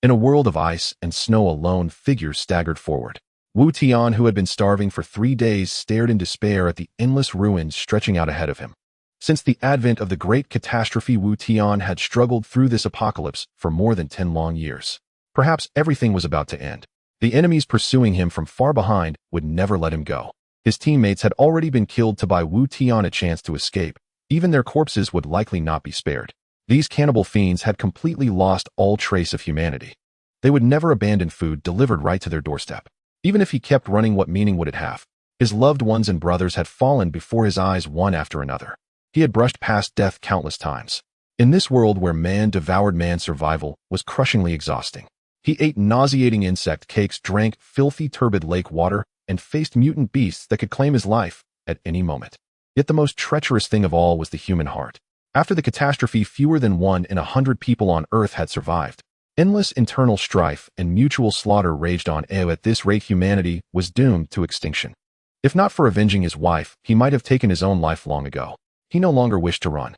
In a world of ice and snow, a lone figure staggered forward. Wu Tian, who had been starving for 3 days, stared in despair at the endless ruins stretching out ahead of him. Since the advent of the great catastrophe, Wu Tian had struggled through this apocalypse for more than 10 long years. Perhaps everything was about to end. The enemies pursuing him from far behind would never let him go. His teammates had already been killed to buy Wu Tian a chance to escape. Even their corpses would likely not be spared. These cannibal fiends had completely lost all trace of humanity. They would never abandon food delivered right to their doorstep. Even if he kept running, what meaning would it have? His loved ones and brothers had fallen before his eyes, one after another. He had brushed past death countless times. In this world where man devoured man, survival was crushingly exhausting. He ate nauseating insect cakes, drank filthy turbid lake water, and faced mutant beasts that could claim his life at any moment. Yet the most treacherous thing of all was the human heart. After the catastrophe, fewer than 1 in 100 people on Earth had survived. Endless internal strife and mutual slaughter raged on. At this rate, humanity was doomed to extinction. If not for avenging his wife, he might have taken his own life long ago. He no longer wished to run.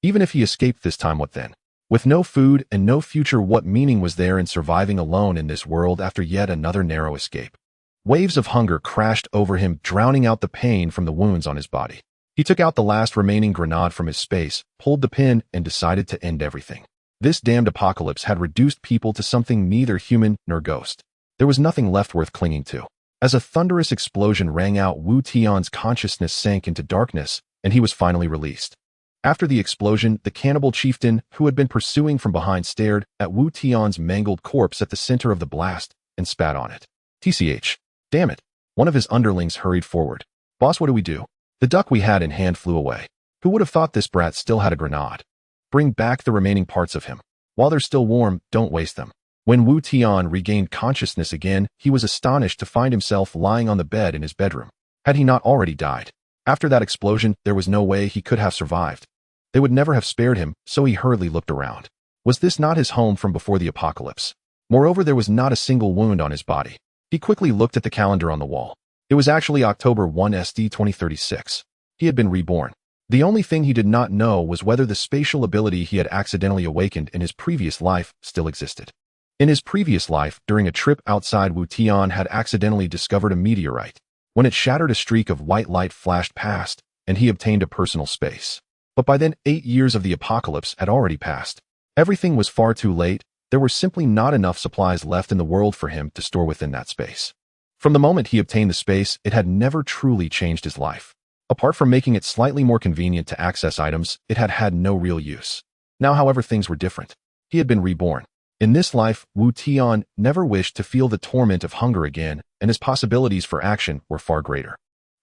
Even if he escaped this time, what then? With no food and no future, what meaning was there in surviving alone in this world after yet another narrow escape? Waves of hunger crashed over him, drowning out the pain from the wounds on his body. He took out the last remaining grenade from his space, pulled the pin, and decided to end everything. This damned apocalypse had reduced people to something neither human nor ghost. There was nothing left worth clinging to. As a thunderous explosion rang out, Wu Tian's consciousness sank into darkness, and he was finally released. After the explosion, the cannibal chieftain, who had been pursuing from behind, stared at Wu Tian's mangled corpse at the center of the blast and spat on it. TCH. Damn it. One of his underlings hurried forward. Boss, what do we do? The duck we had in hand flew away. Who would have thought this brat still had a grenade? Bring back the remaining parts of him. While they're still warm, don't waste them. When Wu Tian regained consciousness again, he was astonished to find himself lying on the bed in his bedroom. Had he not already died? After that explosion, there was no way he could have survived. They would never have spared him, so he hurriedly looked around. Was this not his home from before the apocalypse? Moreover, there was not a single wound on his body. He quickly looked at the calendar on the wall. It was actually October 1 SD 2036. He had been reborn. The only thing he did not know was whether the spatial ability he had accidentally awakened in his previous life still existed. In his previous life, during a trip outside, Wu Tian had accidentally discovered a meteorite. When it shattered, a streak of white light flashed past, and he obtained a personal space. But by then, 8 years of the apocalypse had already passed. Everything was far too late. There were simply not enough supplies left in the world for him to store within that space. From the moment he obtained the space, it had never truly changed his life. Apart from making it slightly more convenient to access items, it had had no real use. Now, however, things were different. He had been reborn. In this life, Wu Tian never wished to feel the torment of hunger again, and his possibilities for action were far greater.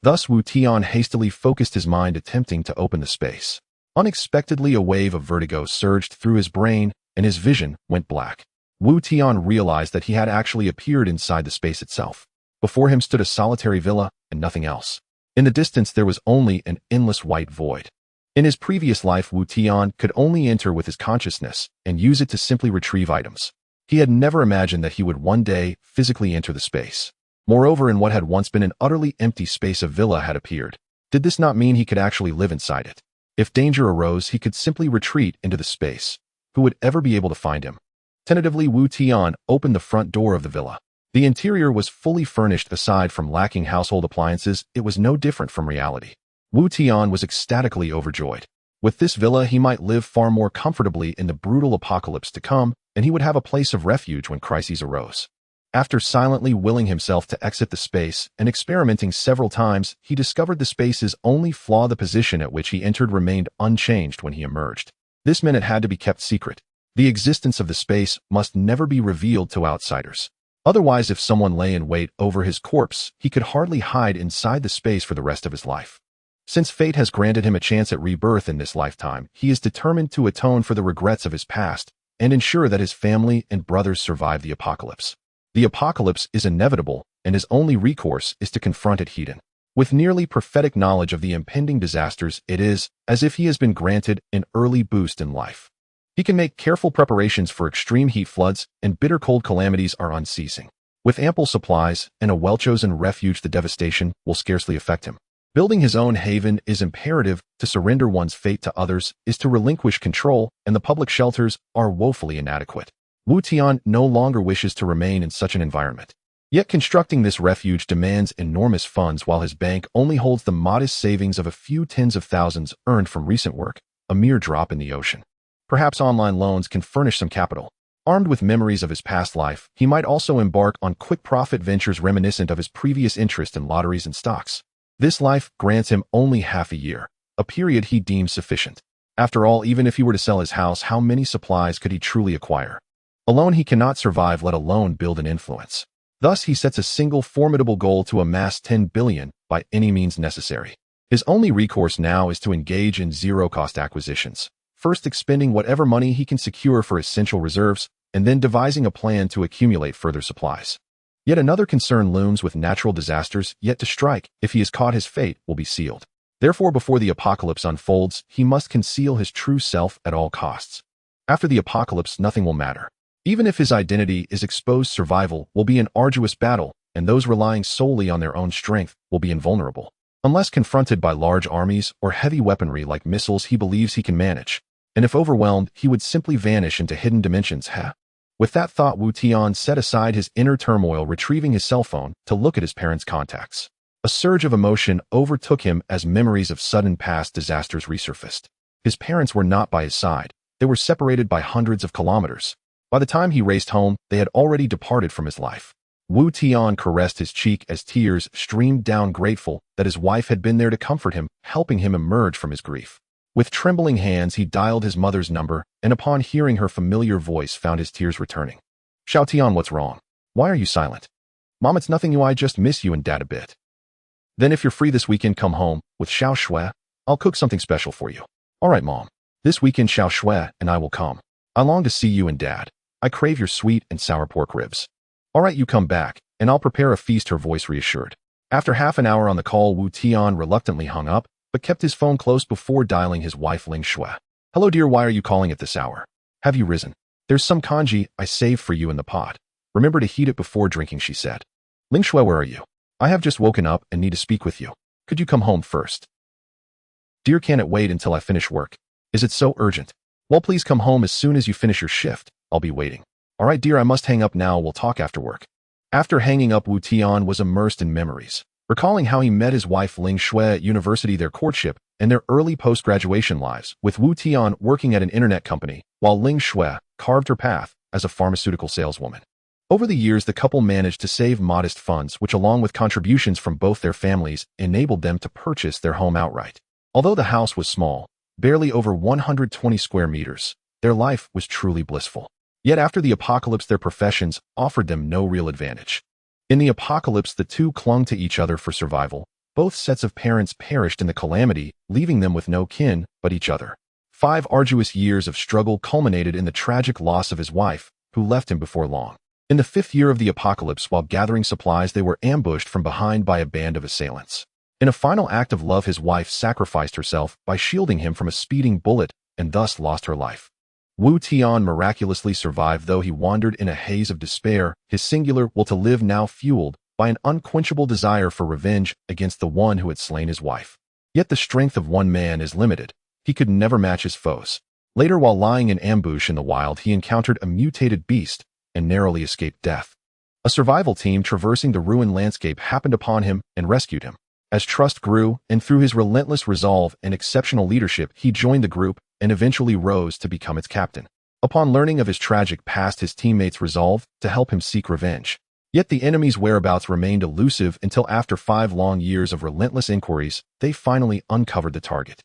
Thus, Wu Tian hastily focused his mind, attempting to open the space. Unexpectedly, a wave of vertigo surged through his brain, and his vision went black. Wu Tian realized that he had actually appeared inside the space itself. Before him stood a solitary villa and nothing else. In the distance, there was only an endless white void. In his previous life, Wu Tian could only enter with his consciousness and use it to simply retrieve items. He had never imagined that he would one day physically enter the space. Moreover, in what had once been an utterly empty space, a villa had appeared. Did this not mean he could actually live inside it? If danger arose, he could simply retreat into the space. Who would ever be able to find him? Tentatively, Wu Tian opened the front door of the villa. The interior was fully furnished. Aside from lacking household appliances, it was no different from reality. Wu Tian was ecstatically overjoyed. With this villa, he might live far more comfortably in the brutal apocalypse to come, and he would have a place of refuge when crises arose. After silently willing himself to exit the space and experimenting several times, he discovered the space's only flaw: the position at which he entered remained unchanged when he emerged. This meant it had to be kept secret. The existence of the space must never be revealed to outsiders. Otherwise, if someone lay in wait over his corpse, he could hardly hide inside the space for the rest of his life. Since fate has granted him a chance at rebirth in this lifetime, he is determined to atone for the regrets of his past and ensure that his family and brothers survive the apocalypse. The apocalypse is inevitable, and his only recourse is to confront it head-on. With nearly prophetic knowledge of the impending disasters, it is as if he has been granted an early boost in life. He can make careful preparations for extreme heat, floods, and bitter cold. Calamities are unceasing. With ample supplies and a well-chosen refuge, the devastation will scarcely affect him. Building his own haven is imperative. To surrender one's fate to others is to relinquish control, and the public shelters are woefully inadequate. Wu Tian no longer wishes to remain in such an environment. Yet constructing this refuge demands enormous funds while his bank only holds the modest savings of a few tens of thousands earned from recent work, a mere drop in the ocean. Perhaps online loans can furnish some capital. Armed with memories of his past life, he might also embark on quick-profit ventures reminiscent of his previous interest in lotteries and stocks. This life grants him only half a year, a period he deems sufficient. After all, even if he were to sell his house, how many supplies could he truly acquire? Alone he cannot survive, let alone build an influence. Thus, he sets a single formidable goal to amass 10 billion by any means necessary. His only recourse now is to engage in zero-cost acquisitions, first expending whatever money he can secure for essential reserves, and then devising a plan to accumulate further supplies. Yet another concern looms with natural disasters yet to strike. If he is caught, his fate will be sealed. Therefore, before the apocalypse unfolds, he must conceal his true self at all costs. After the apocalypse, nothing will matter. Even if his identity is exposed, survival will be an arduous battle, and those relying solely on their own strength will be invulnerable. Unless confronted by large armies or heavy weaponry like missiles he believes he can manage. And if overwhelmed, he would simply vanish into hidden dimensions. With that thought, Wu Tian set aside his inner turmoil, retrieving his cell phone to look at his parents' contacts. A surge of emotion overtook him as memories of sudden past disasters resurfaced. His parents were not by his side. They were separated by hundreds of kilometers. By the time he raced home, they had already departed from his life. Wu Tian caressed his cheek as tears streamed down, grateful that his wife had been there to comfort him, helping him emerge from his grief. With trembling hands, he dialed his mother's number, and upon hearing her familiar voice, found his tears returning. "Xiao Tian, what's wrong? Why are you silent?" "Mom, it's nothing. I just miss you and Dad a bit." "Then if you're free this weekend, come home with Xiao Shui. I'll cook something special for you." "All right, Mom. This weekend Xiao Shui and I will come. I long to see you and Dad. I crave your sweet and sour pork ribs." "All right, you come back, and I'll prepare a feast," her voice reassured. After half an hour on the call, Wu Tian reluctantly hung up, but kept his phone close before dialing his wife Ling Shui. "Hello dear, why are you calling at this hour? Have you risen? There's some congee I saved for you in the pot. Remember to heat it before drinking," she said. "Ling Shui, where are you? I have just woken up and need to speak with you. Could you come home first?" "Dear, can it wait until I finish work? Is it so urgent?" "Well, please come home as soon as you finish your shift. I'll be waiting." "All right, dear, I must hang up now. We'll talk after work." After hanging up, Wu Tian was immersed in memories, recalling how he met his wife Ling Shui at university, their courtship, and their early post-graduation lives, with Wu Tian working at an internet company, while Ling Shui carved her path as a pharmaceutical saleswoman. Over the years, the couple managed to save modest funds, which along with contributions from both their families, enabled them to purchase their home outright. Although the house was small, barely over 120 square meters, their life was truly blissful. Yet after the apocalypse, their professions offered them no real advantage. In the apocalypse, the two clung to each other for survival. Both sets of parents perished in the calamity, leaving them with no kin but each other. 5 arduous years of struggle culminated in the tragic loss of his wife, who left him before long. In the 5th year of the apocalypse, while gathering supplies, they were ambushed from behind by a band of assailants. In a final act of love, his wife sacrificed herself by shielding him from a speeding bullet and thus lost her life. Wu Tian miraculously survived, though he wandered in a haze of despair, his singular will to live now fueled by an unquenchable desire for revenge against the one who had slain his wife. Yet the strength of one man is limited. He could never match his foes. Later, while lying in ambush in the wild, he encountered a mutated beast and narrowly escaped death. A survival team traversing the ruined landscape happened upon him and rescued him. As trust grew, and through his relentless resolve and exceptional leadership, he joined the group and eventually rose to become its captain. Upon learning of his tragic past, his teammates resolved to help him seek revenge. Yet the enemy's whereabouts remained elusive until after 5 long years of relentless inquiries, they finally uncovered the target.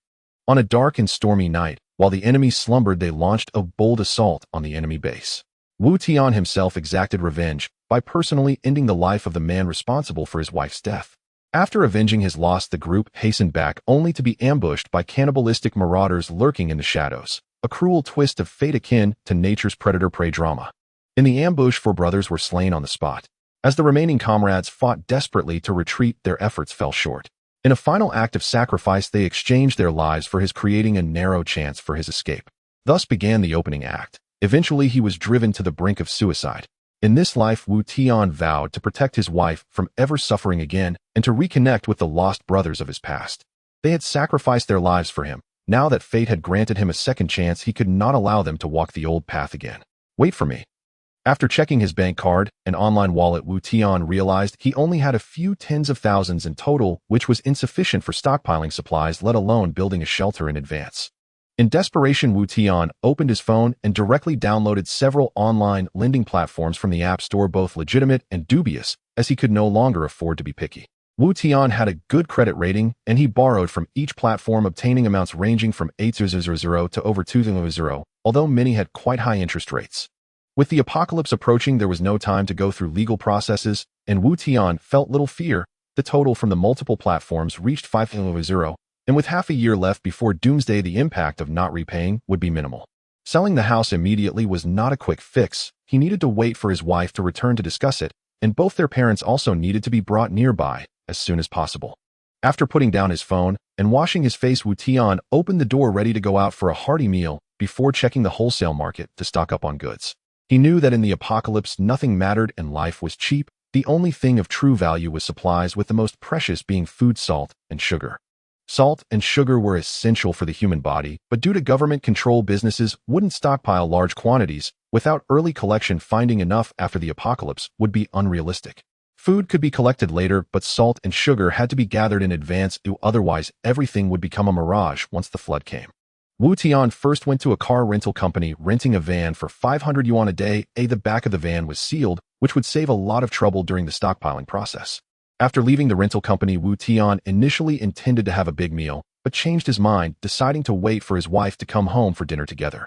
On a dark and stormy night, while the enemy slumbered, they launched a bold assault on the enemy base. Wu Tian himself exacted revenge by personally ending the life of the man responsible for his wife's death. After avenging his loss, the group hastened back only to be ambushed by cannibalistic marauders lurking in the shadows, a cruel twist of fate akin to nature's predator-prey drama. In the ambush, 4 brothers were slain on the spot. As the remaining comrades fought desperately to retreat, their efforts fell short. In a final act of sacrifice, they exchanged their lives for his, creating a narrow chance for his escape. Thus began the opening act. Eventually, he was driven to the brink of suicide. In this life, Wu Tian vowed to protect his wife from ever suffering again and to reconnect with the lost brothers of his past. They had sacrificed their lives for him. Now that fate had granted him a second chance, he could not allow them to walk the old path again. "Wait for me. After checking his bank card and online wallet, Wu Tian realized he only had a few tens of thousands in total, which was insufficient for stockpiling supplies, let alone building a shelter in advance. In desperation, Wu Tian opened his phone and directly downloaded several online lending platforms from the App Store, both legitimate and dubious, as he could no longer afford to be picky. Wu Tian had a good credit rating, and he borrowed from each platform, obtaining amounts ranging from 800 to over 200, although many had quite high interest rates. With the apocalypse approaching, there was no time to go through legal processes, and Wu Tian felt little fear. The total from the multiple platforms reached 500, and with half a year left before doomsday, the impact of not repaying would be minimal. Selling the house immediately was not a quick fix. He needed to wait for his wife to return to discuss it, and both their parents also needed to be brought nearby as soon as possible. After putting down his phone and washing his face, Wu Tian opened the door, ready to go out for a hearty meal before checking the wholesale market to stock up on goods. He knew that in the apocalypse, nothing mattered and life was cheap. The only thing of true value was supplies, with the most precious being food, salt, and sugar. Salt and sugar were essential for the human body, but due to government control, businesses wouldn't stockpile large quantities. Without early collection, finding enough after the apocalypse would be unrealistic. Food could be collected later, but salt and sugar had to be gathered in advance, otherwise everything would become a mirage once the flood came. Wu Tian first went to a car rental company, renting a van for 500 yuan a day. The back of the van was sealed, which would save a lot of trouble during the stockpiling process. After leaving the rental company, Wu Tian initially intended to have a big meal, but changed his mind, deciding to wait for his wife to come home for dinner together.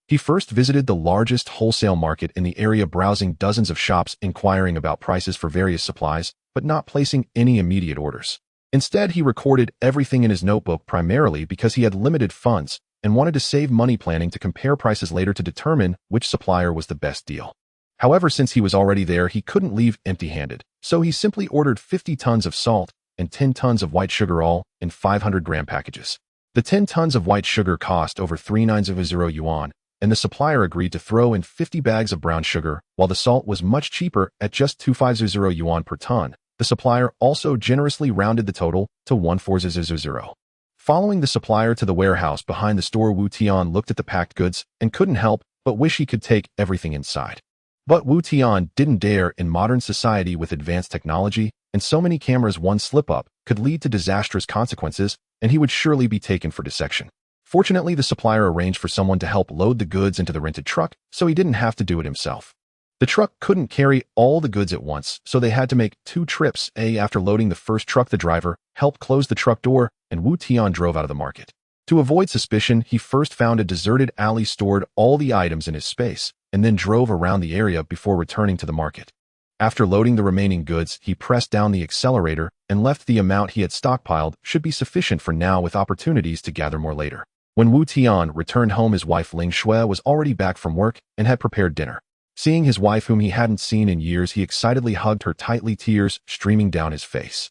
He first visited the largest wholesale market in the area, browsing dozens of shops, inquiring about prices for various supplies, but not placing any immediate orders. Instead, he recorded everything in his notebook, primarily because he had limited funds and wanted to save money, planning to compare prices later to determine which supplier was the best deal. However, since he was already there, he couldn't leave empty-handed, so he simply ordered 50 tons of salt and 10 tons of white sugar, all in 500-gram packages. The 10 tons of white sugar cost over 390 yuan, and the supplier agreed to throw in 50 bags of brown sugar, while the salt was much cheaper at just 250 yuan per ton. The supplier also generously rounded the total to 1400. Following the supplier to the warehouse behind the store, Wu Tian looked at the packed goods and couldn't help but wish he could take everything inside. But Wu Tian didn't dare. In modern society with advanced technology and so many cameras, one slip-up could lead to disastrous consequences, and he would surely be taken for dissection. Fortunately, the supplier arranged for someone to help load the goods into the rented truck, so he didn't have to do it himself. The truck couldn't carry all the goods at once, so they had to make 2 trips. After loading the first truck, the driver helped close the truck door, and Wu Tian drove out of the market. To avoid suspicion, he first found a deserted alley, stored all the items in his space, and then drove around the area before returning to the market. After loading the remaining goods, he pressed down the accelerator and left. The amount he had stockpiled should be sufficient for now, with opportunities to gather more later. When Wu Tian returned home, his wife Ling Shui was already back from work and had prepared dinner. Seeing his wife, whom he hadn't seen in years, he excitedly hugged her tightly, tears streaming down his face.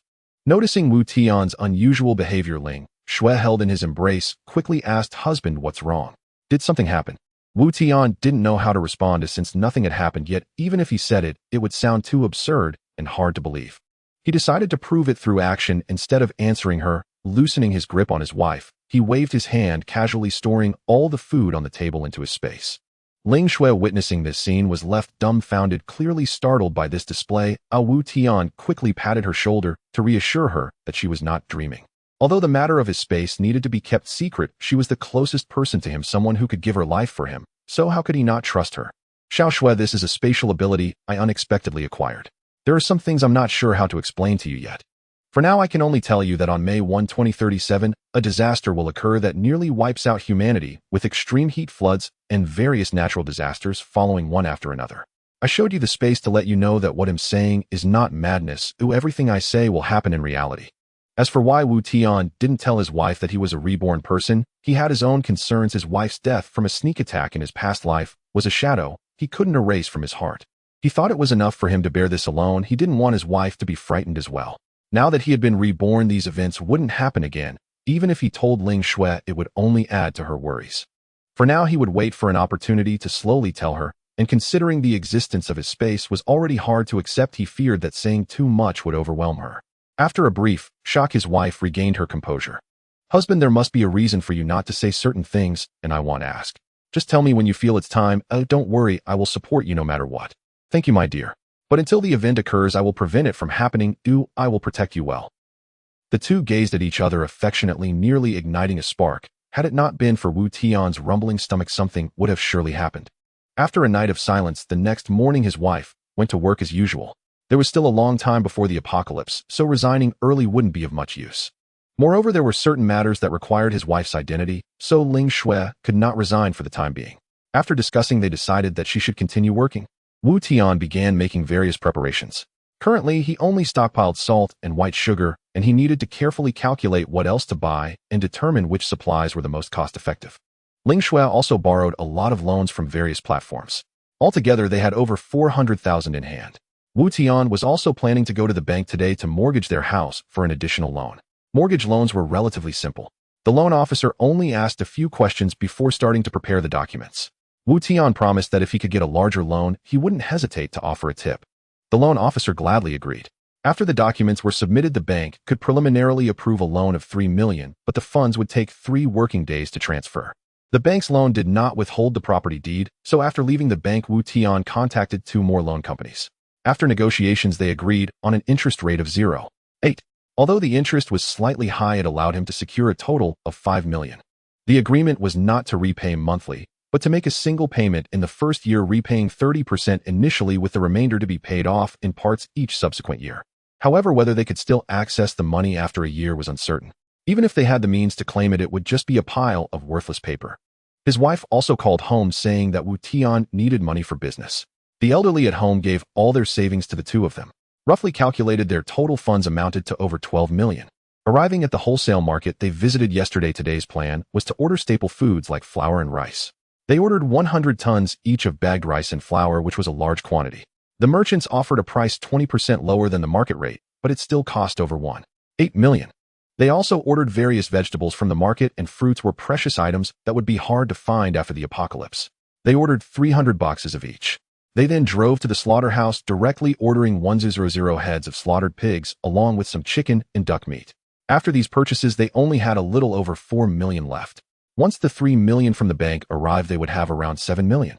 Noticing Wu Tian's unusual behavior, Ling Shui, held in his embrace, quickly asked, "Husband, what's wrong? Did something happen?" Wu Tian didn't know how to respond, as since nothing had happened yet, even if he said it, it would sound too absurd and hard to believe. He decided to prove it through action. Instead of answering her, loosening his grip on his wife, he waved his hand, casually storing all the food on the table into his space. Ling Shui, witnessing this scene, was left dumbfounded, clearly startled by this display. Wu Tian quickly patted her shoulder to reassure her that she was not dreaming. Although the matter of his space needed to be kept secret, she was the closest person to him, someone who could give her life for him, so how could he not trust her? "Xiao Shui, this is a spatial ability I unexpectedly acquired. There are some things I'm not sure how to explain to you yet. For now, I can only tell you that on May 1, 2037, a disaster will occur that nearly wipes out humanity, with extreme heat, floods, and various natural disasters following one after another. I showed you the space to let you know that what I'm saying is not madness. Everything I say will happen in reality." As for why Wu Tian didn't tell his wife that he was a reborn person, he had his own concerns. His wife's death from a sneak attack in his past life was a shadow he couldn't erase from his heart. He thought it was enough for him to bear this alone. He didn't want his wife to be frightened as well. Now that he had been reborn, these events wouldn't happen again. Even if he told Ling Shui, it would only add to her worries. For now, he would wait for an opportunity to slowly tell her, and considering the existence of his space was already hard to accept, he feared that saying too much would overwhelm her. After a brief shock, his wife regained her composure. "Husband, there must be a reason for you not to say certain things, and I want to ask. Just tell me when you feel it's time. Don't worry, I will support you no matter what. Thank you, my dear. But until the event occurs, I will prevent it from happening. I will protect you well. The two gazed at each other affectionately, nearly igniting a spark. Had it not been for Wu Tian's rumbling stomach, something would have surely happened. After a night of silence, the next morning his wife went to work as usual. There was still a long time before the apocalypse, so resigning early wouldn't be of much use. Moreover, there were certain matters that required his wife's identity, so Ling Shui could not resign for the time being. After discussing, they decided that she should continue working. Wu Tian began making various preparations. Currently, he only stockpiled salt and white sugar, and he needed to carefully calculate what else to buy and determine which supplies were the most cost-effective. Ling Shui also borrowed a lot of loans from various platforms. Altogether, they had over 400,000 in hand. Wu Tian was also planning to go to the bank today to mortgage their house for an additional loan. Mortgage loans were relatively simple. The loan officer only asked a few questions before starting to prepare the documents. Wu Tian promised that if he could get a larger loan, he wouldn't hesitate to offer a tip. The loan officer gladly agreed. After the documents were submitted, the bank could preliminarily approve a loan of 3 million, but the funds would take 3 working days to transfer. The bank's loan did not withhold the property deed, so after leaving the bank, Wu Tian contacted 2 more loan companies. After negotiations, they agreed on an interest rate of 0.8. Although the interest was slightly high, it allowed him to secure a total of 5 million. The agreement was not to repay monthly, but to make a single payment in the first year, repaying 30% initially with the remainder to be paid off in parts each subsequent year. However, whether they could still access the money after a year was uncertain. Even if they had the means to claim it, it would just be a pile of worthless paper. His wife also called home saying that Wu Tian needed money for business. The elderly at home gave all their savings to the two of them. Roughly calculated, their total funds amounted to over 12 million. Arriving at the wholesale market they visited yesterday, today's plan was to order staple foods like flour and rice. They ordered 100 tons each of bagged rice and flour, which was a large quantity. The merchants offered a price 20% lower than the market rate, but it still cost over 1.8 million. They also ordered various vegetables from the market, and fruits were precious items that would be hard to find after the apocalypse. They ordered 300 boxes of each. They then drove to the slaughterhouse, directly ordering 100 heads of slaughtered pigs, along with some chicken and duck meat. After these purchases, they only had a little over 4 million left. Once the 3 million from the bank arrived, they would have around 7 million.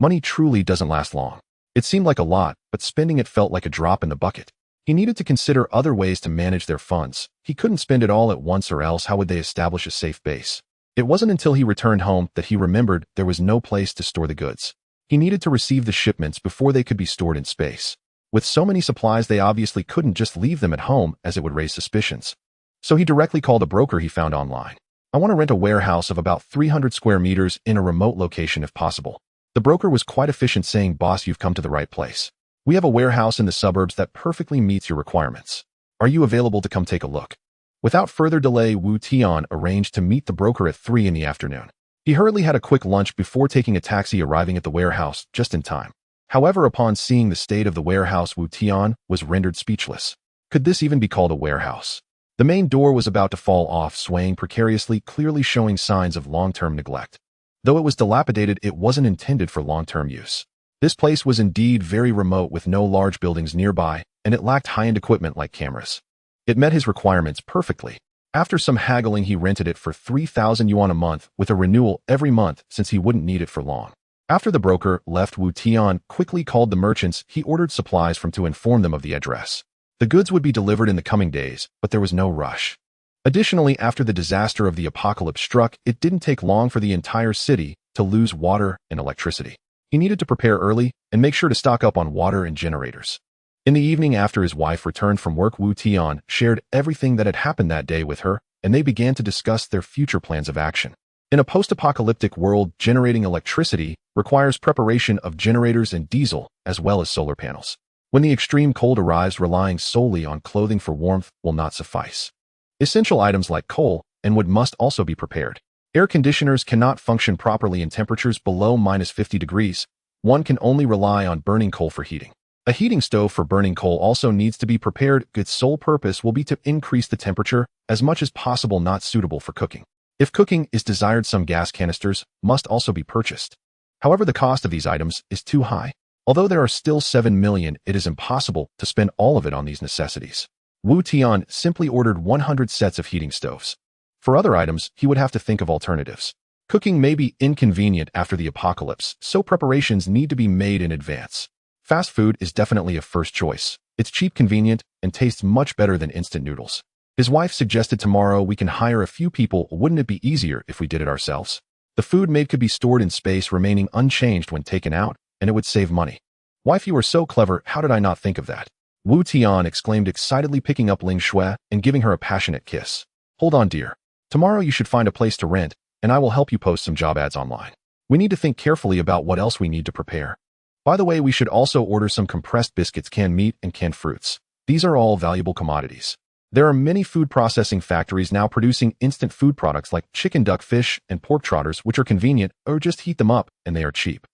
Money truly doesn't last long. It seemed like a lot, but spending it felt like a drop in the bucket. He needed to consider other ways to manage their funds. He couldn't spend it all at once, or else how would they establish a safe base? It wasn't until he returned home that he remembered there was no place to store the goods. He needed to receive the shipments before they could be stored in space. With so many supplies, they obviously couldn't just leave them at home, as it would raise suspicions. So he directly called a broker he found online. I want to rent a warehouse of about 300 square meters in a remote location if possible. The broker was quite efficient, saying, "Boss, you've come to the right place. We have a warehouse in the suburbs that perfectly meets your requirements. Are you available to come take a look?" Without further delay, Wu Tian arranged to meet the broker at 3 in the afternoon. He hurriedly had a quick lunch before taking a taxi, arriving at the warehouse just in time. However, upon seeing the state of the warehouse, Wu Tian was rendered speechless. Could this even be called a warehouse? The main door was about to fall off, swaying precariously, clearly showing signs of long-term neglect. Though it was dilapidated, it wasn't intended for long-term use. This place was indeed very remote, with no large buildings nearby, and it lacked high-end equipment like cameras. It met his requirements perfectly. After some haggling, he rented it for 3,000 yuan a month, with a renewal every month since he wouldn't need it for long. After the broker left, Wu Tian quickly called the merchants he ordered supplies from to inform them of the address. The goods would be delivered in the coming days, but there was no rush. Additionally, after the disaster of the apocalypse struck, it didn't take long for the entire city to lose water and electricity. He needed to prepare early and make sure to stock up on water and generators. In the evening, after his wife returned from work, Wu Tian shared everything that had happened that day with her, and they began to discuss their future plans of action. In a post-apocalyptic world, generating electricity requires preparation of generators and diesel, as well as solar panels. When the extreme cold arrives, relying solely on clothing for warmth will not suffice. Essential items like coal and wood must also be prepared. Air conditioners cannot function properly in temperatures below -50 degrees. One can only rely on burning coal for heating. A heating stove for burning coal also needs to be prepared. Its sole purpose will be to increase the temperature as much as possible, not suitable for cooking. If cooking is desired, some gas canisters must also be purchased. However, the cost of these items is too high. Although there are still 7 million, it is impossible to spend all of it on these necessities. Wu Tian simply ordered 100 sets of heating stoves. For other items, he would have to think of alternatives. Cooking may be inconvenient after the apocalypse, so preparations need to be made in advance. Fast food is definitely a first choice. It's cheap, convenient, and tastes much better than instant noodles. His wife suggested tomorrow we can hire a few people. Wouldn't it be easier if we did it ourselves? The food made could be stored in space, remaining unchanged when taken out, and it would save money. Wife, you are so clever. How did I not think of that? Wu Tian exclaimed excitedly, picking up Ling Shui and giving her a passionate kiss. Hold on, dear. Tomorrow you should find a place to rent, and I will help you post some job ads online. We need to think carefully about what else we need to prepare. By the way, we should also order some compressed biscuits, canned meat, and canned fruits. These are all valuable commodities. There are many food processing factories now producing instant food products like chicken, duck, fish, and pork trotters, which are convenient, or just heat them up, and they are cheap.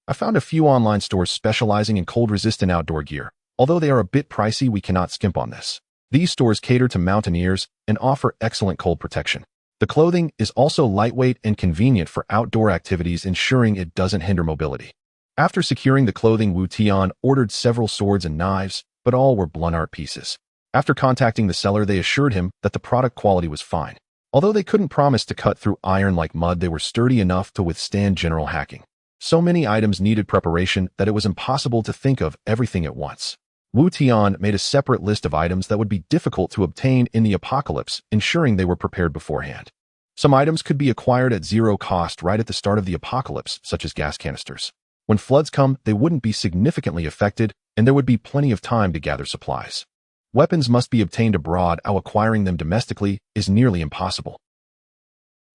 I found a few online stores specializing in cold-resistant outdoor gear. Although they are a bit pricey, we cannot skimp on this. These stores cater to mountaineers and offer excellent cold protection. The clothing is also lightweight and convenient for outdoor activities, ensuring it doesn't hinder mobility. After securing the clothing, Wu Tian ordered several swords and knives, but all were blunt art pieces. After contacting the seller, they assured him that the product quality was fine. Although they couldn't promise to cut through iron like mud, they were sturdy enough to withstand general hacking. So many items needed preparation that it was impossible to think of everything at once. Wu Tian made a separate list of items that would be difficult to obtain in the apocalypse, ensuring they were prepared beforehand. Some items could be acquired at zero cost right at the start of the apocalypse, such as gas canisters. When floods come, they wouldn't be significantly affected, and there would be plenty of time to gather supplies. Weapons must be obtained abroad, as acquiring them domestically is nearly impossible.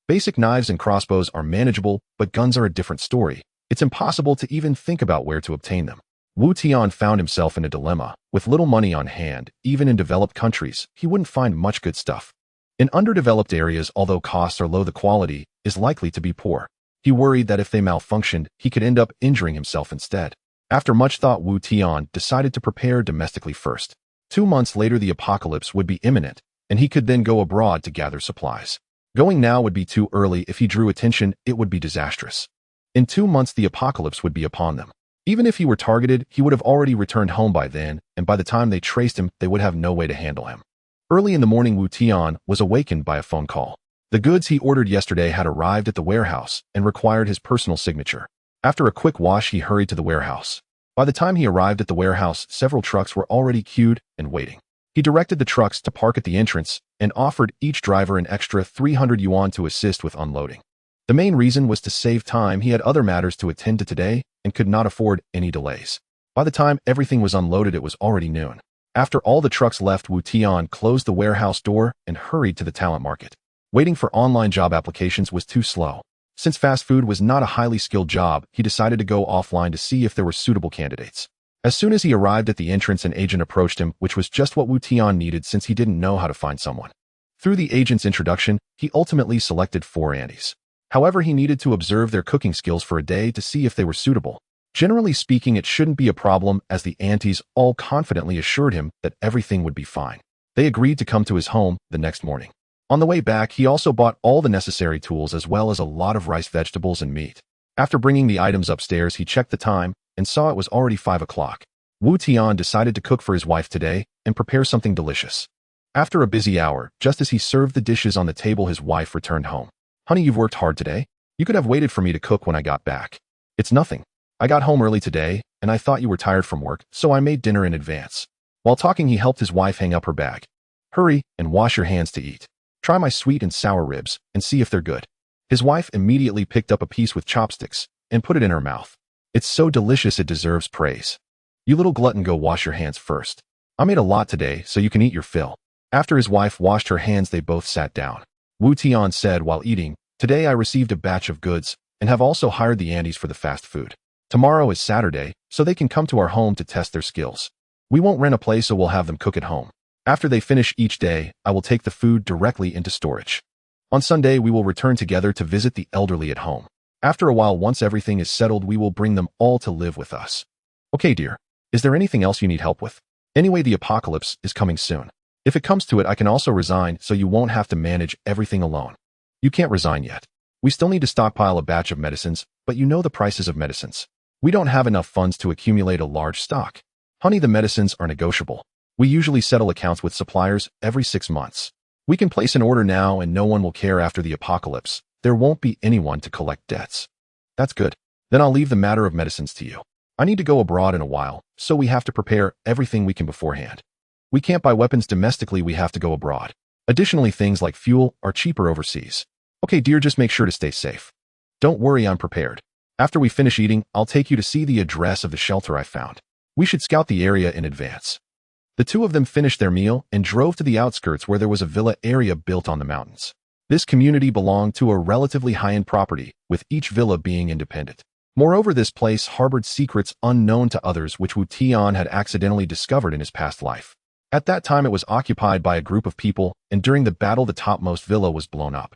Basic knives and crossbows are manageable, but guns are a different story. It's impossible to even think about where to obtain them. Wu Tian found himself in a dilemma. With little money on hand, even in developed countries, he wouldn't find much good stuff. In underdeveloped areas, although costs are low, the quality is likely to be poor. He worried that if they malfunctioned, he could end up injuring himself instead. After much thought, Wu Tian decided to prepare domestically first. 2 months later, the apocalypse would be imminent, and he could then go abroad to gather supplies. Going now would be too early. If he drew attention, it would be disastrous. In 2 months, the apocalypse would be upon them. Even if he were targeted, he would have already returned home by then, and by the time they traced him, they would have no way to handle him. Early in the morning, Wu Tian was awakened by a phone call. The goods he ordered yesterday had arrived at the warehouse and required his personal signature. After a quick wash, he hurried to the warehouse. By the time he arrived at the warehouse, several trucks were already queued and waiting. He directed the trucks to park at the entrance and offered each driver an extra 300 yuan to assist with unloading. The main reason was to save time. He had other matters to attend to today and could not afford any delays. By the time everything was unloaded, it was already noon. After all the trucks left, Wu Tian closed the warehouse door and hurried to the talent market. Waiting for online job applications was too slow. Since fast food was not a highly skilled job, he decided to go offline to see if there were suitable candidates. As soon as he arrived at the entrance, an agent approached him, which was just what Wu Tian needed since he didn't know how to find someone. Through the agent's introduction, he ultimately selected 4 aunties. However, he needed to observe their cooking skills for a day to see if they were suitable. Generally speaking, it shouldn't be a problem, as the aunties all confidently assured him that everything would be fine. They agreed to come to his home the next morning. On the way back, he also bought all the necessary tools as well as a lot of rice, vegetables, and meat. After bringing the items upstairs, he checked the time and saw it was already 5 o'clock. Wu Tian decided to cook for his wife today and prepare something delicious. After a busy hour, just as he served the dishes on the table, his wife returned home. "Honey, you've worked hard today. You could have waited for me to cook when I got back." "It's nothing. I got home early today, and I thought you were tired from work, so I made dinner in advance." While talking, he helped his wife hang up her bag. "Hurry and wash your hands to eat. Try my sweet and sour ribs and see if they're good." His wife immediately picked up a piece with chopsticks and put it in her mouth. "It's so delicious, it deserves praise. You little glutton, go wash your hands first. I made a lot today, so you can eat your fill." After his wife washed her hands, they both sat down. Wu Tian said while eating, "Today I received a batch of goods and have also hired the aunties for the fast food. Tomorrow is Saturday, so they can come to our home to test their skills. We won't rent a place, so we'll have them cook at home. After they finish each day, I will take the food directly into storage. On Sunday, we will return together to visit the elderly at home. After a while, once everything is settled, we will bring them all to live with us." "Okay, dear. Is there anything else you need help with? Anyway, the apocalypse is coming soon. If it comes to it, I can also resign, so you won't have to manage everything alone." "You can't resign yet. We still need to stockpile a batch of medicines, but you know the prices of medicines. We don't have enough funds to accumulate a large stock. Honey, the medicines are negotiable. We usually settle accounts with suppliers every 6 months. We can place an order now and no one will care after the apocalypse. there won't be anyone to collect debts. That's good. Then I'll leave the matter of medicines to you. I need to go abroad in a while, so we have to prepare everything we can beforehand. We can't buy weapons domestically, we have to go abroad. Additionally, things like fuel are cheaper overseas. Okay, dear, just make sure to stay safe. Don't worry, I'm prepared. After we finish eating, I'll take you to see the address of the shelter I found. We should scout the area in advance. The two of them finished their meal and drove to the outskirts where there was a villa area built on the mountains. This community belonged to a relatively high-end property, with each villa being independent. Moreover, this place harbored secrets unknown to others which Tian had accidentally discovered in his past life. At that time, it was occupied by a group of people, and during the battle, the topmost villa was blown up.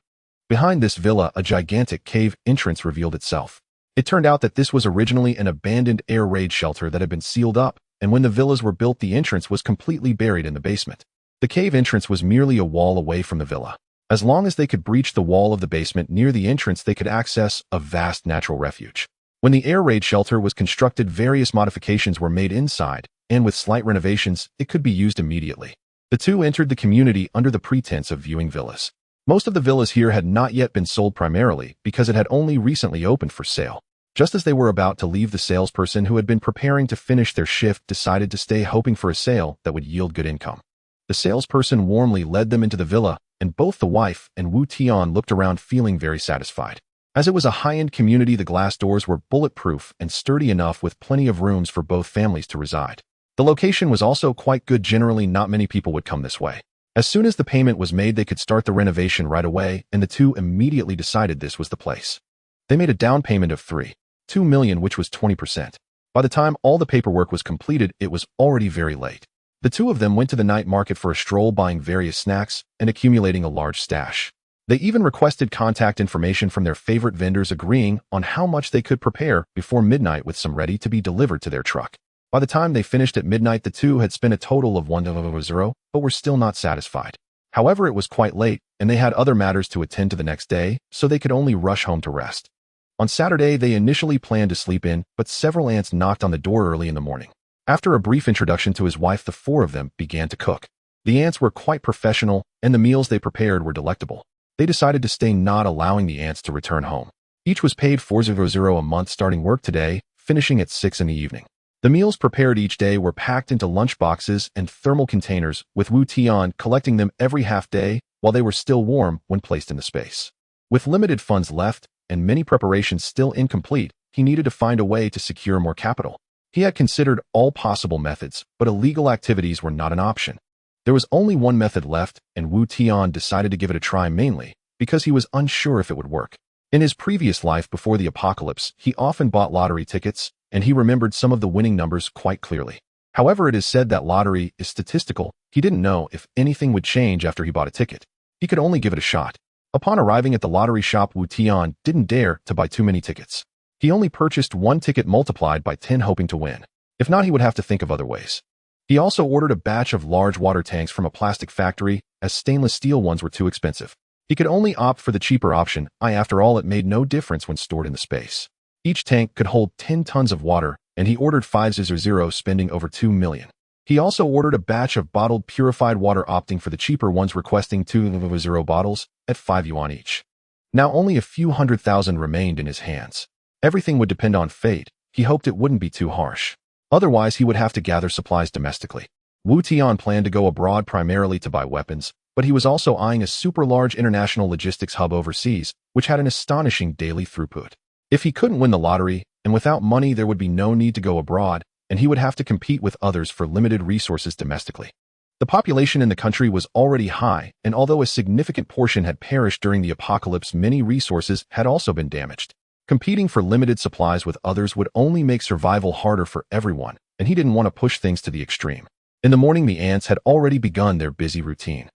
Behind this villa, a gigantic cave entrance revealed itself. It turned out that this was originally an abandoned air raid shelter that had been sealed up, and when the villas were built, the entrance was completely buried in the basement. The cave entrance was merely a wall away from the villa. As long as they could breach the wall of the basement near the entrance, they could access a vast natural refuge. When the air raid shelter was constructed, various modifications were made inside, and with slight renovations, it could be used immediately. The two entered the community under the pretense of viewing villas. Most of the villas here had not yet been sold, primarily because it had only recently opened for sale. Just as they were about to leave, the salesperson who had been preparing to finish their shift decided to stay, hoping for a sale that would yield good income. The salesperson warmly led them into the villa, and both the wife and Tian looked around feeling very satisfied. As it was a high-end community, the glass doors were bulletproof and sturdy enough, with plenty of rooms for both families to reside. The location was also quite good. Generally, not many people would come this way. As soon as the payment was made, they could start the renovation right away, and the two immediately decided this was the place. They made a down payment of 2 million, which was 20%. By the time all the paperwork was completed, it was already very late. The two of them went to the night market for a stroll, buying various snacks and accumulating a large stash. They even requested contact information from their favorite vendors, agreeing on how much they could prepare before midnight with some ready to be delivered to their truck. By the time they finished at midnight, the two had spent a total of 1,000, but were still not satisfied. However, it was quite late, and they had other matters to attend to the next day, so they could only rush home to rest. On Saturday, they initially planned to sleep in, but several ants knocked on the door early in the morning. After a brief introduction to his wife, the four of them began to cook. The ants were quite professional, and the meals they prepared were delectable. They decided to stay, not allowing the ants to return home. Each was paid 400 a month, starting work today, finishing at 6 in the evening. The meals prepared each day were packed into lunch boxes and thermal containers, with Tian collecting them every half day while they were still warm when placed in the space. With limited funds left and many preparations still incomplete, he needed to find a way to secure more capital. He had considered all possible methods, but illegal activities were not an option. There was only one method left, and Tian decided to give it a try, mainly because he was unsure if it would work. In his previous life before the apocalypse, he often bought lottery tickets, and he remembered some of the winning numbers quite clearly. However, it is said that lottery is statistical. He didn't know if anything would change after he bought a ticket. He could only give it a shot. Upon arriving at the lottery shop, Tian didn't dare to buy too many tickets. He only purchased one ticket multiplied by 10, hoping to win. If not, he would have to think of other ways. He also ordered a batch of large water tanks from a plastic factory, as stainless steel ones were too expensive. He could only opt for the cheaper option. After all, it made no difference when stored in the space. Each tank could hold 10 tons of water, and he ordered 500, spending over 2 million. He also ordered a batch of bottled purified water, opting for the cheaper ones, requesting 200 bottles at 5 yuan each. Now only a few 100,000 remained in his hands. Everything would depend on fate. He hoped it wouldn't be too harsh. Otherwise, he would have to gather supplies domestically. Tian planned to go abroad primarily to buy weapons, but he was also eyeing a super large international logistics hub overseas, which had an astonishing daily throughput. If he couldn't win the lottery, and without money, there would be no need to go abroad, and he would have to compete with others for limited resources domestically. The population in the country was already high, and although a significant portion had perished during the apocalypse, many resources had also been damaged. Competing for limited supplies with others would only make survival harder for everyone, and he didn't want to push things to the extreme. In the morning, the ants had already begun their busy routine.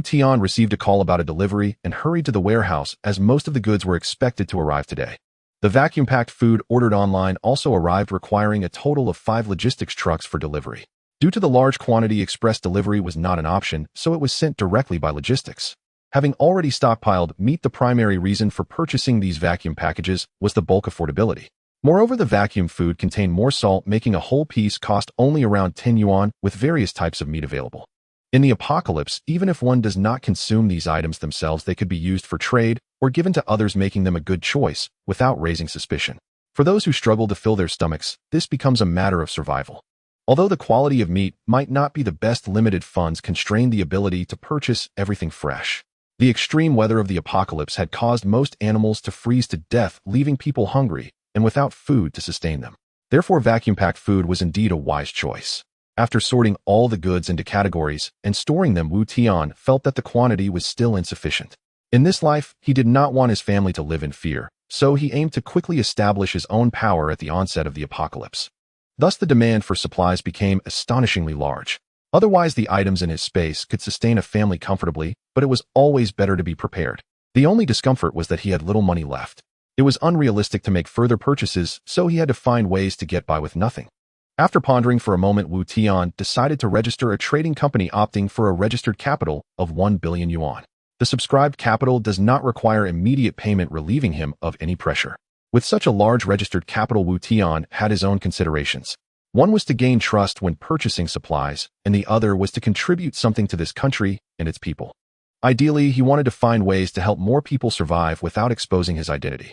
Tian received a call about a delivery and hurried to the warehouse, as most of the goods were expected to arrive today. The vacuum-packed food ordered online also arrived, requiring a total of 5 logistics trucks for delivery. Due to the large quantity, express delivery was not an option, so it was sent directly by logistics. Having already stockpiled meat, the primary reason for purchasing these vacuum packages was the bulk affordability. Moreover, the vacuum food contained more salt, making a whole piece cost only around 10 yuan, with various types of meat available. In the apocalypse, even if one does not consume these items themselves, they could be used for trade, or given to others, making them a good choice without raising suspicion. For those who struggle to fill their stomachs, this becomes a matter of survival. Although the quality of meat might not be the best, limited funds constrain the ability to purchase everything fresh. The extreme weather of the apocalypse had caused most animals to freeze to death, leaving people hungry and without food to sustain them. Therefore, vacuum-packed food was indeed a wise choice. After sorting all the goods into categories and storing them, Tian felt that the quantity was still insufficient. In this life, he did not want his family to live in fear, so he aimed to quickly establish his own power at the onset of the apocalypse. Thus, the demand for supplies became astonishingly large. Otherwise, the items in his space could sustain a family comfortably, but it was always better to be prepared. The only discomfort was that he had little money left. It was unrealistic to make further purchases, so he had to find ways to get by with nothing. After pondering for a moment, Tian decided to register a trading company, opting for a registered capital of 1 billion yuan. The subscribed capital does not require immediate payment, relieving him of any pressure. With such a large registered capital, Tian had his own considerations. One was to gain trust when purchasing supplies, and the other was to contribute something to this country and its people. Ideally, he wanted to find ways to help more people survive without exposing his identity.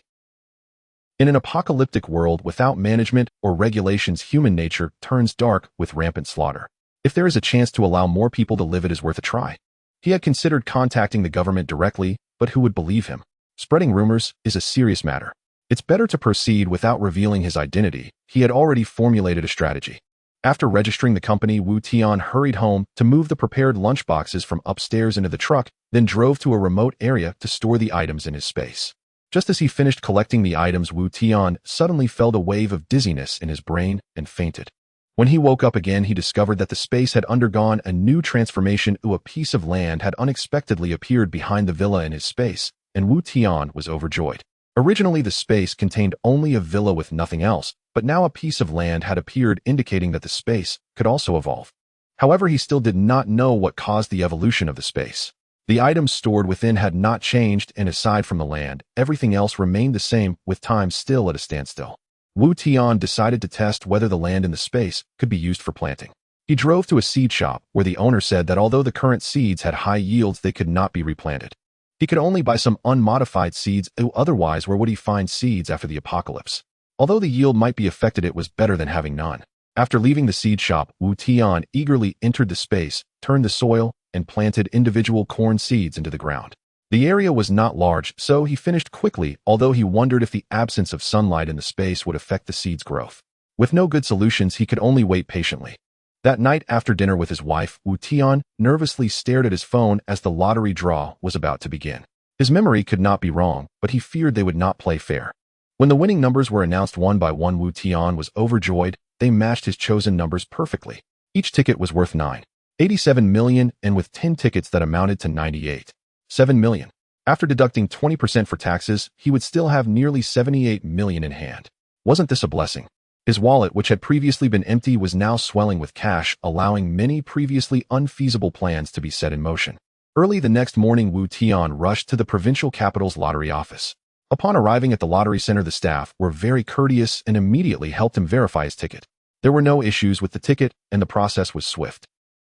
In an apocalyptic world without management or regulations, human nature turns dark with rampant slaughter. If there is a chance to allow more people to live, it is worth a try. He had considered contacting the government directly, but who would believe him? Spreading rumors is a serious matter. It's better to proceed without revealing his identity. He had already formulated a strategy. After registering the company, Tian hurried home to move the prepared lunchboxes from upstairs into the truck, then drove to a remote area to store the items in his space. Just as he finished collecting the items, Tian suddenly felt a wave of dizziness in his brain and fainted. When he woke up again, he discovered that the space had undergone a new transformation. A piece of land had unexpectedly appeared behind the villa in his space, and Tian was overjoyed. Originally, the space contained only a villa with nothing else, but now a piece of land had appeared, indicating that the space could also evolve. However, he still did not know what caused the evolution of the space. The items stored within had not changed, and aside from the land, everything else remained the same, with time still at a standstill. Tian decided to test whether the land in the space could be used for planting. He drove to a seed shop, where the owner said that although the current seeds had high yields, they could not be replanted. He could only buy some unmodified seeds. Otherwise, where would he find seeds after the apocalypse? Although the yield might be affected, it was better than having none. After leaving the seed shop, Tian eagerly entered the space, turned the soil, and planted individual corn seeds into the ground. The area was not large, so he finished quickly, although he wondered if the absence of sunlight in the space would affect the seed's growth. With no good solutions, he could only wait patiently. That night, after dinner with his wife, Tian nervously stared at his phone as the lottery draw was about to begin. His memory could not be wrong, but he feared they would not play fair. When the winning numbers were announced one by one, Tian was overjoyed. They matched his chosen numbers perfectly. Each ticket was worth 9.87 million, and with 10 tickets that amounted to 98.7 million. After deducting 20% for taxes, he would still have nearly 78 million in hand. Wasn't this a blessing? His wallet, which had previously been empty, was now swelling with cash, allowing many previously unfeasible plans to be set in motion. Early the next morning, Tian rushed to the provincial capital's lottery office. Upon arriving at the lottery center, the staff were very courteous and immediately helped him verify his ticket. There were no issues with the ticket, and the process was swift.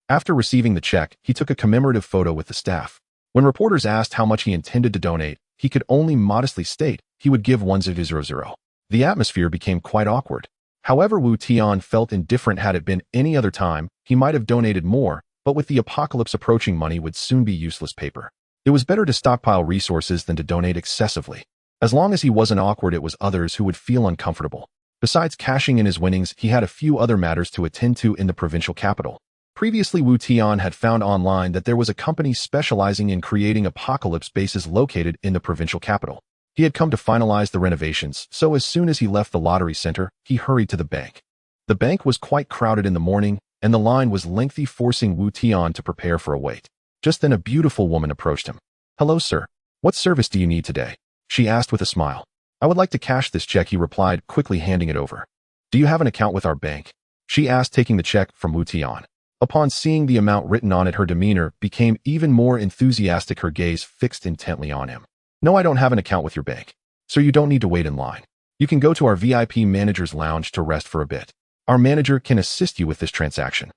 After receiving the check, he took a commemorative photo with the staff. When reporters asked how much he intended to donate, he could only modestly state he would give 1,000. The atmosphere became quite awkward. However, Tian felt indifferent. Had it been any other time, he might have donated more, but with the apocalypse approaching, money would soon be useless paper. It was better to stockpile resources than to donate excessively. As long as he wasn't awkward, it was others who would feel uncomfortable. Besides cashing in his winnings, he had a few other matters to attend to in the provincial capital. Previously, Tian had found online that there was a company specializing in creating apocalypse bases located in the provincial capital. He had come to finalize the renovations, so as soon as he left the lottery center, he hurried to the bank. The bank was quite crowded in the morning, and the line was lengthy, forcing Tian to prepare for a wait. Just then a beautiful woman approached him. "Hello, sir. What service do you need today?" she asked with a smile. "I would like to cash this check," he replied, quickly handing it over. "Do you have an account with our bank?" she asked, taking the check from Tian. Upon seeing the amount written on it, her demeanor became even more enthusiastic, her gaze fixed intently on him. "No, I don't have an account with your bank. So you don't need to wait in line. You can go to our VIP manager's lounge to rest for a bit. Our manager can assist you with this transaction."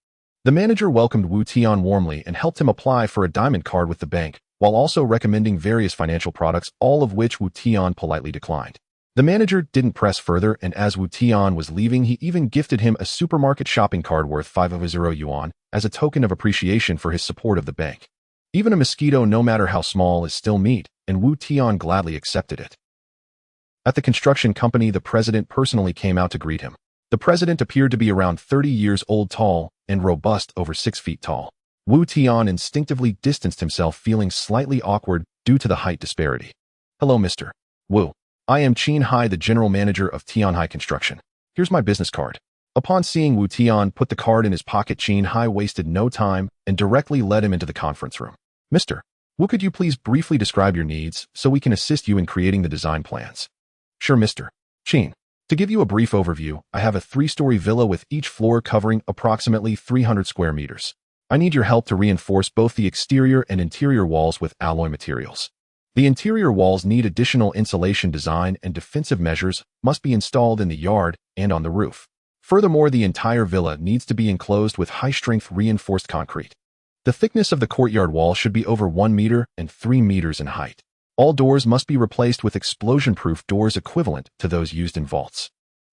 The manager welcomed Tian warmly and helped him apply for a diamond card with the bank, while also recommending various financial products, all of which Wu Tian politely declined. The manager didn't press further, and as Wu Tian was leaving, he even gifted him a supermarket shopping card worth 500 yuan as a token of appreciation for his support of the bank. Even a mosquito, no matter how small, is still meat, and Wu Tian gladly accepted it. At the construction company, the president personally came out to greet him. The president appeared to be around 30 years old, tall and robust, over 6 feet tall. Wu Tian instinctively distanced himself, feeling slightly awkward due to the height disparity. "Hello, Mr. Wu. I am Qin Hai, the general manager of Tianhai Construction. Here's my business card." Upon seeing Wu Tian put the card in his pocket, Qin Hai wasted no time and directly led him into the conference room. "Mr. Wu, could you please briefly describe your needs so we can assist you in creating the design plans?" "Sure, Mr. Qin. To give you a brief overview, I have a 3-story villa with each floor covering approximately 300 square meters. I need your help to reinforce both the exterior and interior walls with alloy materials. The interior walls need additional insulation design, and defensive measures must be installed in the yard and on the roof. Furthermore, the entire villa needs to be enclosed with high-strength reinforced concrete. The thickness of the courtyard wall should be over 1 meter and 3 meters in height. All doors must be replaced with explosion-proof doors equivalent to those used in vaults."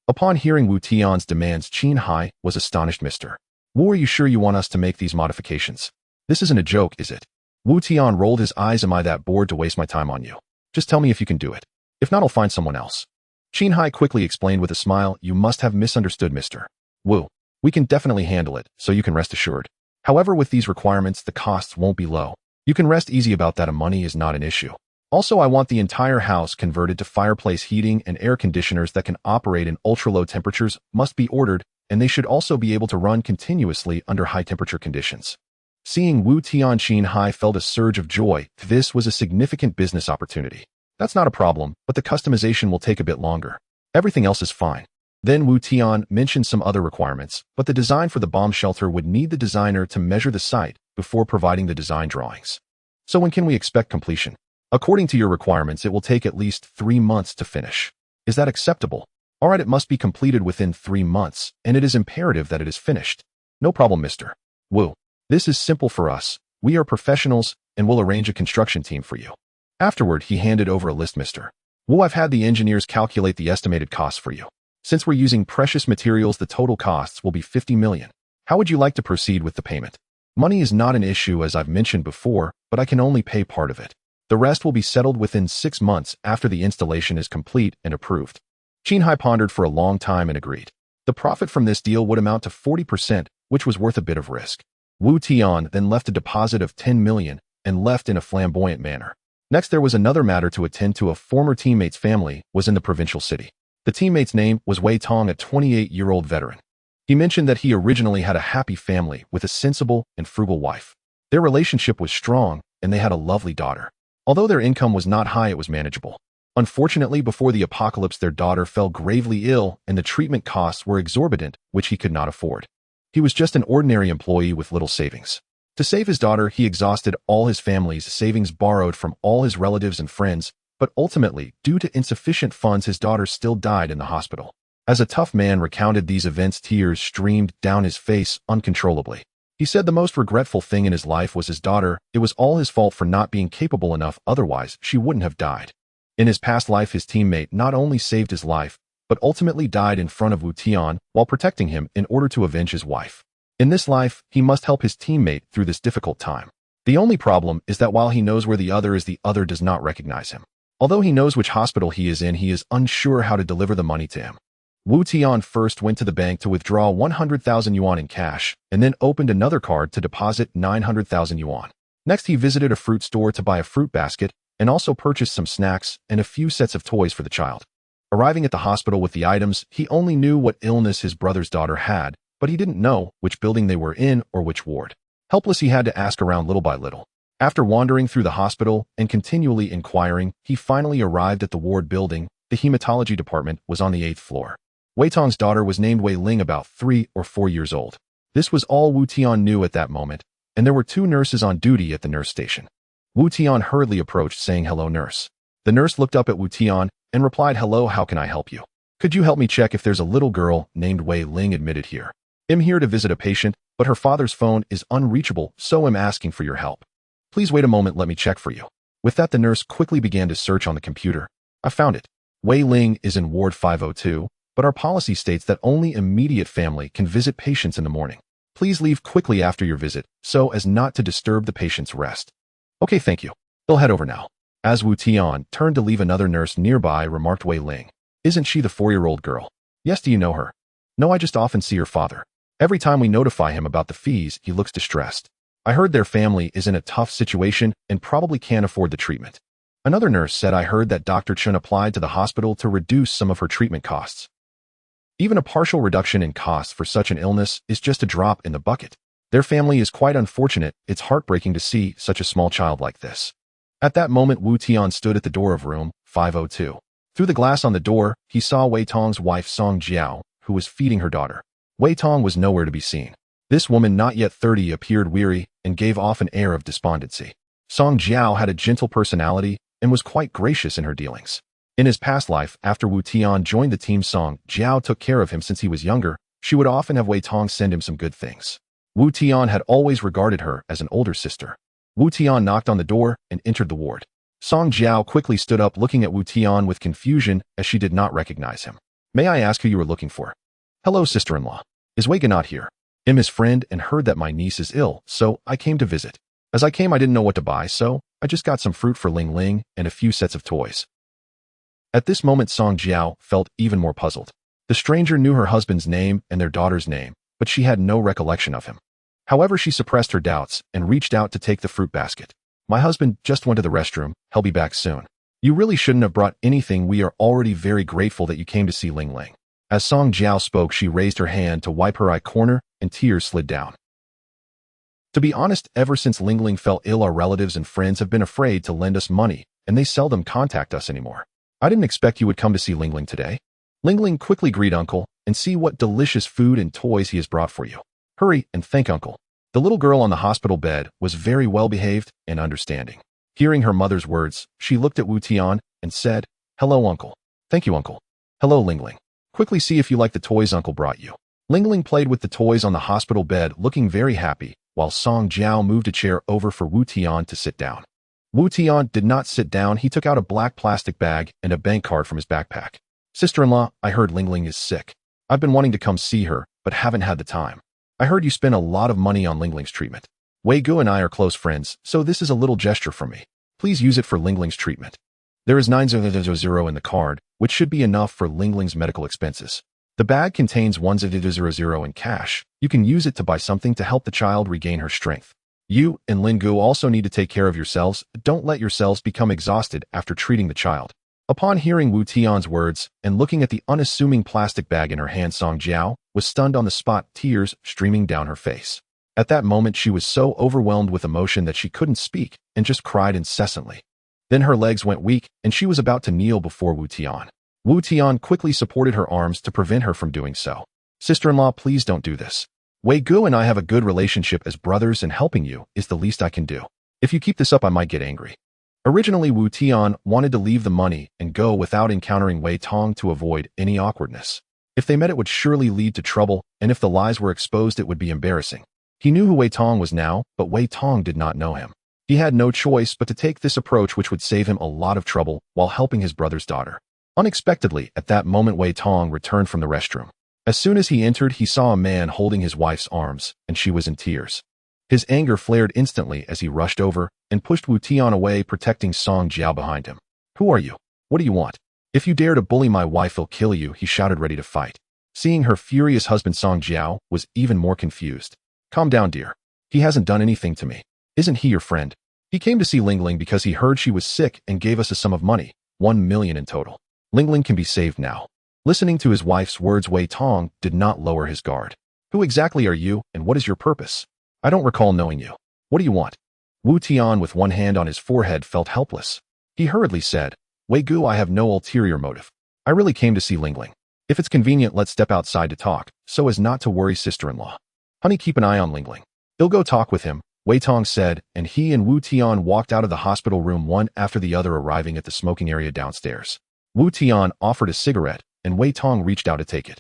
Upon hearing Wu Tian's demands, Qin Hai was astonished. "Mr. Wu, are you sure you want us to make these modifications? This isn't a joke, is it?" Wu Tian rolled his eyes. "Am I that bored to waste my time on you? Just tell me if you can do it. If not, I'll find someone else." Qin Hai quickly explained with a smile, "You must have misunderstood, Mr. Wu. We can definitely handle it, so you can rest assured. However, with these requirements, the costs won't be low. You can rest easy about that, and money is not an issue. Also, I want the entire house converted to fireplace heating, and air conditioners that can operate in ultra-low temperatures must be ordered, and they should also be able to run continuously under high-temperature conditions." Seeing Wu Tian, Qin Hai felt a surge of joy. This was a significant business opportunity. "That's not a problem, but the customization will take a bit longer. Everything else is fine." Then Wu Tian mentioned some other requirements, but the design for the bomb shelter would need the designer to measure the site before providing the design drawings. "So when can we expect completion?" "According to your requirements, it will take at least 3 months to finish. Is that acceptable?" "All right, it must be completed within 3 months, and it is imperative that it is finished." "No problem, Mr. Wu. This is simple for us. We are professionals, and we'll arrange a construction team for you." Afterward, he handed over a list. "Mr. Wu, I've had the engineers calculate the estimated costs for you. Since we're using precious materials, the total costs will be 50 million. How would you like to proceed with the payment?" "Money is not an issue, as I've mentioned before, but I can only pay part of it. The rest will be settled within 6 months after the installation is complete and approved." Qin Hai pondered for a long time and agreed. The profit from this deal would amount to 40%, which was worth a bit of risk. Wu Tian then left a deposit of 10 million and left in a flamboyant manner. Next, there was another matter to attend to. A former teammate's family was in the provincial city. The teammate's name was Wei Tong, a 28-year-old veteran. He mentioned that he originally had a happy family with a sensible and frugal wife. Their relationship was strong, and they had a lovely daughter. Although their income was not high, it was manageable. Unfortunately, before the apocalypse, their daughter fell gravely ill, and the treatment costs were exorbitant, which he could not afford. He was just an ordinary employee with little savings. To save his daughter, he exhausted all his family's savings, borrowed from all his relatives and friends, but ultimately, due to insufficient funds, his daughter still died in the hospital. As a tough man recounted these events, tears streamed down his face uncontrollably. He said the most regretful thing in his life was his daughter. It was all his fault for not being capable enough, otherwise she wouldn't have died. In his past life, his teammate not only saved his life, but ultimately died in front of Wu Tian while protecting him in order to avenge his wife. In this life, he must help his teammate through this difficult time. The only problem is that while he knows where the other is, the other does not recognize him. Although he knows which hospital he is in, he is unsure how to deliver the money to him. Wu Tian first went to the bank to withdraw 100,000 yuan in cash, and then opened another card to deposit 900,000 yuan. Next, he visited a fruit store to buy a fruit basket, and also purchased some snacks and a few sets of toys for the child. Arriving at the hospital with the items, he only knew what illness his brother's daughter had, but he didn't know which building they were in or which ward. Helpless, he had to ask around little by little. After wandering through the hospital and continually inquiring, he finally arrived at the ward building. The hematology department was on the 8th floor. Wei Tong's daughter was named Wei Ling, about 3 or 4 years old. This was all Wu Tian knew at that moment, and there were 2 nurses on duty at the nurse station. Wu Tian hurriedly approached, saying, "Hello, nurse." The nurse looked up at Wu Tian and replied, "Hello, how can I help you? Could you help me check if there's a little girl named Wei Ling admitted here? I'm here to visit a patient, but her father's phone is unreachable, so I'm asking for your help. Please wait a moment, let me check for you. With that, the nurse quickly began to search on the computer. I found it. Wei Ling is in Ward 502, but our policy states that only immediate family can visit patients in the morning. Please leave quickly after your visit, so as not to disturb the patient's rest. Okay, thank you. They'll head over now. As Wu Tian turned to leave, another nurse nearby remarked, Wei Ling. Isn't she the 4-year-old girl? Yes, do you know her? No, I just often see her father. Every time we notify him about the fees, he looks distressed. I heard their family is in a tough situation and probably can't afford the treatment. Another nurse said, I heard that Dr. Chen applied to the hospital to reduce some of her treatment costs. Even a partial reduction in costs for such an illness is just a drop in the bucket. Their family is quite unfortunate. It's heartbreaking to see such a small child like this. At that moment, Wu Tian stood at the door of room 502. Through the glass on the door, he saw Wei Tong's wife Song Jiao, who was feeding her daughter. Wei Tong was nowhere to be seen. This woman, not yet 30, appeared weary and gave off an air of despondency. Song Jiao had a gentle personality and was quite gracious in her dealings. In his past life, after Wu Tian joined the team, Song Jiao took care of him since he was younger. She would often have Wei Tong send him some good things. Wu Tian had always regarded her as an older sister. Wu Tian knocked on the door and entered the ward. Song Jiao quickly stood up, looking at Wu Tian with confusion as she did not recognize him. May I ask who you were looking for? Hello, sister-in-law. Is Wei not here? I'm his friend and heard that my niece is ill, so I came to visit. As I came, I didn't know what to buy, so I just got some fruit for Ling Ling and a few sets of toys. At this moment, Song Jiao felt even more puzzled. The stranger knew her husband's name and their daughter's name, but she had no recollection of him. However, she suppressed her doubts and reached out to take the fruit basket. My husband just went to the restroom. He'll be back soon. You really shouldn't have brought anything. We are already very grateful that you came to see Ling Ling. As Song Jiao spoke, she raised her hand to wipe her eye corner and tears slid down. To be honest, ever since Ling Ling fell ill, our relatives and friends have been afraid to lend us money, and they seldom contact us anymore. I didn't expect you would come to see Ling Ling today. Ling Ling quickly greet Uncle and see what delicious food and toys he has brought for you. Hurry and thank Uncle. The little girl on the hospital bed was very well behaved and understanding. Hearing her mother's words, she looked at Wu Tian and said, Hello, Uncle. Thank you, Uncle. Hello, Ling Ling. Quickly see if you like the toys Uncle brought you. Ling Ling played with the toys on the hospital bed, looking very happy, while Song Jiao moved a chair over for Wu Tian to sit down. Wu Tian did not sit down. He took out a black plastic bag and a bank card from his backpack. Sister-in-law, I heard Ling Ling is sick. I've been wanting to come see her, but haven't had the time. I heard you spent a lot of money on Ling Ling's treatment. Wei Gu and I are close friends, so this is a little gesture from me. Please use it for Ling Ling's treatment. There is 900 in the card, which should be enough for Ling Ling's medical expenses. The bag contains 1000 in cash. You can use it to buy something to help the child regain her strength. You and Ling Gu also need to take care of yourselves. Don't let yourselves become exhausted after treating the child. Upon hearing Wu Tian's words and looking at the unassuming plastic bag in her hand, Song Jiao was stunned on the spot, tears streaming down her face. At that moment, she was so overwhelmed with emotion that she couldn't speak and just cried incessantly. Then her legs went weak and she was about to kneel before Wu Tian. Wu Tian quickly supported her arms to prevent her from doing so. Sister-in-law, please don't do this. Wei Gu and I have a good relationship as brothers, and helping you is the least I can do. If you keep this up, I might get angry. Originally, Wu Tian wanted to leave the money and go without encountering Wei Tong to avoid any awkwardness. If they met, it would surely lead to trouble, and if the lies were exposed, it would be embarrassing. He knew who Wei Tong was now, but Wei Tong did not know him. He had no choice but to take this approach, which would save him a lot of trouble while helping his brother's daughter. Unexpectedly, at that moment, Wei Tong returned from the restroom. As soon as he entered, he saw a man holding his wife's arms, and she was in tears. His anger flared instantly as he rushed over and pushed Wu Tian away, protecting Song Jiao behind him. Who are you? What do you want? If you dare to bully my wife, I'll kill you, he shouted, ready to fight. Seeing her furious husband, Song Jiao was even more confused. Calm down, dear. He hasn't done anything to me. Isn't he your friend? He came to see Ling Ling because he heard she was sick and gave us a sum of money, 1 million in total. Ling Ling can be saved now. Listening to his wife's words, Wei Tong did not lower his guard. Who exactly are you, and what is your purpose? I don't recall knowing you. What do you want? Wu Tian, with one hand on his forehead, felt helpless. He hurriedly said, Wei Gu, I have no ulterior motive. I really came to see Ling Ling. If it's convenient, let's step outside to talk, so as not to worry sister-in-law. Honey, keep an eye on Ling Ling. He'll go talk with him, Wei Tong said, and he and Wu Tian walked out of the hospital room, one after the other, arriving at the smoking area downstairs. Wu Tian offered a cigarette, and Wei Tong reached out to take it.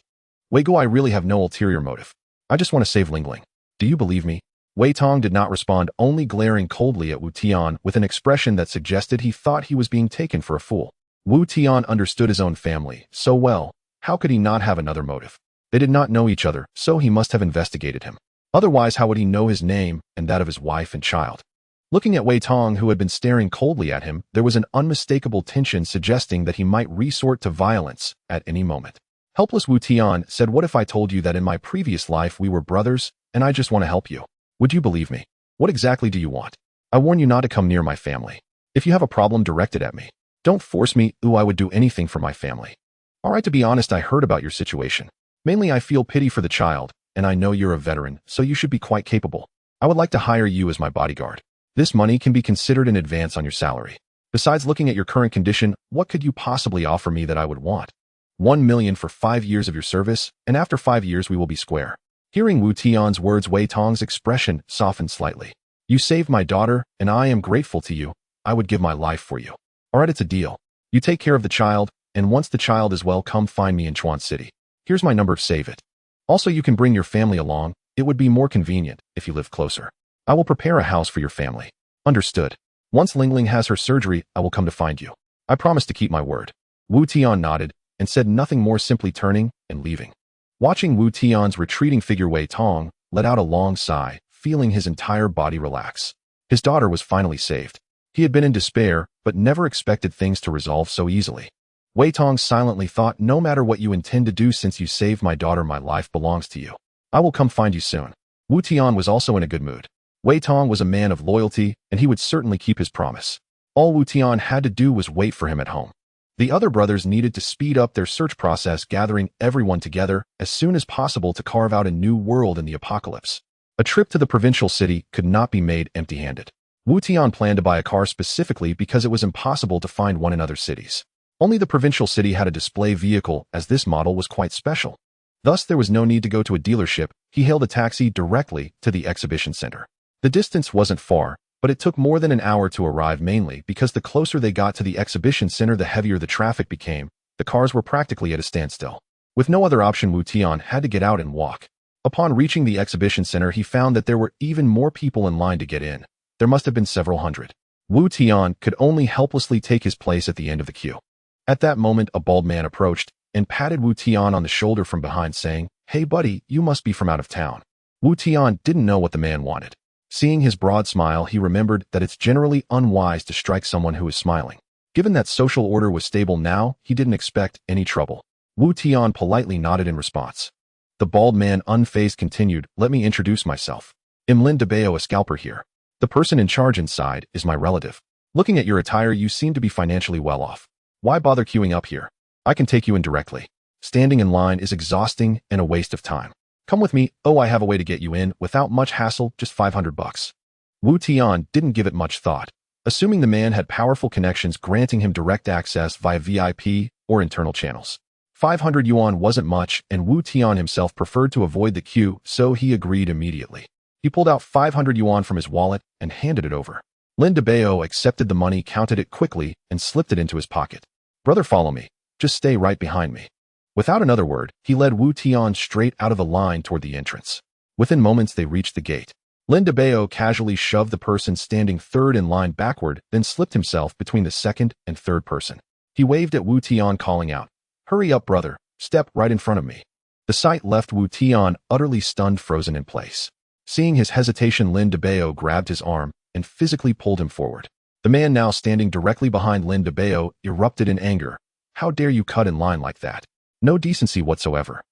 Wei Gu, I really have no ulterior motive. I just want to save Ling Ling. Do you believe me? Wei Tong did not respond, only glaring coldly at Wu Tian with an expression that suggested he thought he was being taken for a fool. Wu Tian understood his own family so well, how could he not have another motive? They did not know each other, so he must have investigated him. Otherwise, how would he know his name and that of his wife and child? Looking at Wei Tong, who had been staring coldly at him, there was an unmistakable tension suggesting that he might resort to violence at any moment. Helpless Wu Tian said, "What if I told you that in my previous life we were brothers, and I just want to help you? Would you believe me? What exactly do you want? I warn you not to come near my family. If you have a problem, direct it at me. Don't force me. I would do anything for my family." "All right, to be honest, I heard about your situation. Mainly I feel pity for the child, and I know you're a veteran, so you should be quite capable. I would like to hire you as my bodyguard. This money can be considered an advance on your salary. Besides, looking at your current condition, what could you possibly offer me that I would want? 1 million for 5 years of your service, and after 5 years we will be square." Hearing Wu Tian's words, Wei Tong's expression softened slightly. "You saved my daughter, and I am grateful to you. I would give my life for you. All right, it's a deal. You take care of the child, and once the child is well, come find me in Chuan City. Here's my number, save it. Also, you can bring your family along. It would be more convenient if you live closer. I will prepare a house for your family." "Understood. Once Lingling has her surgery, I will come to find you. I promise to keep my word." Wu Tian nodded and said nothing more, simply turning and leaving. Watching Wu Tian's retreating figure, Wei Tong let out a long sigh, feeling his entire body relax. His daughter was finally saved. He had been in despair, but never expected things to resolve so easily. Wei Tong silently thought, "No matter what you intend to do, since you saved my daughter, my life belongs to you. I will come find you soon." Wu Tian was also in a good mood. Wei Tong was a man of loyalty, and he would certainly keep his promise. All Wu Tian had to do was wait for him at home. The other brothers needed to speed up their search process, gathering everyone together as soon as possible to carve out a new world in the apocalypse. A trip to the provincial city could not be made empty-handed. Wu Tian planned to buy a car specifically because it was impossible to find one in other cities. Only the provincial city had a display vehicle, as this model was quite special. Thus, there was no need to go to a dealership. He hailed a taxi directly to the exhibition center. The distance wasn't far, but it took more than an hour to arrive, mainly because the closer they got to the exhibition center, the heavier the traffic became. The cars were practically at a standstill. With no other option, Wu Tian had to get out and walk. Upon reaching the exhibition center, he found that there were even more people in line to get in. There must have been several hundred. Wu Tian could only helplessly take his place at the end of the queue. At that moment, a bald man approached and patted Wu Tian on the shoulder from behind, saying, "Hey buddy, you must be from out of town." Wu Tian didn't know what the man wanted. Seeing his broad smile, he remembered that it's generally unwise to strike someone who is smiling. Given that social order was stable now, he didn't expect any trouble. Wu Tian politely nodded in response. The bald man, unfazed, continued, "Let me introduce myself. I'm Lin DeBeo, a scalper here. The person in charge inside is my relative. Looking at your attire, you seem to be financially well off. Why bother queuing up here? I can take you in directly. Standing in line is exhausting and a waste of time. Come with me. I have a way to get you in without much hassle, just $500. Wu Tian didn't give it much thought, assuming the man had powerful connections granting him direct access via VIP or internal channels. 500 yuan wasn't much, and Wu Tian himself preferred to avoid the queue, so he agreed immediately. He pulled out 500 yuan from his wallet and handed it over. Lin DeBeo accepted the money, counted it quickly, and slipped it into his pocket. "Brother, follow me. Just stay right behind me." Without another word, he led Wu Tian straight out of the line toward the entrance. Within moments, they reached the gate. Lin DeBeo casually shoved the person standing third in line backward, then slipped himself between the second and third person. He waved at Wu Tian, calling out, "Hurry up, brother. Step right in front of me." The sight left Wu Tian utterly stunned, frozen in place. Seeing his hesitation, Lin DeBeo grabbed his arm and physically pulled him forward. The man, now standing directly behind Lin DeBeo, erupted in anger. "How dare you cut in line like that? No decency whatsoever."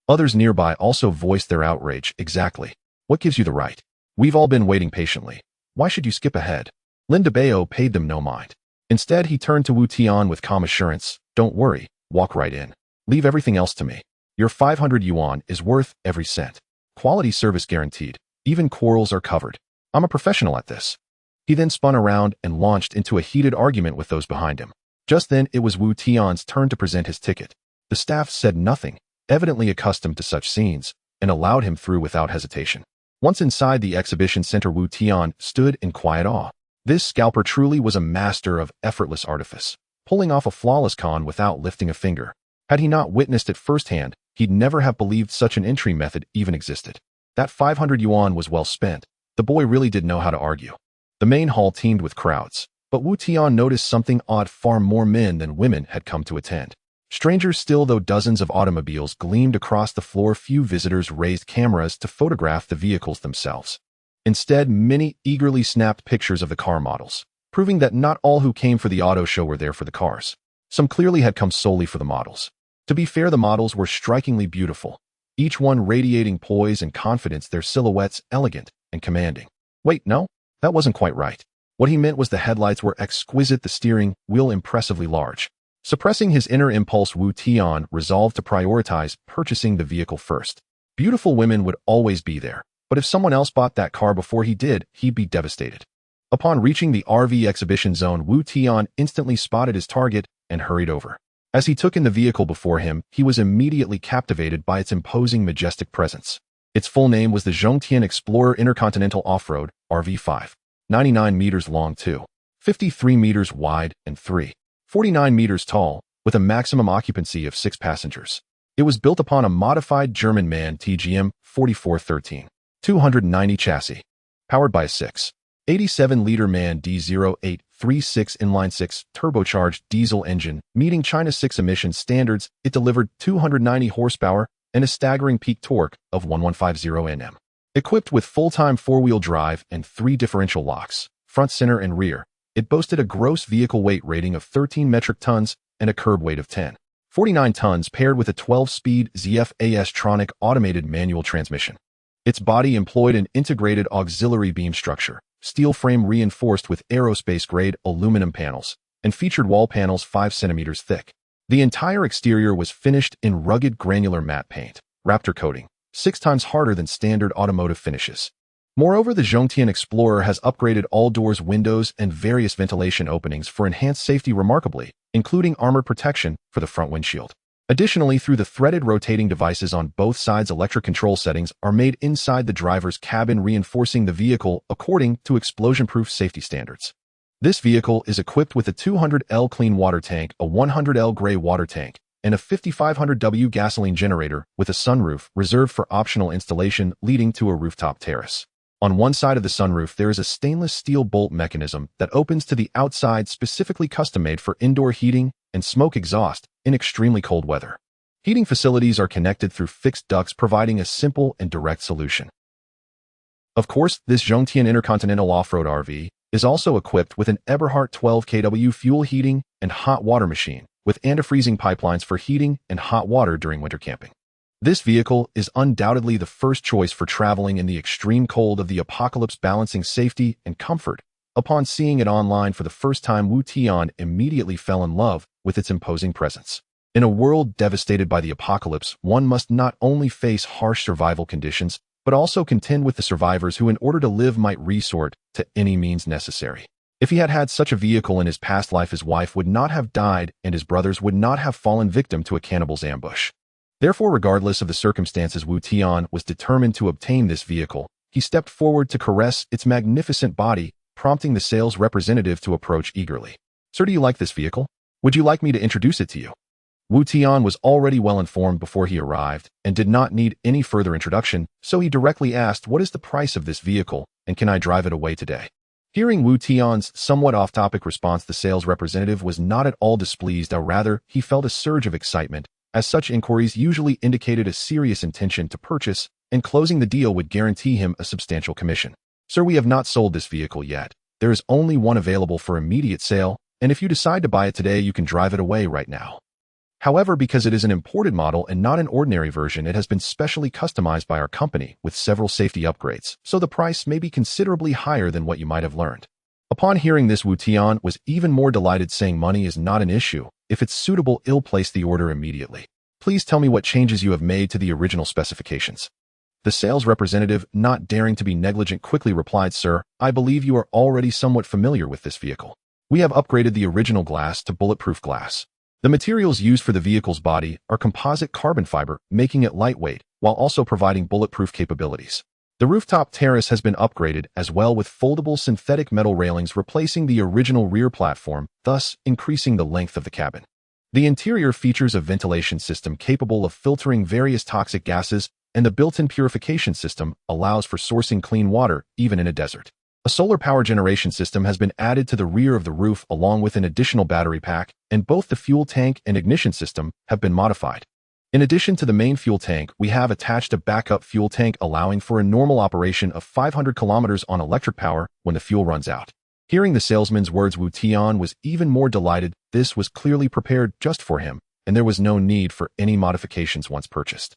Others nearby also voiced their outrage. "Exactly. What gives you the right? We've all been waiting patiently. Why should you skip ahead?" Lin DeBeo paid them no mind. Instead, he turned to Wu Tian with calm assurance. "Don't worry. Walk right in. Leave everything else to me. Your 500 yuan is worth every cent. Quality service guaranteed. Even quarrels are covered. I'm a professional at this." He then spun around and launched into a heated argument with those behind him. Just then, it was Wu Tian's turn to present his ticket. The staff said nothing, evidently accustomed to such scenes, and allowed him through without hesitation. Once inside the exhibition center, Wu Tian stood in quiet awe. This scalper truly was a master of effortless artifice, pulling off a flawless con without lifting a finger. Had he not witnessed it firsthand, he'd never have believed such an entry method even existed. That 500 yuan was well spent, The boy really did know how to argue. The main hall teemed with crowds, but Wu Tian noticed something odd. Far more men than women had come to attend. Strangers still, though dozens of automobiles gleamed across the floor. Few visitors raised cameras to photograph the vehicles themselves. Instead, many eagerly snapped pictures of the car models, proving that not all who came for the auto show were there for the cars. Some clearly had come solely for the models. To be fair, the models were strikingly beautiful, each one radiating poise and confidence, their silhouettes elegant and commanding. Wait, no, that wasn't quite right. What he meant was the headlights were exquisite, the steering wheel impressively large. Suppressing his inner impulse, Wu Tian resolved to prioritize purchasing the vehicle first. Beautiful women would always be there, but if someone else bought that car before he did, he'd be devastated. Upon reaching the RV exhibition zone, Wu Tian instantly spotted his target and hurried over. As he took in the vehicle before him, he was immediately captivated by its imposing, majestic presence. Its full name was the Tian Explorer Intercontinental Off-Road RV5. 99 meters long, 253 meters wide, and 349 meters tall, with a maximum occupancy of 6 passengers. It was built upon a modified German MAN TGM 4413 290 chassis, powered by a 687-liter MAN D0836 inline-6 turbocharged diesel engine. Meeting China's 6 emission standards, it delivered 290 horsepower and a staggering peak torque of 1150 Nm. Equipped with full-time 4-wheel drive and 3 differential locks, front, center, and rear, it boasted a gross vehicle weight rating of 13 metric tons and a curb weight of 10.49 tons, paired with a 12-speed ZF-AS-tronic automated manual transmission. Its body employed an integrated auxiliary beam structure, steel frame reinforced with aerospace-grade aluminum panels, and featured wall panels 5 centimeters thick. The entire exterior was finished in rugged granular matte paint, Raptor coating, 6 times harder than standard automotive finishes. Moreover, the Tian Explorer has upgraded all doors, windows, and various ventilation openings for enhanced safety, remarkably, including armor protection for the front windshield. Additionally, through the threaded rotating devices on both sides, electric control settings are made inside the driver's cabin, reinforcing the vehicle according to explosion-proof safety standards. This vehicle is equipped with a 200L clean water tank, a 100L gray water tank, and a 5500W gasoline generator with a sunroof reserved for optional installation leading to a rooftop terrace. On one side of the sunroof, there is a stainless steel bolt mechanism that opens to the outside, specifically custom-made for indoor heating and smoke exhaust in extremely cold weather. Heating facilities are connected through fixed ducts, providing a simple and direct solution. Of course, this Tian Intercontinental Off-Road RV is also equipped with an Eberhardt 12 kW fuel heating and hot water machine, with antifreezing pipelines for heating and hot water during winter camping. This vehicle is undoubtedly the first choice for traveling in the extreme cold of the apocalypse, balancing safety and comfort. Upon seeing it online for the first time, Wu Tian immediately fell in love with its imposing presence. In a world devastated by the apocalypse, one must not only face harsh survival conditions, but also contend with the survivors who, in order to live, might resort to any means necessary. If he had had such a vehicle in his past life, his wife would not have died and his brothers would not have fallen victim to a cannibal's ambush. Therefore, regardless of the circumstances, Wu Tian was determined to obtain this vehicle. He stepped forward to caress its magnificent body, prompting the sales representative to approach eagerly. "Sir, do you like this vehicle? Would you like me to introduce it to you?" Wu Tian was already well informed before he arrived and did not need any further introduction, so he directly asked, "What is the price of this vehicle, and can I drive it away today?" Hearing Wu Tian's somewhat off-topic response, the sales representative was not at all displeased, or rather, he felt a surge of excitement, as such inquiries usually indicated a serious intention to purchase, and closing the deal would guarantee him a substantial commission. "Sir, we have not sold this vehicle yet. There is only one available for immediate sale, and if you decide to buy it today, you can drive it away right now. However, because it is an imported model and not an ordinary version, it has been specially customized by our company with several safety upgrades, so the price may be considerably higher than what you might have learned." Upon hearing this, Wu Tian was even more delighted, saying, "Money is not an issue. If it's suitable, I'll place the order immediately. Please tell me what changes you have made to the original specifications." The sales representative, not daring to be negligent, quickly replied, "Sir, I believe you are already somewhat familiar with this vehicle. We have upgraded the original glass to bulletproof glass. The materials used for the vehicle's body are composite carbon fiber, making it lightweight, while also providing bulletproof capabilities. The rooftop terrace has been upgraded as well, with foldable synthetic metal railings replacing the original rear platform, thus increasing the length of the cabin. The interior features a ventilation system capable of filtering various toxic gases, and the built-in purification system allows for sourcing clean water even in a desert. A solar power generation system has been added to the rear of the roof along with an additional battery pack, and both the fuel tank and ignition system have been modified. In addition to the main fuel tank, we have attached a backup fuel tank allowing for a normal operation of 500 kilometers on electric power when the fuel runs out. Hearing the salesman's words, Tian was even more delighted. This was clearly prepared just for him, and there was no need for any modifications once purchased.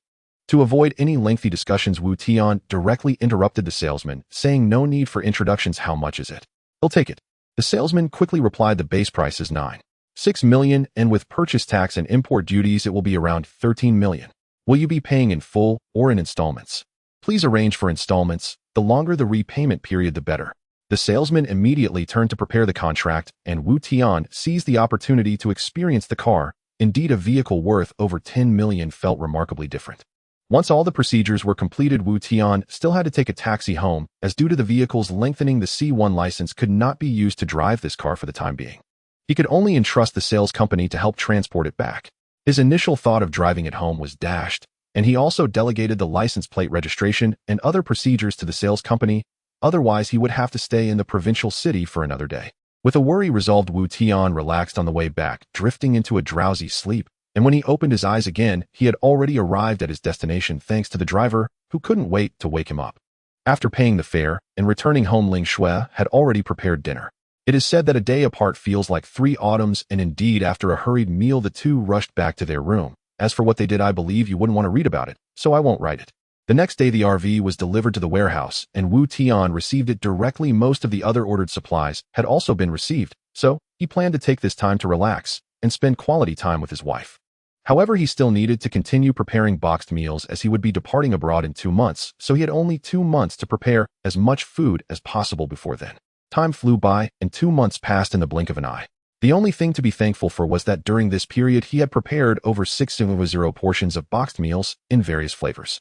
To avoid any lengthy discussions, Tian directly interrupted the salesman, saying no need for introductions. How much is it? He'll take it. The salesman quickly replied the base price is 9.6 million, and with purchase tax and import duties it will be around 13 million. Will you be paying in full or in installments? Please arrange for installments. The longer the repayment period, the better. The salesman immediately turned to prepare the contract, and Tian seized the opportunity to experience the car. Indeed, a vehicle worth over 10 million felt remarkably different. Once all the procedures were completed, Tian still had to take a taxi home, as due to the vehicle's lengthening, the C1 license could not be used to drive this car for the time being. He could only entrust the sales company to help transport it back. His initial thought of driving it home was dashed, and he also delegated the license plate registration and other procedures to the sales company. Otherwise, he would have to stay in the provincial city for another day. With a worry resolved, Tian relaxed on the way back, drifting into a drowsy sleep, and when he opened his eyes again, he had already arrived at his destination thanks to the driver, who couldn't wait to wake him up. After paying the fare and returning home, Ling Shui had already prepared dinner. It is said that a day apart feels like 3 autumns, and indeed, after a hurried meal, the two rushed back to their room. As for what they did, I believe you wouldn't want to read about it, so I won't write it. The next day, the RV was delivered to the warehouse, and Tian received it directly. Most of the other ordered supplies had also been received, so he planned to take this time to relax and spend quality time with his wife. However, he still needed to continue preparing boxed meals as he would be departing abroad in 2 months, so he had only 2 months to prepare as much food as possible before then. Time flew by, and 2 months passed in the blink of an eye. The only thing to be thankful for was that during this period he had prepared over 600 portions of boxed meals in various flavors.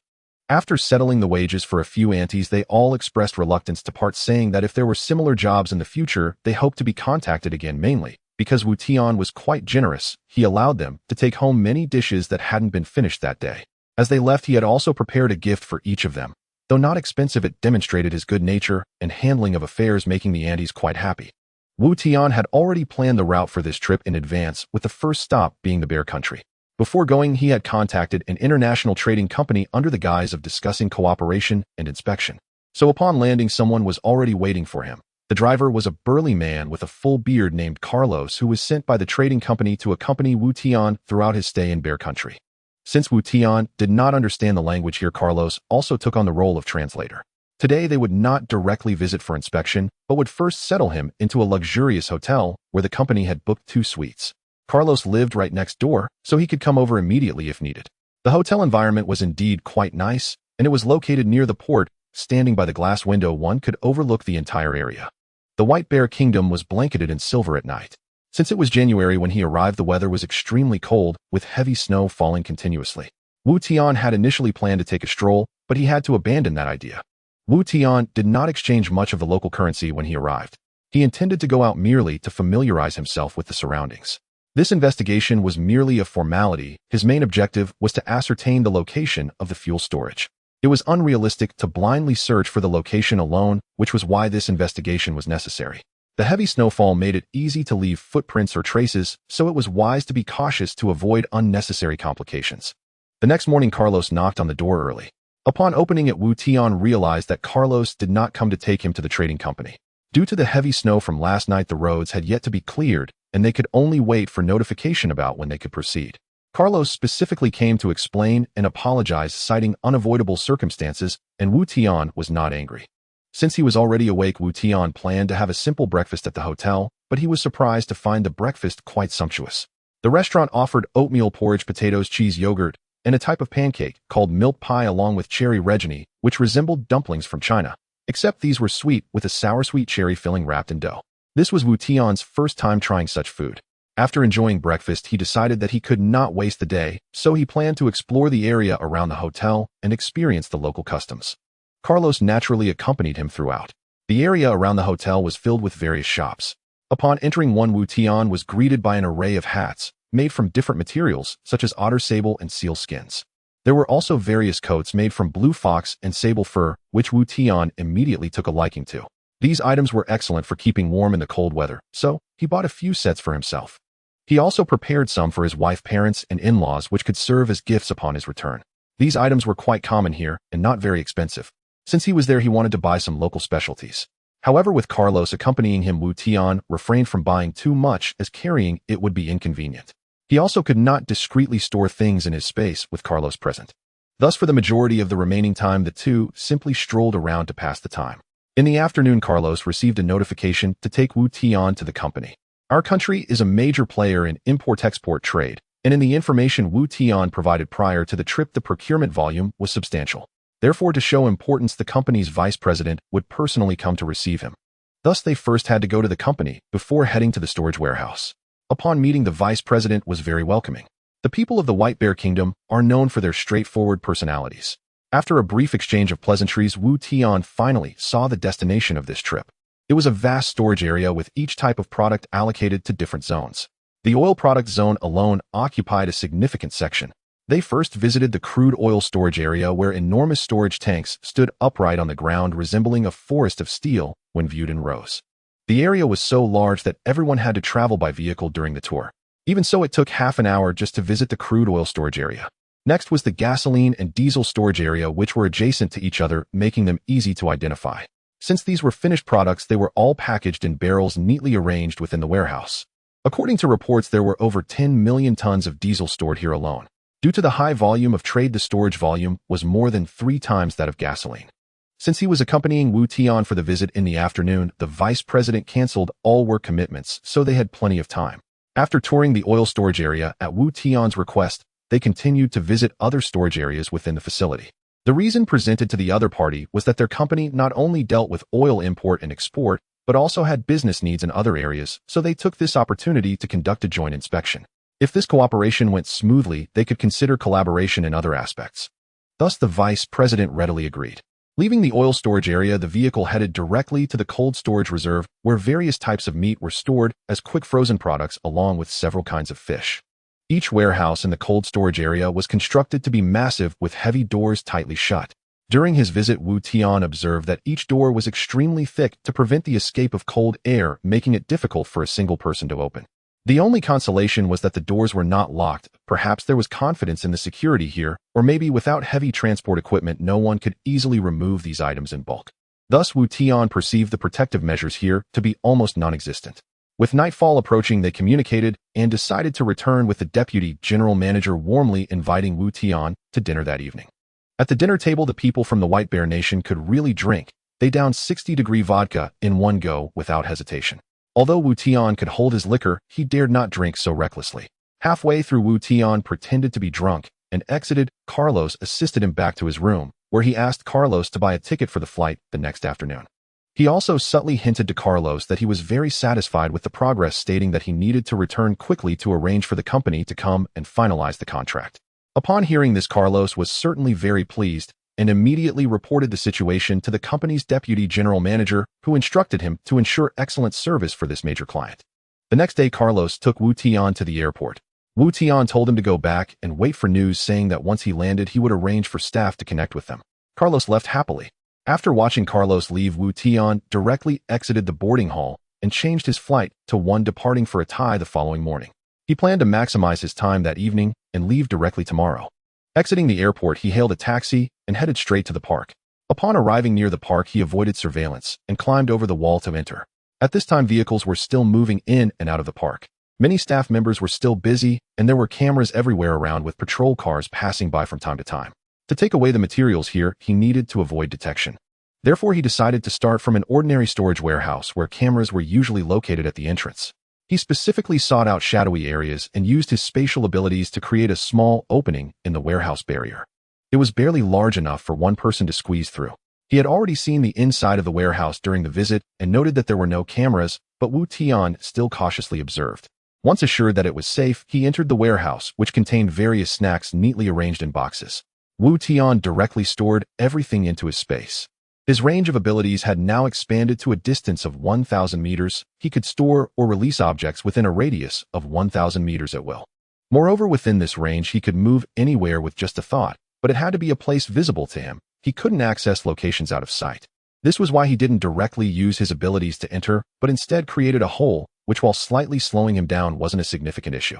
After settling the wages for a few aunties, they all expressed reluctance to part, saying that if there were similar jobs in the future, they hoped to be contacted again. Mainly because Tian was quite generous, he allowed them to take home many dishes that hadn't been finished that day. As they left, he had also prepared a gift for each of them. Though not expensive, it demonstrated his good nature and handling of affairs, making the aunties quite happy. Tian had already planned the route for this trip in advance, with the first stop being the Bear Country. Before going, he had contacted an international trading company under the guise of discussing cooperation and inspection. So upon landing, someone was already waiting for him. The driver was a burly man with a full beard named Carlos, who was sent by the trading company to accompany Tian throughout his stay in Bear Country. Since Tian did not understand the language here, Carlos also took on the role of translator. Today, they would not directly visit for inspection, but would first settle him into a luxurious hotel where the company had booked 2 suites. Carlos lived right next door, so he could come over immediately if needed. The hotel environment was indeed quite nice, and it was located near the port. Standing by the glass window, one could overlook the entire area. The White Bear Kingdom was blanketed in silver at night. Since it was January when he arrived, the weather was extremely cold, with heavy snow falling continuously. Tian had initially planned to take a stroll, but he had to abandon that idea. Tian did not exchange much of the local currency when he arrived. He intended to go out merely to familiarize himself with the surroundings. This investigation was merely a formality. His main objective was to ascertain the location of the fuel storage. It was unrealistic to blindly search for the location alone, which was why this investigation was necessary. The heavy snowfall made it easy to leave footprints or traces, so it was wise to be cautious to avoid unnecessary complications. The next morning, Carlos knocked on the door early. Upon opening it, Tian realized that Carlos did not come to take him to the trading company. Due to the heavy snow from last night, the roads had yet to be cleared, and they could only wait for notification about when they could proceed. Carlos specifically came to explain and apologize, citing unavoidable circumstances, and Tian was not angry. Since he was already awake, Tian planned to have a simple breakfast at the hotel, but he was surprised to find the breakfast quite sumptuous. The restaurant offered oatmeal porridge, potatoes, cheese, yogurt, and a type of pancake called milk pie, along with cherry regeni, which resembled dumplings from China, except these were sweet with a sour-sweet cherry filling wrapped in dough. This was Tian's first time trying such food. After enjoying breakfast, he decided that he could not waste the day, so he planned to explore the area around the hotel and experience the local customs. Carlos naturally accompanied him throughout. The area around the hotel was filled with various shops. Upon entering one, Tian was greeted by an array of hats, made from different materials, such as otter sable and seal skins. There were also various coats made from blue fox and sable fur, which Wu Tian immediately took a liking to. These items were excellent for keeping warm in the cold weather, so he bought a few sets for himself. He also prepared some for his wife, parents, and in-laws, which could serve as gifts upon his return. These items were quite common here and not very expensive. Since he was there, he wanted to buy some local specialties. However, with Carlos accompanying him, Wu Tian refrained from buying too much, as carrying it would be inconvenient. He also could not discreetly store things in his space with Carlos present. Thus, for the majority of the remaining time, the two simply strolled around to pass the time. In the afternoon, Carlos received a notification to take Wu Tian to the company. Our country is a major player in import-export trade, and in the information Wu Tian provided prior to the trip, the procurement volume was substantial. Therefore, to show importance, the company's vice president would personally come to receive him. Thus, they first had to go to the company before heading to the storage warehouse. Upon meeting, the vice president was very welcoming. The people of the White Bear Kingdom are known for their straightforward personalities. After a brief exchange of pleasantries, Wu Tian finally saw the destination of this trip. It was a vast storage area with each type of product allocated to different zones. The oil product zone alone occupied a significant section. They first visited the crude oil storage area, where enormous storage tanks stood upright on the ground, resembling a forest of steel when viewed in rows. The area was so large that everyone had to travel by vehicle during the tour. Even so, it took half an hour just to visit the crude oil storage area. Next was the gasoline and diesel storage area, which were adjacent to each other, making them easy to identify. Since these were finished products, they were all packaged in barrels neatly arranged within the warehouse. According to reports, there were over 10 million tons of diesel stored here alone. Due to the high volume of trade, the storage volume was more than 3 times that of gasoline. Since he was accompanying Wu Tian for the visit in the afternoon, the vice president canceled all work commitments, so they had plenty of time. After touring the oil storage area at Wu Tian's request, they continued to visit other storage areas within the facility. The reason presented to the other party was that their company not only dealt with oil import and export, but also had business needs in other areas, so they took this opportunity to conduct a joint inspection. If this cooperation went smoothly, they could consider collaboration in other aspects. Thus, the vice president readily agreed. Leaving the oil storage area, the vehicle headed directly to the cold storage reserve, where various types of meat were stored as quick frozen products, along with several kinds of fish. Each warehouse in the cold storage area was constructed to be massive, with heavy doors tightly shut. During his visit, Wu Tian observed that each door was extremely thick to prevent the escape of cold air, making it difficult for a single person to open. The only consolation was that the doors were not locked. Perhaps there was confidence in the security here, or maybe without heavy transport equipment, no one could easily remove these items in bulk. Thus, Wu Tian perceived the protective measures here to be almost non-existent. With nightfall approaching, they communicated and decided to return, with the deputy general manager warmly inviting Wu Tian to dinner that evening. At the dinner table, the people from the White Bear Nation could really drink. They downed 60-degree vodka in one go without hesitation. Although Wu Tian could hold his liquor, he dared not drink so recklessly. Halfway through, Wu Tian pretended to be drunk and exited. Carlos assisted him back to his room, where he asked Carlos to buy a ticket for the flight the next afternoon. He also subtly hinted to Carlos that he was very satisfied with the progress, stating that he needed to return quickly to arrange for the company to come and finalize the contract. Upon hearing this, Carlos was certainly very pleased and immediately reported the situation to the company's deputy general manager, who instructed him to ensure excellent service for this major client. The next day, Carlos took Wu Tian to the airport. Wu Tian told him to go back and wait for news, saying that once he landed, he would arrange for staff to connect with them. Carlos left happily. After watching Carlos leave, Wu Tian directly exited the boarding hall and changed his flight to one departing for Atai the following morning. He planned to maximize his time that evening and leave directly tomorrow. Exiting the airport, he hailed a taxi and headed straight to the park. Upon arriving near the park, he avoided surveillance and climbed over the wall to enter. At this time, vehicles were still moving in and out of the park. Many staff members were still busy, and there were cameras everywhere around, with patrol cars passing by from time to time. To take away the materials here, he needed to avoid detection. Therefore, he decided to start from an ordinary storage warehouse where cameras were usually located at the entrance. He specifically sought out shadowy areas and used his spatial abilities to create a small opening in the warehouse barrier. It was barely large enough for one person to squeeze through. He had already seen the inside of the warehouse during the visit and noted that there were no cameras, but Wu Tian still cautiously observed. Once assured that it was safe, he entered the warehouse, which contained various snacks neatly arranged in boxes. Wu Tian directly stored everything into his space. His range of abilities had now expanded to a distance of 1,000 meters. He could store or release objects within a radius of 1,000 meters at will. Moreover, within this range, he could move anywhere with just a thought, but it had to be a place visible to him. He couldn't access locations out of sight. This was why he didn't directly use his abilities to enter, but instead created a hole, which while slightly slowing him down wasn't a significant issue.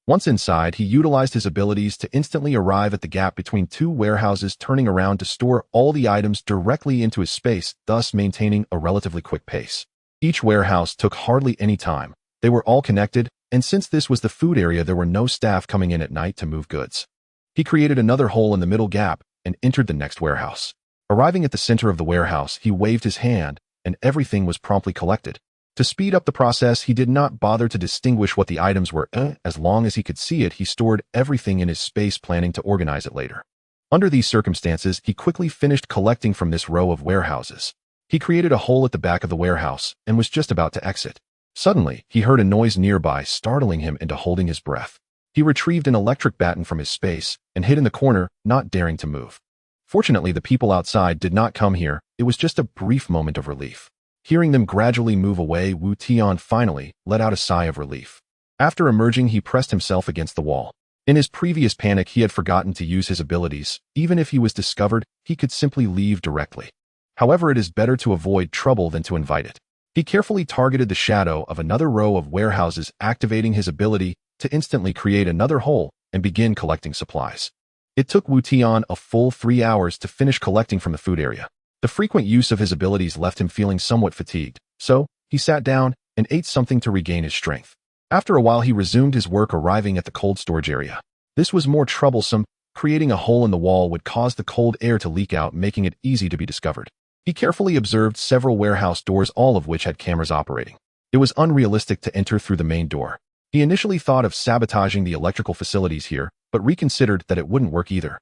Once inside, he utilized his abilities to instantly arrive at the gap between two warehouses, turning around to store all the items directly into his space, thus maintaining a relatively quick pace. Each warehouse took hardly any time. They were all connected, and since this was the food area, there were no staff coming in at night to move goods. He created another hole in the middle gap and entered the next warehouse. Arriving at the center of the warehouse, he waved his hand, and everything was promptly collected. To speed up the process, he did not bother to distinguish what the items were. As long as he could see it, he stored everything in his space, planning to organize it later. Under these circumstances, he quickly finished collecting from this row of warehouses. He created a hole at the back of the warehouse and was just about to exit. Suddenly, he heard a noise nearby, startling him into holding his breath. He retrieved an electric baton from his space and hid in the corner, not daring to move. Fortunately, the people outside did not come here. It was just a brief moment of relief. Hearing them gradually move away, Tian finally let out a sigh of relief. After emerging, he pressed himself against the wall. In his previous panic, he had forgotten to use his abilities. Even if he was discovered, he could simply leave directly. However, it is better to avoid trouble than to invite it. He carefully targeted the shadow of another row of warehouses, activating his ability to instantly create another hole and begin collecting supplies. It took Tian a full 3 hours to finish collecting from the food area. The frequent use of his abilities left him feeling somewhat fatigued, so he sat down and ate something to regain his strength. After a while, he resumed his work, arriving at the cold storage area. This was more troublesome. Creating a hole in the wall would cause the cold air to leak out, making it easy to be discovered. He carefully observed several warehouse doors, all of which had cameras operating. It was unrealistic to enter through the main door. He initially thought of sabotaging the electrical facilities here, but reconsidered that it wouldn't work either.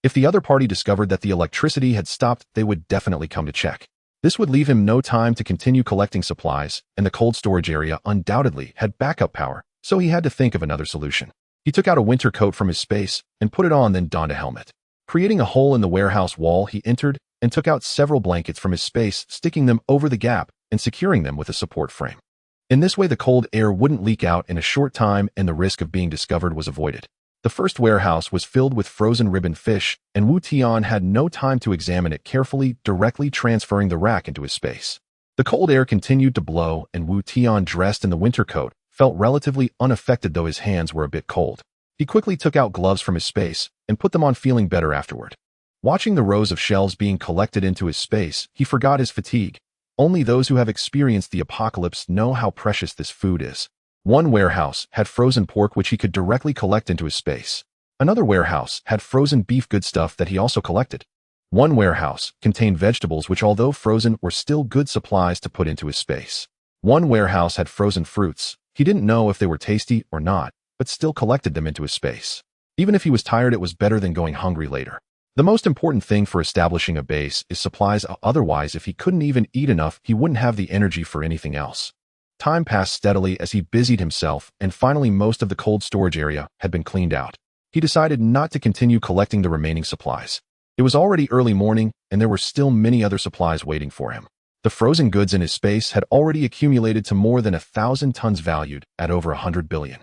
If the other party discovered that the electricity had stopped, they would definitely come to check. This would leave him no time to continue collecting supplies, and the cold storage area undoubtedly had backup power, so he had to think of another solution. He took out a winter coat from his space and put it on, then donned a helmet. Creating a hole in the warehouse wall, he entered and took out several blankets from his space, sticking them over the gap and securing them with a support frame. In this way, the cold air wouldn't leak out in a short time, and the risk of being discovered was avoided. The first warehouse was filled with frozen ribbon fish, and Tian had no time to examine it carefully, directly transferring the rack into his space. The cold air continued to blow, and Tian, dressed in the winter coat, felt relatively unaffected, though his hands were a bit cold. He quickly took out gloves from his space and put them on, feeling better afterward. Watching the rows of shelves being collected into his space, he forgot his fatigue. Only those who have experienced the apocalypse know how precious this food is. One warehouse had frozen pork, which he could directly collect into his space. Another warehouse had frozen beef, good stuff that he also collected. One warehouse contained vegetables, which although frozen were still good supplies to put into his space. One warehouse had frozen fruits. He didn't know if they were tasty or not, but still collected them into his space. Even if he was tired, it was better than going hungry later. The most important thing for establishing a base is supplies. Otherwise, if he couldn't even eat enough, he wouldn't have the energy for anything else. Time passed steadily as he busied himself, and finally most of the cold storage area had been cleaned out. He decided not to continue collecting the remaining supplies. It was already early morning, and there were still many other supplies waiting for him. The frozen goods in his space had already accumulated to more than 1,000 tons, valued at over 100 billion.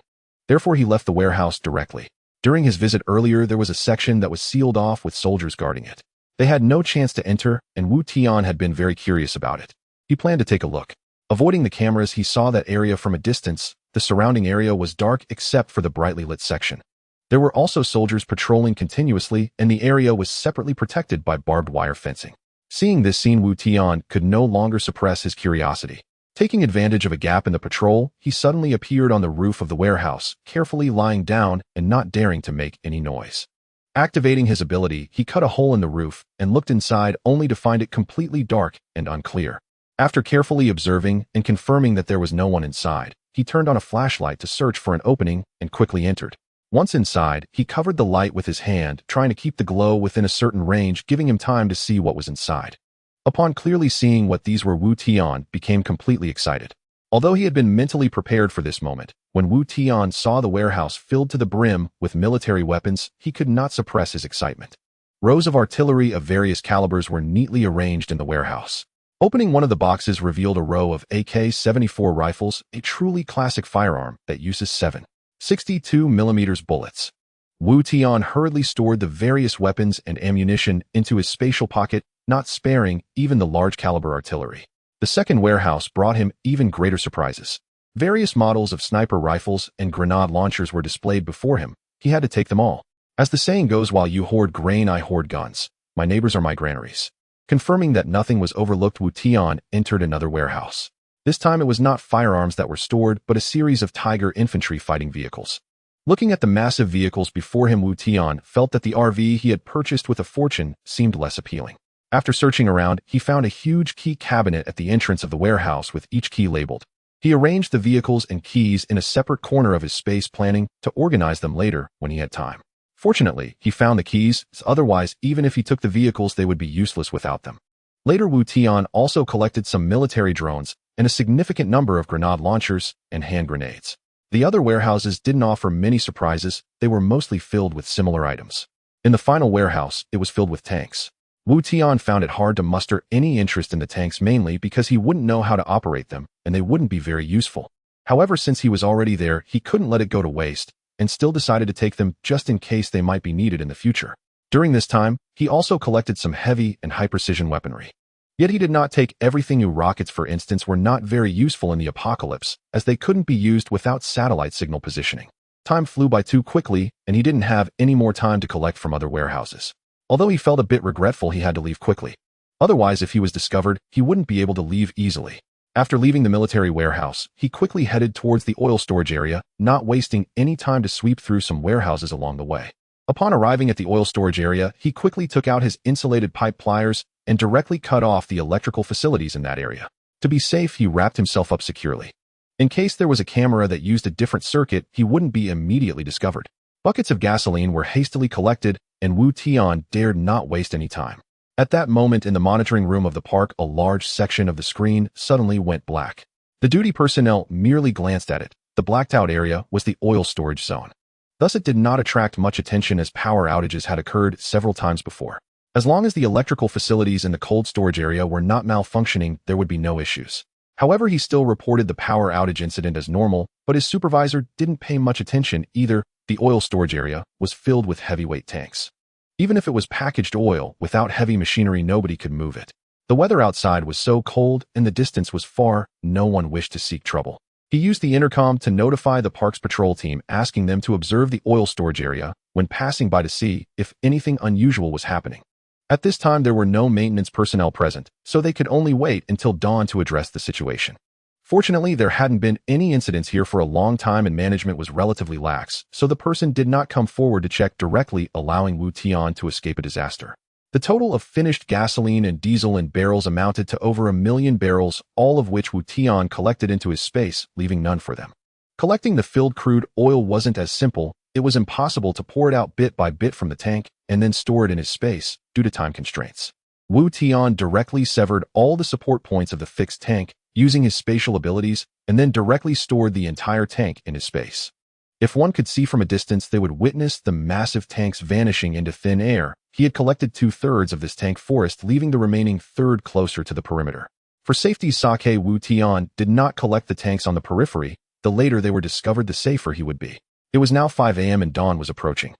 Therefore, he left the warehouse directly. During his visit earlier, there was a section that was sealed off with soldiers guarding it. They had no chance to enter, and Tian had been very curious about it. He planned to take a look. Avoiding the cameras, he saw that area from a distance. The surrounding area was dark except for the brightly lit section. There were also soldiers patrolling continuously, and the area was separately protected by barbed wire fencing. Seeing this scene, Tian could no longer suppress his curiosity. Taking advantage of a gap in the patrol, he suddenly appeared on the roof of the warehouse, carefully lying down and not daring to make any noise. Activating his ability, he cut a hole in the roof and looked inside, only to find it completely dark and unclear. After carefully observing and confirming that there was no one inside, he turned on a flashlight to search for an opening and quickly entered. Once inside, he covered the light with his hand, trying to keep the glow within a certain range, giving him time to see what was inside. Upon clearly seeing what these were, Tian became completely excited. Although he had been mentally prepared for this moment, when Tian saw the warehouse filled to the brim with military weapons, he could not suppress his excitement. Rows of artillery of various calibers were neatly arranged in the warehouse. Opening one of the boxes revealed a row of AK-74 rifles, a truly classic firearm that uses 7 62mm bullets. Wu Tian hurriedly stored the various weapons and ammunition into his spatial pocket, not sparing even the large-caliber artillery. The second warehouse brought him even greater surprises. Various models of sniper rifles and grenade launchers were displayed before him. He had to take them all. As the saying goes, while you hoard grain, I hoard guns. My neighbors are my granaries. Confirming that nothing was overlooked, Wu Tian entered another warehouse. This time it was not firearms that were stored, but a series of Tiger infantry fighting vehicles. Looking at the massive vehicles before him, Wu Tian felt that the RV he had purchased with a fortune seemed less appealing. After searching around, he found a huge key cabinet at the entrance of the warehouse with each key labeled. He arranged the vehicles and keys in a separate corner of his space, planning to organize them later when he had time. Fortunately, he found the keys, otherwise even if he took the vehicles they would be useless without them. Later, Wu Tian also collected some military drones and a significant number of grenade launchers and hand grenades. The other warehouses didn't offer many surprises, they were mostly filled with similar items. In the final warehouse, it was filled with tanks. Wu Tian found it hard to muster any interest in the tanks, mainly because he wouldn't know how to operate them, and they wouldn't be very useful. However, since he was already there, he couldn't let it go to waste, and still decided to take them just in case they might be needed in the future. During this time, he also collected some heavy and high-precision weaponry. Yet he did not take everything. New rockets, for instance, were not very useful in the apocalypse, as they couldn't be used without satellite signal positioning. Time flew by too quickly, and he didn't have any more time to collect from other warehouses. Although he felt a bit regretful, he had to leave quickly. Otherwise, if he was discovered, he wouldn't be able to leave easily. After leaving the military warehouse, he quickly headed towards the oil storage area, not wasting any time to sweep through some warehouses along the way. Upon arriving at the oil storage area, he quickly took out his insulated pipe pliers and directly cut off the electrical facilities in that area. To be safe, he wrapped himself up securely. In case there was a camera that used a different circuit, he wouldn't be immediately discovered. Buckets of gasoline were hastily collected, and Wu Tian dared not waste any time. At that moment, in the monitoring room of the park, a large section of the screen suddenly went black. The duty personnel merely glanced at it. The blacked-out area was the oil storage zone. Thus, it did not attract much attention, as power outages had occurred several times before. As long as the electrical facilities in the cold storage area were not malfunctioning, there would be no issues. However, he still reported the power outage incident as normal, but his supervisor didn't pay much attention either. The oil storage area was filled with heavyweight tanks. Even if it was packaged oil, without heavy machinery nobody could move it. The weather outside was so cold and the distance was far, no one wished to seek trouble. He used the intercom to notify the park's patrol team, asking them to observe the oil storage area when passing by to see if anything unusual was happening. At this time, there were no maintenance personnel present, so they could only wait until dawn to address the situation. Fortunately, there hadn't been any incidents here for a long time and management was relatively lax, so the person did not come forward to check directly, allowing Wu Tian to escape a disaster. The total of finished gasoline and diesel in barrels amounted to over 1 million barrels, all of which Wu Tian collected into his space, leaving none for them. Collecting the filled crude oil wasn't as simple. It was impossible to pour it out bit by bit from the tank and then store it in his space due to time constraints. Wu Tian directly severed all the support points of the fixed tank using his spatial abilities and then directly stored the entire tank in his space. If one could see from a distance, they would witness the massive tanks vanishing into thin air. He had collected 2/3 of this tank forest, leaving the remaining third closer to the perimeter. For safety's sake, Wu Tian did not collect the tanks on the periphery. The later they were discovered, the safer he would be. It was now 5 a.m. and dawn was approaching.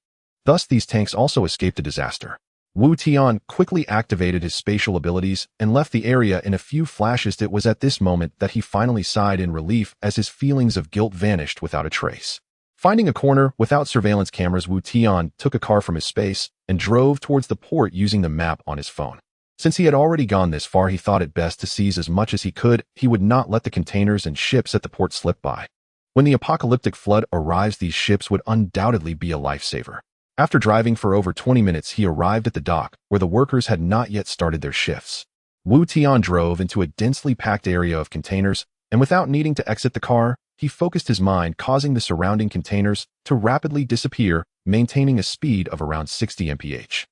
Thus, these tanks also escaped a disaster. Wu Tian quickly activated his spatial abilities and left the area in a few flashes. It was at this moment that he finally sighed in relief as his feelings of guilt vanished without a trace. Finding a corner without surveillance cameras, Wu Tian took a car from his space and drove towards the port using the map on his phone. Since he had already gone this far, he thought it best to seize as much as he could. He would not let the containers and ships at the port slip by. When the apocalyptic flood arrives, these ships would undoubtedly be a lifesaver. After driving for over 20 minutes, he arrived at the dock, where the workers had not yet started their shifts. Wu Tian drove into a densely packed area of containers, and without needing to exit the car, he focused his mind, causing the surrounding containers to rapidly disappear, maintaining a speed of around 60 mph.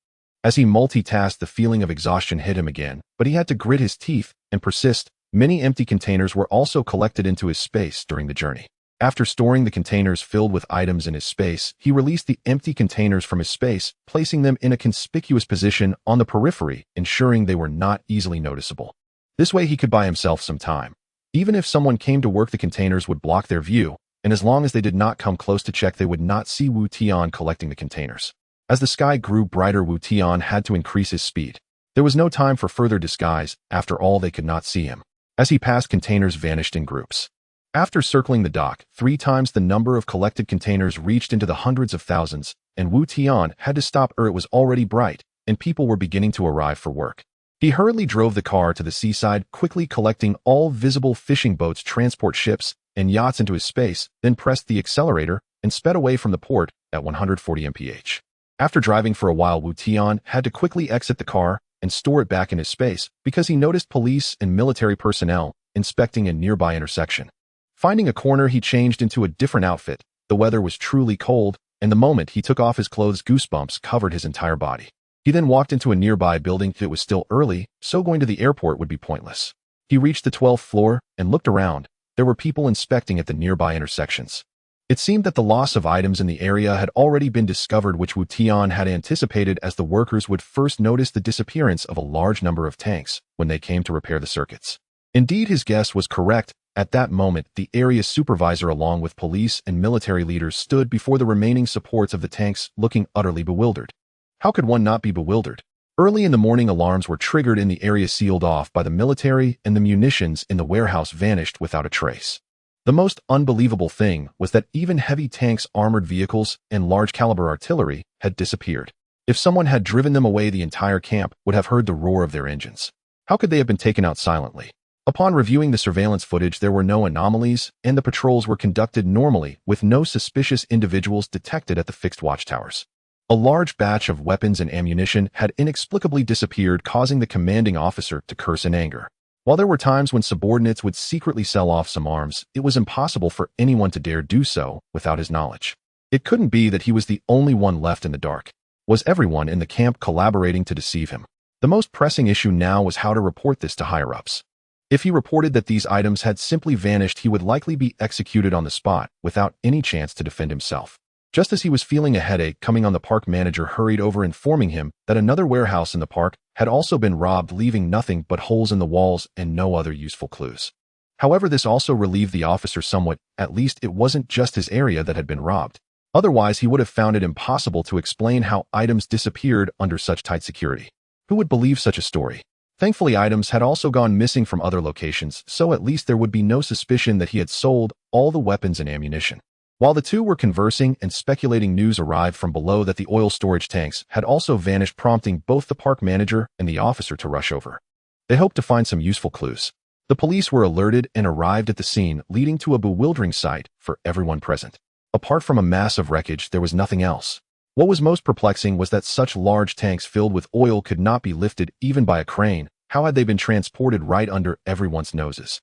As he multitasked, the feeling of exhaustion hit him again, but he had to grit his teeth and persist. Many empty containers were also collected into his space during the journey. After storing the containers filled with items in his space, he released the empty containers from his space, placing them in a conspicuous position on the periphery, ensuring they were not easily noticeable. This way he could buy himself some time. Even if someone came to work, the containers would block their view. and as long as they did not come close to check, they would not see Wu Tian collecting the containers. As the sky grew brighter, Wu Tian had to increase his speed. There was no time for further disguise. After all, they could not see him. As he passed, containers vanished in groups. After circling the dock 3 times, the number of collected containers reached into the hundreds of thousands, and Wu Tian had to stop. It was already bright, and people were beginning to arrive for work. He hurriedly drove the car to the seaside, quickly collecting all visible fishing boats, transport ships, and yachts into his space, then pressed the accelerator and sped away from the port at 140 mph. After driving for a while, Wu Tian had to quickly exit the car and store it back in his space because he noticed police and military personnel inspecting a nearby intersection. Finding a corner, he changed into a different outfit. The weather was truly cold, and the moment he took off his clothes, goosebumps covered his entire body. He then walked into a nearby building. It was still early, so going to the airport would be pointless. He reached the 12th floor and looked around. There were people inspecting at the nearby intersections. It seemed that the loss of items in the area had already been discovered, which Wu Tian had anticipated, as the workers would first notice the disappearance of a large number of tanks when they came to repair the circuits. Indeed, his guess was correct. At that moment, the area supervisor along with police and military leaders stood before the remaining supports of the tanks, looking utterly bewildered. How could one not be bewildered? Early in the morning, alarms were triggered in the area sealed off by the military, and the munitions in the warehouse vanished without a trace. The most unbelievable thing was that even heavy tanks, armored vehicles, and large-caliber artillery had disappeared. If someone had driven them away, the entire camp would have heard the roar of their engines. How could they have been taken out silently? Upon reviewing the surveillance footage, there were no anomalies, and the patrols were conducted normally, with no suspicious individuals detected at the fixed watchtowers. A large batch of weapons and ammunition had inexplicably disappeared, causing the commanding officer to curse in anger. While there were times when subordinates would secretly sell off some arms, it was impossible for anyone to dare do so without his knowledge. It couldn't be that he was the only one left in the dark. Was everyone in the camp collaborating to deceive him? The most pressing issue now was how to report this to higher-ups. If he reported that these items had simply vanished, he would likely be executed on the spot without any chance to defend himself. Just as he was feeling a headache coming on, the park manager hurried over, informing him that another warehouse in the park had also been robbed, leaving nothing but holes in the walls and no other useful clues. However, this also relieved the officer somewhat. At least it wasn't just his area that had been robbed. Otherwise, he would have found it impossible to explain how items disappeared under such tight security. Who would believe such a story? Thankfully, items had also gone missing from other locations, so at least there would be no suspicion that he had sold all the weapons and ammunition. While the two were conversing and speculating, news arrived from below that the oil storage tanks had also vanished, prompting both the park manager and the officer to rush over. They hoped to find some useful clues. The police were alerted and arrived at the scene, leading to a bewildering sight for everyone present. Apart from a mass of wreckage, there was nothing else. What was most perplexing was that such large tanks filled with oil could not be lifted even by a crane. How had they been transported right under everyone's noses?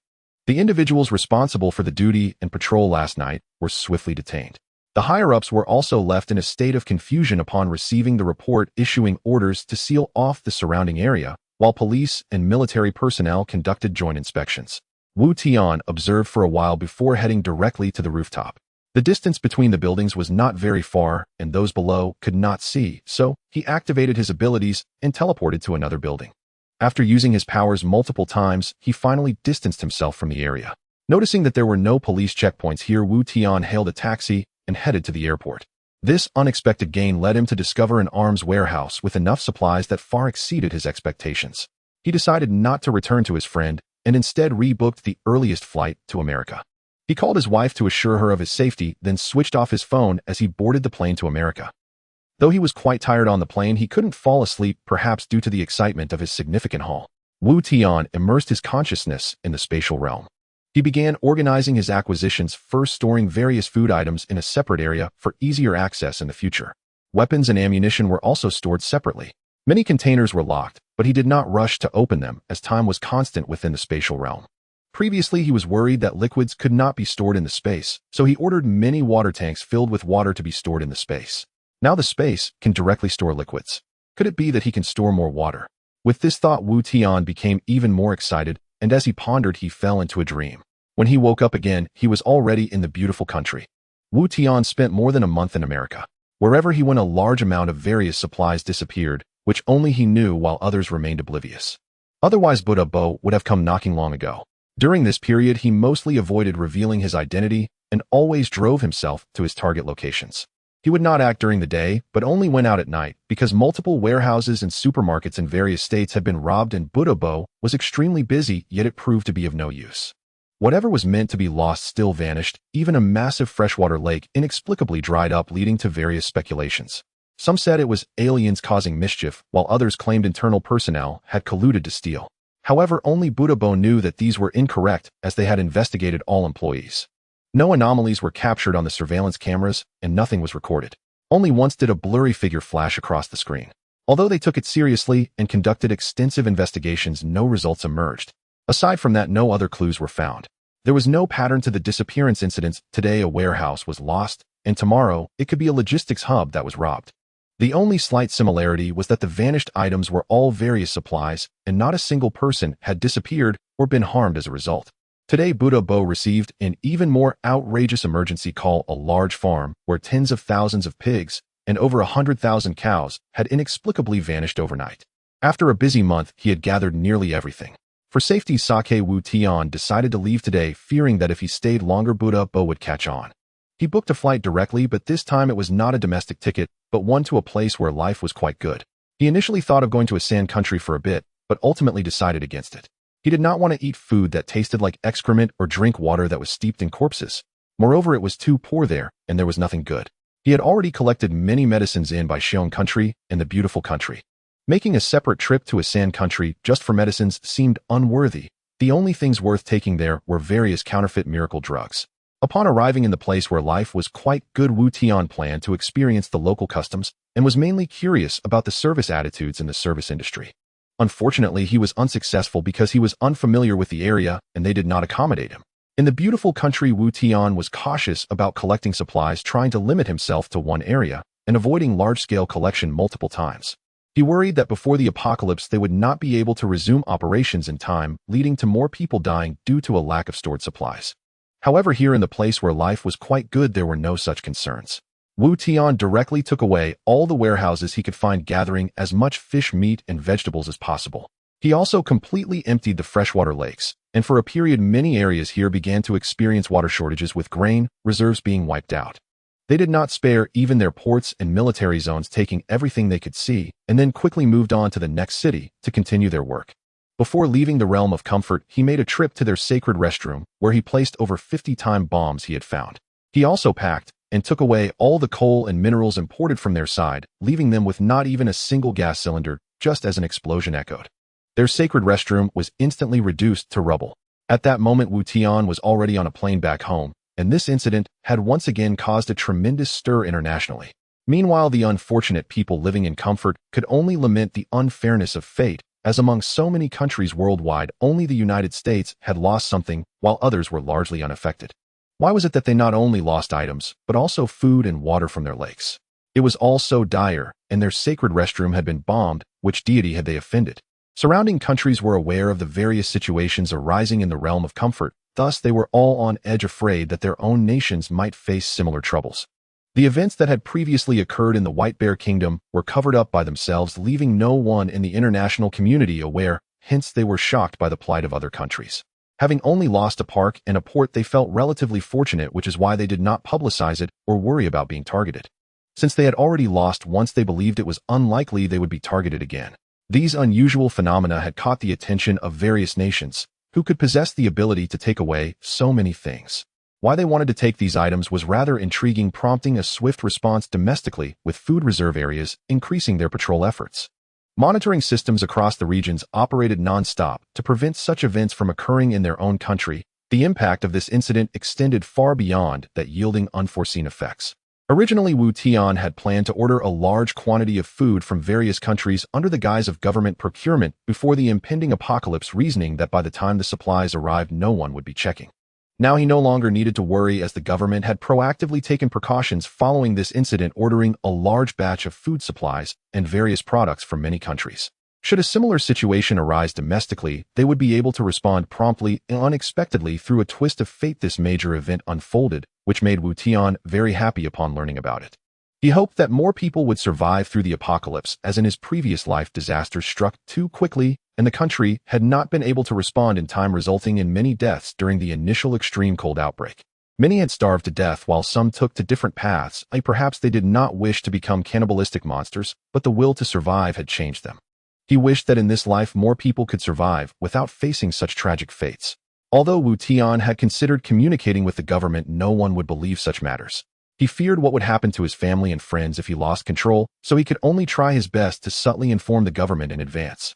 The individuals responsible for the duty and patrol last night were swiftly detained. The higher-ups were also left in a state of confusion upon receiving the report, issuing orders to seal off the surrounding area, while police and military personnel conducted joint inspections. Wu Tian observed for a while before heading directly to the rooftop. The distance between the buildings was not very far, and those below could not see, so he activated his abilities and teleported to another building. After using his powers multiple times, he finally distanced himself from the area. Noticing that there were no police checkpoints here, Wu Tian hailed a taxi and headed to the airport. This unexpected gain led him to discover an arms warehouse with enough supplies that far exceeded his expectations. He decided not to return to his friend and instead rebooked the earliest flight to America. He called his wife to assure her of his safety, then switched off his phone as he boarded the plane to America. Though he was quite tired on the plane, he couldn't fall asleep, perhaps due to the excitement of his significant haul. Wu Tian immersed his consciousness in the spatial realm. He began organizing his acquisitions, first storing various food items in a separate area for easier access in the future. Weapons and ammunition were also stored separately. Many containers were locked, but he did not rush to open them as time was constant within the spatial realm. Previously, he was worried that liquids could not be stored in the space, so he ordered many water tanks filled with water to be stored in the space. Now the space can directly store liquids. Could it be that he can store more water? With this thought, Wu Tian became even more excited, and as he pondered, he fell into a dream. When he woke up again, he was already in the beautiful country. Wu Tian spent more than a month in America. Wherever he went, a large amount of various supplies disappeared, which only he knew, while others remained oblivious. Otherwise, Buddha Bo would have come knocking long ago. During this period, he mostly avoided revealing his identity and always drove himself to his target locations. He would not act during the day, but only went out at night because multiple warehouses and supermarkets in various states had been robbed and Buddha was extremely busy, yet it proved to be of no use. Whatever was meant to be lost still vanished, even a massive freshwater lake inexplicably dried up, leading to various speculations. Some said it was aliens causing mischief, while others claimed internal personnel had colluded to steal. However, only Buddha knew that these were incorrect, as they had investigated all employees. No anomalies were captured on the surveillance cameras, and nothing was recorded. Only once did a blurry figure flash across the screen. Although they took it seriously and conducted extensive investigations, no results emerged. Aside from that, no other clues were found. There was no pattern to the disappearance incidents. Today, a warehouse was lost, and tomorrow, it could be a logistics hub that was robbed. The only slight similarity was that the vanished items were all various supplies, and not a single person had disappeared or been harmed as a result. Today, Buddha received an even more outrageous emergency call. A large farm where tens of thousands of pigs and over 100,000 cows had inexplicably vanished overnight. After a busy month, he had gathered nearly everything. For safety, Tian decided to leave today, fearing that if he stayed longer, Buddha would catch on. He booked a flight directly, but this time it was not a domestic ticket, but one to a place where life was quite good. He initially thought of going to a sand country for a bit, but ultimately decided against it. He did not want to eat food that tasted like excrement or drink water that was steeped in corpses. Moreover, it was too poor there, and there was nothing good. He had already collected many medicines in by Xiong country and the beautiful country. Making a separate trip to a sand country just for medicines seemed unworthy. The only things worth taking there were various counterfeit miracle drugs. Upon arriving in the place where life was quite good, Tian planned to experience the local customs and was mainly curious about the service attitudes in the service industry. Unfortunately, he was unsuccessful because he was unfamiliar with the area and they did not accommodate him. In the beautiful country, Tian was cautious about collecting supplies, trying to limit himself to one area and avoiding large-scale collection multiple times. He worried that before the apocalypse they would not be able to resume operations in time, leading to more people dying due to a lack of stored supplies. However, here in the place where life was quite good, there were no such concerns. Tian directly took away all the warehouses he could find, gathering as much fish, meat, and vegetables as possible. He also completely emptied the freshwater lakes, and for a period many areas here began to experience water shortages, with grain reserves being wiped out. They did not spare even their ports and military zones, taking everything they could see, and then quickly moved on to the next city to continue their work. Before leaving the realm of comfort, he made a trip to their sacred restroom, where he placed over 50 time bombs he had found. He also packed and took away all the coal and minerals imported from their side, leaving them with not even a single gas cylinder, just as an explosion echoed. Their sacred restroom was instantly reduced to rubble. At that moment, Tian was already on a plane back home, and this incident had once again caused a tremendous stir internationally. Meanwhile, the unfortunate people living in comfort could only lament the unfairness of fate, as among so many countries worldwide, only the United States had lost something, while others were largely unaffected. Why was it that they not only lost items, but also food and water from their lakes? It was all so dire, and their sacred restroom had been bombed. Which deity had they offended? Surrounding countries were aware of the various situations arising in the realm of comfort, thus they were all on edge, afraid that their own nations might face similar troubles. The events that had previously occurred in the White Bear Kingdom were covered up by themselves, leaving no one in the international community aware, hence they were shocked by the plight of other countries. Having only lost a park and a port, they felt relatively fortunate, which is why they did not publicize it or worry about being targeted. Since they had already lost once, they believed it was unlikely they would be targeted again. These unusual phenomena had caught the attention of various nations, who could possess the ability to take away so many things. Why they wanted to take these items was rather intriguing, prompting a swift response domestically, with food reserve areas increasing their patrol efforts. Monitoring systems across the regions operated non-stop to prevent such events from occurring in their own country. The impact of this incident extended far beyond that, yielding unforeseen effects. Originally, Tian had planned to order a large quantity of food from various countries under the guise of government procurement before the impending apocalypse, reasoning that by the time the supplies arrived, no one would be checking. Now he no longer needed to worry, as the government had proactively taken precautions following this incident, ordering a large batch of food supplies and various products from many countries. Should a similar situation arise domestically, they would be able to respond promptly and unexpectedly. Through a twist of fate, this major event unfolded, which made Tian very happy upon learning about it. He hoped that more people would survive through the apocalypse, as in his previous life disasters struck too quickly and the country had not been able to respond in time, resulting in many deaths during the initial extreme cold outbreak. Many had starved to death while some took to different paths. Perhaps they did not wish to become cannibalistic monsters, but the will to survive had changed them. He wished that in this life more people could survive without facing such tragic fates. Although Wu Tian had considered communicating with the government, no one would believe such matters. He feared what would happen to his family and friends if he lost control, so he could only try his best to subtly inform the government in advance.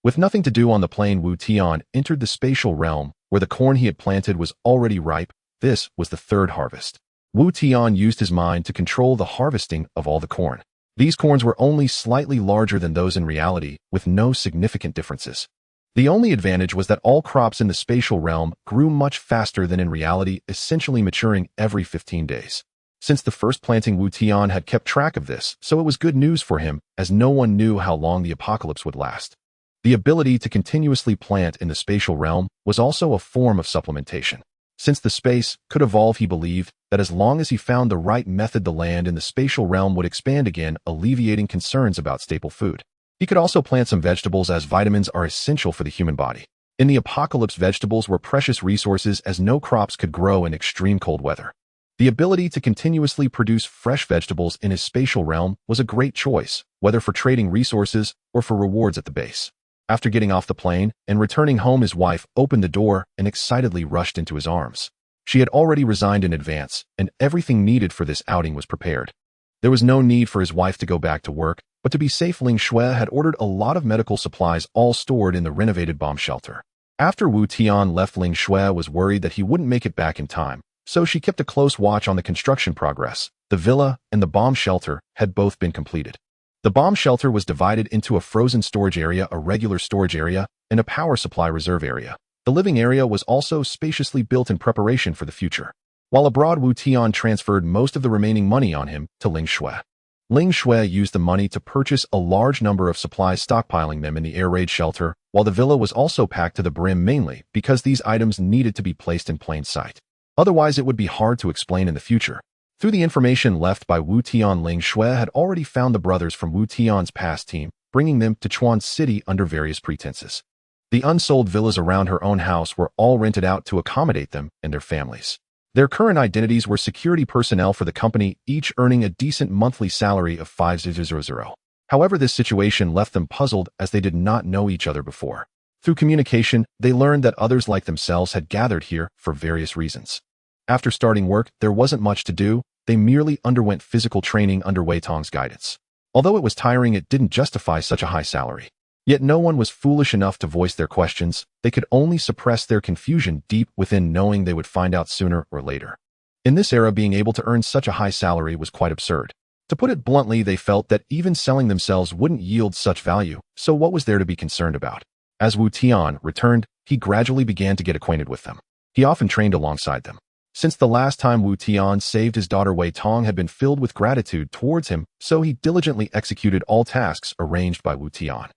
With nothing to do on the plane, Wu Tian entered the spatial realm, where the corn he had planted was already ripe. This was the third harvest. Wu Tian used his mind to control the harvesting of all the corn. These corns were only slightly larger than those in reality, with no significant differences. The only advantage was that all crops in the spatial realm grew much faster than in reality, essentially maturing every 15 days. Since the first planting, Wu Tian had kept track of this, so it was good news for him, as no one knew how long the apocalypse would last. The ability to continuously plant in the spatial realm was also a form of supplementation. Since the space could evolve, he believed that as long as he found the right method, the land in the spatial realm would expand again, alleviating concerns about staple food. He could also plant some vegetables, as vitamins are essential for the human body. In the apocalypse, vegetables were precious resources as no crops could grow in extreme cold weather. The ability to continuously produce fresh vegetables in his spatial realm was a great choice, whether for trading resources or for rewards at the base. After getting off the plane and returning home, his wife opened the door and excitedly rushed into his arms. She had already resigned in advance, and everything needed for this outing was prepared. There was no need for his wife to go back to work, but to be safe, Ling Xue had ordered a lot of medical supplies, all stored in the renovated bomb shelter. After Wu Tian left, Ling Xue was worried that he wouldn't make it back in time, so she kept a close watch on the construction progress. The villa and the bomb shelter had both been completed. The bomb shelter was divided into a frozen storage area, a regular storage area, and a power supply reserve area. The living area was also spaciously built in preparation for the future. While abroad, Wu Tian transferred most of the remaining money on him to Ling Xue. Ling Xue used the money to purchase a large number of supplies, stockpiling them in the air raid shelter, while the villa was also packed to the brim, mainly because these items needed to be placed in plain sight. Otherwise, it would be hard to explain in the future. Through the information left by Wu Tian, Ling Xue had already found the brothers from Wu Tian's past team, bringing them to Chuan City under various pretenses. The unsold villas around her own house were all rented out to accommodate them and their families. Their current identities were security personnel for the company, each earning a decent monthly salary of 5,000. However, this situation left them puzzled, as they did not know each other before. Through communication, they learned that others like themselves had gathered here for various reasons. After starting work, there wasn't much to do. They merely underwent physical training under Wei Tong's guidance. Although it was tiring, it didn't justify such a high salary. Yet no one was foolish enough to voice their questions. They could only suppress their confusion deep within, knowing they would find out sooner or later. In this era, being able to earn such a high salary was quite absurd. To put it bluntly, they felt that even selling themselves wouldn't yield such value, so what was there to be concerned about? As Wu Tian returned, he gradually began to get acquainted with them. He often trained alongside them. Since the last time Wu Tian saved his daughter, Wei Tong had been filled with gratitude towards him, so he diligently executed all tasks arranged by Wu Tian.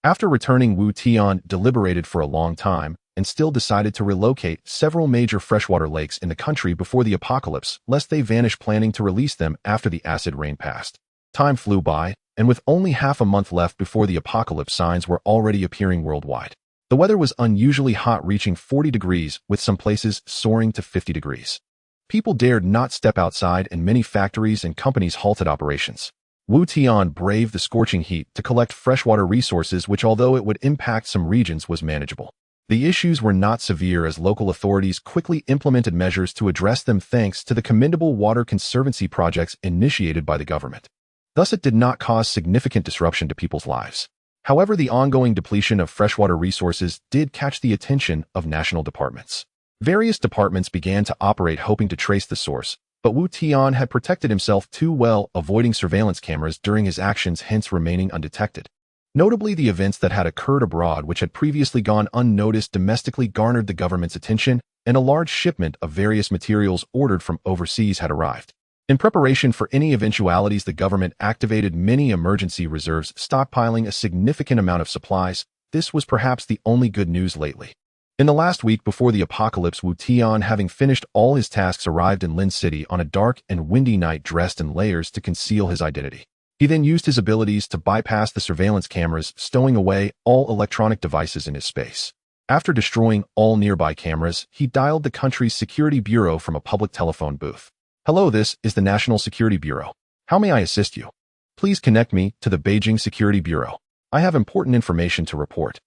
After returning, Wu Tian deliberated for a long time and still decided to relocate several major freshwater lakes in the country before the apocalypse, lest they vanish, planning to release them after the acid rain passed. Time flew by, and with only half a month left before the apocalypse, signs were already appearing worldwide. The weather was unusually hot, reaching 40 degrees, with some places soaring to 50 degrees. People dared not step outside, and many factories and companies halted operations. Wu Tian braved the scorching heat to collect freshwater resources, which, although it would impact some regions, was manageable. The issues were not severe, as local authorities quickly implemented measures to address them thanks to the commendable water conservancy projects initiated by the government. Thus, it did not cause significant disruption to people's lives. However, the ongoing depletion of freshwater resources did catch the attention of national departments. Various departments began to operate, hoping to trace the source, but Wu Tian had protected himself too well, avoiding surveillance cameras during his actions, hence remaining undetected. Notably, the events that had occurred abroad, which had previously gone unnoticed domestically, garnered the government's attention, and a large shipment of various materials ordered from overseas had arrived. In preparation for any eventualities, the government activated many emergency reserves, stockpiling a significant amount of supplies. This was perhaps the only good news lately. In the last week before the apocalypse, Wu Tian, having finished all his tasks, arrived in Lin City on a dark and windy night, dressed in layers to conceal his identity. He then used his abilities to bypass the surveillance cameras, stowing away all electronic devices in his space. After destroying all nearby cameras, he dialed the country's security bureau from a public telephone booth. Hello, this is the National Security Bureau. How may I assist you? Please connect me to the Beijing Security Bureau. I have important information to report.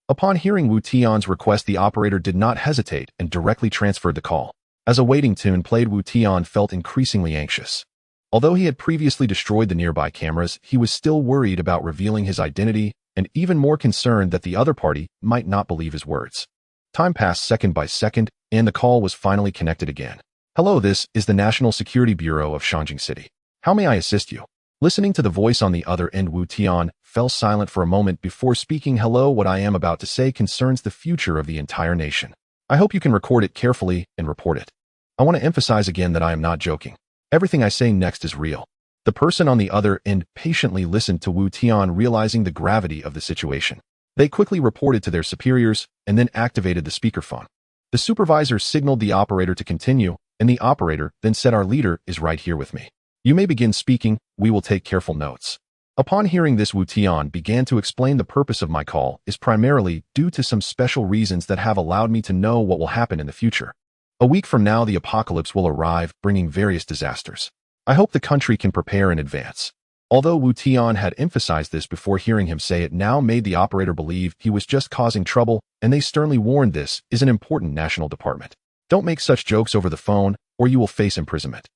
Upon hearing Wu Tian's request, the operator did not hesitate and directly transferred the call. As a waiting tune played, Wu Tian felt increasingly anxious. Although he had previously destroyed the nearby cameras, he was still worried about revealing his identity and even more concerned that the other party might not believe his words. Time passed second by second, and the call was finally connected again. Hello, this is the National Security Bureau of Shangjing City. How may I assist you? Listening to the voice on the other end, Wu Tian fell silent for a moment before speaking. Hello, what I am about to say concerns the future of the entire nation. I hope you can record it carefully and report it. I want to emphasize again that I am not joking. Everything I say next is real. The person on the other end patiently listened to Wu Tian, realizing the gravity of the situation. They quickly reported to their superiors and then activated the speakerphone. The supervisor signaled the operator to continue, and the operator then said, "Our leader is right here with me. You may begin speaking, we will take careful notes." Upon hearing this, Wu Tian began to explain the purpose of my call is primarily due to some special reasons that have allowed me to know what will happen in the future. A week from now, the apocalypse will arrive, bringing various disasters. I hope the country can prepare in advance. Although Wu Tian had emphasized this before, hearing him say it now made the operator believe he was just causing trouble, and they sternly warned this is an important national department. Don't make such jokes over the phone, or you will face imprisonment.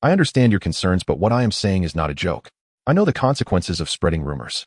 I understand your concerns, but what I am saying is not a joke. I know the consequences of spreading rumors.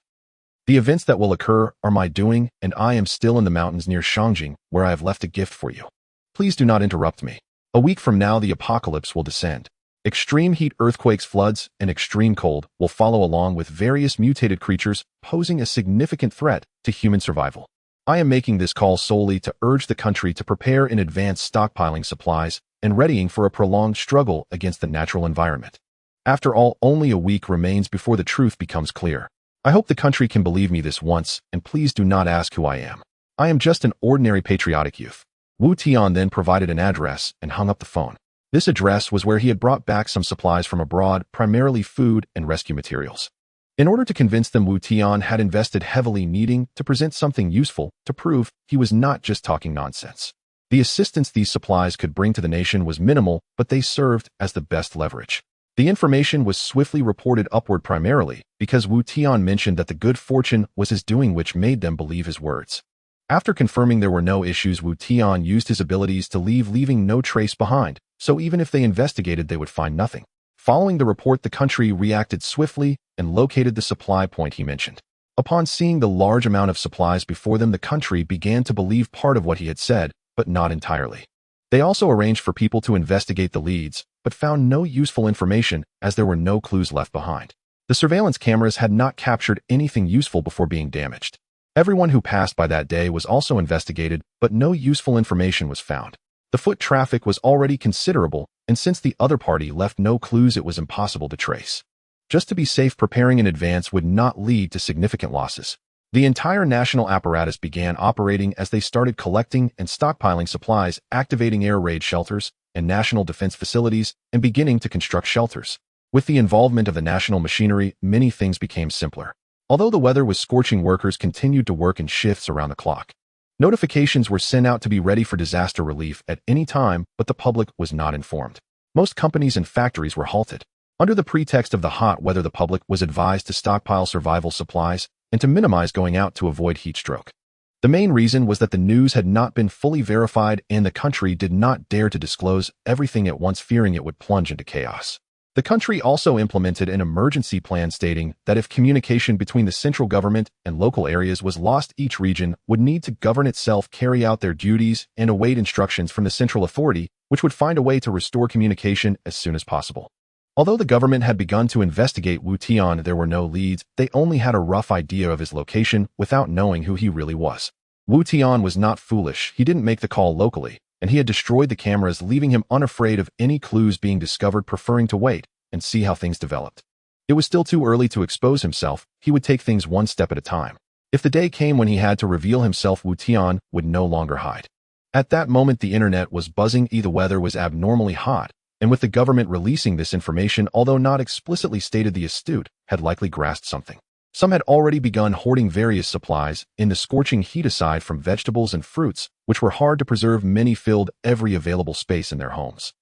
The events that will occur are my doing, and I am still in the mountains near Shangjing, where I have left a gift for you. Please do not interrupt me. A week from now, the apocalypse will descend. Extreme heat, earthquakes, floods, and extreme cold will follow, along with various mutated creatures posing a significant threat to human survival. I am making this call solely to urge the country to prepare in advance, stockpiling supplies and readying for a prolonged struggle against the natural environment. After all, only a week remains before the truth becomes clear. I hope the country can believe me this once, and please do not ask who I am. I am just an ordinary patriotic youth. Wu Tian then provided an address and hung up the phone. This address was where he had brought back some supplies from abroad, primarily food and rescue materials. In order to convince them, Wu Tian had invested heavily, needing to present something useful to prove he was not just talking nonsense. The assistance these supplies could bring to the nation was minimal, but they served as the best leverage. The information was swiftly reported upward, primarily because Wu Tian mentioned that the good fortune was his doing, which made them believe his words. After confirming there were no issues, Wu Tian used his abilities to leaving no trace behind, so even if they investigated, they would find nothing. Following the report, the country reacted swiftly and located the supply point he mentioned. Upon seeing the large amount of supplies before them, the country began to believe part of what he had said, but not entirely. They also arranged for people to investigate the leads, but found no useful information as there were no clues left behind. The surveillance cameras had not captured anything useful before being damaged. Everyone who passed by that day was also investigated, but no useful information was found. The foot traffic was already considerable, and since the other party left no clues, it was impossible to trace. Just to be safe, preparing in advance would not lead to significant losses. The entire national apparatus began operating as they started collecting and stockpiling supplies, activating air raid shelters and national defense facilities, and beginning to construct shelters. With the involvement of the national machinery, many things became simpler. Although the weather was scorching, workers continued to work in shifts around the clock. Notifications were sent out to be ready for disaster relief at any time, but the public was not informed. Most companies and factories were halted. Under the pretext of the hot weather, the public was advised to stockpile survival supplies and to minimize going out to avoid heat stroke. The main reason was that the news had not been fully verified, and the country did not dare to disclose everything at once, fearing it would plunge into chaos. The country also implemented an emergency plan stating that if communication between the central government and local areas was lost, each region would need to govern itself, carry out their duties, and await instructions from the central authority, which would find a way to restore communication as soon as possible. Although the government had begun to investigate Wu Tian, there were no leads. They only had a rough idea of his location without knowing who he really was. Wu Tian was not foolish. He didn't make the call locally, and he had destroyed the cameras, leaving him unafraid of any clues being discovered, preferring to wait and see how things developed. It was still too early to expose himself. He would take things one step at a time. If the day came when he had to reveal himself, Wu Tian would no longer hide. At that moment, the internet was buzzing. The weather was abnormally hot, and with the government releasing this information, although not explicitly stated, the astute had likely grasped something. Some had already begun hoarding various supplies in the scorching heat. Aside from vegetables and fruits, which were hard to preserve, many filled every available space in their homes.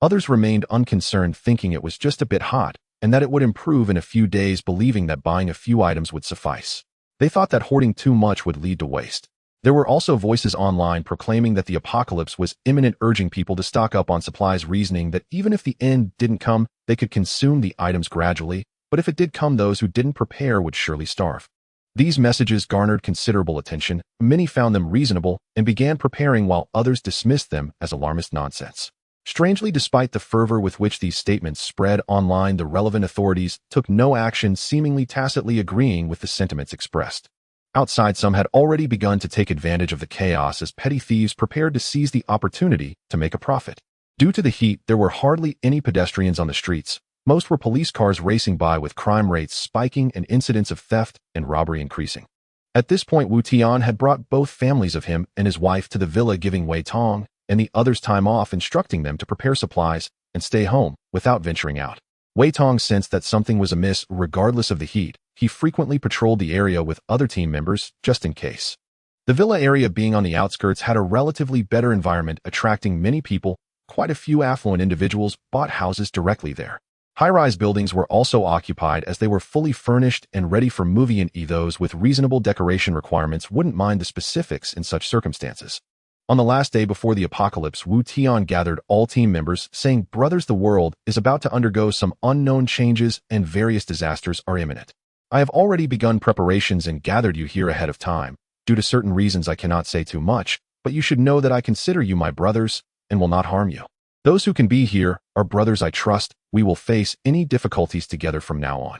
Others remained unconcerned, thinking it was just a bit hot, and that it would improve in a few days, believing that buying a few items would suffice. They thought that hoarding too much would lead to waste. There were also voices online proclaiming that the apocalypse was imminent, urging people to stock up on supplies, reasoning that even if the end didn't come, they could consume the items gradually, but if it did come, those who didn't prepare would surely starve. These messages garnered considerable attention. Many found them reasonable and began preparing, while others dismissed them as alarmist nonsense. Strangely, despite the fervor with which these statements spread online, the relevant authorities took no action, seemingly tacitly agreeing with the sentiments expressed. Outside, some had already begun to take advantage of the chaos as petty thieves prepared to seize the opportunity to make a profit. Due to the heat, there were hardly any pedestrians on the streets. Most were police cars racing by, with crime rates spiking and incidents of theft and robbery increasing. At this point, Tian had brought both families of him and his wife to the villa, giving Wei Tong and the others time off, instructing them to prepare supplies and stay home without venturing out. Wei Tong sensed that something was amiss. Regardless of the heat, he frequently patrolled the area with other team members just in case. The villa area, being on the outskirts, had a relatively better environment, attracting many people. Quite a few affluent individuals bought houses directly there. High-rise buildings were also occupied, as they were fully furnished and ready for moving in. Those with reasonable decoration requirements wouldn't mind the specifics in such circumstances. On the last day before the apocalypse, Tian gathered all team members, saying, "Brothers, the world is about to undergo some unknown changes and various disasters are imminent. I have already begun preparations and gathered you here ahead of time. Due to certain reasons, I cannot say too much, but you should know that I consider you my brothers and will not harm you. Those who can be here are brothers I trust. We will face any difficulties together from now on.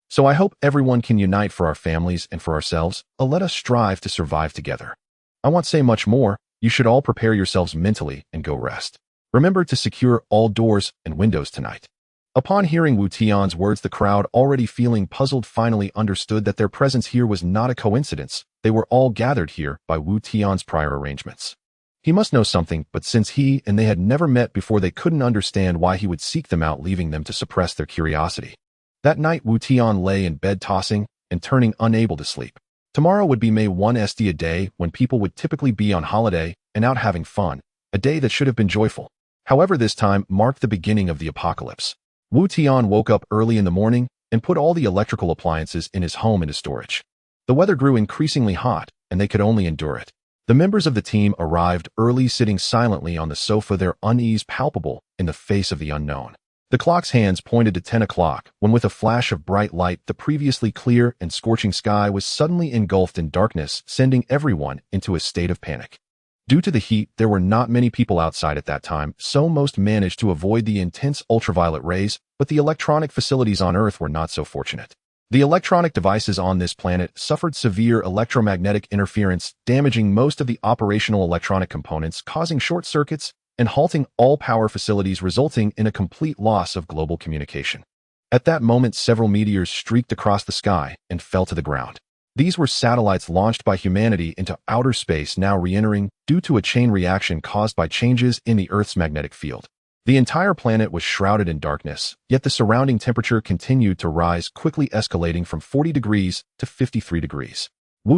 So I hope everyone can unite for our families and for ourselves. Let us strive to survive together. I won't say much more. You should all prepare yourselves mentally and go rest. Remember to secure all doors and windows tonight." Upon hearing Tian's words, the crowd, already feeling puzzled, finally understood that their presence here was not a coincidence. They were all gathered here by Tian's prior arrangements. He must know something, but since he and they had never met before, they couldn't understand why he would seek them out, leaving them to suppress their curiosity. That night, Tian lay in bed, tossing and turning, unable to sleep. Tomorrow would be May 1st, a day when people would typically be on holiday and out having fun, a day that should have been joyful. However, this time marked the beginning of the apocalypse. Tian woke up early in the morning and put all the electrical appliances in his home into storage. The weather grew increasingly hot, and they could only endure it. The members of the team arrived early, sitting silently on the sofa, their unease palpable in the face of the unknown. The clock's hands pointed to 10 o'clock, when with a flash of bright light, the previously clear and scorching sky was suddenly engulfed in darkness, sending everyone into a state of panic. Due to the heat, there were not many people outside at that time, so most managed to avoid the intense ultraviolet rays, but the electronic facilities on Earth were not so fortunate. The electronic devices on this planet suffered severe electromagnetic interference, damaging most of the operational electronic components, causing short circuits and halting all power facilities, resulting in a complete loss of global communication. At that moment, several meteors streaked across the sky and fell to the ground. These were satellites launched by humanity into outer space, now re-entering due to a chain reaction caused by changes in the Earth's magnetic field. The entire planet was shrouded in darkness, yet the surrounding temperature continued to rise, quickly escalating from 40 degrees to 53 degrees.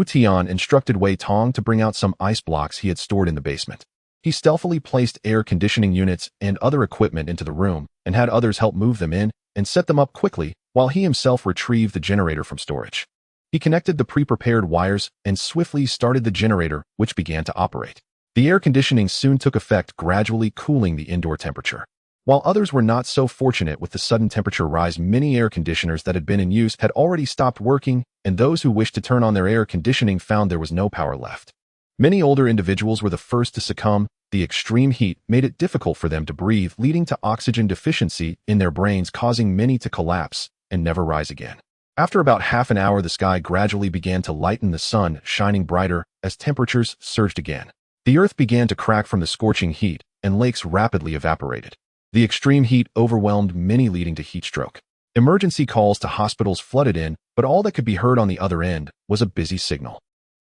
Tian instructed Wei Tong to bring out some ice blocks he had stored in the basement. He stealthily placed air conditioning units and other equipment into the room and had others help move them in and set them up quickly, while he himself retrieved the generator from storage. He connected the pre-prepared wires and swiftly started the generator, which began to operate. The air conditioning soon took effect, gradually cooling the indoor temperature. While others were not so fortunate with the sudden temperature rise, many air conditioners that had been in use had already stopped working, and those who wished to turn on their air conditioning found there was no power left. Many older individuals were the first to succumb. The extreme heat made it difficult for them to breathe, leading to oxygen deficiency in their brains, causing many to collapse and never rise again. After about half an hour, the sky gradually began to lighten, the sun shining brighter as temperatures surged again. The earth began to crack from the scorching heat, and lakes rapidly evaporated. The extreme heat overwhelmed many, leading to heat stroke. Emergency calls to hospitals flooded in, but all that could be heard on the other end was a busy signal.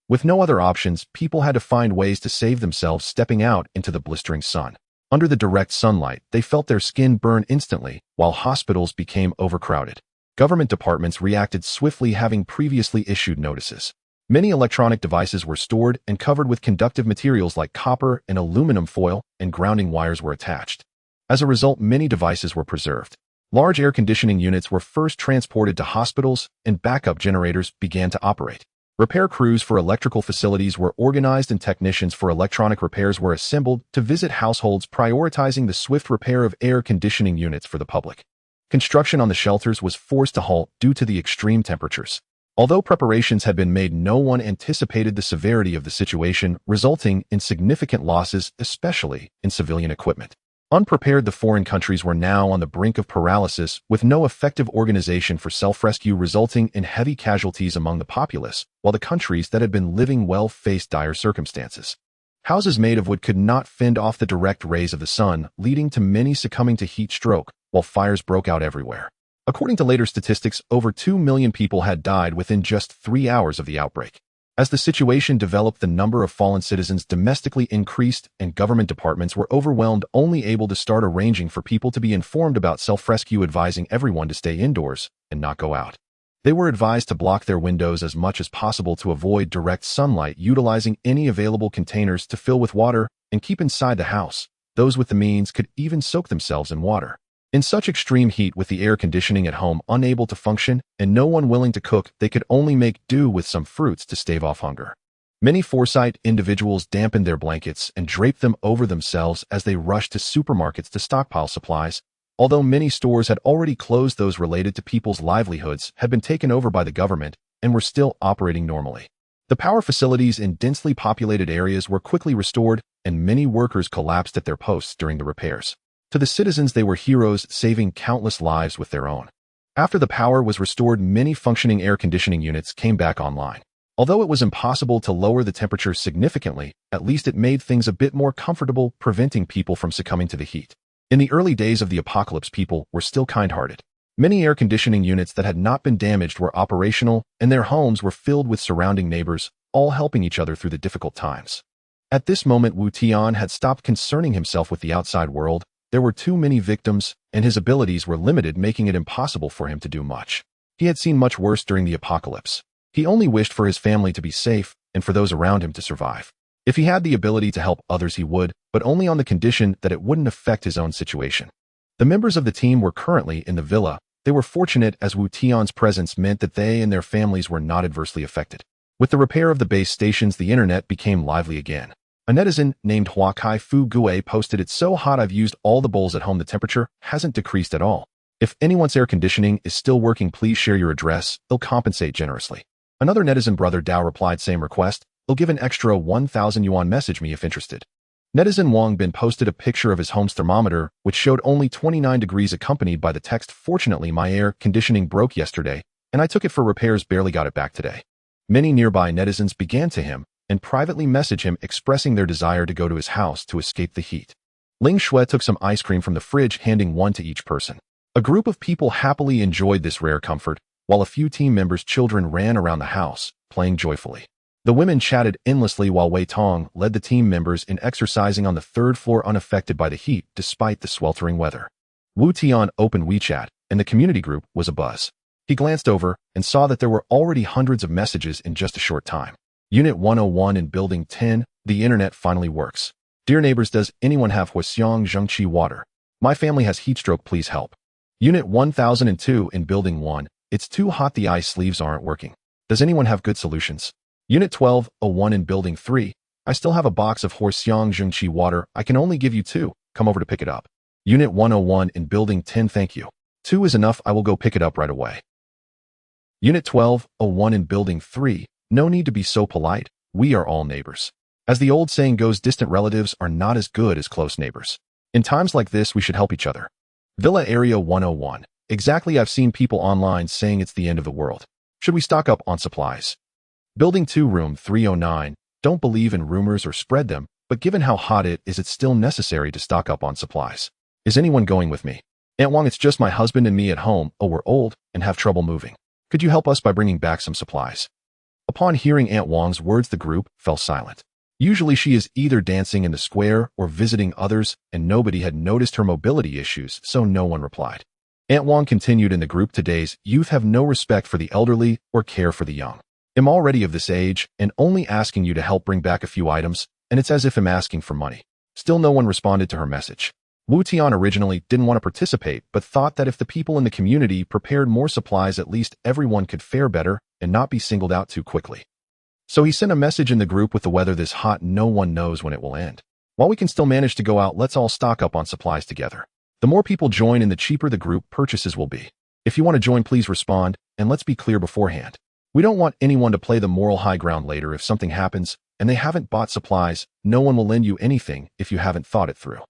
With no other options, people had to find ways to save themselves, stepping out into the blistering sun. Under the direct sunlight, they felt their skin burn instantly, while hospitals became overcrowded. Government departments reacted swiftly, having previously issued notices. Many electronic devices were stored and covered with conductive materials like copper and aluminum foil, and grounding wires were attached. As a result, many devices were preserved. Large air conditioning units were first transported to hospitals, and backup generators began to operate. Repair crews for electrical facilities were organized, and technicians for electronic repairs were assembled to visit households, prioritizing the swift repair of air conditioning units for the public. Construction on the shelters was forced to halt due to the extreme temperatures. Although preparations had been made, no one anticipated the severity of the situation, resulting in significant losses, especially in civilian equipment. Unprepared, the foreign countries were now on the brink of paralysis, with no effective organization for self-rescue, resulting in heavy casualties among the populace, while the countries that had been living well faced dire circumstances. Houses made of wood could not fend off the direct rays of the sun, leading to many succumbing to heat stroke, while fires broke out everywhere. According to later statistics, over 2 million people had died within just 3 hours of the outbreak. As the situation developed, the number of fallen citizens domestically increased, and government departments were overwhelmed, only able to start arranging for people to be informed about self-rescue, advising everyone to stay indoors and not go out. They were advised to block their windows as much as possible to avoid direct sunlight, utilizing any available containers to fill with water, and keep inside the house. Those with the means could even soak themselves in water. In such extreme heat, with the air conditioning at home unable to function and no one willing to cook, they could only make do with some fruits to stave off hunger. Many foresight individuals dampened their blankets and draped them over themselves as they rushed to supermarkets to stockpile supplies. Although many stores had already closed, those related to people's livelihoods had been taken over by the government and were still operating normally. The power facilities in densely populated areas were quickly restored, and many workers collapsed at their posts during the repairs. To the citizens, they were heroes, saving countless lives with their own. After the power was restored, many functioning air conditioning units came back online. Although it was impossible to lower the temperature significantly, at least it made things a bit more comfortable, preventing people from succumbing to the heat. In the early days of the apocalypse, people were still kind-hearted. Many air conditioning units that had not been damaged were operational, and their homes were filled with surrounding neighbors, all helping each other through the difficult times. At this moment, Tian had stopped concerning himself with the outside world. There were too many victims, and his abilities were limited, making it impossible for him to do much. He had seen much worse during the apocalypse. He only wished for his family to be safe and for those around him to survive. If he had the ability to help others, he would, but only on the condition that it wouldn't affect his own situation. The members of the team were currently in the villa. They were fortunate, as Tian's presence meant that they and their families were not adversely affected. With the repair of the base stations, the internet became lively again. A netizen named Huakai Fu Gue posted, "It's so hot I've used all the bowls at home. The temperature hasn't decreased at all. If anyone's air conditioning is still working, please share your address. They'll compensate generously." Another netizen, Brother Dao, replied, "Same request. They'll give an extra 1,000 yuan. Message me if interested." Netizen Wang Bin posted a picture of his home's thermometer, which showed only 29 degrees, accompanied by the text, "Fortunately, my air conditioning broke yesterday, and I took it for repairs, barely got it back today." Many nearby netizens began to him and privately message him, expressing their desire to go to his house to escape the heat. Ling Shui took some ice cream from the fridge, handing one to each person. A group of people happily enjoyed this rare comfort, while a few team members' children ran around the house, playing joyfully. The women chatted endlessly while Wei Tong led the team members in exercising on the third floor, unaffected by the heat despite the sweltering weather. Wu Tian opened WeChat, and the community group was abuzz. He glanced over and saw that there were already hundreds of messages in just a short time. Unit 101 in Building 10, the internet finally works. Dear neighbors, does anyone have Huaxiang Zhengqi water? My family has heatstroke, please help. Unit 1002 in Building 1, it's too hot, the ice sleeves aren't working. Does anyone have good solutions? Unit 1201 in Building 3, I still have a box of Huaxiang Zhengqi water, I can only give you 2, come over to pick it up. Unit 101 in Building 10, thank you. 2 is enough, I will go pick it up right away. Unit 1201 in Building 3, no need to be so polite, we are all neighbors. As the old saying goes, distant relatives are not as good as close neighbors. In times like this, we should help each other. Villa Area 101. Exactly, I've seen people online saying it's the end of the world. Should we stock up on supplies? Building 2, Room 309. Don't believe in rumors or spread them, but given how hot it is, it's still necessary to stock up on supplies. Is anyone going with me? Aunt Wang, it's just my husband and me at home. Oh, we're old and have trouble moving. Could you help us by bringing back some supplies? Upon hearing Aunt Wang's words, the group fell silent. Usually she is either dancing in the square or visiting others, and nobody had noticed her mobility issues, so no one replied. Aunt Wang continued in the group. Today's youth have no respect for the elderly or care for the young. I'm already of this age and only asking you to help bring back a few items, and it's as if I'm asking for money. Still no one responded to her message. Wu Tian originally didn't want to participate, but thought that if the people in the community prepared more supplies, at least everyone could fare better and not be singled out too quickly. So he sent a message in the group: with the weather this hot, no one knows when it will end. While we can still manage to go out, let's all stock up on supplies together. The more people join and the cheaper the group purchases will be. If you want to join, please respond, and let's be clear beforehand. We don't want anyone to play the moral high ground later. If something happens and they haven't bought supplies, no one will lend you anything if you haven't thought it through.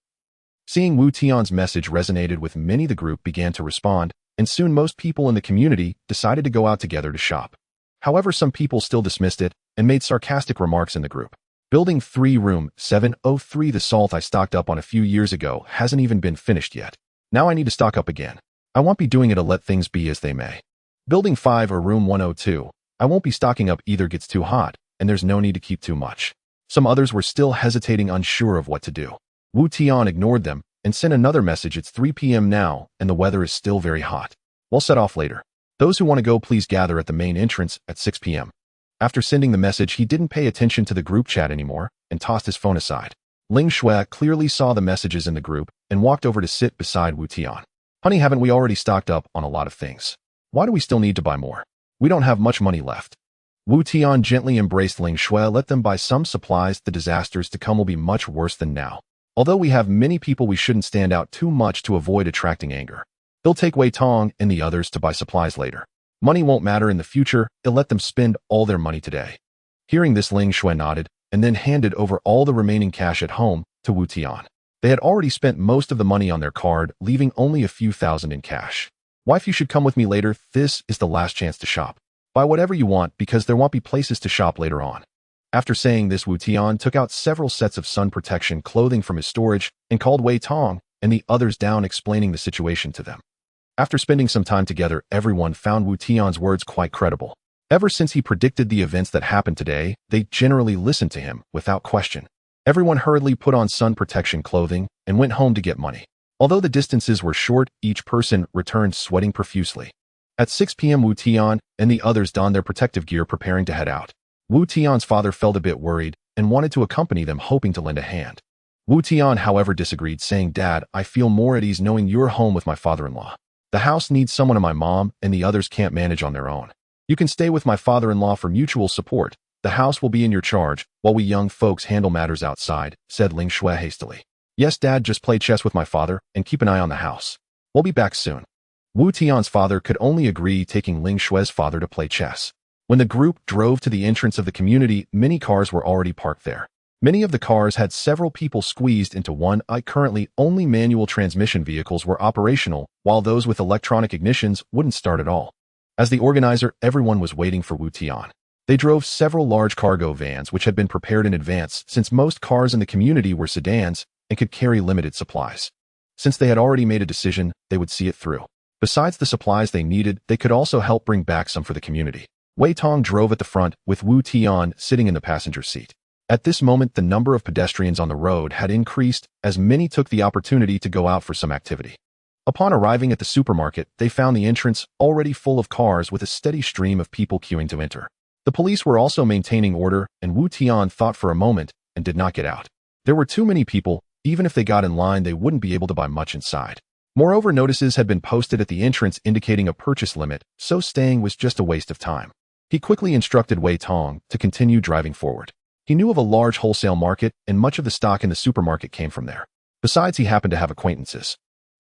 Seeing Wu Tian's message resonated with many, the group began to respond, and soon most people in the community decided to go out together to shop. However, some people still dismissed it and made sarcastic remarks in the group. Building 3 room 703, the salt I stocked up on a few years ago hasn't even been finished yet. Now I need to stock up again. I won't be doing it to let things be as they may. Building 5 or room 102, I won't be stocking up either. Gets too hot, and there's no need to keep too much. Some others were still hesitating, unsure of what to do. Wu Tian ignored them and sent another message: it's 3 p.m. now, and the weather is still very hot. We'll set off later. Those who want to go, please gather at the main entrance at 6 p.m. After sending the message, he didn't pay attention to the group chat anymore and tossed his phone aside. Ling Shui clearly saw the messages in the group and walked over to sit beside Wu Tian. Honey, haven't we already stocked up on a lot of things? Why do we still need to buy more? We don't have much money left. Wu Tian gently embraced Ling Shui. Let them buy some supplies. The disasters to come will be much worse than now. Although we have many people, we shouldn't stand out too much to avoid attracting anger. They'll take Wei Tong and the others to buy supplies later. Money won't matter in the future. They'll let them spend all their money today. Hearing this, Ling Shui nodded and then handed over all the remaining cash at home to Wu Tian. They had already spent most of the money on their card, leaving only a few thousand in cash. Wife, you should come with me later. This is the last chance to shop. Buy whatever you want because there won't be places to shop later on. After saying this, Wu Tian took out several sets of sun protection clothing from his storage and called Wei Tong and the others down, explaining the situation to them. After spending some time together, everyone found Wu Tian's words quite credible. Ever since he predicted the events that happened today, they generally listened to him without question. Everyone hurriedly put on sun protection clothing and went home to get money. Although the distances were short, each person returned sweating profusely. At 6 p.m., Wu Tian and the others donned their protective gear, preparing to head out. Wu Tian's father felt a bit worried and wanted to accompany them, hoping to lend a hand. Wu Tian, however, disagreed, saying, Dad, I feel more at ease knowing you're home with my father-in-law. The house needs someone, and my mom and the others can't manage on their own. You can stay with my father-in-law for mutual support. The house will be in your charge while we young folks handle matters outside, said Ling Shui hastily. Yes, Dad, just play chess with my father and keep an eye on the house. We'll be back soon. Wu Tian's father could only agree, taking Ling Shui's father to play chess. When the group drove to the entrance of the community, many cars were already parked there. Many of the cars had several people squeezed into one. Currently, only manual transmission vehicles were operational, while those with electronic ignitions wouldn't start at all. As the organizer, everyone was waiting for Wu Tian. They drove several large cargo vans which had been prepared in advance, since most cars in the community were sedans and could carry limited supplies. Since they had already made a decision, they would see it through. Besides the supplies they needed, they could also help bring back some for the community. Wei Tong drove at the front, with Wu Tian sitting in the passenger seat. At this moment, the number of pedestrians on the road had increased, as many took the opportunity to go out for some activity. Upon arriving at the supermarket, they found the entrance already full of cars with a steady stream of people queuing to enter. The police were also maintaining order, and Wu Tian thought for a moment and did not get out. There were too many people. Even if they got in line, they wouldn't be able to buy much inside. Moreover, notices had been posted at the entrance indicating a purchase limit, so staying was just a waste of time. He quickly instructed Wei Tong to continue driving forward. He knew of a large wholesale market, and much of the stock in the supermarket came from there. Besides, he happened to have acquaintances.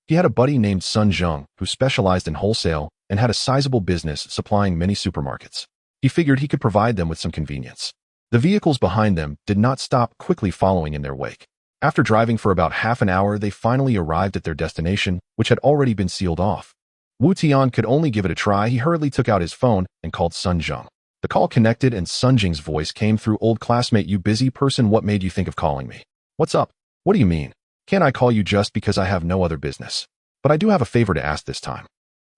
He had a buddy named Sun Zheng, who specialized in wholesale and had a sizable business supplying many supermarkets. He figured he could provide them with some convenience. The vehicles behind them did not stop, quickly following in their wake. After driving for about half an hour, they finally arrived at their destination, which had already been sealed off. Wu Tian could only give it a try. He hurriedly took out his phone and called Sun Zheng. The call connected, and Sun Zheng's voice came through. Old classmate, you busy person, what made you think of calling me? What's up? What do you mean? Can't I call you just because I have no other business? But I do have a favor to ask this time.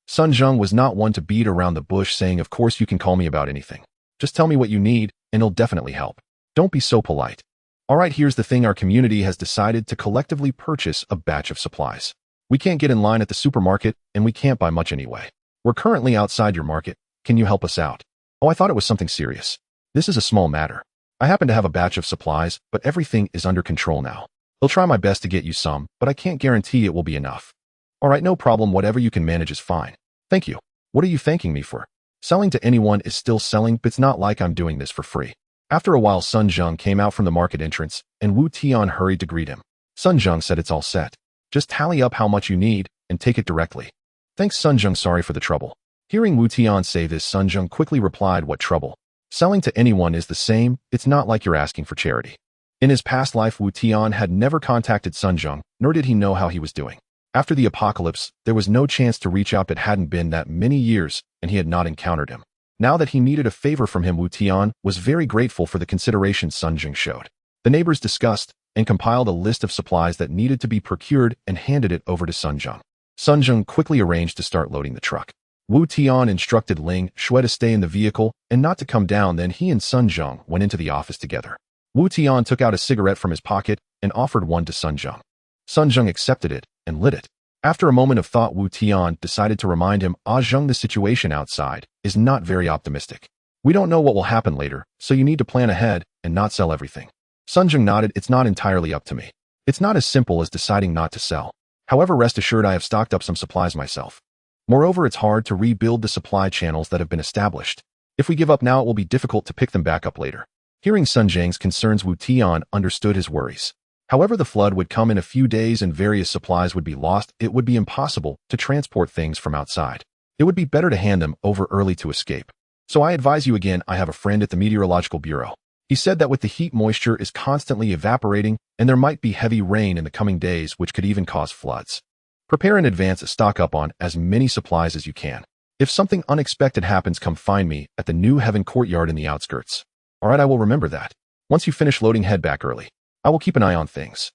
Sun Zheng was not one to beat around the bush, saying, of course you can call me about anything. Just tell me what you need, and it'll definitely help. Don't be so polite. Alright, here's the thing, our community has decided to collectively purchase a batch of supplies. We can't get in line at the supermarket, and we can't buy much anyway. We're currently outside your market. Can you help us out? Oh, I thought it was something serious. This is a small matter. I happen to have a batch of supplies, but everything is under control now. I'll try my best to get you some, but I can't guarantee it will be enough. All right, no problem. Whatever you can manage is fine. Thank you. What are you thanking me for? Selling to anyone is still selling, but it's not like I'm doing this for free. After a while, Sun Zheng came out from the market entrance, and Wu Tian hurried to greet him. Sun Zheng said it's all set. Just tally up how much you need, and take it directly. Thanks, Sun Zheng. Sorry for the trouble. Hearing Wu Tian say this, Sun Zheng quickly replied, what trouble? Selling to anyone is the same. It's not like you're asking for charity. In his past life, Wu Tian had never contacted Sun Zheng, nor did he know how he was doing. After the apocalypse, there was no chance to reach out. It hadn't been that many years, and he had not encountered him. Now that he needed a favor from him, Wu Tian was very grateful for the consideration Sun Zheng showed. The neighbors discussed and compiled a list of supplies that needed to be procured and handed it over to Sun Zheng. Sun Zheng quickly arranged to start loading the truck. Wu Tian instructed Ling Shui to stay in the vehicle and not to come down. Then he and Sun Zheng went into the office together. Wu Tian took out a cigarette from his pocket and offered one to Sun Zheng. Sun Zheng accepted it and lit it. After a moment of thought, Wu Tian decided to remind him, Zheng, the situation outside is not very optimistic. We don't know what will happen later, so you need to plan ahead and not sell everything. Sun Zheng nodded. It's not entirely up to me. It's not as simple as deciding not to sell. However, rest assured I have stocked up some supplies myself. Moreover, it's hard to rebuild the supply channels that have been established. If we give up now, it will be difficult to pick them back up later. Hearing Sun Zheng's concerns, Wu Tian understood his worries. However, the flood would come in a few days and various supplies would be lost. It would be impossible to transport things from outside. It would be better to hand them over early to escape. So I advise you again, I have a friend at the Meteorological Bureau. He said that with the heat, moisture is constantly evaporating, and there might be heavy rain in the coming days, which could even cause floods. Prepare in advance and stock up on as many supplies as you can. If something unexpected happens, come find me at the New Heaven courtyard in the outskirts. All right, I will remember that. Once you finish loading, head back early. I will keep an eye on things.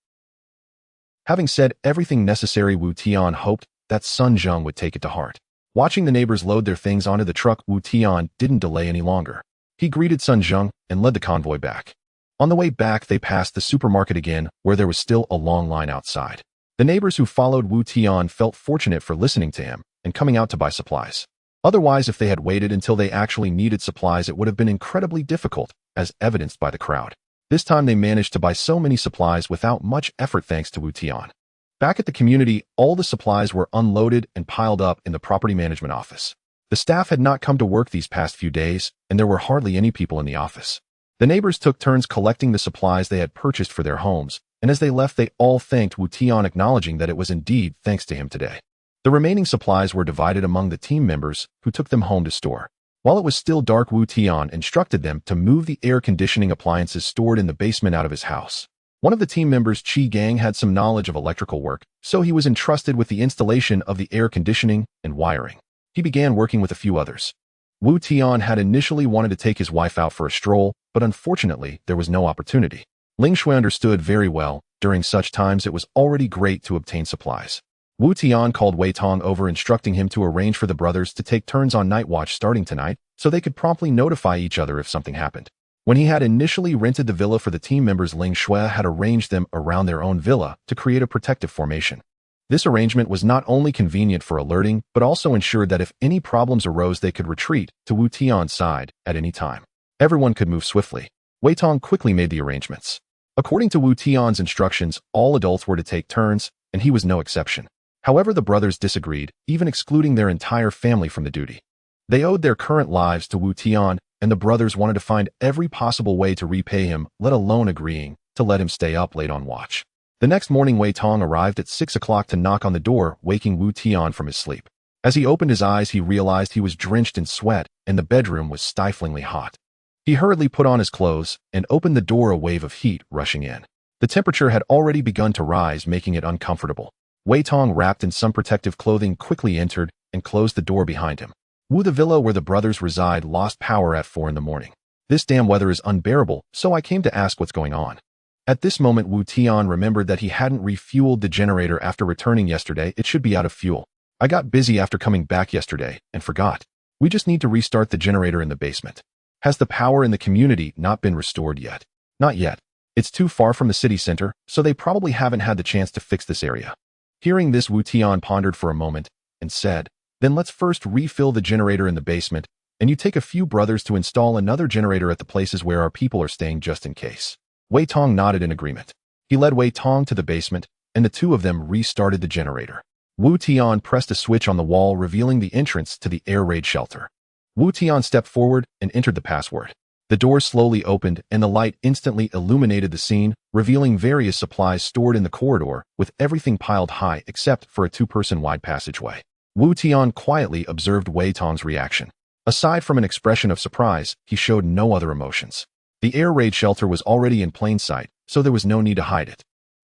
Having said everything necessary, Wu Tian hoped that Sun Zheng would take it to heart. Watching the neighbors load their things onto the truck, Wu Tian didn't delay any longer. He greeted Sun Zheng and led the convoy back. On the way back, they passed the supermarket again, where there was still a long line outside. The neighbors who followed Wu Tian felt fortunate for listening to him and coming out to buy supplies. Otherwise, if they had waited until they actually needed supplies, it would have been incredibly difficult, as evidenced by the crowd. This time they managed to buy so many supplies without much effort thanks to Wu Tian. Back at the community, all the supplies were unloaded and piled up in the property management office. The staff had not come to work these past few days, and there were hardly any people in the office. The neighbors took turns collecting the supplies they had purchased for their homes, and as they left, they all thanked Wu Tian, acknowledging that it was indeed thanks to him today. The remaining supplies were divided among the team members who took them home to store. While it was still dark, Wu Tian instructed them to move the air conditioning appliances stored in the basement out of his house. One of the team members, Qi Gang, had some knowledge of electrical work, so he was entrusted with the installation of the air conditioning and wiring. He began working with a few others. Wu Tian had initially wanted to take his wife out for a stroll, but unfortunately there was no opportunity. Ling Shui understood very well, during such times it was already great to obtain supplies. Wu Tian called Wei Tong over, instructing him to arrange for the brothers to take turns on night watch starting tonight, so they could promptly notify each other if something happened. When he had initially rented the villa for the team members, Ling Shui had arranged them around their own villa to create a protective formation. This arrangement was not only convenient for alerting, but also ensured that if any problems arose, they could retreat to Wu Tian's side at any time. Everyone could move swiftly. Wei Tong quickly made the arrangements. According to Wu Tian's instructions, all adults were to take turns, and he was no exception. However, the brothers disagreed, even excluding their entire family from the duty. They owed their current lives to Wu Tian, and the brothers wanted to find every possible way to repay him, let alone agreeing to let him stay up late on watch. The next morning, Wei Tong arrived at 6 o'clock to knock on the door, waking Wu Tian from his sleep. As he opened his eyes, he realized he was drenched in sweat, and the bedroom was stiflingly hot. He hurriedly put on his clothes and opened the door, a wave of heat rushing in. The temperature had already begun to rise, making it uncomfortable. Wei Tong, wrapped in some protective clothing, quickly entered and closed the door behind him. The villa where the brothers reside lost power at 4 in the morning. This damn weather is unbearable, so I came to ask what's going on. At this moment, Wu Tian remembered that he hadn't refueled the generator after returning yesterday. It should be out of fuel. I got busy after coming back yesterday and forgot. We just need to restart the generator in the basement. Has the power in the community not been restored yet? Not yet. It's too far from the city center, so they probably haven't had the chance to fix this area. Hearing this, Wu Tian pondered for a moment and said, "Then let's first refill the generator in the basement, and you take a few brothers to install another generator at the places where our people are staying just in case." Wei Tong nodded in agreement. He led Wei Tong to the basement, and the two of them restarted the generator. Wu Tian pressed a switch on the wall, revealing the entrance to the air raid shelter. Wu Tian stepped forward and entered the password. The door slowly opened, and the light instantly illuminated the scene, revealing various supplies stored in the corridor, with everything piled high except for a two-person-wide passageway. Wu Tian quietly observed Wei Tong's reaction. Aside from an expression of surprise, he showed no other emotions. The air raid shelter was already in plain sight, so there was no need to hide it.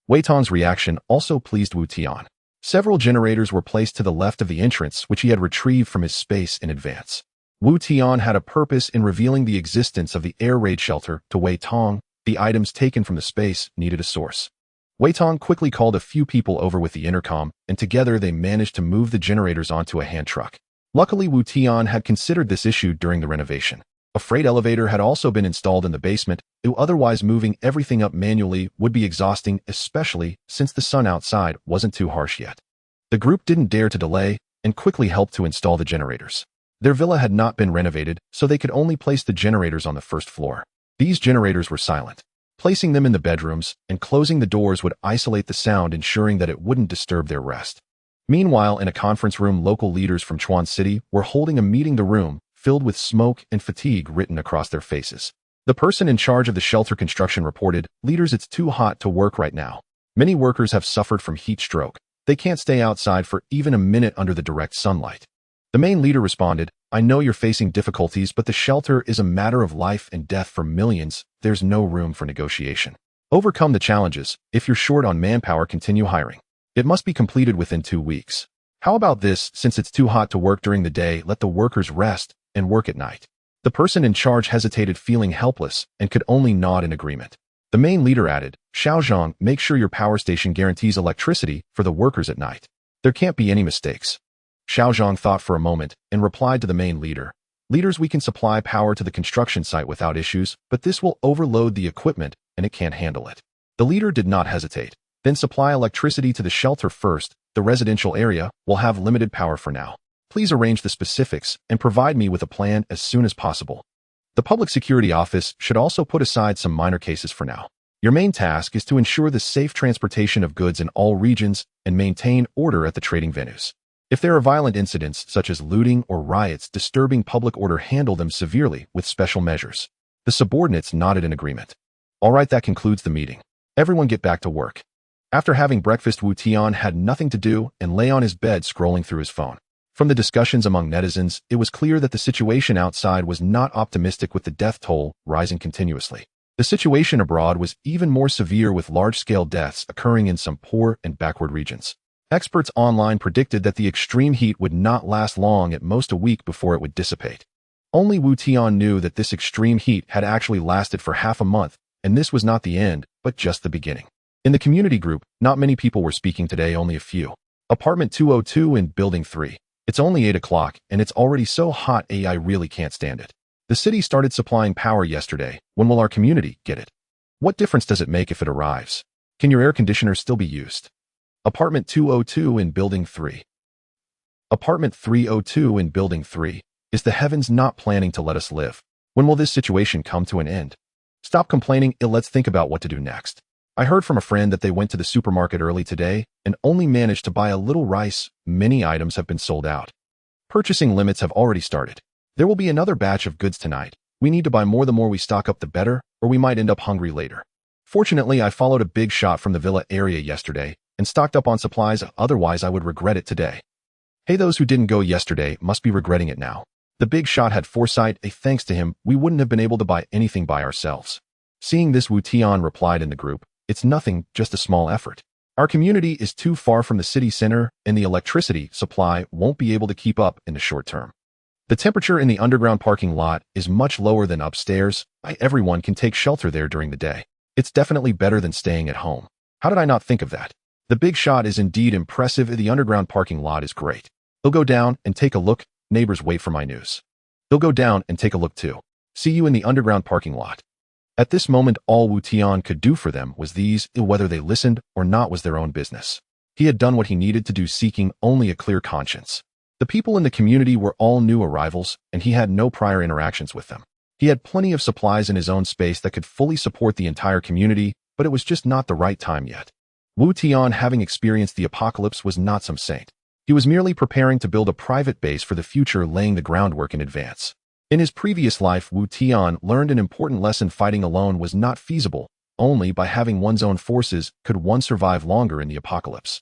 Wei Tong's reaction also pleased Wu Tian. Several generators were placed to the left of the entrance, which he had retrieved from his space in advance. Wu Tian had a purpose in revealing the existence of the air raid shelter to Wei Tong. The items taken from the space needed a source. Wei Tong quickly called a few people over with the intercom, and together they managed to move the generators onto a hand truck. Luckily, Wu Tian had considered this issue during the renovation. A freight elevator had also been installed in the basement, otherwise moving everything up manually would be exhausting, especially since the sun outside wasn't too harsh yet. The group didn't dare to delay and quickly helped to install the generators. Their villa had not been renovated, so they could only place the generators on the first floor. These generators were silent. Placing them in the bedrooms and closing the doors would isolate the sound, ensuring that it wouldn't disturb their rest. Meanwhile, in a conference room, local leaders from Chuan City were holding a meeting. The room filled with smoke and fatigue written across their faces. The person in charge of the shelter construction reported, "Leaders, it's too hot to work right now. Many workers have suffered from heat stroke. They can't stay outside for even a minute under the direct sunlight." The main leader responded, "I know you're facing difficulties, but the shelter is a matter of life and death for millions. There's no room for negotiation. Overcome the challenges. If you're short on manpower, continue hiring. It must be completed within 2 weeks. How about this? Since it's too hot to work during the day, let the workers rest and work at night." The person in charge hesitated, feeling helpless, and could only nod in agreement. The main leader added, "Xiaozhang, make sure your power station guarantees electricity for the workers at night. There can't be any mistakes." Xiaozhang thought for a moment and replied to the main leader, "Leaders, we can supply power to the construction site without issues, but this will overload the equipment and it can't handle it." The leader did not hesitate. "Then supply electricity to the shelter first. The residential area will have limited power for now. Please arrange the specifics and provide me with a plan as soon as possible. The Public Security Office should also put aside some minor cases for now. Your main task is to ensure the safe transportation of goods in all regions and maintain order at the trading venues. If there are violent incidents such as looting or riots disturbing public order, handle them severely with special measures." The subordinates nodded in agreement. "All right, that concludes the meeting. Everyone get back to work." After having breakfast, Wu Tian had nothing to do and lay on his bed scrolling through his phone. From the discussions among netizens, it was clear that the situation outside was not optimistic, with the death toll rising continuously. The situation abroad was even more severe, with large-scale deaths occurring in some poor and backward regions. Experts online predicted that the extreme heat would not last long, at most a week before it would dissipate. Only Wu Tian knew that this extreme heat had actually lasted for half a month, and this was not the end, but just the beginning. In the community group, not many people were speaking today, only a few. Apartment 202 in Building 3. It's only 8 o'clock, and it's already so hot, I really can't stand it. The city started supplying power yesterday. When will our community get it? What difference does it make if it arrives? Can your air conditioner still be used? Apartment 202 in Building 3. Apartment 302 in Building 3. Is the heavens not planning to let us live? When will this situation come to an end? Stop complaining, let's think about what to do next. I heard from a friend that they went to the supermarket early today and only managed to buy a little rice. Many items have been sold out. Purchasing limits have already started. There will be another batch of goods tonight. We need to buy more. The more we stock up, the better, or we might end up hungry later. Fortunately, I followed a big shot from the villa area yesterday and stocked up on supplies, otherwise I would regret it today. Hey, those who didn't go yesterday must be regretting it now. The big shot had foresight. Thanks to him, we wouldn't have been able to buy anything by ourselves." Seeing this, Wu Tian replied in the group, "It's nothing, just a small effort. Our community is too far from the city center, and the electricity supply won't be able to keep up in the short term. The temperature in the underground parking lot is much lower than upstairs. Everyone can take shelter there during the day. It's definitely better than staying at home. How did I not think of that? The big shot is indeed impressive. The underground parking lot is great. He'll go down and take a look. Neighbors, wait for my news. He'll go down and take a look too. See you in the underground parking lot." At this moment, all Wu Tian could do for them was these. Whether they listened or not was their own business. He had done what he needed to do, seeking only a clear conscience. The people in the community were all new arrivals, and he had no prior interactions with them. He had plenty of supplies in his own space that could fully support the entire community, but it was just not the right time yet. Wu Tian, having experienced the apocalypse, was not some saint. He was merely preparing to build a private base for the future, laying the groundwork in advance. In his previous life, Wu Tian learned an important lesson: fighting alone was not feasible. Only by having one's own forces could one survive longer in the apocalypse.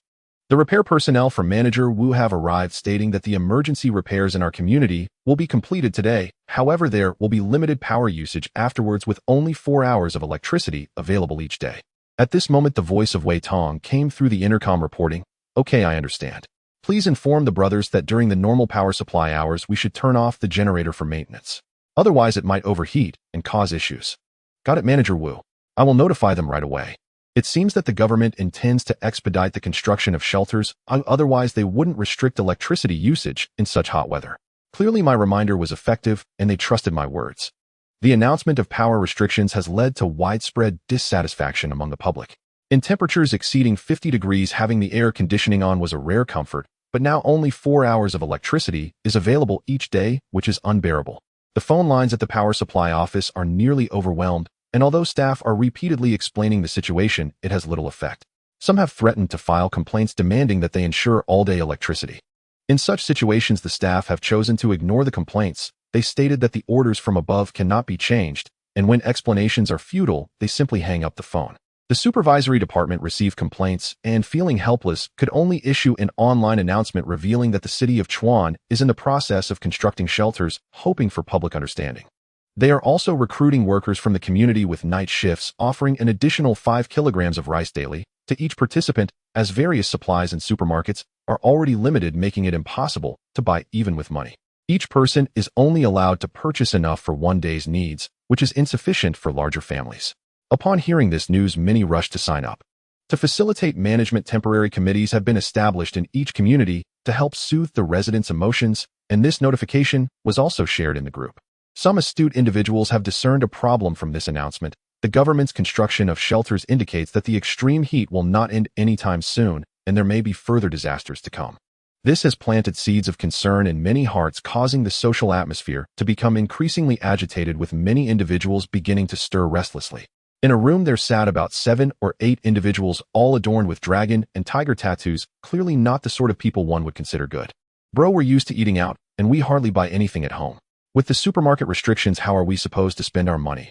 The repair personnel from Manager Wu have arrived, stating that the emergency repairs in our community will be completed today. However, there will be limited power usage afterwards, with only 4 hours of electricity available each day. At this moment, the voice of Wei Tong came through the intercom reporting, "Okay, I understand. Please inform the brothers that during the normal power supply hours we should turn off the generator for maintenance. Otherwise it might overheat and cause issues." "Got it, Manager Wu. I will notify them right away." It seems that the government intends to expedite the construction of shelters, otherwise they wouldn't restrict electricity usage in such hot weather. Clearly my reminder was effective, and they trusted my words. The announcement of power restrictions has led to widespread dissatisfaction among the public. In temperatures exceeding 50 degrees, having the air conditioning on was a rare comfort, but now only 4 hours of electricity is available each day, which is unbearable. The phone lines at the power supply office are nearly overwhelmed, and although staff are repeatedly explaining the situation, it has little effect. Some have threatened to file complaints demanding that they ensure all-day electricity. In such situations, the staff have chosen to ignore the complaints. They stated that the orders from above cannot be changed, and when explanations are futile, they simply hang up the phone. The supervisory department received complaints and, feeling helpless, could only issue an online announcement revealing that the city of Chuan is in the process of constructing shelters, hoping for public understanding. They are also recruiting workers from the community with night shifts, offering an additional 5 kilograms of rice daily to each participant, as various supplies in supermarkets are already limited, making it impossible to buy even with money. Each person is only allowed to purchase enough for one day's needs, which is insufficient for larger families. Upon hearing this news, many rushed to sign up. To facilitate management, temporary committees have been established in each community to help soothe the residents' emotions, and this notification was also shared in the group. Some astute individuals have discerned a problem from this announcement. The government's construction of shelters indicates that the extreme heat will not end anytime soon, and there may be further disasters to come. This has planted seeds of concern in many hearts, causing the social atmosphere to become increasingly agitated, with many individuals beginning to stir restlessly. In a room there sat about 7 or 8 individuals, all adorned with dragon and tiger tattoos, clearly not the sort of people one would consider good. "Bro, we're used to eating out, and we hardly buy anything at home. With the supermarket restrictions, how are we supposed to spend our money?"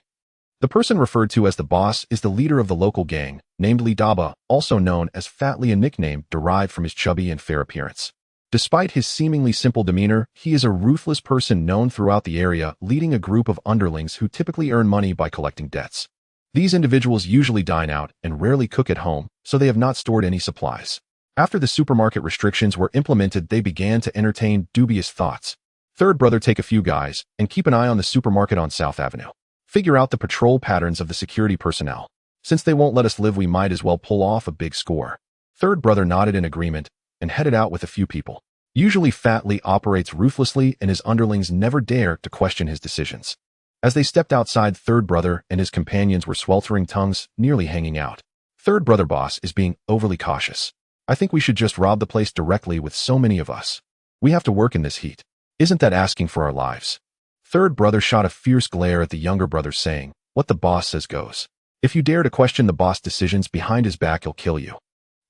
The person referred to as the boss is the leader of the local gang, named Li Daba, also known as Fat Li, a nickname derived from his chubby and fair appearance. Despite his seemingly simple demeanor, he is a ruthless person known throughout the area, leading a group of underlings who typically earn money by collecting debts. These individuals usually dine out and rarely cook at home, so they have not stored any supplies. After the supermarket restrictions were implemented, they began to entertain dubious thoughts. "Third brother, take a few guys and keep an eye on the supermarket on South Avenue. Figure out the patrol patterns of the security personnel. Since they won't let us live, we might as well pull off a big score." Third brother nodded in agreement and headed out with a few people. Usually Fat Li operates ruthlessly, and his underlings never dare to question his decisions. As they stepped outside, third brother and his companions were sweltering, tongues nearly hanging out. "Third brother, boss is being overly cautious. I think we should just rob the place directly, with so many of us. We have to work in this heat. Isn't that asking for our lives?" Third brother shot a fierce glare at the younger brother, saying, "What the boss says goes. If you dare to question the boss' decisions behind his back, he'll kill you."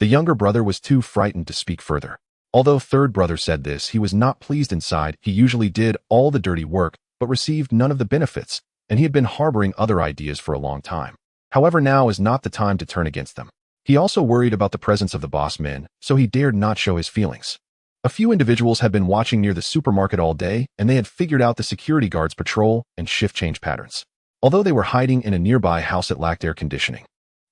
The younger brother was too frightened to speak further. Although third brother said this, he was not pleased inside. He usually did all the dirty work, but received none of the benefits, and he had been harboring other ideas for a long time. However, now is not the time to turn against them. He also worried about the presence of the boss men, so he dared not show his feelings. A few individuals had been watching near the supermarket all day, and they had figured out the security guards' patrol and shift change patterns. Although they were hiding in a nearby house, it lacked air conditioning.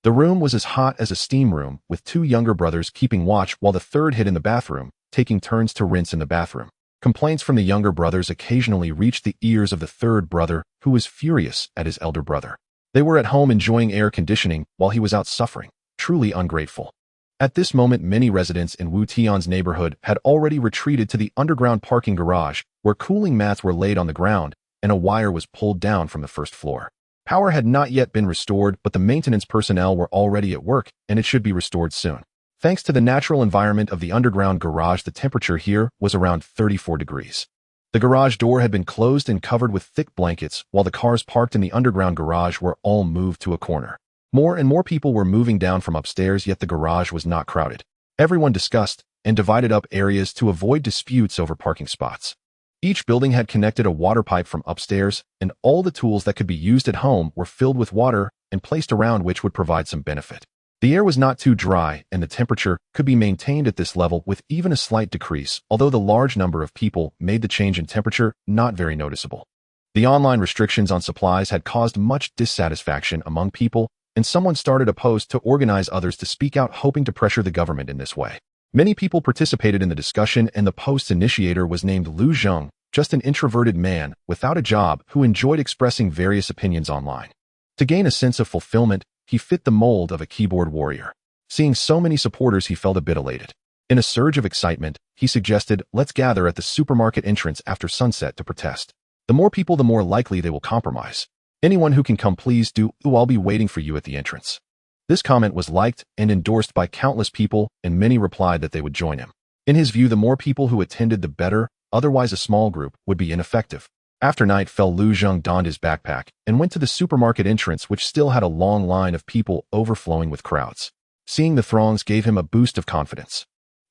The room was as hot as a steam room, with 2 younger brothers keeping watch while the third hid in the bathroom, taking turns to rinse in the bathroom. Complaints from the younger brothers occasionally reached the ears of the third brother, who was furious at his elder brother. They were at home enjoying air conditioning while he was out suffering. Truly ungrateful. At this moment, many residents in Wu Tian's neighborhood had already retreated to the underground parking garage, where cooling mats were laid on the ground and a wire was pulled down from the first floor. Power had not yet been restored, but the maintenance personnel were already at work, and it should be restored soon. Thanks to the natural environment of the underground garage, the temperature here was around 34 degrees. The garage door had been closed and covered with thick blankets, while the cars parked in the underground garage were all moved to a corner. More and more people were moving down from upstairs, yet the garage was not crowded. Everyone discussed and divided up areas to avoid disputes over parking spots. Each building had connected a water pipe from upstairs, and all the tools that could be used at home were filled with water and placed around, which would provide some benefit. The air was not too dry, and the temperature could be maintained at this level with even a slight decrease, although the large number of people made the change in temperature not very noticeable. The online restrictions on supplies had caused much dissatisfaction among people, and someone started a post to organize others to speak out, hoping to pressure the government in this way. Many people participated in the discussion, and the post's initiator was named Lu Zheng, just an introverted man without a job who enjoyed expressing various opinions online. To gain a sense of fulfillment, he fit the mold of a keyboard warrior. Seeing so many supporters, he felt a bit elated. In a surge of excitement, he suggested, "Let's gather at the supermarket entrance after sunset to protest. The more people, the more likely they will compromise. Anyone who can come, please do. I'll be waiting for you at the entrance." This comment was liked and endorsed by countless people, and many replied that they would join him. In his view, the more people who attended, the better, otherwise a small group would be ineffective. After night fell, Lu Zheng donned his backpack and went to the supermarket entrance, which still had a long line of people overflowing with crowds. Seeing the throngs gave him a boost of confidence.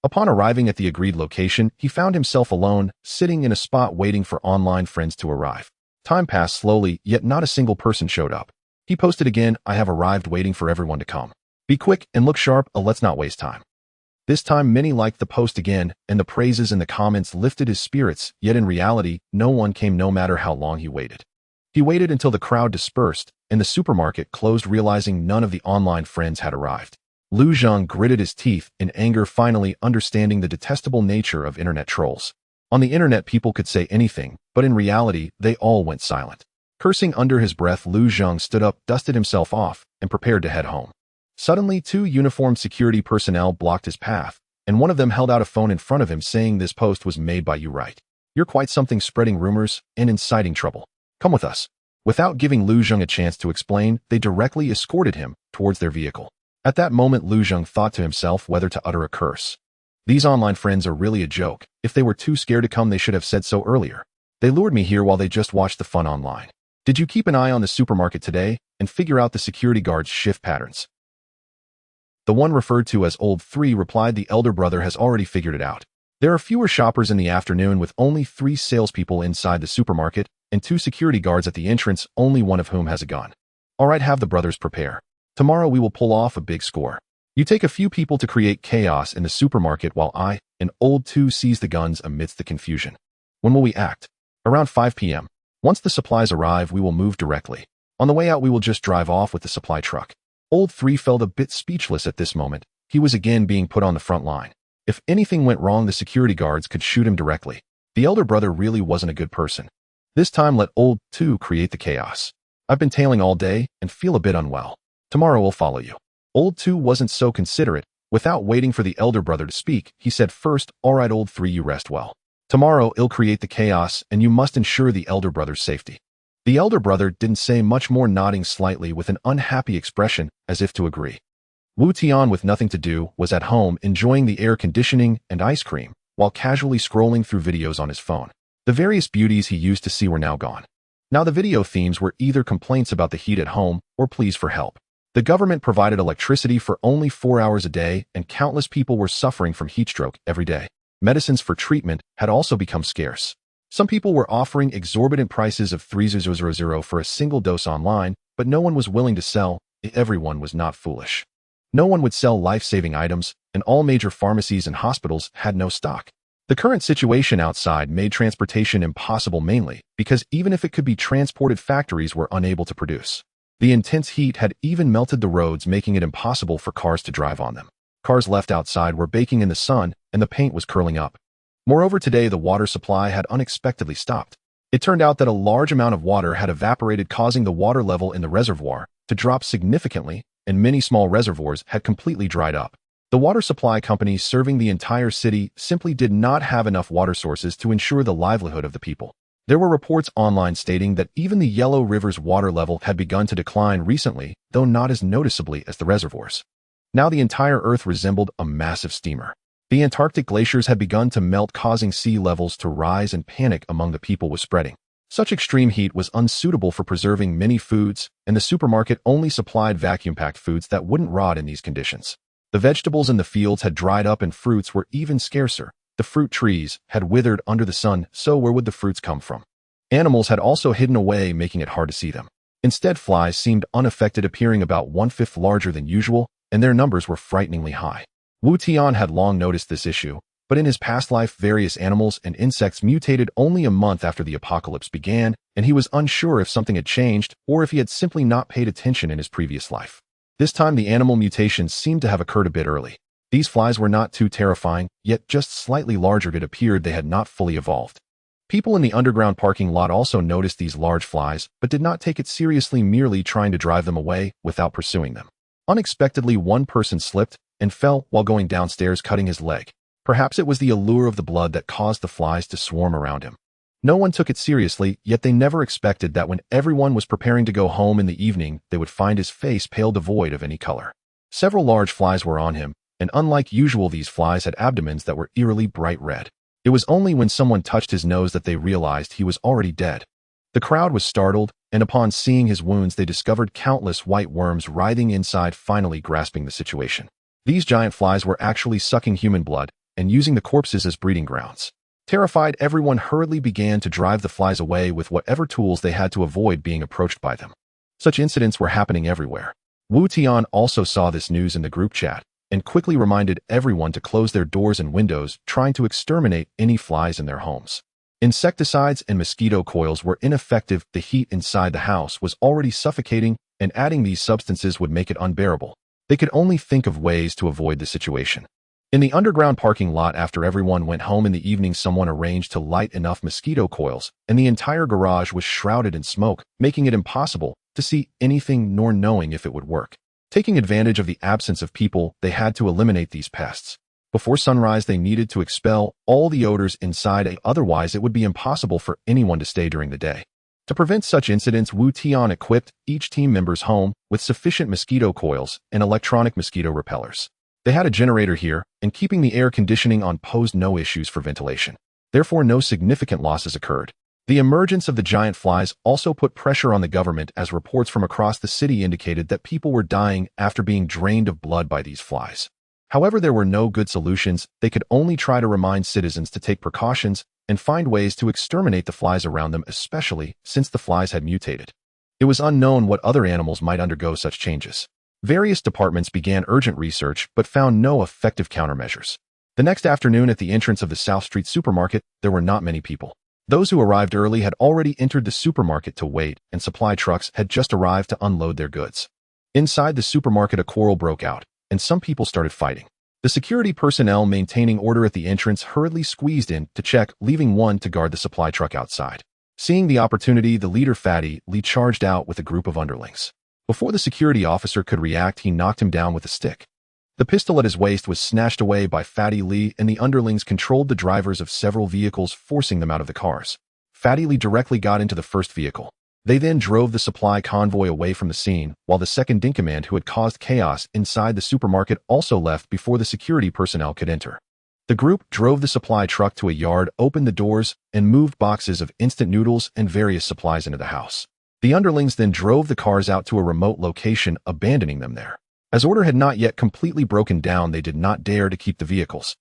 Upon arriving at the agreed location, he found himself alone, sitting in a spot waiting for online friends to arrive. Time passed slowly, yet not a single person showed up. He posted again, "I have arrived, waiting for everyone to come. Be quick and look sharp, let's not waste time." This time many liked the post again, and the praises in the comments lifted his spirits, yet in reality, no one came no matter how long he waited. He waited until the crowd dispersed, and the supermarket closed, realizing none of the online friends had arrived. Lu Zheng gritted his teeth in anger, finally understanding the detestable nature of internet trolls. On the internet, people could say anything, but in reality, they all went silent. Cursing under his breath, Lu Zheng stood up, dusted himself off, and prepared to head home. Suddenly, two uniformed security personnel blocked his path, and one of them held out a phone in front of him, saying, "This post was made by you, right? You're quite something, spreading rumors and inciting trouble. Come with us." Without giving Lu Zheng a chance to explain, they directly escorted him towards their vehicle. At that moment, Lu Zheng thought to himself whether to utter a curse. These online friends are really a joke. If they were too scared to come, they should have said so earlier. They lured me here while they just watched the fun online. Did you keep an eye on the supermarket today and figure out the security guards' shift patterns? The one referred to as Old 3 replied, "The elder brother has already figured it out. There are fewer shoppers in the afternoon, with only 3 salespeople inside the supermarket and 2 security guards at the entrance, only one of whom has a gun. All right, have the brothers prepare. Tomorrow we will pull off a big score. You take a few people to create chaos in the supermarket while I and Old 2 seize the guns amidst the confusion. When will we act? Around 5 p.m. Once the supplies arrive, we will move directly. On the way out, we will just drive off with the supply truck." Old 3 felt a bit speechless at this moment. He was again being put on the front line. If anything went wrong, the security guards could shoot him directly. The elder brother really wasn't a good person. This time, let Old 2 create the chaos. "I've been tailing all day and feel a bit unwell. Tomorrow we'll follow you." Old 2 wasn't so considerate. Without waiting for the elder brother to speak, he said first, "All right, Old 3, you rest well. Tomorrow I'll create the chaos, and you must ensure the elder brother's safety." The elder brother didn't say much more, nodding slightly with an unhappy expression, as if to agree. Tian, with nothing to do, was at home enjoying the air conditioning and ice cream, while casually scrolling through videos on his phone. The various beauties he used to see were now gone. Now the video themes were either complaints about the heat at home or pleas for help. The government provided electricity for only 4 hours a day, and countless people were suffering from heatstroke every day. Medicines for treatment had also become scarce. Some people were offering exorbitant prices of 3,000 for a single dose online, but no one was willing to sell. Everyone was not foolish. No one would sell life-saving items, and all major pharmacies and hospitals had no stock. The current situation outside made transportation impossible, mainly because even if it could be transported, factories were unable to produce. The intense heat had even melted the roads, making it impossible for cars to drive on them. Cars left outside were baking in the sun, and the paint was curling up. Moreover, today the water supply had unexpectedly stopped. It turned out that a large amount of water had evaporated, causing the water level in the reservoir to drop significantly, and many small reservoirs had completely dried up. The water supply companies serving the entire city simply did not have enough water sources to ensure the livelihood of the people. There were reports online stating that even the Yellow River's water level had begun to decline recently, though not as noticeably as the reservoirs. Now the entire Earth resembled a massive steamer. The Antarctic glaciers had begun to melt, causing sea levels to rise, and panic among the people was spreading. Such extreme heat was unsuitable for preserving many foods, and the supermarket only supplied vacuum-packed foods that wouldn't rot in these conditions. The vegetables in the fields had dried up and fruits were even scarcer. The fruit trees had withered under the sun, so where would the fruits come from? Animals had also hidden away, making it hard to see them. Instead, flies seemed unaffected, appearing about 1/5 larger than usual, and their numbers were frighteningly high. Tian had long noticed this issue, but in his past life various animals and insects mutated only a month after the apocalypse began, and he was unsure if something had changed or if he had simply not paid attention in his previous life. This time the animal mutations seemed to have occurred a bit early. These flies were not too terrifying, yet just slightly larger. It appeared they had not fully evolved. People in the underground parking lot also noticed these large flies, but did not take it seriously, merely trying to drive them away without pursuing them. Unexpectedly, one person slipped and fell while going downstairs, cutting his leg. Perhaps it was the allure of the blood that caused the flies to swarm around him. No one took it seriously, yet they never expected that when everyone was preparing to go home in the evening, they would find his face pale, devoid of any color. Several large flies were on him, and unlike usual, these flies had abdomens that were eerily bright red. It was only when someone touched his nose that they realized he was already dead. The crowd was startled, and upon seeing his wounds, they discovered countless white worms writhing inside, finally grasping the situation. These giant flies were actually sucking human blood and using the corpses as breeding grounds. Terrified, everyone hurriedly began to drive the flies away with whatever tools they had to avoid being approached by them. Such incidents were happening everywhere. Tian also saw this news in the group chat and quickly reminded everyone to close their doors and windows, trying to exterminate any flies in their homes. Insecticides and mosquito coils were ineffective. The heat inside the house was already suffocating, and adding these substances would make it unbearable. They could only think of ways to avoid the situation. In the underground parking lot, after everyone went home in the evening, someone arranged to light enough mosquito coils, and the entire garage was shrouded in smoke, making it impossible to see anything nor knowing if it would work. Taking advantage of the absence of people, they had to eliminate these pests. Before sunrise, they needed to expel all the odors inside, otherwise it would be impossible for anyone to stay during the day. To prevent such incidents, Tian equipped each team member's home with sufficient mosquito coils and electronic mosquito repellers. They had a generator here, and keeping the air conditioning on posed no issues for ventilation. Therefore, no significant losses occurred. The emergence of the giant flies also put pressure on the government, as reports from across the city indicated that people were dying after being drained of blood by these flies. However, there were no good solutions. They could only try to remind citizens to take precautions and find ways to exterminate the flies around them, especially since the flies had mutated. It was unknown what other animals might undergo such changes. Various departments began urgent research but found no effective countermeasures. The next afternoon, at the entrance of the South Street supermarket, there were not many people. Those who arrived early had already entered the supermarket to wait, and supply trucks had just arrived to unload their goods. Inside the supermarket, a quarrel broke out, and some people started fighting. The security personnel maintaining order at the entrance hurriedly squeezed in to check, leaving one to guard the supply truck outside. Seeing the opportunity, the leader Frantically charged out with a group of underlings. Before the security officer could react, he knocked him down with a stick. The pistol at his waist was snatched away by Frantically, and the underlings controlled the drivers of several vehicles, forcing them out of the cars. Frantically directly got into the first vehicle. They then drove the supply convoy away from the scene, while the second-in-command, who had caused chaos inside the supermarket, also left before the security personnel could enter. The group drove the supply truck to a yard, opened the doors, and moved boxes of instant noodles and various supplies into the house. The underlings then drove the cars out to a remote location, abandoning them there. As order had not yet completely broken down, they did not dare to keep the vehicles.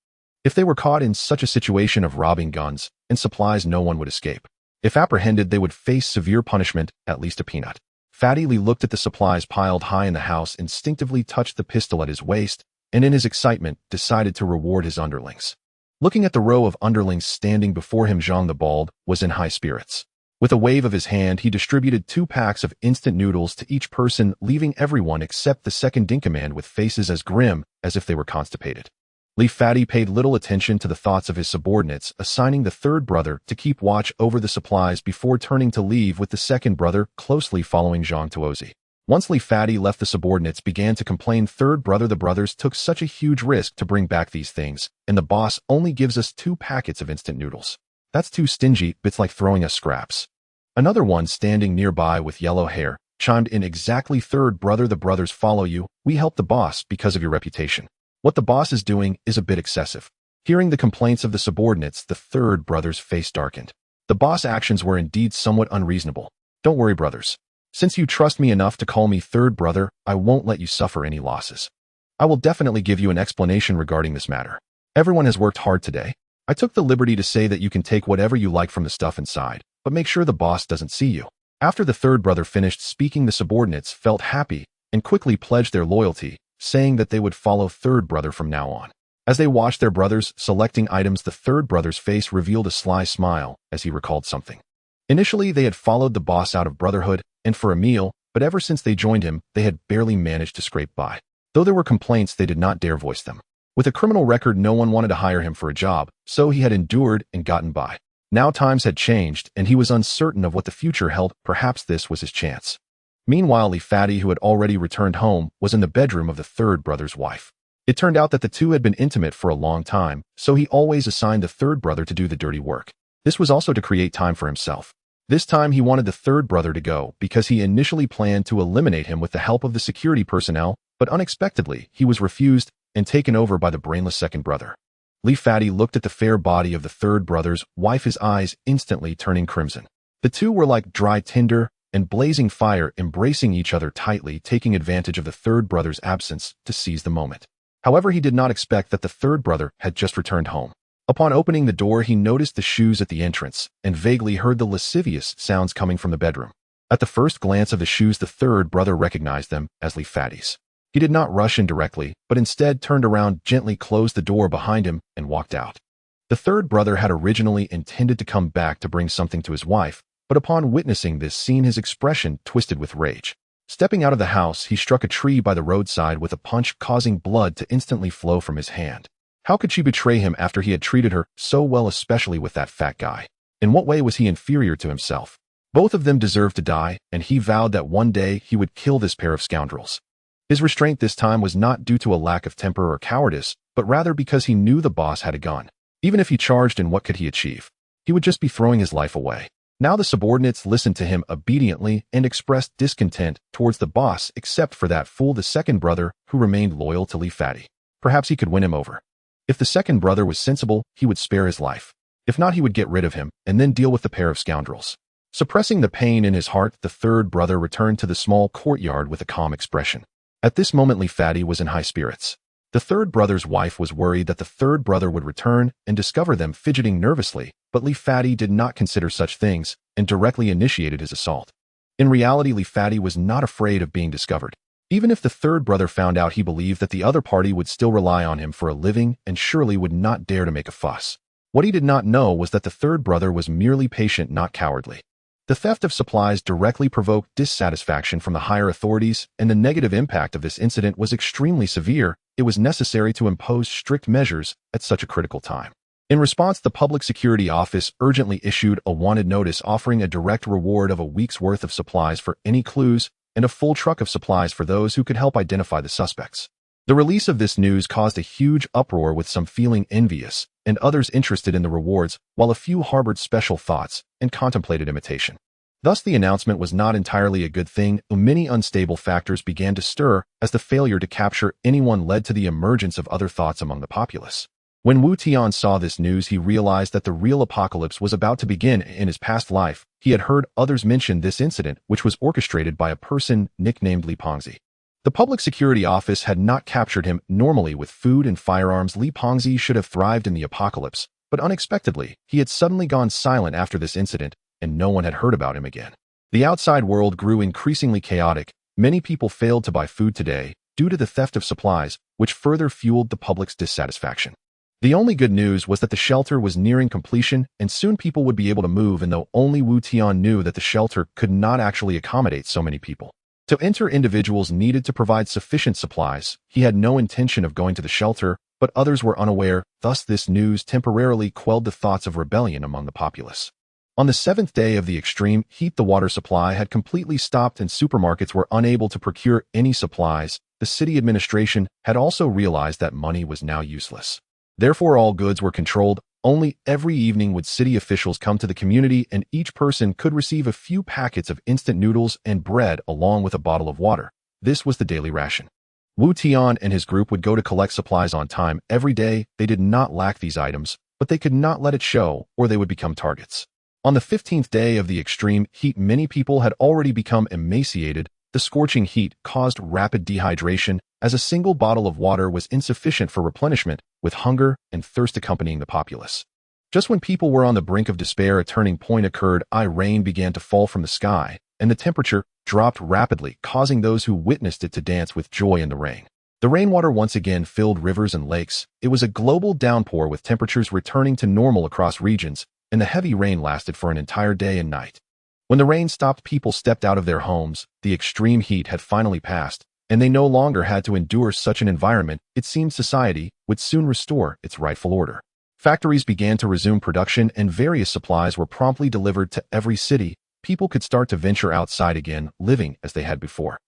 If they were caught in such a situation of robbing guns and supplies, no one would escape. If apprehended, they would face severe punishment, at least a peanut. Frantically looked at the supplies piled high in the house, instinctively touched the pistol at his waist, and in his excitement decided to reward his underlings. Looking at the row of underlings standing before him, Zhang the Bald was in high spirits. With a wave of his hand, he distributed 2 packs of instant noodles to each person, leaving everyone except the second-in-command with faces as grim as if they were constipated. Frantically paid little attention to the thoughts of his subordinates, assigning the third brother to keep watch over the supplies before turning to leave, with the second brother closely following Zhang Tuozi. Once Frantically left, the subordinates began to complain. Third brother, the brothers took such a huge risk to bring back these things, and the boss only gives us 2 packets of instant noodles. That's too stingy, it's like throwing us scraps. Another one standing nearby with yellow hair chimed in exactly third brother. The brothers follow you. We help the boss because of your reputation. What the boss is doing is a bit excessive. Hearing the complaints of the subordinates, the third brother's face darkened. The boss' actions were indeed somewhat unreasonable. Don't worry, brothers. Since you trust me enough to call me third brother, I won't let you suffer any losses. I will definitely give you an explanation regarding this matter. Everyone has worked hard today. I took the liberty to say that you can take whatever you like from the stuff inside, but make sure the boss doesn't see you. After the third brother finished speaking, the subordinates felt happy and quickly pledged their loyalty, saying that they would follow third brother from now on. As they watched their brothers selecting items, the third brother's face revealed a sly smile as he recalled something. Initially, they had followed the boss out of brotherhood and for a meal, but ever since they joined him, they had barely managed to scrape by. Though there were complaints, they did not dare voice them. With a criminal record, no one wanted to hire him for a job, so he had endured and gotten by. Now times had changed, and he was uncertain of what the future held. Perhaps this was his chance. Meanwhile, Li Fatty, who had already returned home, was in the bedroom of the third brother's wife. It turned out that the two had been intimate for a long time, so he always assigned the third brother to do the dirty work. This was also to create time for himself. This time he wanted the third brother to go because he initially planned to eliminate him with the help of the security personnel, but unexpectedly, he was refused and taken over by the brainless second brother. Li Fatty looked at the fair body of the third brother's wife, his eyes instantly turning crimson. The two were like dry tinder and blazing fire, embracing each other tightly, taking advantage of the third brother's absence to seize the moment. However, he did not expect that the third brother had just returned home. Upon opening the door, he noticed the shoes at the entrance and vaguely heard the lascivious sounds coming from the bedroom. At the first glance of the shoes, the third brother recognized them as Li Fatty's. He did not rush in directly, but instead turned around, gently closed the door behind him, and walked out. The third brother had originally intended to come back to bring something to his wife, but upon witnessing this scene, his expression twisted with rage. Stepping out of the house, he struck a tree by the roadside with a punch, causing blood to instantly flow from his hand. How could she betray him after he had treated her so well, especially with that fat guy? In what way was he inferior to himself? Both of them deserved to die, and he vowed that one day he would kill this pair of scoundrels. His restraint this time was not due to a lack of temper or cowardice, but rather because he knew the boss had a gun. Even if he charged in, what could he achieve? He would just be throwing his life away. Now the subordinates listened to him obediently and expressed discontent towards the boss, except for that fool, the second brother, who remained loyal to Li Fatty. Perhaps he could win him over. If the second brother was sensible, he would spare his life. If not, he would get rid of him and then deal with the pair of scoundrels. Suppressing the pain in his heart, the third brother returned to the small courtyard with a calm expression. At this moment, Li Fatty was in high spirits. The third brother's wife was worried that the third brother would return and discover them fidgeting nervously, but Li Fatty did not consider such things and directly initiated his assault. In reality, Li Fatty was not afraid of being discovered. Even if the third brother found out, he believed that the other party would still rely on him for a living and surely would not dare to make a fuss. What he did not know was that the third brother was merely patient, not cowardly. The theft of supplies directly provoked dissatisfaction from the higher authorities, and the negative impact of this incident was extremely severe. It was necessary to impose strict measures at such a critical time. In response, the Public Security Office urgently issued a wanted notice offering a direct reward of a week's worth of supplies for any clues and a full truck of supplies for those who could help identify the suspects. The release of this news caused a huge uproar, with some feeling envious and others interested in the rewards, while a few harbored special thoughts and contemplated imitation. Thus, the announcement was not entirely a good thing. Many unstable factors began to stir as the failure to capture anyone led to the emergence of other thoughts among the populace. When Wu Tian saw this news, he realized that the real apocalypse was about to begin. In his past life, he had heard others mention this incident, which was orchestrated by a person nicknamed Li Pengzi. The Public Security Office had not captured him. Normally, with food and firearms, Li Pengzi should have thrived in the apocalypse, but unexpectedly, he had suddenly gone silent after this incident, and no one had heard about him again. The outside world grew increasingly chaotic. Many people failed to buy food today due to the theft of supplies, which further fueled the public's dissatisfaction. The only good news was that the shelter was nearing completion, and soon people would be able to move, and though only Wu Tian knew that the shelter could not actually accommodate so many people. To enter, individuals needed to provide sufficient supplies. He had no intention of going to the shelter, but others were unaware. Thus, this news temporarily quelled the thoughts of rebellion among the populace. On the 7th day of the extreme heat, the water supply had completely stopped and supermarkets were unable to procure any supplies. The city administration had also realized that money was now useless. Therefore, all goods were controlled. Only every evening would city officials come to the community and each person could receive a few packets of instant noodles and bread along with a bottle of water. This was the daily ration. Wu Tian and his group would go to collect supplies on time every day. They did not lack these items, but they could not let it show or they would become targets. On the 15th day of the extreme heat, many people had already become emaciated. The scorching heat caused rapid dehydration as a single bottle of water was insufficient for replenishment, with hunger and thirst accompanying the populace. Just when people were on the brink of despair, a turning point occurred. Rain began to fall from the sky, and the temperature dropped rapidly, causing those who witnessed it to dance with joy in the rain. The rainwater once again filled rivers and lakes. It was a global downpour with temperatures returning to normal across regions, and the heavy rain lasted for an entire day and night. When the rain stopped, people stepped out of their homes. The extreme heat had finally passed, and they no longer had to endure such an environment. It seemed society would soon restore its rightful order. Factories began to resume production, and various supplies were promptly delivered to every city. People could start to venture outside again, living as they had before.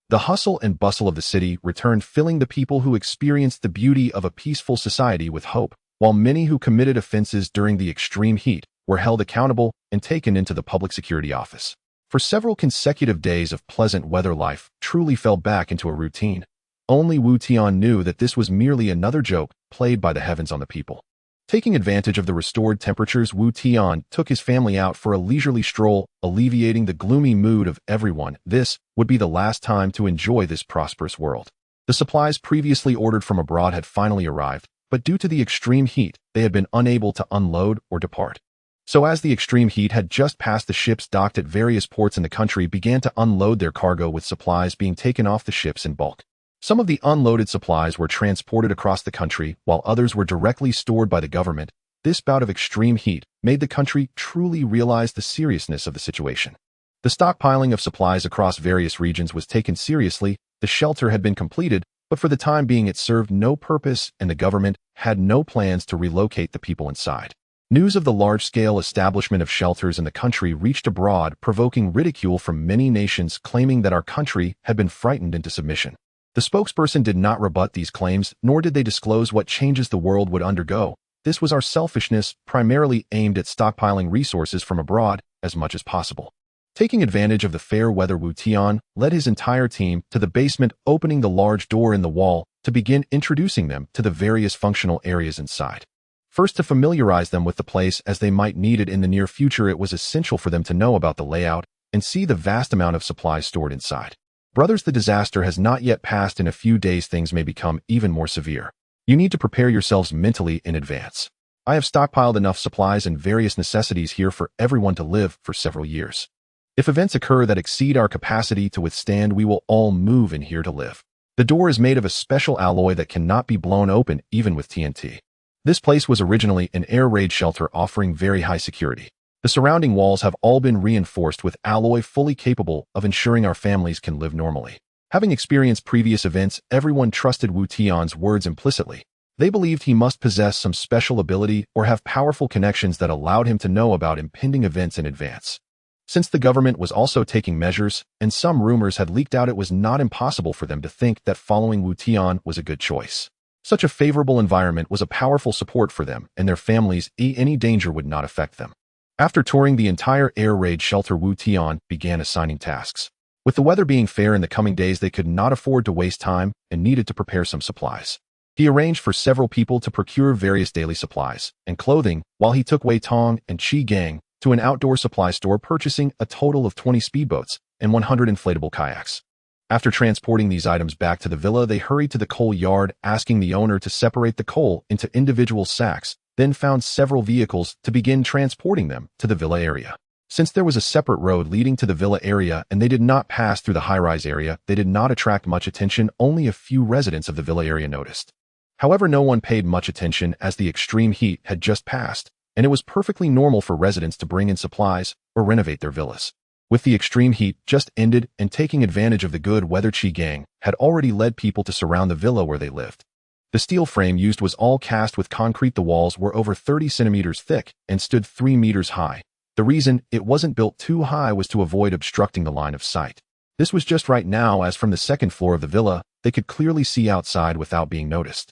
The hustle and bustle of the city returned, filling the people who experienced the beauty of a peaceful society with hope, while many who committed offenses during the extreme heat were held accountable and taken into the public security office. For several consecutive days of pleasant weather, life truly fell back into a routine. Only Wu Tian knew that this was merely another joke played by the heavens on the people. Taking advantage of the restored temperatures, Wu Tian took his family out for a leisurely stroll, alleviating the gloomy mood of everyone. This would be the last time to enjoy this prosperous world. The supplies previously ordered from abroad had finally arrived, but due to the extreme heat, they had been unable to unload or depart. So as the extreme heat had just passed, the ships docked at various ports in the country began to unload their cargo, with supplies being taken off the ships in bulk. Some of the unloaded supplies were transported across the country, while others were directly stored by the government. This bout of extreme heat made the country truly realize the seriousness of the situation. The stockpiling of supplies across various regions was taken seriously. The shelter had been completed, but for the time being it served no purpose, and the government had no plans to relocate the people inside. News of the large-scale establishment of shelters in the country reached abroad, provoking ridicule from many nations, claiming that our country had been frightened into submission. The spokesperson did not rebut these claims, nor did they disclose what changes the world would undergo. This was our selfishness, primarily aimed at stockpiling resources from abroad as much as possible. Taking advantage of the fair weather, Wu Tian led his entire team to the basement, opening the large door in the wall to begin introducing them to the various functional areas inside. First, to familiarize them with the place as they might need it in the near future, it was essential for them to know about the layout and see the vast amount of supplies stored inside. Brothers, the disaster has not yet passed. In a few days, things may become even more severe. You need to prepare yourselves mentally in advance. I have stockpiled enough supplies and various necessities here for everyone to live for several years. If events occur that exceed our capacity to withstand, we will all move in here to live. The door is made of a special alloy that cannot be blown open even with TNT. This place was originally an air raid shelter offering very high security. The surrounding walls have all been reinforced with alloy fully capable of ensuring our families can live normally. Having experienced previous events, everyone trusted Wu Tian's words implicitly. They believed he must possess some special ability or have powerful connections that allowed him to know about impending events in advance. Since the government was also taking measures, and some rumors had leaked out, it was not impossible for them to think that following Wu Tian was a good choice. Such a favorable environment was a powerful support for them and their families. Any danger would not affect them. After touring the entire air raid shelter, Wu Tian began assigning tasks. With the weather being fair in the coming days, they could not afford to waste time and needed to prepare some supplies. He arranged for several people to procure various daily supplies and clothing, while he took Wei Tong and Qi Gang to an outdoor supply store, purchasing a total of 20 speedboats and 100 inflatable kayaks. After transporting these items back to the villa, they hurried to the coal yard, asking the owner to separate the coal into individual sacks, then found several vehicles to begin transporting them to the villa area. Since there was a separate road leading to the villa area and they did not pass through the high-rise area, they did not attract much attention. Only a few residents of the villa area noticed. However, no one paid much attention as the extreme heat had just passed, and it was perfectly normal for residents to bring in supplies or renovate their villas. With the extreme heat just ended and taking advantage of the good weather, Qi Gang had already led people to surround the villa where they lived. The steel frame used was all cast with concrete. The walls were over 30 centimeters thick and stood 3 meters high. The reason it wasn't built too high was to avoid obstructing the line of sight. This was just right now, as from the second floor of the villa, they could clearly see outside without being noticed.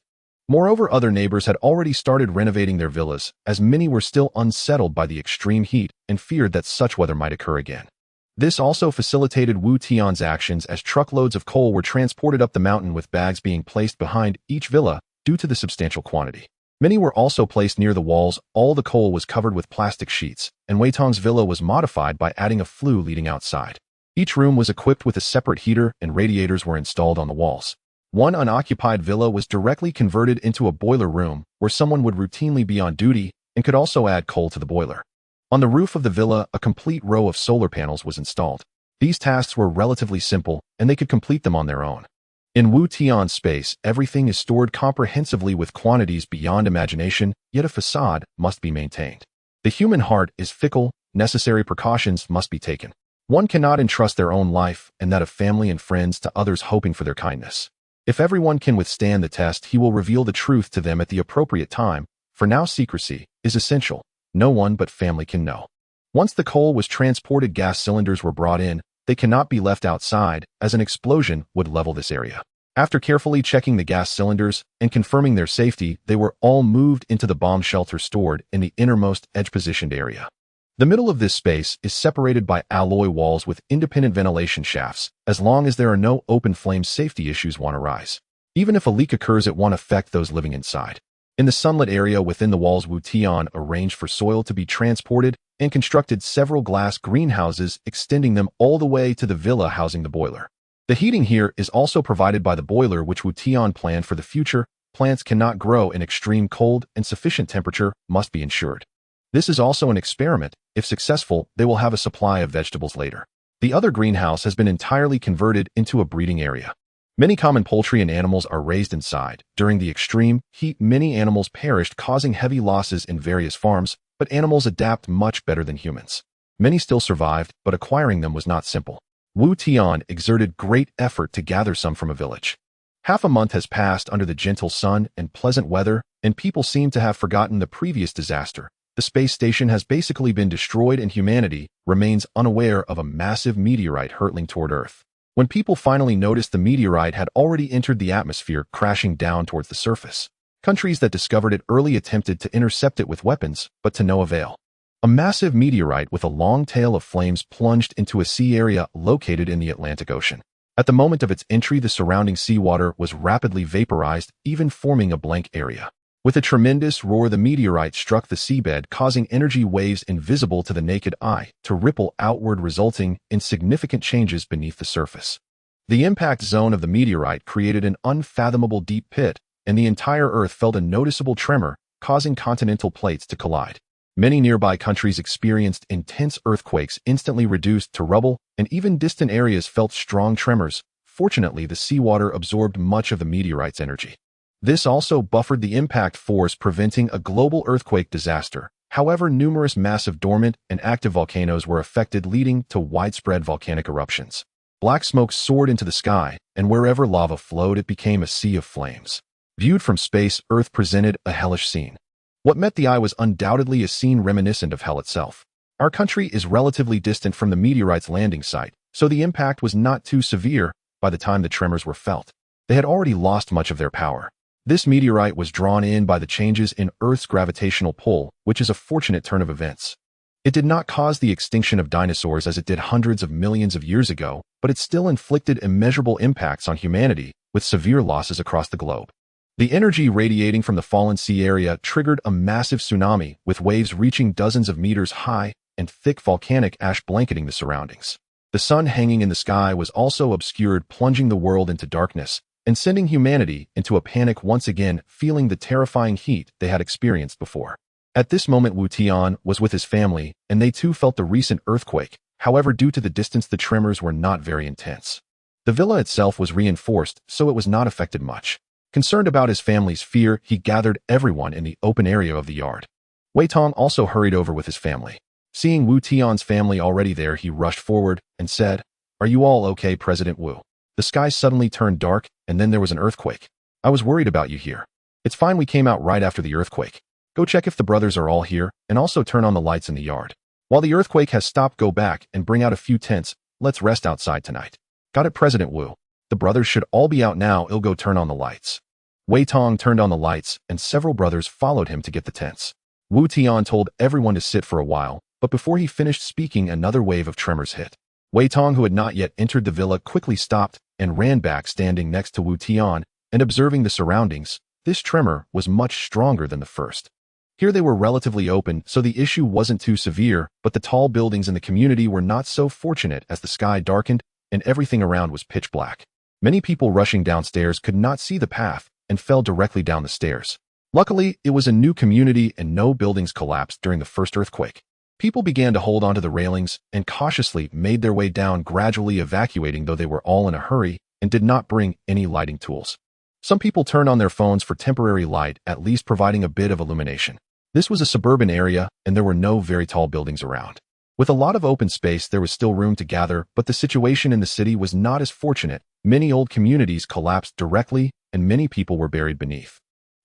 Moreover, other neighbors had already started renovating their villas, as many were still unsettled by the extreme heat and feared that such weather might occur again. This also facilitated Wu Tian's actions, as truckloads of coal were transported up the mountain with bags being placed behind each villa due to the substantial quantity. Many were also placed near the walls. All the coal was covered with plastic sheets, and Wei Tong's villa was modified by adding a flue leading outside. Each room was equipped with a separate heater, and radiators were installed on the walls. One unoccupied villa was directly converted into a boiler room, where someone would routinely be on duty and could also add coal to the boiler. On the roof of the villa, a complete row of solar panels was installed. These tasks were relatively simple, and they could complete them on their own. In Wu Tian's space, everything is stored comprehensively with quantities beyond imagination, yet a facade must be maintained. The human heart is fickle, necessary precautions must be taken. One cannot entrust their own life and that of family and friends to others hoping for their kindness. If everyone can withstand the test, he will reveal the truth to them at the appropriate time. For now, secrecy is essential. No one but family can know. Once the coal was transported, gas cylinders were brought in. They cannot be left outside, as an explosion would level this area. After carefully checking the gas cylinders and confirming their safety, they were all moved into the bomb shelter stored in the innermost edge-positioned area. The middle of this space is separated by alloy walls with independent ventilation shafts. As long as there are no open flame, safety issues won't arise. Even if a leak occurs, it won't affect those living inside. In the sunlit area within the walls, Wu Tian arranged for soil to be transported and constructed several glass greenhouses, extending them all the way to the villa housing the boiler. The heating here is also provided by the boiler, which Wu Tian planned for the future. Plants cannot grow in extreme cold, and sufficient temperature must be ensured. This is also an experiment. If successful, they will have a supply of vegetables later. The other greenhouse has been entirely converted into a breeding area. Many common poultry and animals are raised inside. During the extreme heat, many animals perished, causing heavy losses in various farms, but animals adapt much better than humans. Many still survived, but acquiring them was not simple. Wu Tian exerted great effort to gather some from a village. Half a month has passed under the gentle sun and pleasant weather, and people seem to have forgotten the previous disaster. The space station has basically been destroyed, and humanity remains unaware of a massive meteorite hurtling toward Earth. When people finally noticed, the meteorite had already entered the atmosphere, crashing down towards the surface. Countries that discovered it early attempted to intercept it with weapons, but to no avail. A massive meteorite with a long tail of flames plunged into a sea area located in the Atlantic Ocean. At the moment of its entry, the surrounding seawater was rapidly vaporized, even forming a blank area. With a tremendous roar, the meteorite struck the seabed, causing energy waves invisible to the naked eye to ripple outward, resulting in significant changes beneath the surface. The impact zone of the meteorite created an unfathomable deep pit, and the entire Earth felt a noticeable tremor, causing continental plates to collide. Many nearby countries experienced intense earthquakes, instantly reduced to rubble, and even distant areas felt strong tremors. Fortunately, the seawater absorbed much of the meteorite's energy. This also buffered the impact force, preventing a global earthquake disaster. However, numerous massive dormant and active volcanoes were affected, leading to widespread volcanic eruptions. Black smoke soared into the sky, and wherever lava flowed, it became a sea of flames. Viewed from space, Earth presented a hellish scene. What met the eye was undoubtedly a scene reminiscent of hell itself. Our country is relatively distant from the meteorite's landing site, so the impact was not too severe by the time the tremors were felt. They had already lost much of their power. This meteorite was drawn in by the changes in Earth's gravitational pull, which is a fortunate turn of events. It did not cause the extinction of dinosaurs as it did hundreds of millions of years ago, but it still inflicted immeasurable impacts on humanity, with severe losses across the globe. The energy radiating from the fallen sea area triggered a massive tsunami, with waves reaching dozens of meters high and thick volcanic ash blanketing the surroundings. The sun hanging in the sky was also obscured, plunging the world into darkness and sending humanity into a panic, once again feeling the terrifying heat they had experienced before. At this moment, Wu Tian was with his family, and they too felt the recent earthquake. However, due to the distance, the tremors were not very intense. The villa itself was reinforced, so it was not affected much. Concerned about his family's fear, he gathered everyone in the open area of the yard. Wei Tong also hurried over with his family. Seeing Wu Tian's family already there, he rushed forward and said, "Are you all okay, President Wu?" The sky suddenly turned dark, and then there was an earthquake. "I was worried about you here." "It's fine, we came out right after the earthquake. Go check if the brothers are all here, and also turn on the lights in the yard. While the earthquake has stopped, go back and bring out a few tents. Let's rest outside tonight." "Got it, President Wu. The brothers should all be out now. I'll go turn on the lights." Wei Tong turned on the lights, and several brothers followed him to get the tents. Wu Tian told everyone to sit for a while, but before he finished speaking, another wave of tremors hit. Wei Tong, who had not yet entered the villa, quickly stopped and ran back, standing next to Wu Tian and observing the surroundings. This tremor was much stronger than the first. Here they were relatively open, so the issue wasn't too severe, but the tall buildings in the community were not so fortunate as the sky darkened and everything around was pitch black. Many people rushing downstairs could not see the path and fell directly down the stairs. Luckily, it was a new community and no buildings collapsed during the first earthquake. People began to hold onto the railings and cautiously made their way down, gradually evacuating, though they were all in a hurry and did not bring any lighting tools. Some people turned on their phones for temporary light, at least providing a bit of illumination. This was a suburban area, and there were no very tall buildings around. With a lot of open space, there was still room to gather, but the situation in the city was not as fortunate. Many old communities collapsed directly, and many people were buried beneath.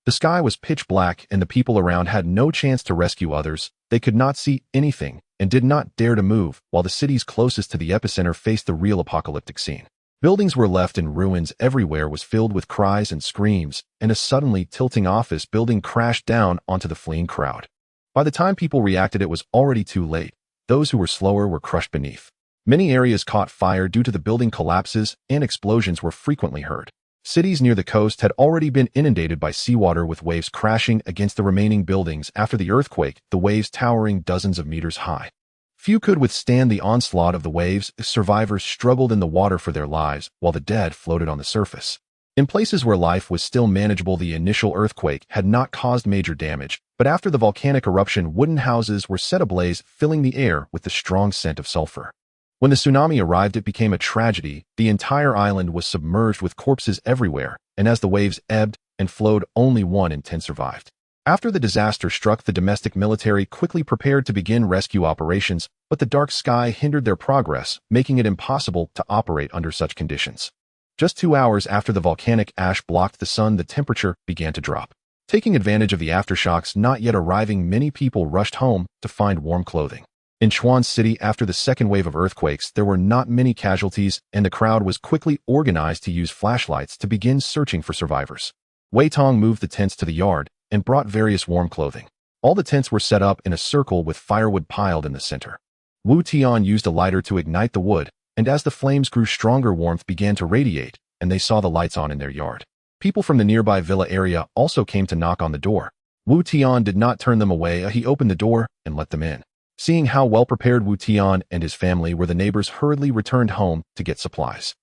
The sky was pitch black, and the people around had no chance to rescue others. They could not see anything and did not dare to move, while the cities closest to the epicenter faced the real apocalyptic scene. Buildings were left in ruins, everywhere was filled with cries and screams, and a suddenly tilting office building crashed down onto the fleeing crowd. By the time people reacted, it was already too late. Those who were slower were crushed beneath. Many areas caught fire due to the building collapses, and explosions were frequently heard. Cities near the coast had already been inundated by seawater, with waves crashing against the remaining buildings after the earthquake, the waves towering dozens of meters high. Few could withstand the onslaught of the waves. Survivors struggled in the water for their lives, while the dead floated on the surface. In places where life was still manageable, the initial earthquake had not caused major damage, but after the volcanic eruption, wooden houses were set ablaze, filling the air with the strong scent of sulfur. When the tsunami arrived, it became a tragedy. The entire island was submerged with corpses everywhere, and as the waves ebbed and flowed, only one in 10 survived. After the disaster struck, the domestic military quickly prepared to begin rescue operations, but the dark sky hindered their progress, making it impossible to operate under such conditions. Just 2 hours after the volcanic ash blocked the sun, the temperature began to drop. Taking advantage of the aftershocks not yet arriving, many people rushed home to find warm clothing. In Chuan City, after the second wave of earthquakes, there were not many casualties, and the crowd was quickly organized to use flashlights to begin searching for survivors. Wei Tong moved the tents to the yard and brought various warm clothing. All the tents were set up in a circle with firewood piled in the center. Wu Tian used a lighter to ignite the wood, and as the flames grew stronger, warmth began to radiate, and they saw the lights on in their yard. People from the nearby villa area also came to knock on the door. Wu Tian did not turn them away. He opened the door and let them in. Seeing how well prepared Wu Tian and his family were, the neighbors hurriedly returned home to get supplies.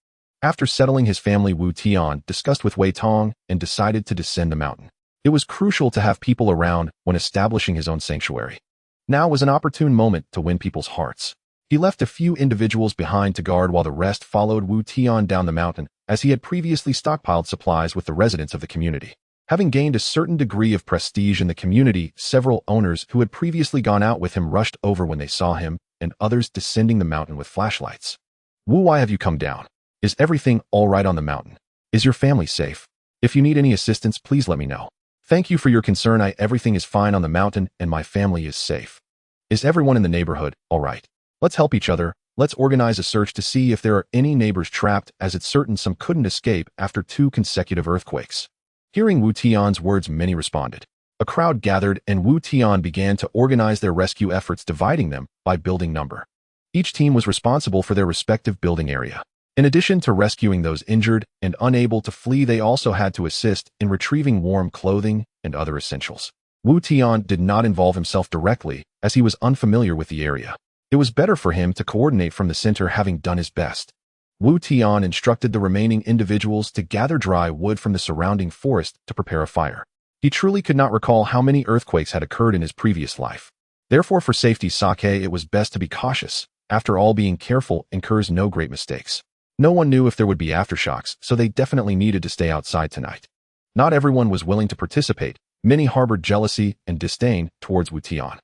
After settling his family, Wu Tian discussed with Wei Tong and decided to descend the mountain. It was crucial to have people around when establishing his own sanctuary. Now was an opportune moment to win people's hearts. He left a few individuals behind to guard while the rest followed Wu Tian down the mountain, as he had previously stockpiled supplies with the residents of the community. Having gained a certain degree of prestige in the community, several owners who had previously gone out with him rushed over when they saw him, and others descending the mountain with flashlights. Wu, why have you come down? Is everything all right on the mountain? Is your family safe? If you need any assistance, please let me know. Thank you for your concern. Everything is fine on the mountain and my family is safe. Is everyone in the neighborhood all right? Let's help each other. Let's organize a search to see if there are any neighbors trapped, as it's certain some couldn't escape after 2 consecutive earthquakes. Hearing Wu Tian's words, many responded. A crowd gathered and Wu Tian began to organize their rescue efforts, dividing them by building number. Each team was responsible for their respective building area. In addition to rescuing those injured and unable to flee, they also had to assist in retrieving warm clothing and other essentials. Wu Tian did not involve himself directly, as he was unfamiliar with the area. It was better for him to coordinate from the center, having done his best. Wu Tian instructed the remaining individuals to gather dry wood from the surrounding forest to prepare a fire. He truly could not recall how many earthquakes had occurred in his previous life. Therefore, for safety's sake, it was best to be cautious. After all, being careful incurs no great mistakes. No one knew if there would be aftershocks, so they definitely needed to stay outside tonight. Not everyone was willing to participate. Many harbored jealousy and disdain towards Wu Tian.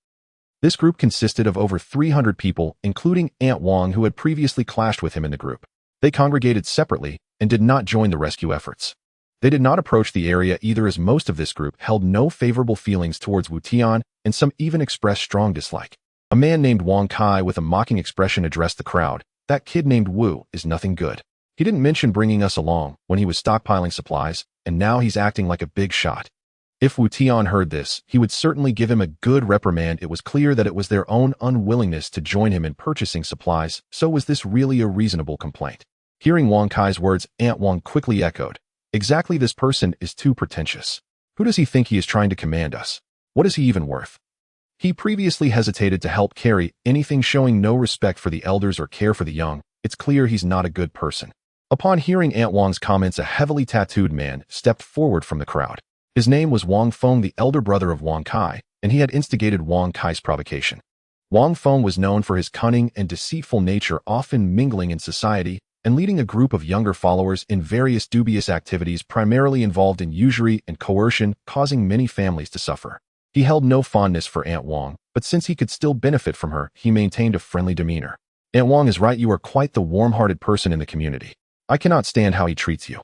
This group consisted of over 300 people, including Aunt Wang, who had previously clashed with him in the group. They congregated separately and did not join the rescue efforts. They did not approach the area either, as most of this group held no favorable feelings towards Wu Tian, and some even expressed strong dislike. A man named Wang Kai with a mocking expression addressed the crowd. That kid named Wu is nothing good. He didn't mention bringing us along when he was stockpiling supplies, and now he's acting like a big shot. If Wu Tian heard this, he would certainly give him a good reprimand. It was clear that it was their own unwillingness to join him in purchasing supplies, so was this really a reasonable complaint? Hearing Wang Kai's words, Aunt Wang quickly echoed, "Exactly, this person is too pretentious. Who does he think he is trying to command us? What is he even worth?" He previously hesitated to help carry anything showing no respect for the elders or care for the young. It's clear he's not a good person. Upon hearing Aunt Wang's comments, a heavily tattooed man stepped forward from the crowd. His name was Wang Feng, the elder brother of Wang Kai, and he had instigated Wang Kai's provocation. Wang Feng was known for his cunning and deceitful nature, often mingling in society and leading a group of younger followers in various dubious activities primarily involved in usury and coercion, causing many families to suffer. He held no fondness for Aunt Wang, but since he could still benefit from her, he maintained a friendly demeanor. "Aunt Wang is right, you are quite the warm-hearted person in the community. I cannot stand how he treats you.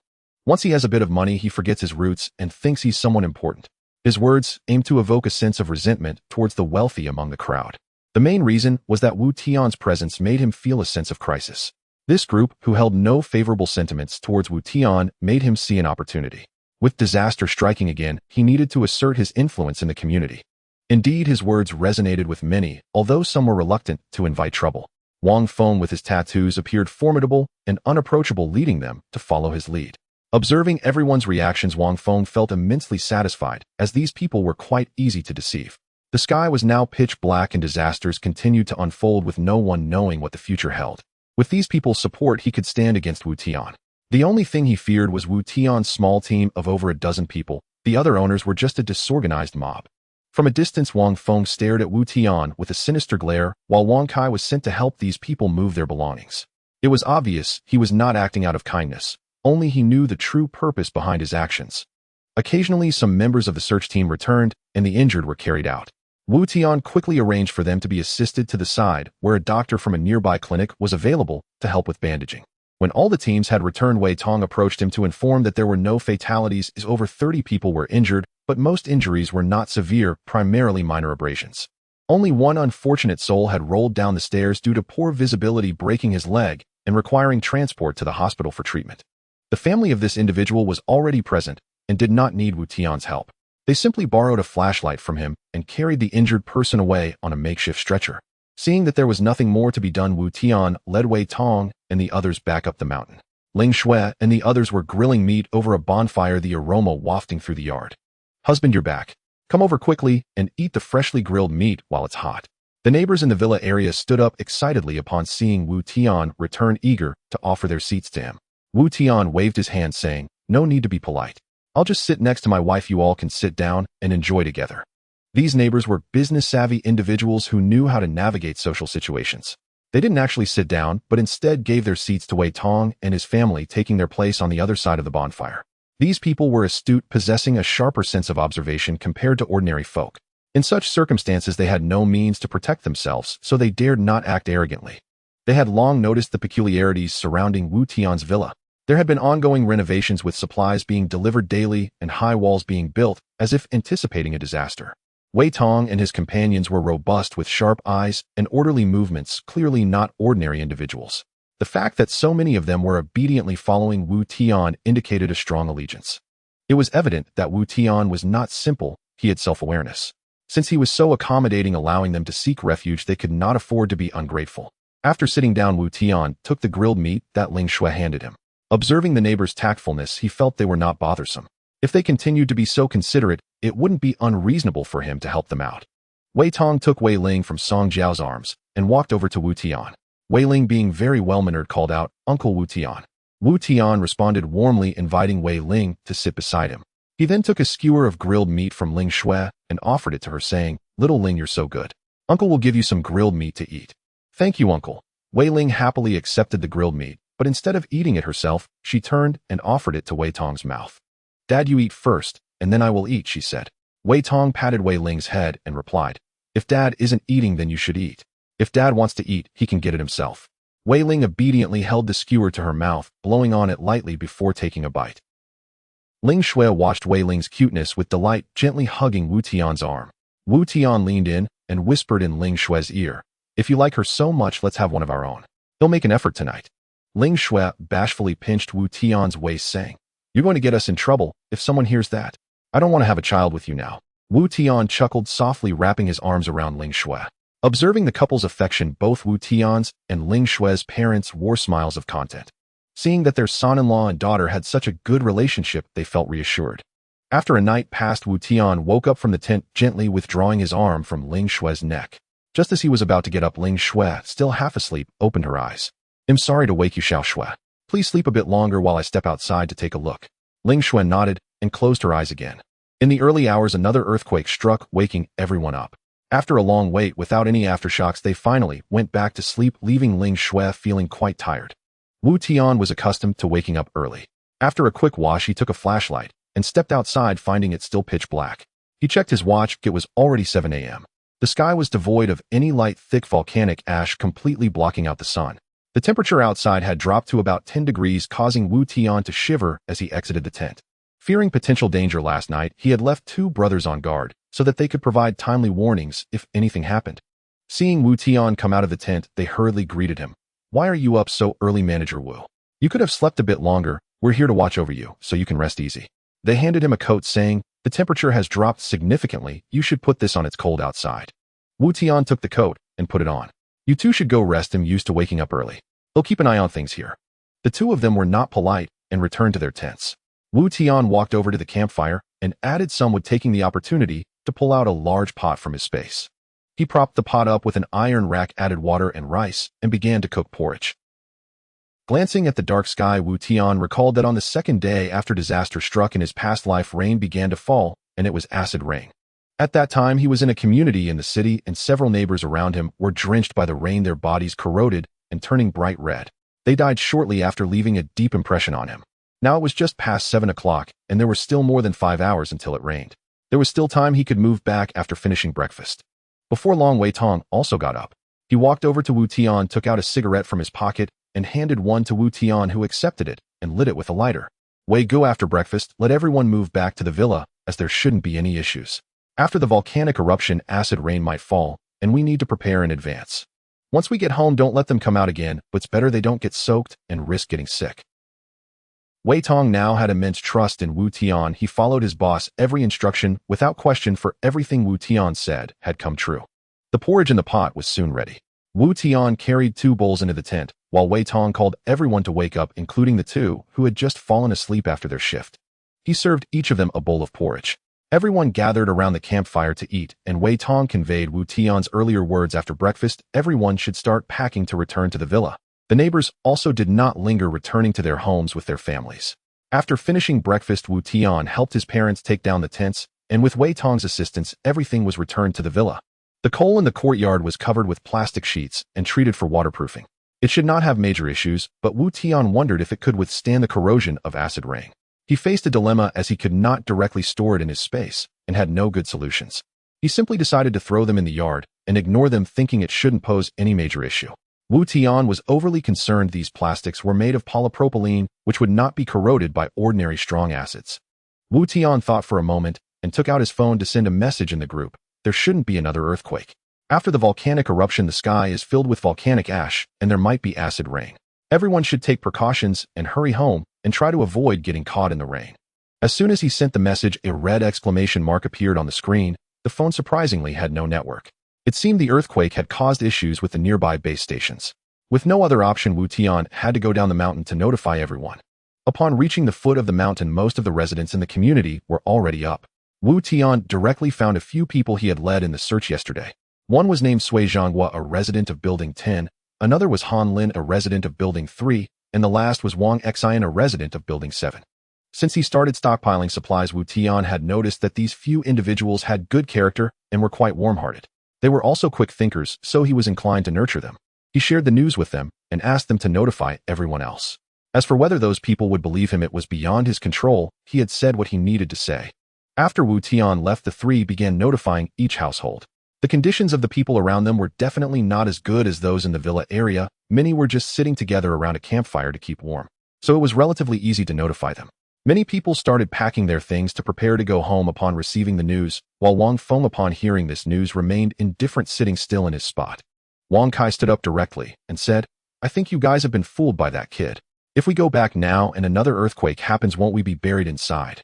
Once he has a bit of money, he forgets his roots and thinks he's someone important." His words aimed to evoke a sense of resentment towards the wealthy among the crowd. The main reason was that Wu Tian's presence made him feel a sense of crisis. This group, who held no favorable sentiments towards Wu Tian, made him see an opportunity. With disaster striking again, he needed to assert his influence in the community. Indeed, his words resonated with many, although some were reluctant to invite trouble. Wang Feng with his tattoos appeared formidable and unapproachable, leading them to follow his lead. Observing everyone's reactions, Wang Feng felt immensely satisfied, as these people were quite easy to deceive. The sky was now pitch black and disasters continued to unfold with no one knowing what the future held. With these people's support, he could stand against Wu Tian. The only thing he feared was Wu Tian's small team of over a dozen people. The other owners were just a disorganized mob. From a distance, Wang Feng stared at Wu Tian with a sinister glare, while Wang Kai was sent to help these people move their belongings. It was obvious he was not acting out of kindness, only he knew the true purpose behind his actions. Occasionally, some members of the search team returned, and the injured were carried out. Wu Tian quickly arranged for them to be assisted to the side, where a doctor from a nearby clinic was available to help with bandaging. When all the teams had returned, Wei Tong approached him to inform that there were no fatalities, as over 30 people were injured, but most injuries were not severe, primarily minor abrasions. Only one unfortunate soul had rolled down the stairs due to poor visibility, breaking his leg and requiring transport to the hospital for treatment. The family of this individual was already present and did not need Wu Tian's help. They simply borrowed a flashlight from him and carried the injured person away on a makeshift stretcher. Seeing that there was nothing more to be done, Wu Tian led Wei Tong and the others back up the mountain. Ling Shui and the others were grilling meat over a bonfire, the aroma wafting through the yard. "Husband, you're back. Come over quickly and eat the freshly grilled meat while it's hot." The neighbors in the villa area stood up excitedly upon seeing Wu Tian return, eager to offer their seats to him. Wu Tian waved his hand, saying, "No need to be polite. I'll just sit next to my wife. You all can sit down and enjoy together." These neighbors were business-savvy individuals who knew how to navigate social situations. They didn't actually sit down, but instead gave their seats to Wei Tong and his family, taking their place on the other side of the bonfire. These people were astute, possessing a sharper sense of observation compared to ordinary folk. In such circumstances, they had no means to protect themselves, so they dared not act arrogantly. They had long noticed the peculiarities surrounding Wu Tian's villa. There had been ongoing renovations, with supplies being delivered daily and high walls being built, as if anticipating a disaster. Wei Tong and his companions were robust, with sharp eyes and orderly movements, clearly not ordinary individuals. The fact that so many of them were obediently following Wu Tian indicated a strong allegiance. It was evident that Wu Tian was not simple, he had self-awareness. Since he was so accommodating, allowing them to seek refuge, they could not afford to be ungrateful. After sitting down, Wu Tian took the grilled meat that Ling Shui handed him. Observing the neighbors' tactfulness, he felt they were not bothersome. If they continued to be so considerate, it wouldn't be unreasonable for him to help them out. Wei Tong took Wei Ling from Song Jiao's arms and walked over to Wu Tian. Wei Ling, being very well-mannered, called out, "Uncle Wu Tian." Wu Tian responded warmly, inviting Wei Ling to sit beside him. He then took a skewer of grilled meat from Ling Shui and offered it to her, saying, "Little Ling, you're so good. Uncle will give you some grilled meat to eat." "Thank you, Uncle." Wei Ling happily accepted the grilled meat, but instead of eating it herself, she turned and offered it to Wei Tong's mouth. "Dad, you eat first, and then I will eat," she said. Wei Tong patted Wei Ling's head and replied, "If Dad isn't eating, then you should eat. If Dad wants to eat, he can get it himself." Wei Ling obediently held the skewer to her mouth, blowing on it lightly before taking a bite. Ling Shui watched Wei Ling's cuteness with delight, gently hugging Wu Tian's arm. Wu Tian leaned in and whispered in Ling Shui's ear, "If you like her so much, let's have one of our own. He'll make an effort tonight." Ling Shui bashfully pinched Wu Tian's waist, saying, You're going to get us in trouble if someone hears that. I don't want to have a child with you now. Wu Tian chuckled softly, wrapping his arms around Ling Shui. Observing the couple's affection, both Wu Tian's and Ling Shui's parents wore smiles of content. Seeing that their son-in-law and daughter had such a good relationship, they felt reassured. After a night passed, Wu Tian woke up from the tent, gently withdrawing his arm from Ling Shui's neck. Just as he was about to get up, Ling Shui, still half asleep, opened her eyes. I'm sorry to wake you, Xiao Shui. Please sleep a bit longer while I step outside to take a look. Ling Shui nodded and closed her eyes again. In the early hours, another earthquake struck, waking everyone up. After a long wait without any aftershocks, they finally went back to sleep, leaving Ling Shui feeling quite tired. Wu Tian was accustomed to waking up early. After a quick wash, he took a flashlight and stepped outside, finding it still pitch black. He checked his watch. It was already 7 a.m. The sky was devoid of any light, thick volcanic ash completely blocking out the sun. The temperature outside had dropped to about 10 degrees, causing Wu Tian to shiver as he exited the tent. Fearing potential danger last night, he had left 2 brothers on guard so that they could provide timely warnings if anything happened. Seeing Wu Tian come out of the tent, they hurriedly greeted him. Why are you up so early, Manager Wu? You could have slept a bit longer. We're here to watch over you, so you can rest easy. They handed him a coat, saying, the temperature has dropped significantly. You should put this on. It's cold outside. Wu Tian took the coat and put it on. You two should go rest. I'm used to waking up early. He'll keep an eye on things here. The 2 of them were not polite and returned to their tents. Wu Tian walked over to the campfire and added some wood, taking the opportunity to pull out a large pot from his space. He propped the pot up with an iron rack, added water and rice, and began to cook porridge. Glancing at the dark sky, Wu Tian recalled that on the 2nd day after disaster struck in his past life, rain began to fall, and it was acid rain. At that time, he was in a community in the city, and several neighbors around him were drenched by the rain, their bodies corroded and turning bright red. They died shortly after, leaving a deep impression on him. Now it was just past 7 o'clock, and there were still more than 5 hours until it rained. There was still time he could move back after finishing breakfast. Before long, Wei Tong also got up. He walked over to Wu Tian, took out a cigarette from his pocket, and handed one to Wu Tian, who accepted it and lit it with a lighter. Wei, go after breakfast. Let everyone move back to the villa, as there shouldn't be any issues. After the volcanic eruption, acid rain might fall, and we need to prepare in advance. Once we get home, don't let them come out again, but it's better they don't get soaked and risk getting sick. Wei Tong now had immense trust in Wu Tian. He followed his boss' every instruction without question, for everything Wu Tian said had come true. The porridge in the pot was soon ready. Wu Tian carried 2 bowls into the tent, while Wei Tong called everyone to wake up, including the 2 who had just fallen asleep after their shift. He served each of them a bowl of porridge. Everyone gathered around the campfire to eat, and Wei Tong conveyed Wu Tian's earlier words. After breakfast, everyone should start packing to return to the villa. The neighbors also did not linger, returning to their homes with their families. After finishing breakfast, Wu Tian helped his parents take down the tents, and with Wei Tong's assistance, everything was returned to the villa. The coal in the courtyard was covered with plastic sheets and treated for waterproofing. It should not have major issues, but Wu Tian wondered if it could withstand the corrosion of acid rain. He faced a dilemma, as he could not directly store it in his space and had no good solutions. He simply decided to throw them in the yard and ignore them, thinking it shouldn't pose any major issue. Wu Tian was overly concerned. These plastics were made of polypropylene, which would not be corroded by ordinary strong acids. Wu Tian thought for a moment and took out his phone to send a message in the group. There shouldn't be another earthquake. After the volcanic eruption, the sky is filled with volcanic ash, and there might be acid rain. Everyone should take precautions and hurry home and try to avoid getting caught in the rain. As soon as he sent the message, a red exclamation mark appeared on the screen. The phone surprisingly had no network. It seemed the earthquake had caused issues with the nearby base stations. With no other option, Wu Tian had to go down the mountain to notify everyone. Upon reaching the foot of the mountain, most of the residents in the community were already up. Wu Tian directly found a few people he had led in the search yesterday. One was named Sui Zhanghua, a resident of Building 10, another was Han Lin, a resident of Building 3, and the last was Wang Xian, a resident of Building 7. Since he started stockpiling supplies, Wu Tian had noticed that these few individuals had good character and were quite warm-hearted. They were also quick thinkers, so he was inclined to nurture them. He shared the news with them and asked them to notify everyone else. As for whether those people would believe him, it was beyond his control. He had said what he needed to say. After Wu Tian left, the 3 began notifying each household. The conditions of the people around them were definitely not as good as those in the villa area. Many were just sitting together around a campfire to keep warm, so it was relatively easy to notify them. Many people started packing their things to prepare to go home upon receiving the news, while Wang Feng, upon hearing this news, remained indifferent, sitting still in his spot. Wang Kai stood up directly and said, I think you guys have been fooled by that kid. If we go back now and another earthquake happens, won't we be buried inside?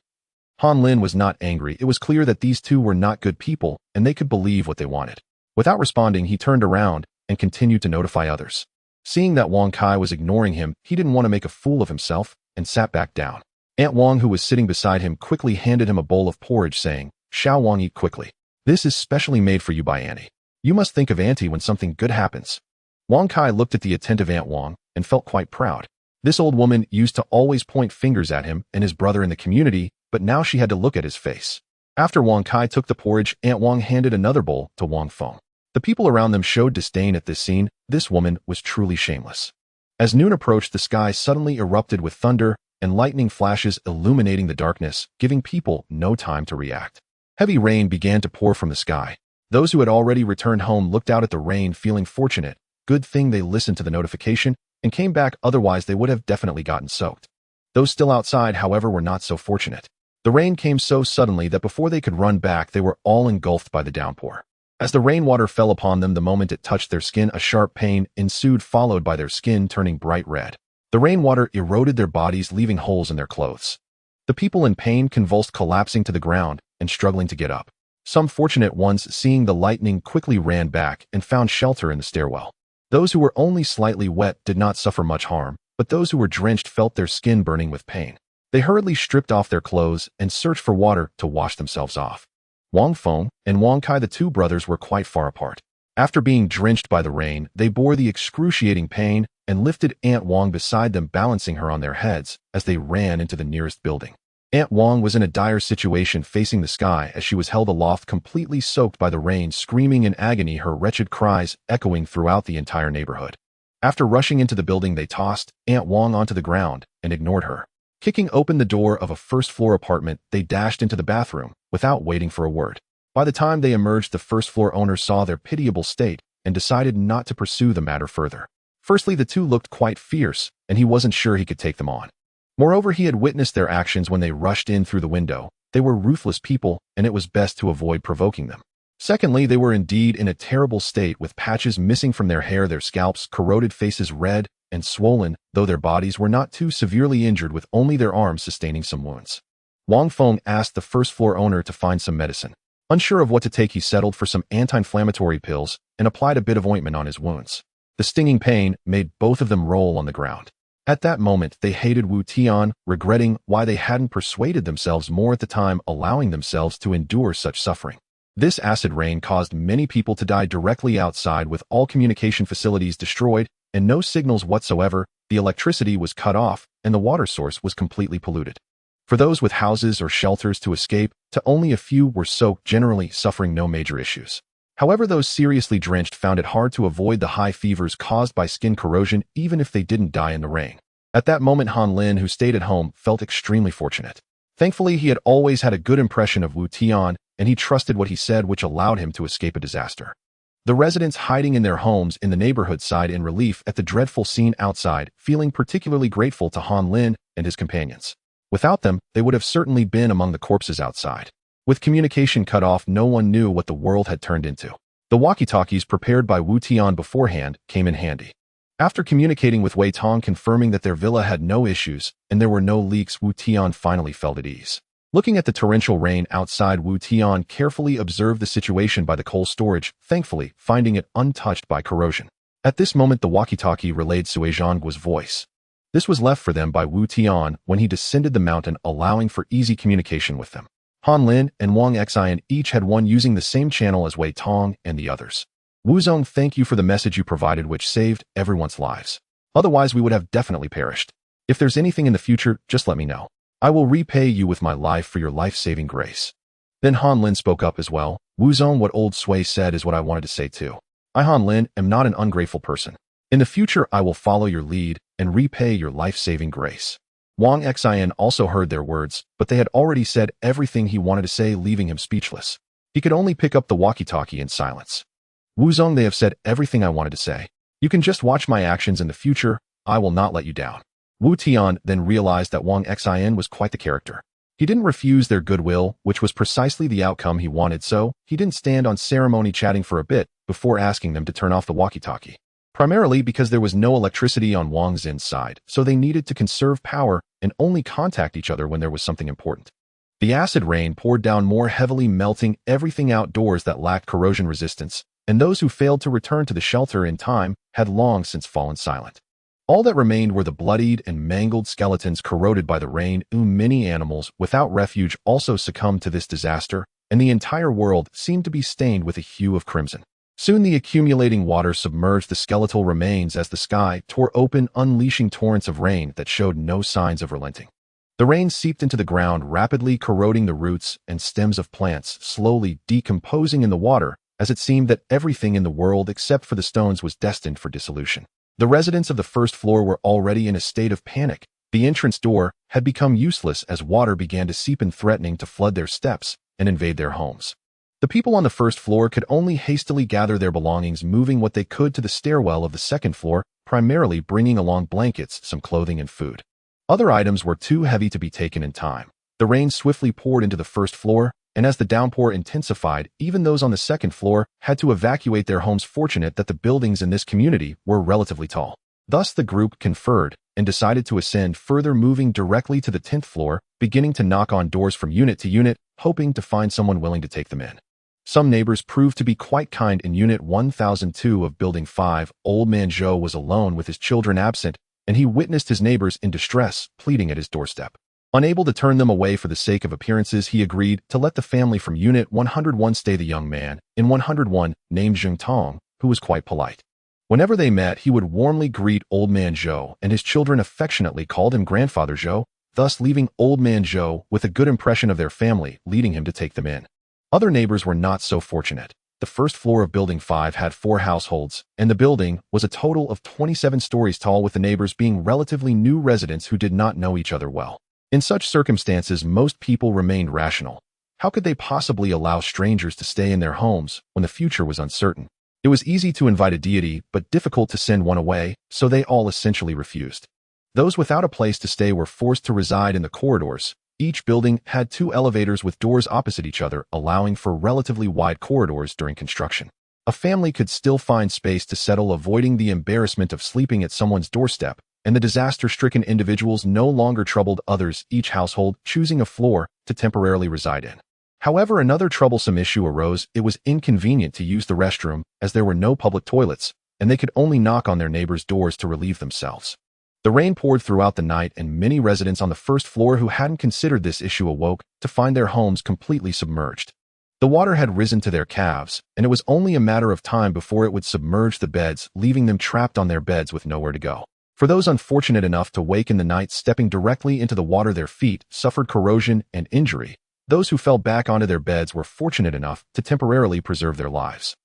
Han Lin was not angry. It was clear that these two were not good people, and they could believe what they wanted. Without responding, he turned around and continued to notify others. Seeing that Wang Kai was ignoring him, he didn't want to make a fool of himself and sat back down. Aunt Wang, who was sitting beside him, quickly handed him a bowl of porridge, saying, "Xiao Wang, eat quickly. This is specially made for you by Auntie. You must think of Auntie when something good happens." Wang Kai looked at the attentive Aunt Wang and felt quite proud. This old woman used to always point fingers at him and his brother in the community, but now she had to look at his face. After Wang Kai took the porridge, Aunt Wang handed another bowl to Wang Feng. The people around them showed disdain at this scene. This woman was truly shameless. As noon approached, the sky suddenly erupted with thunder and lightning flashes illuminating the darkness, giving people no time to react. Heavy rain began to pour from the sky. Those who had already returned home looked out at the rain, feeling fortunate. Good thing they listened to the notification and came back, otherwise they would have definitely gotten soaked. Those still outside, however, were not so fortunate. The rain came so suddenly that before they could run back, they were all engulfed by the downpour. As the rainwater fell upon them, the moment it touched their skin, a sharp pain ensued, followed by their skin turning bright red. The rainwater eroded their bodies, leaving holes in their clothes. The people in pain convulsed, collapsing to the ground and struggling to get up. Some fortunate ones, seeing the lightning, quickly ran back and found shelter in the stairwell. Those who were only slightly wet did not suffer much harm, but those who were drenched felt their skin burning with pain. They hurriedly stripped off their clothes and searched for water to wash themselves off. Wang Feng and Wang Kai, the two brothers, were quite far apart. After being drenched by the rain, they bore the excruciating pain and lifted Aunt Wang beside them, balancing her on their heads as they ran into the nearest building. Aunt Wang was in a dire situation, facing the sky as she was held aloft, completely soaked by the rain, screaming in agony, her wretched cries echoing throughout the entire neighborhood. After rushing into the building, they tossed Aunt Wang onto the ground and ignored her. Kicking open the door of a first-floor apartment, they dashed into the bathroom without waiting for a word. By the time they emerged, the first-floor owner saw their pitiable state and decided not to pursue the matter further. Firstly, the two looked quite fierce, and he wasn't sure he could take them on. Moreover, he had witnessed their actions when they rushed in through the window. They were ruthless people, and it was best to avoid provoking them. Secondly, they were indeed in a terrible state, with patches missing from their hair, their scalps corroded, faces red and swollen, though their bodies were not too severely injured, with only their arms sustaining some wounds. Wang Feng asked the first-floor owner to find some medicine. Unsure of what to take, he settled for some anti-inflammatory pills and applied a bit of ointment on his wounds. The stinging pain made both of them roll on the ground. At that moment, they hated Wu Tian, regretting why they hadn't persuaded themselves more at the time, allowing themselves to endure such suffering. This acid rain caused many people to die directly outside, with all communication facilities destroyed and no signals whatsoever. The electricity was cut off and the water source was completely polluted. For those with houses or shelters to escape, only a few were soaked, generally suffering no major issues. However, those seriously drenched found it hard to avoid the high fevers caused by skin corrosion, even if they didn't die in the rain. At that moment, Han Lin, who stayed at home, felt extremely fortunate. Thankfully, he had always had a good impression of Wu Tian, and he trusted what he said, which allowed him to escape a disaster. The residents hiding in their homes in the neighborhood sighed in relief at the dreadful scene outside, feeling particularly grateful to Han Lin and his companions. Without them, they would have certainly been among the corpses outside. With communication cut off, no one knew what the world had turned into. The walkie-talkies prepared by Wu Tian beforehand came in handy. After communicating with Wei Tong, confirming that their villa had no issues and there were no leaks, Wu Tian finally felt at ease. Looking at the torrential rain outside, Wu Tian carefully observed the situation by the coal storage, thankfully finding it untouched by corrosion. At this moment, the walkie-talkie relayed Sui Zhangguo's voice. This was left for them by Wu Tian when he descended the mountain, allowing for easy communication with them. Han Lin and Wang Xian each had one using the same channel as Wei Tong and the others. Wu Zong, thank you for the message you provided, which saved everyone's lives. Otherwise, we would have definitely perished. If there's anything in the future, just let me know. I will repay you with my life for your life-saving grace. Then Han Lin spoke up as well. Wu Zong, what old Sui said is what I wanted to say too. I, Han Lin, am not an ungrateful person. In the future, I will follow your lead and repay your life-saving grace. Wang Xian also heard their words, but they had already said everything he wanted to say, leaving him speechless. He could only pick up the walkie-talkie in silence. Wu Zong, they have said everything I wanted to say. You can just watch my actions in the future. I will not let you down. Wu Tian then realized that Wang Xian was quite the character. He didn't refuse their goodwill, which was precisely the outcome he wanted, so he didn't stand on ceremony, chatting for a bit before asking them to turn off the walkie-talkie. primarily because there was no electricity on Wang Xin's side, so they needed to conserve power and only contact each other when there was something important. The acid rain poured down more heavily, melting everything outdoors that lacked corrosion resistance, and those who failed to return to the shelter in time had long since fallen silent. All that remained were the bloodied and mangled skeletons corroded by the rain. Many animals without refuge also succumbed to this disaster, and the entire world seemed to be stained with a hue of crimson. Soon the accumulating water submerged the skeletal remains as the sky tore open, unleashing torrents of rain that showed no signs of relenting. The rain seeped into the ground, rapidly corroding the roots and stems of plants, slowly decomposing in the water, as it seemed that everything in the world except for the stones was destined for dissolution. The residents of the first floor were already in a state of panic. The entrance door had become useless as water began to seep in, threatening to flood their steps and invade their homes. The people on the first floor could only hastily gather their belongings, moving what they could to the stairwell of the second floor, primarily bringing along blankets, some clothing, and food. Other items were too heavy to be taken in time. The rain swiftly poured into the first floor, and as the downpour intensified, even those on the second floor had to evacuate their homes. Fortunate that the buildings in this community were relatively tall. Thus the group conferred and decided to ascend further, moving directly to the 10th floor, beginning to knock on doors from unit to unit, hoping to find someone willing to take them in. Some neighbors proved to be quite kind. In Unit 1002 of Building 5, Old Man Zhou was alone with his children absent, and he witnessed his neighbors in distress, pleading at his doorstep. Unable to turn them away for the sake of appearances, he agreed to let the family from Unit 101 stay. The young man in 101, named Zheng Tong, who was quite polite. Whenever they met, he would warmly greet Old Man Zhou, and his children affectionately called him Grandfather Zhou, thus leaving Old Man Zhou with a good impression of their family, leading him to take them in. Other neighbors were not so fortunate. The first floor of Building 5 had 4 households, and the building was a total of 27 stories tall, with the neighbors being relatively new residents who did not know each other well. In such circumstances, most people remained rational. How could they possibly allow strangers to stay in their homes when the future was uncertain? It was easy to invite a deity, but difficult to send one away, so they all essentially refused. Those without a place to stay were forced to reside in the corridors. Each building had 2 elevators with doors opposite each other, allowing for relatively wide corridors during construction. A family could still find space to settle, avoiding the embarrassment of sleeping at someone's doorstep, and the disaster-stricken individuals no longer troubled others, each household choosing a floor to temporarily reside in. However, another troublesome issue arose. It was inconvenient to use the restroom, as there were no public toilets, and they could only knock on their neighbors' doors to relieve themselves. The rain poured throughout the night, and many residents on the first floor who hadn't considered this issue awoke to find their homes completely submerged. The water had risen to their calves, and it was only a matter of time before it would submerge the beds, leaving them trapped on their beds with nowhere to go. For those unfortunate enough to wake in the night stepping directly into the water, their feet suffered corrosion and injury. Those who fell back onto their beds were fortunate enough to temporarily preserve their lives.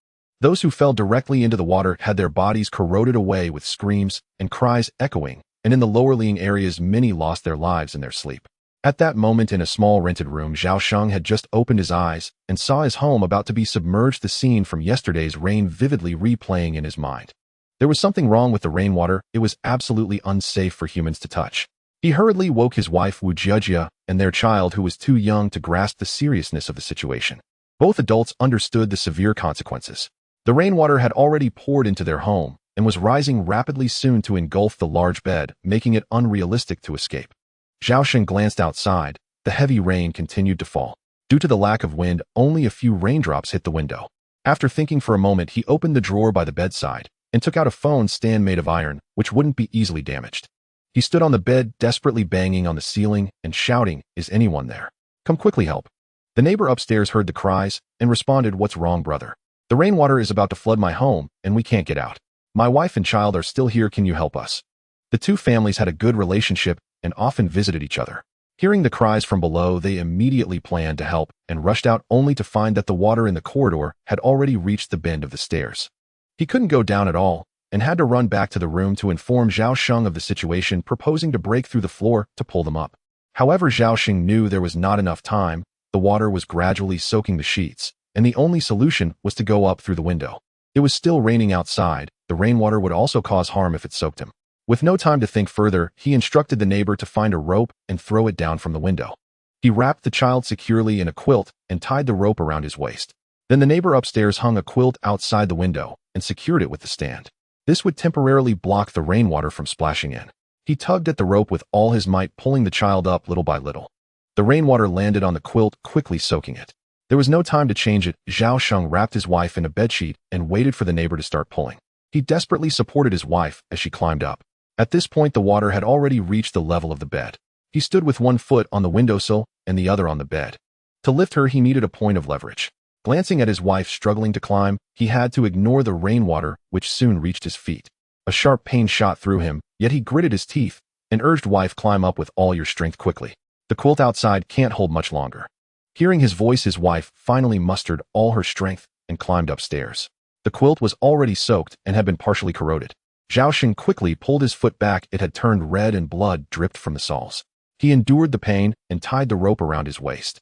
Those who fell directly into the water had their bodies corroded away, with screams and cries echoing, and in the lower-lying areas many lost their lives in their sleep. At that moment, in a small rented room, Zhao Sheng had just opened his eyes and saw his home about to be submerged, the scene from yesterday's rain vividly replaying in his mind. There was something wrong with the rainwater. It was absolutely unsafe for humans to touch. He hurriedly woke his wife Wu Jiejia and their child, who was too young to grasp the seriousness of the situation. Both adults understood the severe consequences. The rainwater had already poured into their home and was rising rapidly, soon to engulf the large bed, making it unrealistic to escape. Zhao Sheng glanced outside. The heavy rain continued to fall. Due to the lack of wind, only a few raindrops hit the window. After thinking for a moment, he opened the drawer by the bedside and took out a phone stand made of iron, which wouldn't be easily damaged. He stood on the bed, desperately banging on the ceiling and shouting, "Is anyone there? Come quickly, help." The neighbor upstairs heard the cries and responded, "What's wrong, brother? The rainwater is about to flood my home, and we can't get out. My wife and child are still here. Can you help us?" The two families had a good relationship and often visited each other. Hearing the cries from below, they immediately planned to help and rushed out, only to find that the water in the corridor had already reached the bend of the stairs. He couldn't go down at all and had to run back to the room to inform Zhao Sheng of the situation, proposing to break through the floor to pull them up. However, Zhao Sheng knew there was not enough time. The water was gradually soaking the sheets, and the only solution was to go up through the window. It was still raining outside. The rainwater would also cause harm if it soaked him. With no time to think further, he instructed the neighbor to find a rope and throw it down from the window. He wrapped the child securely in a quilt and tied the rope around his waist. Then the neighbor upstairs hung a quilt outside the window and secured it with the stand. This would temporarily block the rainwater from splashing in. He tugged at the rope with all his might, pulling the child up little by little. The rainwater landed on the quilt, quickly soaking it. There was no time to change it. Zhao Sheng wrapped his wife in a bedsheet and waited for the neighbor to start pulling. He desperately supported his wife as she climbed up. At this point, the water had already reached the level of the bed. He stood with one foot on the windowsill and the other on the bed. To lift her, he needed a point of leverage. Glancing at his wife struggling to climb, he had to ignore the rainwater, which soon reached his feet. A sharp pain shot through him, yet he gritted his teeth and urged wife, climb up with all your strength quickly. The quilt outside can't hold much longer. Hearing his voice, his wife finally mustered all her strength and climbed upstairs. The quilt was already soaked and had been partially corroded. Zhao Sheng quickly pulled his foot back. It had turned red and blood dripped from the soles. He endured the pain and tied the rope around his waist.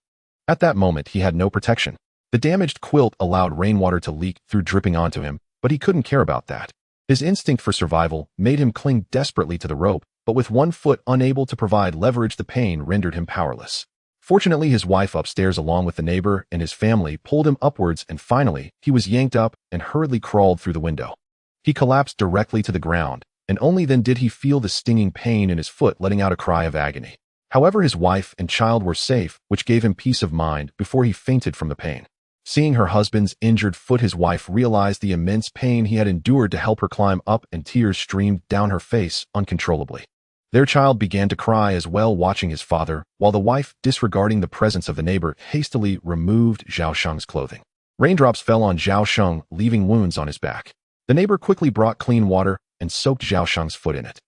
At that moment, he had no protection. The damaged quilt allowed rainwater to leak through, dripping onto him, but he couldn't care about that. His instinct for survival made him cling desperately to the rope, but with one foot unable to provide leverage, the pain rendered him powerless. Fortunately, his wife upstairs, along with the neighbor and his family, pulled him upwards, and finally, he was yanked up and hurriedly crawled through the window. He collapsed directly to the ground, and only then did he feel the stinging pain in his foot, letting out a cry of agony. However, his wife and child were safe, which gave him peace of mind before he fainted from the pain. Seeing her husband's injured foot, his wife realized the immense pain he had endured to help her climb up, and tears streamed down her face uncontrollably. Their child began to cry as well, watching his father, while the wife, disregarding the presence of the neighbor, hastily removed Zhao Sheng's clothing. Raindrops fell on Zhao Sheng, leaving wounds on his back. The neighbor quickly brought clean water and soaked Zhao Sheng's foot in it.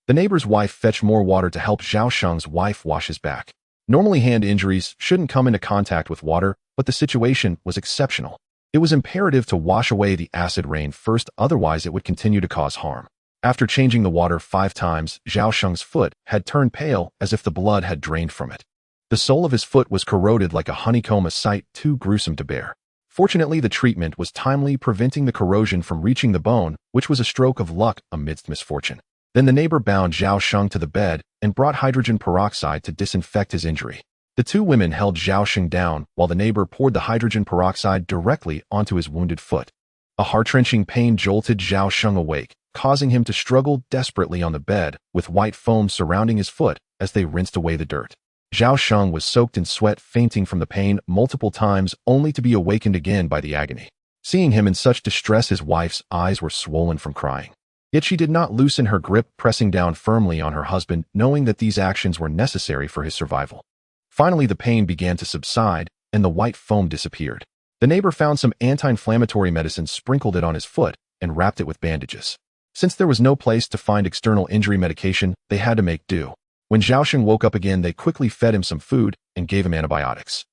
The neighbor's wife fetched more water to help Zhao Sheng's wife wash his back. Normally, hand injuries shouldn't come into contact with water, but the situation was exceptional. It was imperative to wash away the acid rain first, otherwise it would continue to cause harm. After changing the water 5 times, Zhao Sheng's foot had turned pale as if the blood had drained from it. The sole of his foot was corroded like a honeycomb, a sight too gruesome to bear. Fortunately, the treatment was timely, preventing the corrosion from reaching the bone, which was a stroke of luck amidst misfortune. Then the neighbor bound Zhao Sheng to the bed and brought hydrogen peroxide to disinfect his injury. The two women held Zhao Sheng down while the neighbor poured the hydrogen peroxide directly onto his wounded foot. A heart-wrenching pain jolted Zhao Sheng awake, causing him to struggle desperately on the bed, with white foam surrounding his foot as they rinsed away the dirt. Zhao Sheng was soaked in sweat, fainting from the pain multiple times, only to be awakened again by the agony. Seeing him in such distress, his wife's eyes were swollen from crying. Yet she did not loosen her grip, pressing down firmly on her husband, knowing that these actions were necessary for his survival. Finally, the pain began to subside, and the white foam disappeared. The neighbor found some anti-inflammatory medicine, sprinkled it on his foot, and wrapped it with bandages. Since there was no place to find external injury medication, they had to make do. When Zhao Sheng woke up again, they quickly fed him some food and gave him antibiotics.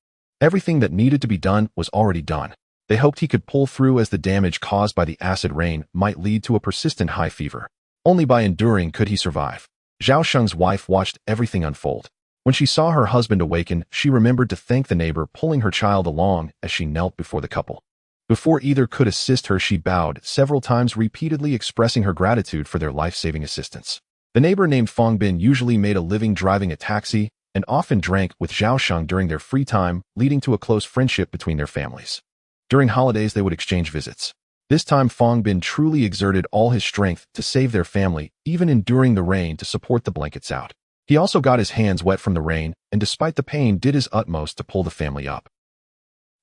Everything that needed to be done was already done. They hoped he could pull through, as the damage caused by the acid rain might lead to a persistent high fever. Only by enduring could he survive. Zhao Sheng's wife watched everything unfold. When she saw her husband awaken, she remembered to thank the neighbor, pulling her child along as she knelt before the couple. Before either could assist her, she bowed several times, repeatedly expressing her gratitude for their life-saving assistance. The neighbor, named Fong Bin, usually made a living driving a taxi and often drank with Zhao Sheng during their free time, leading to a close friendship between their families. During holidays, they would exchange visits. This time, Fong Bin truly exerted all his strength to save their family, even enduring the rain to support the blankets out. He also got his hands wet from the rain, and despite the pain, did his utmost to pull the family up.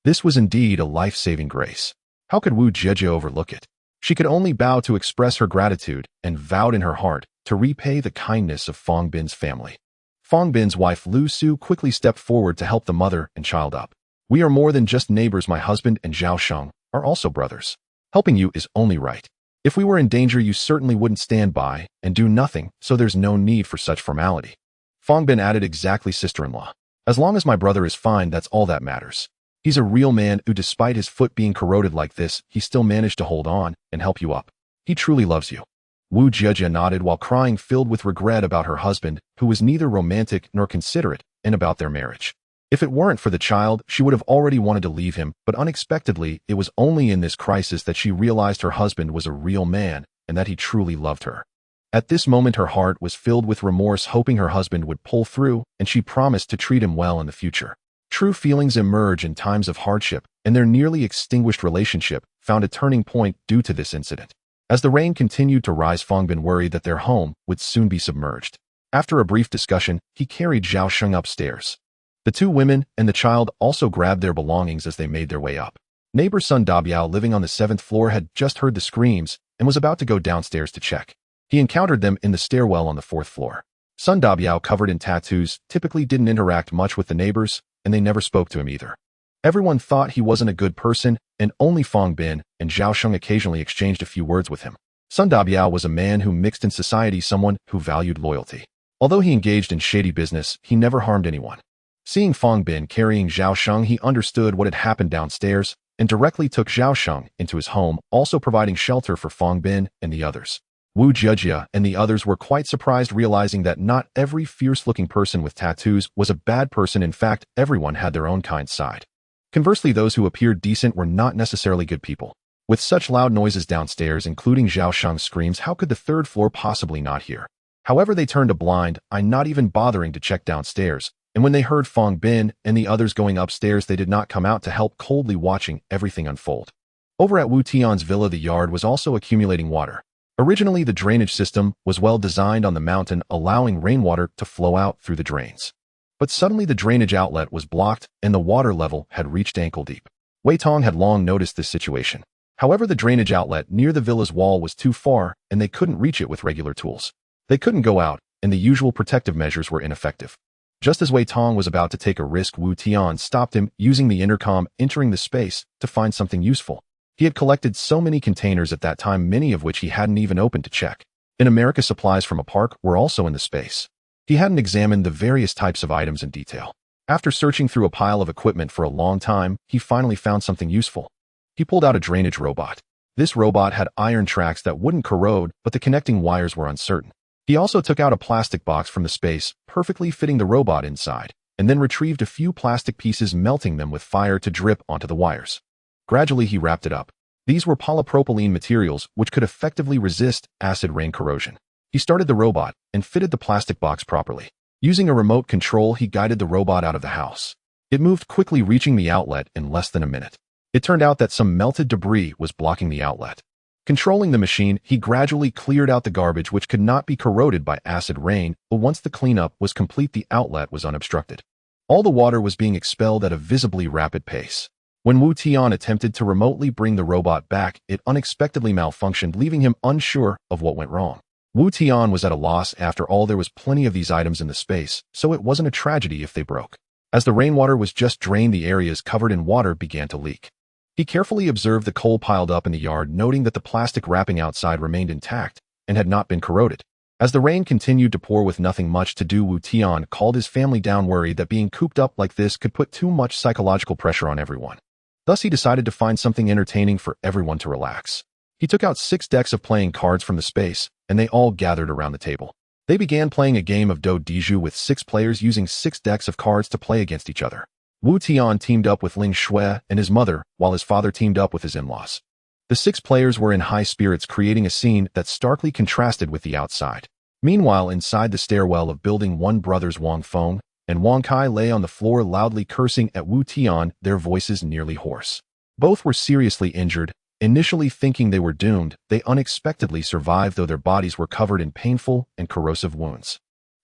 This was indeed a life-saving grace. How could Wu Jieji overlook it? She could only bow to express her gratitude and vowed in her heart to repay the kindness of Fong Bin's family. Fong Bin's wife Lu Su quickly stepped forward to help the mother and child up. "We are more than just neighbors. My husband and Zhao Sheng are also brothers. Helping you is only right. If we were in danger, you certainly wouldn't stand by and do nothing, so there's no need for such formality." Fong Bin added, "Exactly, sister-in-law. As long as my brother is fine, that's all that matters. He's a real man who, despite his foot being corroded like this, he still managed to hold on and help you up. He truly loves you." Wu Jieji nodded while crying, filled with regret about her husband, who was neither romantic nor considerate, and about their marriage. If it weren't for the child, she would have already wanted to leave him, but unexpectedly, it was only in this crisis that she realized her husband was a real man and that he truly loved her. At this moment, her heart was filled with remorse, hoping her husband would pull through, and she promised to treat him well in the future. True feelings emerge in times of hardship, and their nearly extinguished relationship found a turning point due to this incident. As the rain continued to rise, Fongbin worried that their home would soon be submerged. After a brief discussion, he carried Zhao Sheng upstairs. The two women and the child also grabbed their belongings as they made their way up. Neighbor Sun Dabiao, living on the 7th floor, had just heard the screams and was about to go downstairs to check. He encountered them in the stairwell on the 4th floor. Sun Dabiao, covered in tattoos, typically didn't interact much with the neighbors, and they never spoke to him either. Everyone thought he wasn't a good person, and only Fongbin and Zhao Sheng occasionally exchanged a few words with him. Sun Dabiao was a man who mixed in society, someone who valued loyalty. Although he engaged in shady business, he never harmed anyone. Seeing Fongbin carrying Zhao Sheng, he understood what had happened downstairs and directly took Zhao Sheng into his home, also providing shelter for Fongbin and the others. Wu Jiejia and the others were quite surprised, realizing that not every fierce-looking person with tattoos was a bad person. In fact, everyone had their own kind side. Conversely, those who appeared decent were not necessarily good people. With such loud noises downstairs, including Zhao Sheng's screams, how could the 3rd floor possibly not hear? However, they turned a blind eye, not even bothering to check downstairs, and when they heard Fongbin and the others going upstairs, they did not come out to help, coldly watching everything unfold. Over at Wu Tian's villa, the yard was also accumulating water. Originally, the drainage system was well designed on the mountain, allowing rainwater to flow out through the drains. But suddenly the drainage outlet was blocked and the water level had reached ankle deep. Wei Tong had long noticed this situation. However, the drainage outlet near the villa's wall was too far and they couldn't reach it with regular tools. They couldn't go out, and the usual protective measures were ineffective. Just as Wei Tong was about to take a risk, Wu Tian stopped him, using the intercom, entering the space to find something useful. He had collected so many containers at that time, many of which he hadn't even opened to check. In America, supplies from a park were also in the space. He hadn't examined the various types of items in detail. After searching through a pile of equipment for a long time, he finally found something useful. He pulled out a drainage robot. This robot had iron tracks that wouldn't corrode, but the connecting wires were uncertain. He also took out a plastic box from the space, perfectly fitting the robot inside, and then retrieved a few plastic pieces, melting them with fire to drip onto the wires. Gradually, he wrapped it up. These were polypropylene materials which could effectively resist acid rain corrosion. He started the robot and fitted the plastic box properly. Using a remote control, he guided the robot out of the house. It moved quickly, reaching the outlet in less than a minute. It turned out that some melted debris was blocking the outlet. Controlling the machine, he gradually cleared out the garbage which could not be corroded by acid rain, but once the cleanup was complete, the outlet was unobstructed. All the water was being expelled at a visibly rapid pace. When Wu Tian attempted to remotely bring the robot back, it unexpectedly malfunctioned, leaving him unsure of what went wrong. Wu Tian was at a loss. After all, there was plenty of these items in the space, so it wasn't a tragedy if they broke. As the rainwater was just drained, the areas covered in water began to leak. He carefully observed the coal piled up in the yard, noting that the plastic wrapping outside remained intact and had not been corroded. As the rain continued to pour with nothing much to do, Wu Tian called his family down, worried that being cooped up like this could put too much psychological pressure on everyone. Thus, he decided to find something entertaining for everyone to relax. He took out 6 decks of playing cards from the space, and they all gathered around the table. They began playing a game of Do Diju with 6 players using 6 decks of cards to play against each other. Wu Tian teamed up with Ling Shui and his mother, while his father teamed up with his in-laws. The 6 players were in high spirits, creating a scene that starkly contrasted with the outside. Meanwhile, inside the stairwell of Building 1, brothers Wang Feng and Wang Kai lay on the floor, loudly cursing at Wu Tian, their voices nearly hoarse. Both were seriously injured. Initially thinking they were doomed, they unexpectedly survived, though their bodies were covered in painful and corrosive wounds.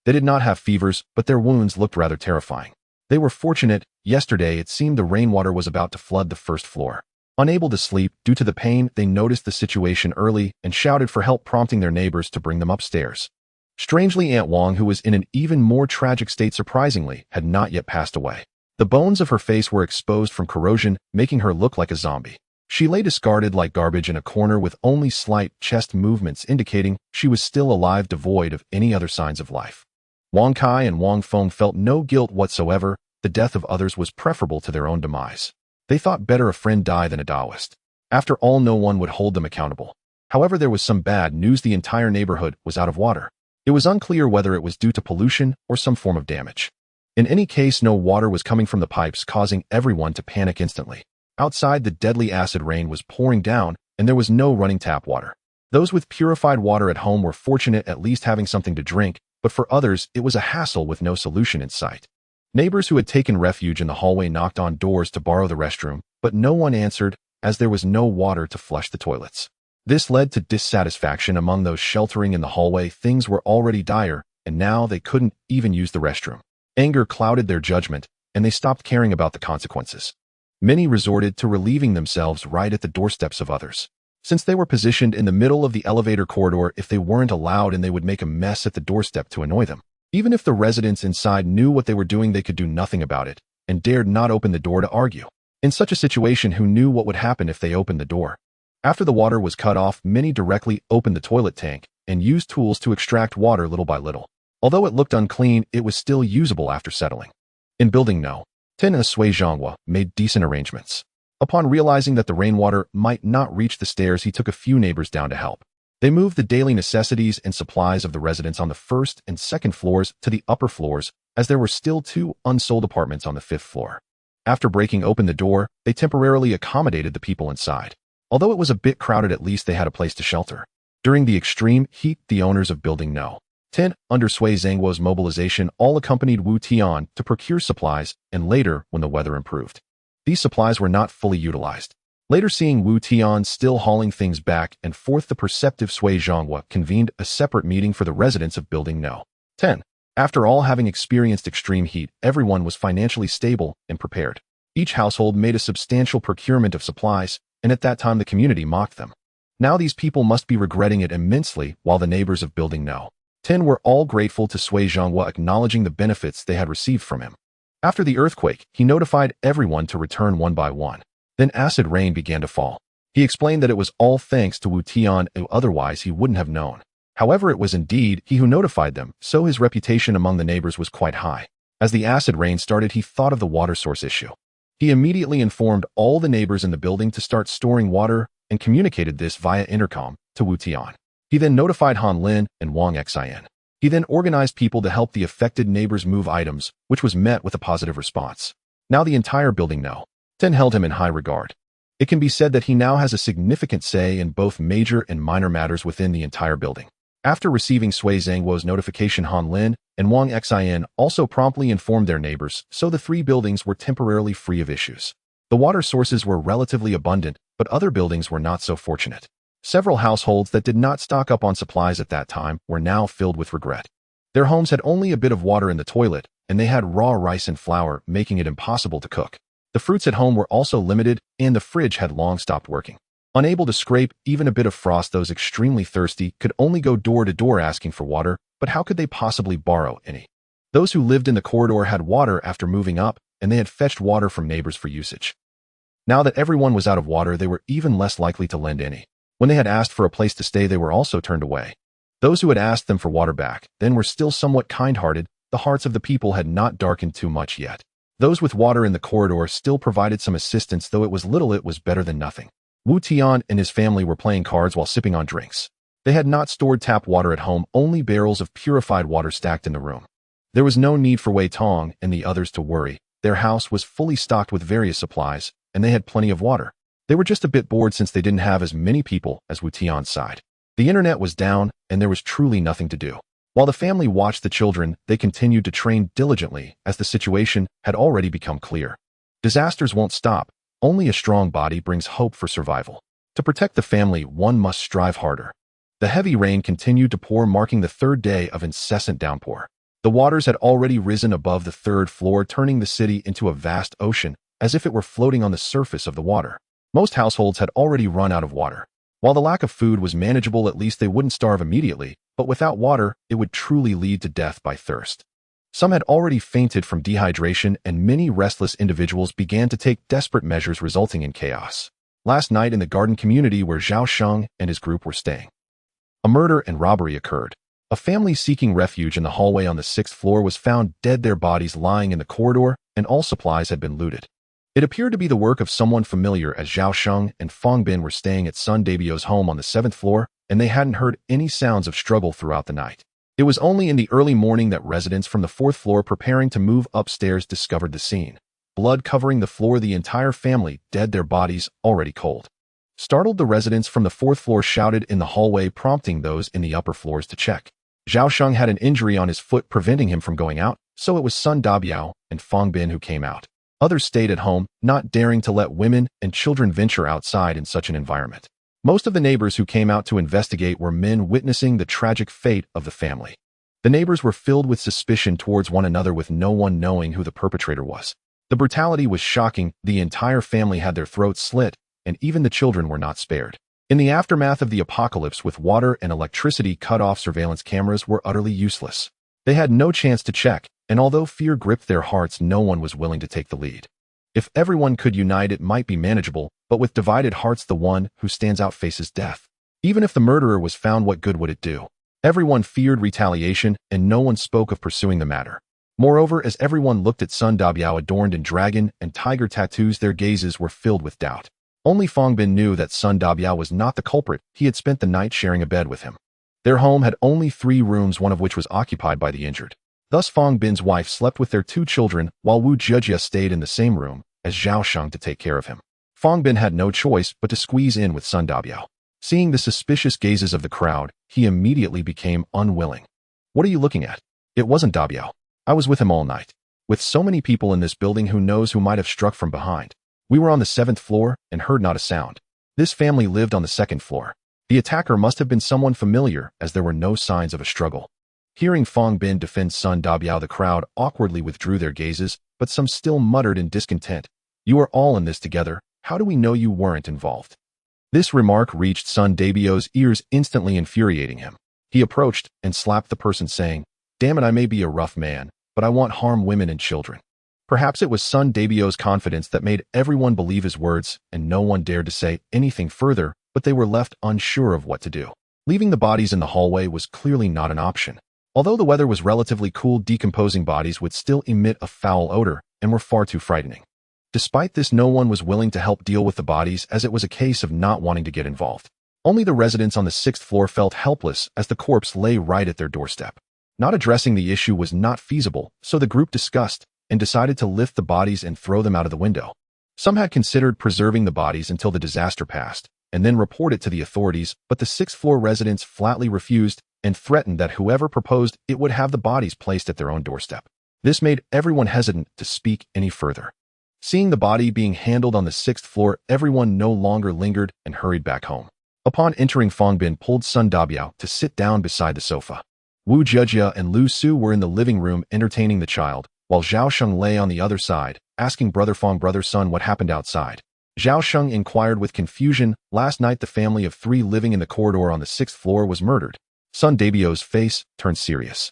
They did not have fevers, but their wounds looked rather terrifying. They were fortunate. Yesterday, it seemed the rainwater was about to flood the 1st floor. Unable to sleep due to the pain, they noticed the situation early and shouted for help, prompting their neighbors to bring them upstairs. Strangely, Aunt Wang, who was in an even more tragic state, surprisingly, had not yet passed away. The bones of her face were exposed from corrosion, making her look like a zombie. She lay discarded like garbage in a corner with only slight chest movements indicating she was still alive, devoid of any other signs of life. Wang Kai and Wang Feng felt no guilt whatsoever. The death of others was preferable to their own demise. They thought better a friend die than a Taoist. After all, no one would hold them accountable. However, there was some bad news. The entire neighborhood was out of water. It was unclear whether it was due to pollution or some form of damage. In any case, no water was coming from the pipes, causing everyone to panic instantly. Outside, the deadly acid rain was pouring down, and there was no running tap water. Those with purified water at home were fortunate, at least having something to drink, but for others, it was a hassle with no solution in sight. Neighbors who had taken refuge in the hallway knocked on doors to borrow the restroom, but no one answered, as there was no water to flush the toilets. This led to dissatisfaction among those sheltering in the hallway. Things were already dire, and now they couldn't even use the restroom. Anger clouded their judgment, and they stopped caring about the consequences. Many resorted to relieving themselves right at the doorsteps of others. Since they were positioned in the middle of the elevator corridor, if they weren't allowed, and they would make a mess at the doorstep to annoy them. Even if the residents inside knew what they were doing, they could do nothing about it, and dared not open the door to argue. In such a situation, who knew what would happen if they opened the door? After the water was cut off, many directly opened the toilet tank and used tools to extract water little by little. Although it looked unclean, it was still usable after settling. In Building No. 10, Sui Zhonghua made decent arrangements. Upon realizing that the rainwater might not reach the stairs, he took a few neighbors down to help. They moved the daily necessities and supplies of the residents on the first and second floors to the upper floors, as there were still 2 unsold apartments on the 5th floor. After breaking open the door, they temporarily accommodated the people inside. Although it was a bit crowded, at least they had a place to shelter. During the extreme heat, the owners of Building No. 10, under Sui Zhonghua's mobilization, all accompanied Wu Tian to procure supplies, and later, when the weather improved. These supplies were not fully utilized. Later, seeing Wu Tian still hauling things back and forth, the perceptive Sui Zhonghua convened a separate meeting for the residents of Building No. 10. After all having experienced extreme heat, everyone was financially stable and prepared. Each household made a substantial procurement of supplies, and at that time the community mocked them. Now these people must be regretting it immensely, while the neighbors of Building No. 10 were all grateful to Sui Zhonghua, acknowledging the benefits they had received from him. After the earthquake, he notified everyone to return one by one. Then acid rain began to fall. He explained that it was all thanks to Wu Tian, otherwise he wouldn't have known. However, it was indeed he who notified them, so his reputation among the neighbors was quite high. As the acid rain started, he thought of the water source issue. He immediately informed all the neighbors in the building to start storing water and communicated this via intercom to Wu Tian. He then notified Han Lin and Wang Xian. He then organized people to help the affected neighbors move items, which was met with a positive response. Now the entire Building No. 10 held him in high regard. It can be said that he now has a significant say in both major and minor matters within the entire building. After receiving Sui Zhonghua's notification, Han Lin and Wang Xian also promptly informed their neighbors, so the 3 buildings were temporarily free of issues. The water sources were relatively abundant, but other buildings were not so fortunate. Several households that did not stock up on supplies at that time were now filled with regret. Their homes had only a bit of water in the toilet, and they had raw rice and flour, making it impossible to cook. The fruits at home were also limited, and the fridge had long stopped working. Unable to scrape even a bit of frost, those extremely thirsty could only go door to door asking for water, but how could they possibly borrow any? Those who lived in the corridor had water after moving up, and they had fetched water from neighbors for usage. Now that everyone was out of water, they were even less likely to lend any. When they had asked for a place to stay, they were also turned away. Those who had asked them for water back then were still somewhat kind-hearted. The hearts of the people had not darkened too much yet. Those with water in the corridor still provided some assistance, though it was little. It was better than nothing. Wu Tian and his family were playing cards while sipping on drinks. They had not stored tap water at home, only barrels of purified water stacked in the room. There was no need for Wei Tong and the others to worry. Their house was fully stocked with various supplies, and they had plenty of water. They were just a bit bored since they didn't have as many people as Wu Tian's side. The internet was down, and there was truly nothing to do. While the family watched the children, they continued to train diligently, as the situation had already become clear. Disasters won't stop. Only a strong body brings hope for survival. To protect the family, one must strive harder. The heavy rain continued to pour, marking the 3rd day of incessant downpour. The waters had already risen above the 3rd floor, turning the city into a vast ocean, as if it were floating on the surface of the water. Most households had already run out of water. While the lack of food was manageable, at least they wouldn't starve immediately, but without water, it would truly lead to death by thirst. Some had already fainted from dehydration, and many restless individuals began to take desperate measures, resulting in chaos. Last night in the garden community where Zhao Sheng and his group were staying, a murder and robbery occurred. A family seeking refuge in the hallway on the 6th floor was found dead, their bodies lying in the corridor, and all supplies had been looted. It appeared to be the work of someone familiar, as Zhao Sheng and Feng Bin were staying at Sun Dabio's home on the 7th floor, and they hadn't heard any sounds of struggle throughout the night. It was only in the early morning that residents from the 4th floor preparing to move upstairs discovered the scene. Blood covering the floor, the entire family dead, their bodies already cold. Startled, the residents from the 4th floor shouted in the hallway, prompting those in the upper floors to check. Zhao Sheng had an injury on his foot preventing him from going out, so it was Sun Dabiao and Feng Bin who came out. Others stayed at home, not daring to let women and children venture outside in such an environment. Most of the neighbors who came out to investigate were men witnessing the tragic fate of the family. The neighbors were filled with suspicion towards one another, with no one knowing who the perpetrator was. The brutality was shocking. The entire family had their throats slit, and even the children were not spared. In the aftermath of the apocalypse, with water and electricity cut off, surveillance cameras were utterly useless. They had no chance to check, and although fear gripped their hearts, no one was willing to take the lead. If everyone could unite, it might be manageable, but with divided hearts, the one who stands out faces death. Even if the murderer was found, what good would it do? Everyone feared retaliation, and no one spoke of pursuing the matter. Moreover, as everyone looked at Sun Dabiao adorned in dragon and tiger tattoos, their gazes were filled with doubt. Only Fong Bin knew that Sun Dabiao was not the culprit. He had spent the night sharing a bed with him. Their home had only 3 rooms, one of which was occupied by the injured. Thus Fong Bin's wife slept with their 2 children, while Wu Jejia stayed in the same room as Zhao Sheng to take care of him. Fong Bin had no choice but to squeeze in with Sun Dabiao. Seeing the suspicious gazes of the crowd, he immediately became unwilling. "What are you looking at?" "It wasn't Dabiao. I was with him all night. With so many people in this building, who knows who might have struck from behind. We were on the 7th floor and heard not a sound. This family lived on the 2nd floor. The attacker must have been someone familiar, as there were no signs of a struggle." Hearing Fong Bin defend Sun Dabiao, the crowd awkwardly withdrew their gazes, but some still muttered in discontent, "You are all in this together. How do we know you weren't involved?" This remark reached Sun Dabiao's ears, instantly infuriating him. He approached and slapped the person, saying, "Damn it, I may be a rough man, but I won't harm women and children." Perhaps it was Sun Dabiao's confidence that made everyone believe his words, and no one dared to say anything further, but they were left unsure of what to do. Leaving the bodies in the hallway was clearly not an option. Although the weather was relatively cool, decomposing bodies would still emit a foul odor and were far too frightening. Despite this, no one was willing to help deal with the bodies, as it was a case of not wanting to get involved. Only the residents on the 6th floor felt helpless as the corpse lay right at their doorstep. Not addressing the issue was not feasible, so the group discussed and decided to lift the bodies and throw them out of the window. Some had considered preserving the bodies until the disaster passed, and then report it to the authorities, but the 6th floor residents flatly refused and threatened that whoever proposed it would have the bodies placed at their own doorstep. This made everyone hesitant to speak any further. Seeing the body being handled on the 6th floor, everyone no longer lingered and hurried back home. Upon entering, Fong Bin pulled Sun Dabiao to sit down beside the sofa. Wu Jejia and Lu Su were in the living room entertaining the child, while Zhao Sheng lay on the other side, asking Brother Fong, "Brother Sun, what happened outside?" Zhao Sheng inquired with confusion. "Last night, the family of 3 living in the corridor on the 6th floor was murdered." Sun Dabiao's face turned serious.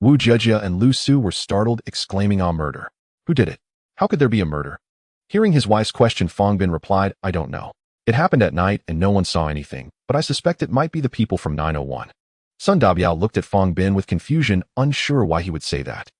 Wu Jejia and Lu Su were startled, exclaiming, "Ah, murder. Who did it? How could there be a murder?" Hearing his wife's question, Fong Bin replied, "I don't know. It happened at night and no one saw anything, but I suspect it might be the people from 901. Sun Dabiao looked at Fong Bin with confusion, unsure why he would say that.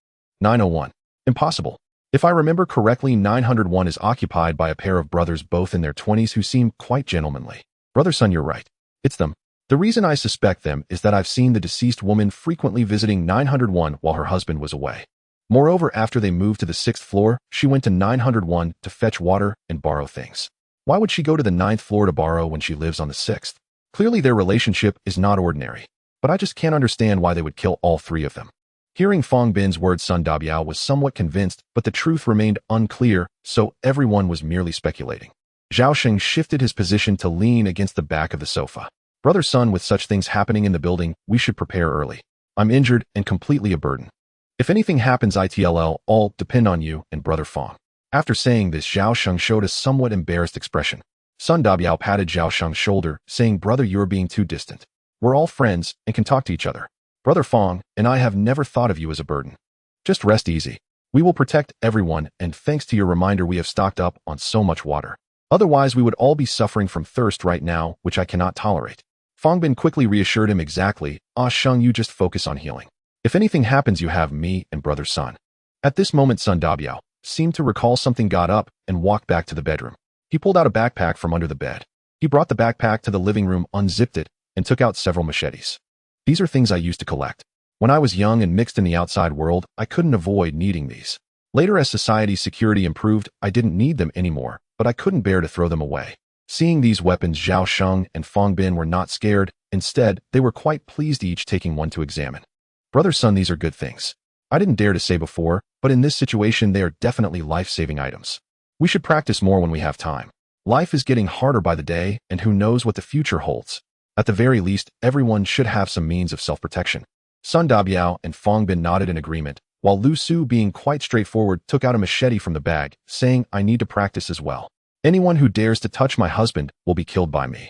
901. Impossible. If I remember correctly, 901 is occupied by a pair of brothers, both in their 20s, who seem quite gentlemanly. Brother Sun, you're right. It's them. The reason I suspect them is that I've seen the deceased woman frequently visiting 901 while her husband was away. Moreover, after they moved to the 6th floor, she went to 901 to fetch water and borrow things. Why would she go to the 9th floor to borrow when she lives on the 6th? Clearly their relationship is not ordinary, but I just can't understand why they would kill all 3 of them." Hearing Fong Bin's words, Sun Dabiao was somewhat convinced, but the truth remained unclear, so everyone was merely speculating. Zhao Sheng shifted his position to lean against the back of the sofa. "Brother Sun, with such things happening in the building, we should prepare early. I'm injured and completely a burden. If anything happens, it'll all depend on you and Brother Fong." After saying this, Zhao Sheng showed a somewhat embarrassed expression. Sun Dabiao patted Zhao Sheng's shoulder, saying, "Brother, you're being too distant. We're all friends and can talk to each other. Brother Fong and I have never thought of you as a burden. Just rest easy. We will protect everyone, and thanks to your reminder, we have stocked up on so much water. Otherwise, we would all be suffering from thirst right now, which I cannot tolerate." Fong Bin quickly reassured him, "Exactly. Ah, Sheng, you just focus on healing. If anything happens, you have me and Brother Sun." At this moment, Sun Dabiao seemed to recall something, got up and walked back to the bedroom. He pulled out a backpack from under the bed. He brought the backpack to the living room, unzipped it, and took out several machetes. "These are things I used to collect. When I was young and mixed in the outside world, I couldn't avoid needing these. Later, as society's security improved, I didn't need them anymore, but I couldn't bear to throw them away." Seeing these weapons, Zhao Sheng and Fong Bin were not scared. Instead, they were quite pleased, each taking one to examine. "Brother Sun, these are good things. I didn't dare to say before, but in this situation, they are definitely life-saving items. We should practice more when we have time. Life is getting harder by the day, and who knows what the future holds. At the very least, everyone should have some means of self-protection. Sun Dabiao and Fong Bin nodded in agreement, while Lu Su, being quite straightforward, took out a machete from the bag, saying, I need to practice as well. Anyone who dares to touch my husband will be killed by me.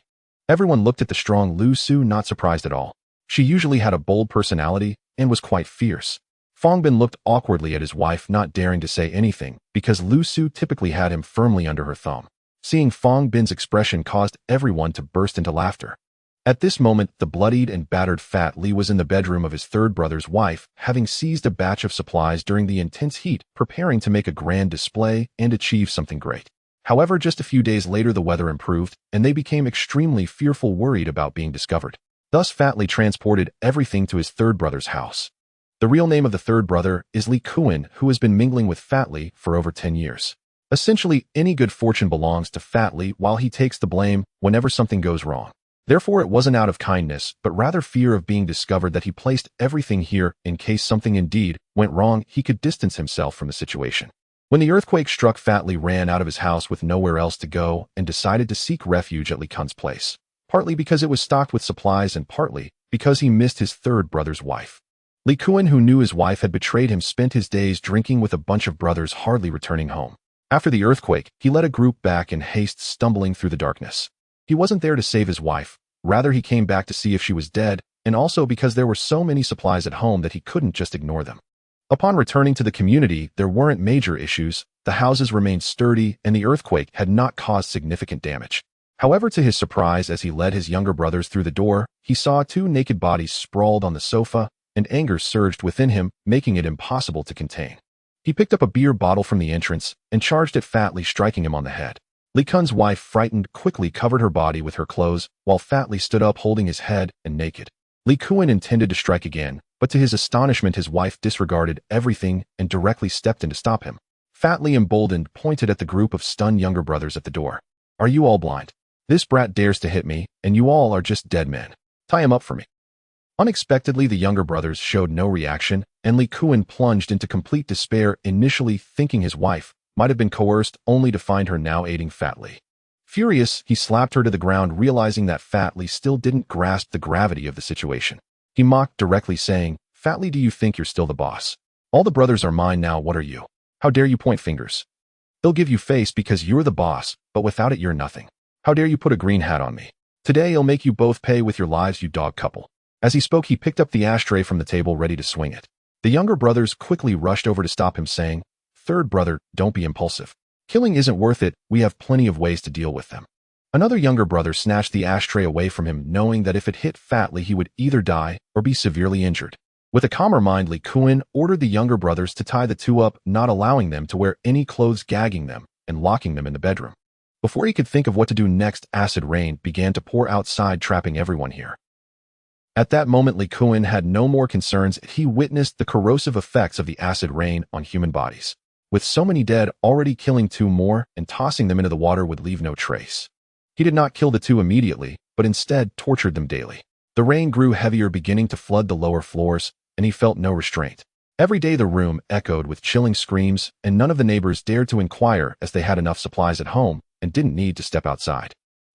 Everyone looked at the strong Lu Su, not surprised at all. She usually had a bold personality and was quite fierce. Fong Bin looked awkwardly at his wife, not daring to say anything, because Lu Su typically had him firmly under her thumb. Seeing Fong Bin's expression caused everyone to burst into laughter. At this moment, the bloodied and battered Fat Li was in the bedroom of his third brother's wife, having seized a batch of supplies during the intense heat, preparing to make a grand display and achieve something great. However, just a few days later the weather improved, and they became extremely fearful, worried about being discovered. Thus Fat Li transported everything to his third brother's house. The real name of the third brother is Li Kuan, who has been mingling with Fat Li for over 10 years. Essentially, any good fortune belongs to Fat Li, while he takes the blame whenever something goes wrong. Therefore, it wasn't out of kindness, but rather fear of being discovered that he placed everything here in case something indeed went wrong. He could distance himself from the situation. When the earthquake struck, Fat Li ran out of his house with nowhere else to go and decided to seek refuge at Li Kun's place, partly because it was stocked with supplies and partly because he missed his third brother's wife. Li Kuan, who knew his wife had betrayed him, spent his days drinking with a bunch of brothers, hardly returning home. After the earthquake, he led a group back in haste, stumbling through the darkness. He wasn't there to save his wife, rather he came back to see if she was dead, and also because there were so many supplies at home that he couldn't just ignore them. Upon returning to the community, there weren't major issues, the houses remained sturdy, and the earthquake had not caused significant damage. However, to his surprise, as he led his younger brothers through the door, he saw two naked bodies sprawled on the sofa, and anger surged within him, making it impossible to contain. He picked up a beer bottle from the entrance and charged at Fat Li, striking him on the head. Li Kun's wife, frightened, quickly covered her body with her clothes, while Fat Li stood up holding his head and naked. Li Kuan intended to strike again, but to his astonishment his wife disregarded everything and directly stepped in to stop him. Fat Li, emboldened, pointed at the group of stunned younger brothers at the door. Are you all blind? This brat dares to hit me, and you all are just dead men. Tie him up for me. Unexpectedly, the younger brothers showed no reaction, and Li Kuan plunged into complete despair, initially thinking his wife might have been coerced, only to find her now aiding Fat Li. Furious, he slapped her to the ground, realizing that Fat Li still didn't grasp the gravity of the situation. He mocked directly, saying, Fat Li, do you think you're still the boss? All the brothers are mine now, what are you? How dare you point fingers? They'll give you face because you're the boss, but without it you're nothing. How dare you put a green hat on me? Today I'll make you both pay with your lives, you dog couple. As he spoke, he picked up the ashtray from the table, ready to swing it. The younger brothers quickly rushed over to stop him, saying, Third brother, don't be impulsive. Killing isn't worth it, we have plenty of ways to deal with them. Another younger brother snatched the ashtray away from him, knowing that if it hit Fat Li he would either die or be severely injured. With a calmer mind, Li Kuan ordered the younger brothers to tie the two up, not allowing them to wear any clothes, gagging them and locking them in the bedroom. Before he could think of what to do next, acid rain began to pour outside, trapping everyone here. At that moment, Li Kuan had no more concerns. He witnessed the corrosive effects of the acid rain on human bodies. With so many dead, already killing two more and tossing them into the water would leave no trace. He did not kill the two immediately, but instead tortured them daily. The rain grew heavier, beginning to flood the lower floors, and he felt no restraint. Every day the room echoed with chilling screams, and none of the neighbors dared to inquire, as they had enough supplies at home and didn't need to step outside.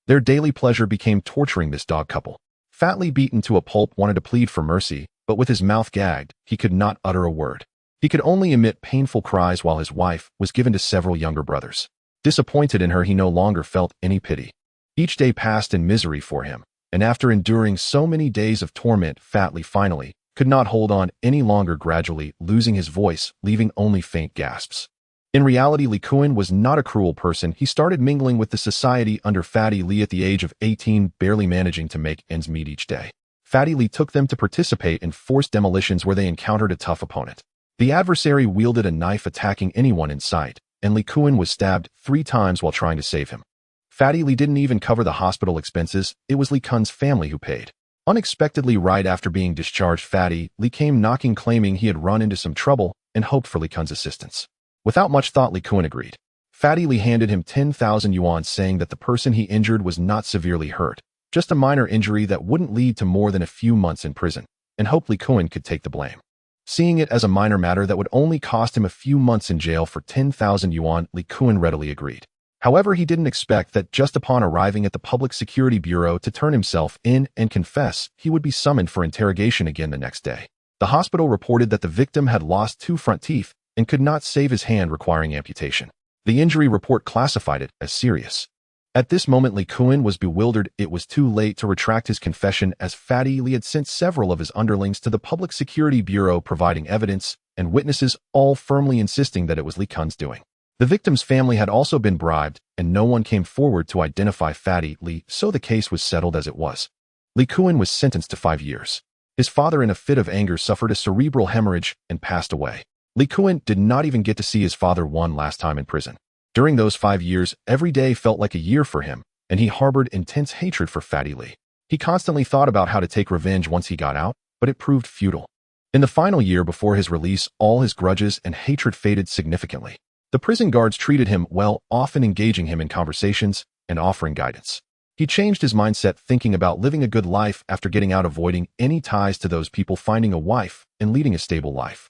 Their daily pleasure became torturing this dog couple. Fat Li, beaten to a pulp, wanted to plead for mercy, but with his mouth gagged, he could not utter a word. He could only emit painful cries, while his wife was given to several younger brothers. Disappointed in her, he no longer felt any pity. Each day passed in misery for him, and after enduring so many days of torment, Fat Li finally could not hold on any longer, gradually losing his voice, leaving only faint gasps. In reality, Li Kuan was not a cruel person. He started mingling with the society under Fatty Li at the age of 18, barely managing to make ends meet each day. Fatty Li took them to participate in forced demolitions where they encountered a tough opponent. The adversary wielded a knife, attacking anyone in sight, and Li Kuan was stabbed 3 times while trying to save him. Fatty Li didn't even cover the hospital expenses. It was Li Kun's family who paid. Unexpectedly, right after being discharged, Fatty Li came knocking, claiming he had run into some trouble and hoped for Li Kun's assistance. Without much thought, Li Kuan agreed. Fatty Li handed him 10,000 yuan, saying that the person he injured was not severely hurt, just a minor injury that wouldn't lead to more than a few months in prison, and hoped Li Kuan could take the blame. Seeing it as a minor matter that would only cost him a few months in jail for 10,000 yuan, Li Kuan readily agreed. However, he didn't expect that just upon arriving at the Public Security Bureau to turn himself in and confess, he would be summoned for interrogation again the next day. The hospital reported that the victim had lost 2 front teeth and could not save his hand, requiring amputation. The injury report classified it as serious. At this moment, Li Kuan was bewildered. It was too late to retract his confession, as Fatty Li had sent several of his underlings to the Public Security Bureau providing evidence and witnesses, all firmly insisting that it was Li Kuan's doing. The victim's family had also been bribed, and no one came forward to identify Fatty Li, so the case was settled as it was. Li Kuan was sentenced to 5 years. His father, in a fit of anger, suffered a cerebral hemorrhage and passed away. Li Kuan did not even get to see his father one last time in prison. During those 5 years, every day felt like a year for him, and he harbored intense hatred for Fatty Li. He constantly thought about how to take revenge once he got out, but it proved futile. In the final year before his release, all his grudges and hatred faded significantly. The prison guards treated him well, often engaging him in conversations and offering guidance. He changed his mindset, thinking about living a good life after getting out, avoiding any ties to those people, finding a wife, and leading a stable life.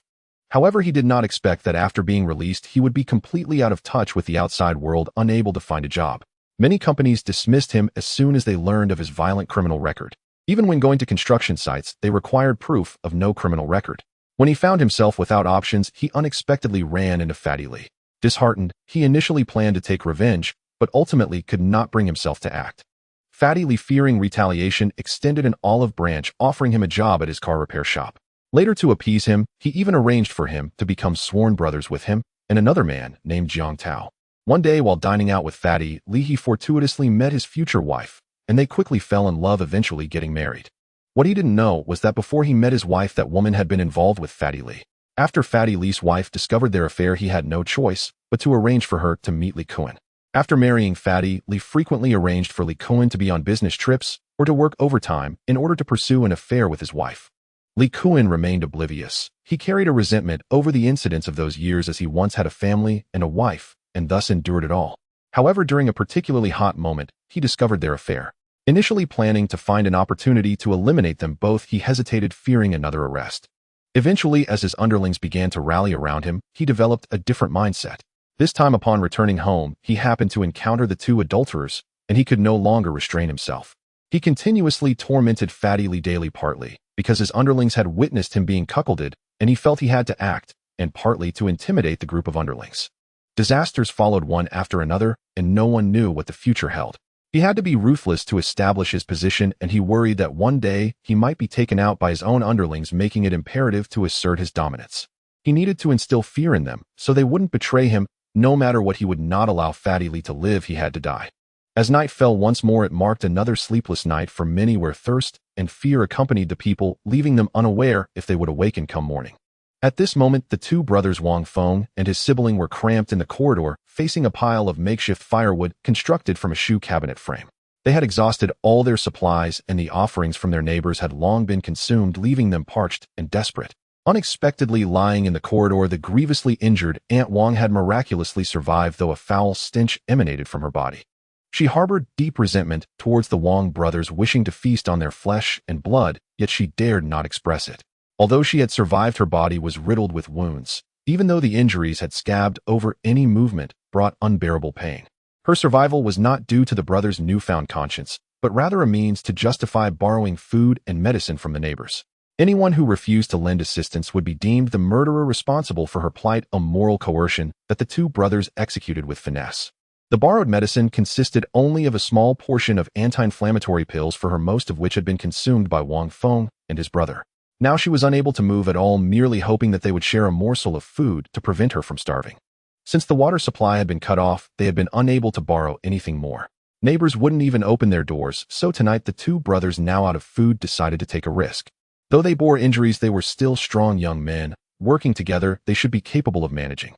However, he did not expect that after being released, he would be completely out of touch with the outside world, unable to find a job. Many companies dismissed him as soon as they learned of his violent criminal record. Even when going to construction sites, they required proof of no criminal record. When he found himself without options, he unexpectedly ran into Fatty Li. Disheartened, he initially planned to take revenge, but ultimately could not bring himself to act. Fatty Li, fearing retaliation, extended an olive branch, offering him a job at his car repair shop. Later, to appease him, he even arranged for him to become sworn brothers with him and another man named Jiang Tao. One day, while dining out with Fatty Li, he fortuitously met his future wife, and they quickly fell in love, eventually getting married. What he didn't know was that before he met his wife, that woman had been involved with Fatty Li. After Fatty Li's wife discovered their affair, he had no choice but to arrange for her to meet Li Kuan. After marrying Fatty, Li frequently arranged for Li Kuan to be on business trips or to work overtime in order to pursue an affair with his wife. Li Kuan remained oblivious. He carried a resentment over the incidents of those years, as he once had a family and a wife, and thus endured it all. However, during a particularly hot moment, he discovered their affair. Initially planning to find an opportunity to eliminate them both, he hesitated, fearing another arrest. Eventually, as his underlings began to rally around him, he developed a different mindset. This time, upon returning home, he happened to encounter the 2 adulterers, and he could no longer restrain himself. He continuously tormented Fatty Li daily, partly because his underlings had witnessed him being cuckolded, and he felt he had to act, and partly to intimidate the group of underlings. Disasters followed one after another, and no one knew what the future held. He had to be ruthless to establish his position, and he worried that one day he might be taken out by his own underlings, making it imperative to assert his dominance. He needed to instill fear in them, so they wouldn't betray him. No matter what, he would not allow Fatty Li to live. He had to die. As night fell once more, it marked another sleepless night for many, where thirst and fear accompanied the people, leaving them unaware if they would awaken come morning. At this moment, the 2 brothers Wang Feng and his sibling were cramped in the corridor, facing a pile of makeshift firewood constructed from a shoe cabinet frame. They had exhausted all their supplies, and the offerings from their neighbors had long been consumed, leaving them parched and desperate. Unexpectedly, lying in the corridor, the grievously injured Aunt Wang had miraculously survived, though a foul stench emanated from her body. She harbored deep resentment towards the Wang brothers, wishing to feast on their flesh and blood, yet she dared not express it. Although she had survived, her body was riddled with wounds. Even though the injuries had scabbed over, any movement brought unbearable pain. Her survival was not due to the brothers' newfound conscience, but rather a means to justify borrowing food and medicine from the neighbors. Anyone who refused to lend assistance would be deemed the murderer responsible for her plight, a moral coercion that the 2 brothers executed with finesse. The borrowed medicine consisted only of a small portion of anti-inflammatory pills, for her most of which had been consumed by Wang Feng and his brother. Now she was unable to move at all, merely hoping that they would share a morsel of food to prevent her from starving. Since the water supply had been cut off, they had been unable to borrow anything more. Neighbors wouldn't even open their doors, so tonight the 2 brothers, now out of food, decided to take a risk. Though they bore injuries, they were still strong young men. Working together, they should be capable of managing.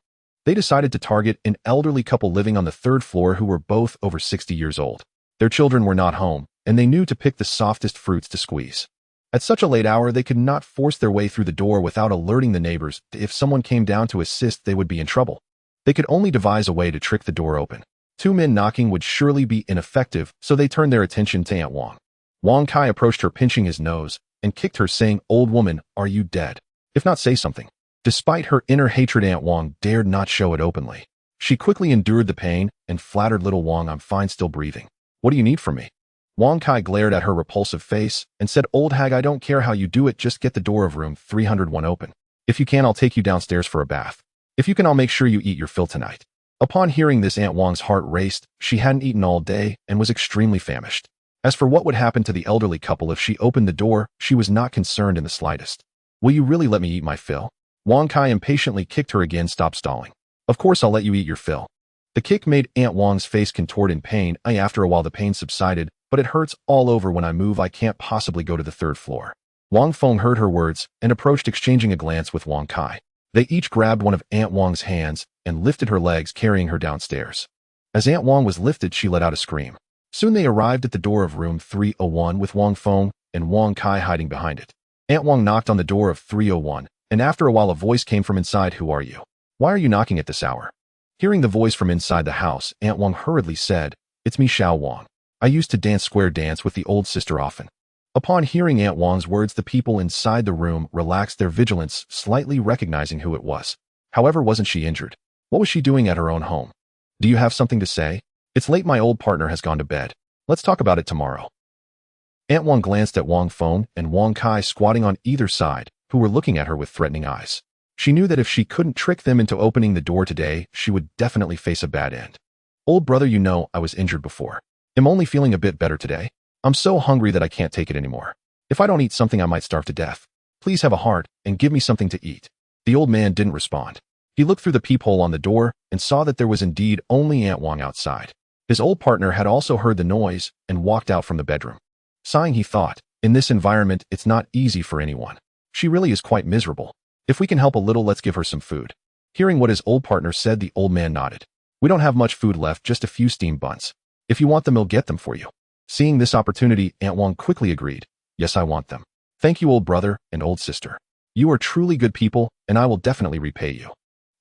They decided to target an elderly couple living on the 3rd floor who were both over 60 years old. Their children were not home, and they knew to pick the softest fruits to squeeze. At such a late hour, they could not force their way through the door without alerting the neighbors. If someone came down to assist, they would be in trouble. They could only devise a way to trick the door open. 2 men knocking would surely be ineffective, so they turned their attention to Aunt Wang. Wang Kai approached her, pinching his nose, and kicked her, saying, "Old woman, are you dead? If not, say something." Despite her inner hatred, Aunt Wang dared not show it openly. She quickly endured the pain and flattered little Wang, "I'm fine, still breathing. What do you need from me?" Wang Kai glared at her repulsive face and said, "Old hag, I don't care how you do it, just get the door of room 301 open. If you can, I'll take you downstairs for a bath. If you can, I'll make sure you eat your fill tonight." Upon hearing this, Aunt Wang's heart raced. She hadn't eaten all day and was extremely famished. As for what would happen to the elderly couple if she opened the door, she was not concerned in the slightest. "Will you really let me eat my fill?" Wang Kai impatiently kicked her again. "Stop stalling. Of course I'll let you eat your fill." The kick made Aunt Wang's face contort in pain. After a while the pain subsided, "But it hurts all over when I move. I can't possibly go to the third floor." Wang Feng heard her words and approached, exchanging a glance with Wang Kai. They each grabbed one of Aunt Wang's hands and lifted her legs, carrying her downstairs. As Aunt Wang was lifted, she let out a scream. Soon they arrived at the door of room 301 with Wang Feng and Wang Kai hiding behind it. Aunt Wang knocked on the door of 301, and after a while a voice came from inside. "Who are you? Why are you knocking at this hour?" Hearing the voice from inside the house, Aunt Wang hurriedly said, "It's me, Xiao Wang. I used to dance square dance with the old sister often." Upon hearing Aunt Wang's words, the people inside the room relaxed their vigilance, slightly recognizing who it was. However, wasn't she injured? What was she doing at her own home? "Do you have something to say?" "It's late, my old partner has gone to bed. Let's talk about it tomorrow." Aunt Wang glanced at Wang Feng and Wang Kai squatting on either side, who were looking at her with threatening eyes. She knew that if she couldn't trick them into opening the door today, she would definitely face a bad end. "Old brother, you know, I was injured before. I'm only feeling a bit better today. I'm so hungry that I can't take it anymore. If I don't eat something, I might starve to death. Please have a heart and give me something to eat." The old man didn't respond. He looked through the peephole on the door and saw that there was indeed only Aunt Wang outside. His old partner had also heard the noise and walked out from the bedroom. Sighing, he thought, "In this environment, it's not easy for anyone. She really is quite miserable. If we can help a little, let's give her some food." Hearing what his old partner said, the old man nodded. "We don't have much food left, just a few steamed buns. If you want them, I'll get them for you." Seeing this opportunity, Aunt Wang quickly agreed. "Yes, I want them. Thank you, old brother and old sister. You are truly good people, and I will definitely repay you."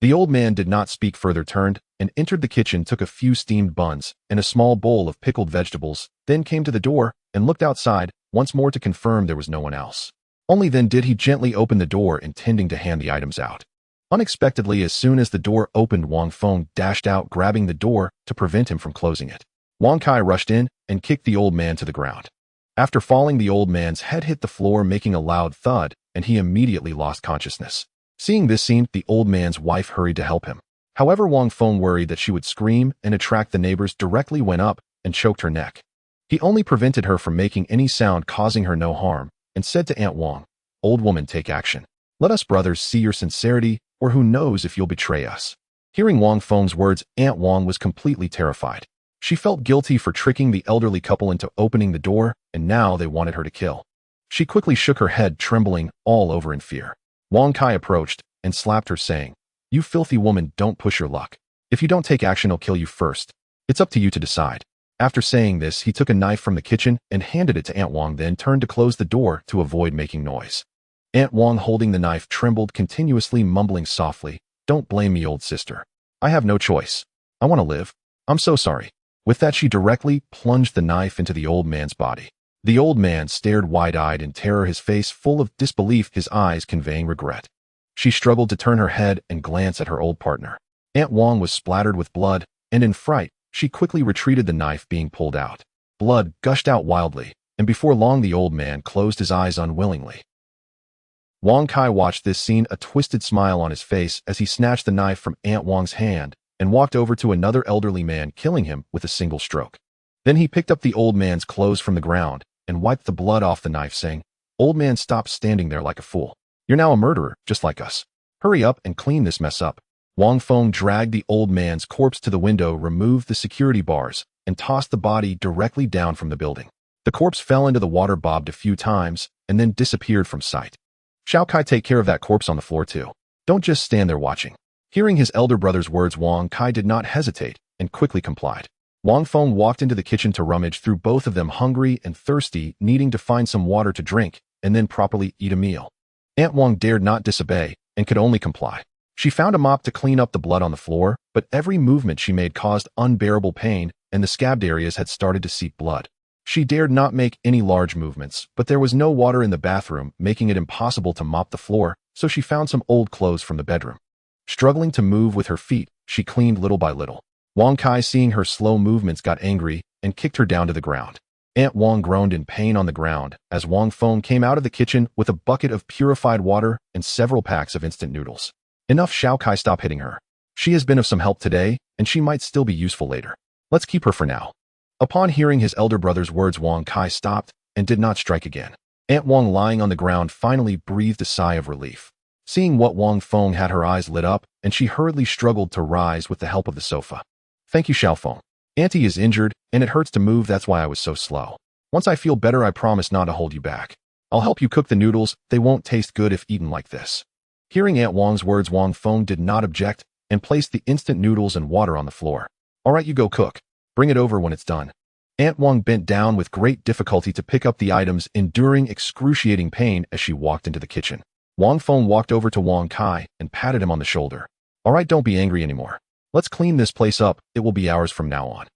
The old man did not speak further, turned and entered the kitchen, took a few steamed buns and a small bowl of pickled vegetables, then came to the door and looked outside once more to confirm there was no one else. Only then did he gently open the door, intending to hand the items out. Unexpectedly, as soon as the door opened, Wang Feng dashed out, grabbing the door to prevent him from closing it. Wang Kai rushed in and kicked the old man to the ground. After falling, the old man's head hit the floor, making a loud thud, and he immediately lost consciousness. Seeing this scene, the old man's wife hurried to help him. However, Wang Feng, worried that she would scream and attract the neighbors, directly went up and choked her neck. He only prevented her from making any sound, causing her no harm, and said to Aunt Wang, "Old woman, take action. Let us brothers see your sincerity, or who knows if you'll betray us." Hearing Wang Feng's words, Aunt Wang was completely terrified. She felt guilty for tricking the elderly couple into opening the door, and now they wanted her to kill. She quickly shook her head, trembling all over in fear. Wang Kai approached and slapped her, saying, "You filthy woman, don't push your luck. If you don't take action, I'll kill you first. It's up to you to decide." After saying this, he took a knife from the kitchen and handed it to Aunt Wang, then turned to close the door to avoid making noise. Aunt Wang, holding the knife, trembled continuously, mumbling softly, "Don't blame me, old sister. I have no choice. I want to live. I'm so sorry." With that, she directly plunged the knife into the old man's body. The old man stared wide-eyed in terror, his face full of disbelief, his eyes conveying regret. She struggled to turn her head and glance at her old partner. Aunt Wang was splattered with blood, and in fright, she quickly retreated, the knife being pulled out. Blood gushed out wildly, and before long the old man closed his eyes unwillingly. Wang Kai watched this scene, a twisted smile on his face, as he snatched the knife from Aunt Wang's hand and walked over to another elderly man, killing him with a single stroke. Then he picked up the old man's clothes from the ground and wiped the blood off the knife, saying, "Old man, stop standing there like a fool. You're now a murderer, just like us. Hurry up and clean this mess up." Wang Feng dragged the old man's corpse to the window, removed the security bars, and tossed the body directly down from the building. The corpse fell into the water, bobbed a few times, and then disappeared from sight. "Xiao Kai, take care of that corpse on the floor too. Don't just stand there watching." Hearing his elder brother's words, Wang Kai did not hesitate and quickly complied. Wang Feng walked into the kitchen to rummage through, both of them hungry and thirsty, needing to find some water to drink and then properly eat a meal. Aunt Wang dared not disobey and could only comply. She found a mop to clean up the blood on the floor, but every movement she made caused unbearable pain, and the scabbed areas had started to seep blood. She dared not make any large movements, but there was no water in the bathroom, making it impossible to mop the floor, so she found some old clothes from the bedroom. Struggling to move with her feet, she cleaned little by little. Wang Kai, seeing her slow movements, got angry and kicked her down to the ground. Aunt Wang groaned in pain on the ground as Wang Feng came out of the kitchen with a bucket of purified water and several packs of instant noodles. Enough, Xiao Kai, stop hitting her. She has been of some help today, and she might still be useful later. Let's keep her for now. Upon hearing his elder brother's words, Wang Kai stopped and did not strike again. Aunt Wang, lying on the ground, finally breathed a sigh of relief. Seeing what, Wang Feng had her eyes lit up, and she hurriedly struggled to rise with the help of the sofa. Thank you, Xiao Feng. Auntie is injured, and it hurts to move, that's why I was so slow. Once I feel better, I promise not to hold you back. I'll help you cook the noodles, they won't taste good if eaten like this. Hearing Aunt Wang's words, Wang Feng did not object and placed the instant noodles and water on the floor. All right, you go cook. Bring it over when it's done. Aunt Wang bent down with great difficulty to pick up the items, enduring excruciating pain as she walked into the kitchen. Wang Feng walked over to Wang Kai and patted him on the shoulder. All right, don't be angry anymore. Let's clean this place up, it will be ours from now on.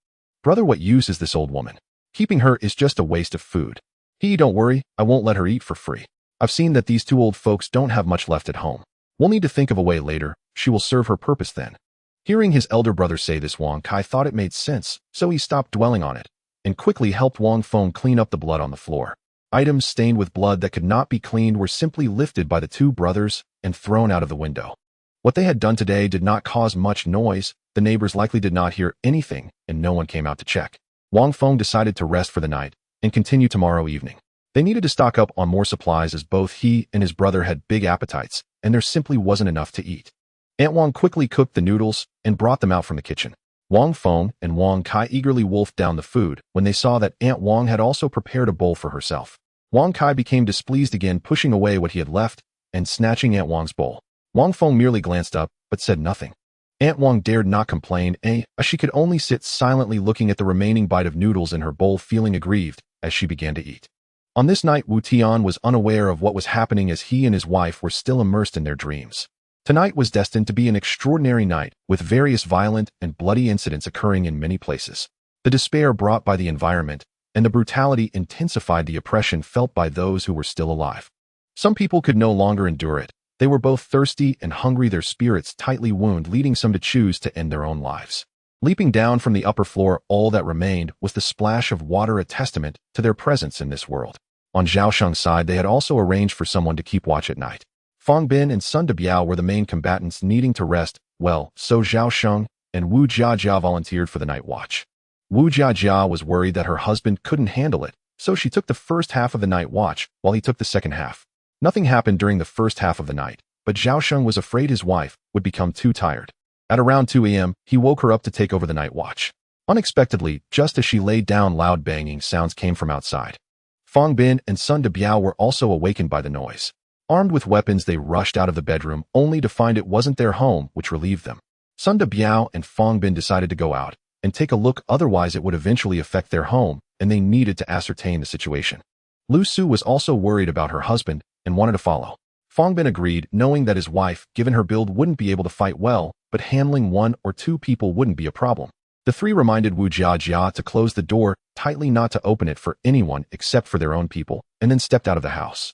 Brother, what use is this old woman? Keeping her is just a waste of food. Don't worry, I won't let her eat for free. I've seen that these two old folks don't have much left at home. We'll need to think of a way later, she will serve her purpose then. Hearing his elder brother say this, Wang Kai thought it made sense, so he stopped dwelling on it, and quickly helped Wang Feng clean up the blood on the floor. Items stained with blood that could not be cleaned were simply lifted by the two brothers and thrown out of the window. What they had done today did not cause much noise, the neighbors likely did not hear anything, and no one came out to check. Wang Feng decided to rest for the night and continue tomorrow evening. They needed to stock up on more supplies as both he and his brother had big appetites, and there simply wasn't enough to eat. Aunt Wang quickly cooked the noodles and brought them out from the kitchen. Wang Feng and Wang Kai eagerly wolfed down the food when they saw that Aunt Wang had also prepared a bowl for herself. Wang Kai became displeased again, pushing away what he had left and snatching Aunt Wang's bowl. Wang Feng merely glanced up, but said nothing. Aunt Wang dared not complain, as she could only sit silently looking at the remaining bite of noodles in her bowl, feeling aggrieved as she began to eat. On this night, Tian was unaware of what was happening as he and his wife were still immersed in their dreams. Tonight was destined to be an extraordinary night, with various violent and bloody incidents occurring in many places. The despair brought by the environment and the brutality intensified the oppression felt by those who were still alive. Some people could no longer endure it. They were both thirsty and hungry, their spirits tightly wound, leading some to choose to end their own lives. Leaping down from the upper floor, all that remained was the splash of water, a testament to their presence in this world. On Zhao Sheng's side, they had also arranged for someone to keep watch at night. Fang Bin and Sun Debiao were the main combatants, needing to rest, so Zhao Sheng and Wu Jiajia volunteered for the night watch. Wu Jiajia was worried that her husband couldn't handle it, so she took the first half of the night watch, while he took the second half. Nothing happened during the first half of the night, but Zhao Sheng was afraid his wife would become too tired. At around 2 a.m., he woke her up to take over the night watch. Unexpectedly, just as she laid down, loud banging sounds came from outside. Fang Bin and Sun Debiao were also awakened by the noise. Armed with weapons, they rushed out of the bedroom, only to find it wasn't their home, which relieved them. Sun Debiao and Fang Bin decided to go out and take a look, otherwise it would eventually affect their home, and they needed to ascertain the situation. Lu Su was also worried about her husband and wanted to follow. Fang Bin agreed, knowing that his wife, given her build, wouldn't be able to fight well, but handling 1 or 2 people wouldn't be a problem. The three reminded Wu Jiajia to close the door tightly, not to open it for anyone except for their own people, and then stepped out of the house.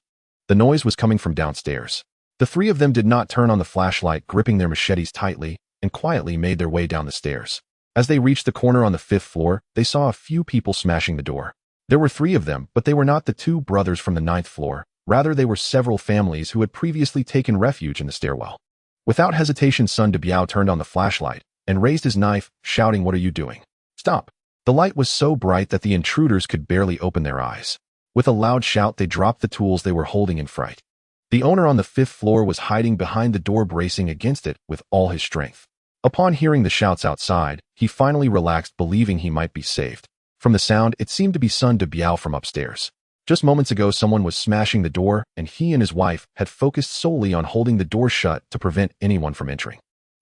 The noise was coming from downstairs. The three of them did not turn on the flashlight, gripping their machetes tightly, and quietly made their way down the stairs. As they reached the corner on the 5th floor, they saw a few people smashing the door. There were 3 of them, but they were not the 2 brothers from the 9th floor. Rather, they were several families who had previously taken refuge in the stairwell. Without hesitation, Sun Debiao turned on the flashlight and raised his knife, shouting, "What are you doing? Stop!" The light was so bright that the intruders could barely open their eyes. With a loud shout, they dropped the tools they were holding in fright. The owner on the 5th floor was hiding behind the door, bracing against it with all his strength. Upon hearing the shouts outside, he finally relaxed, believing he might be saved. From the sound, it seemed to be Sun Debiao from upstairs. Just moments ago, someone was smashing the door, and he and his wife had focused solely on holding the door shut to prevent anyone from entering.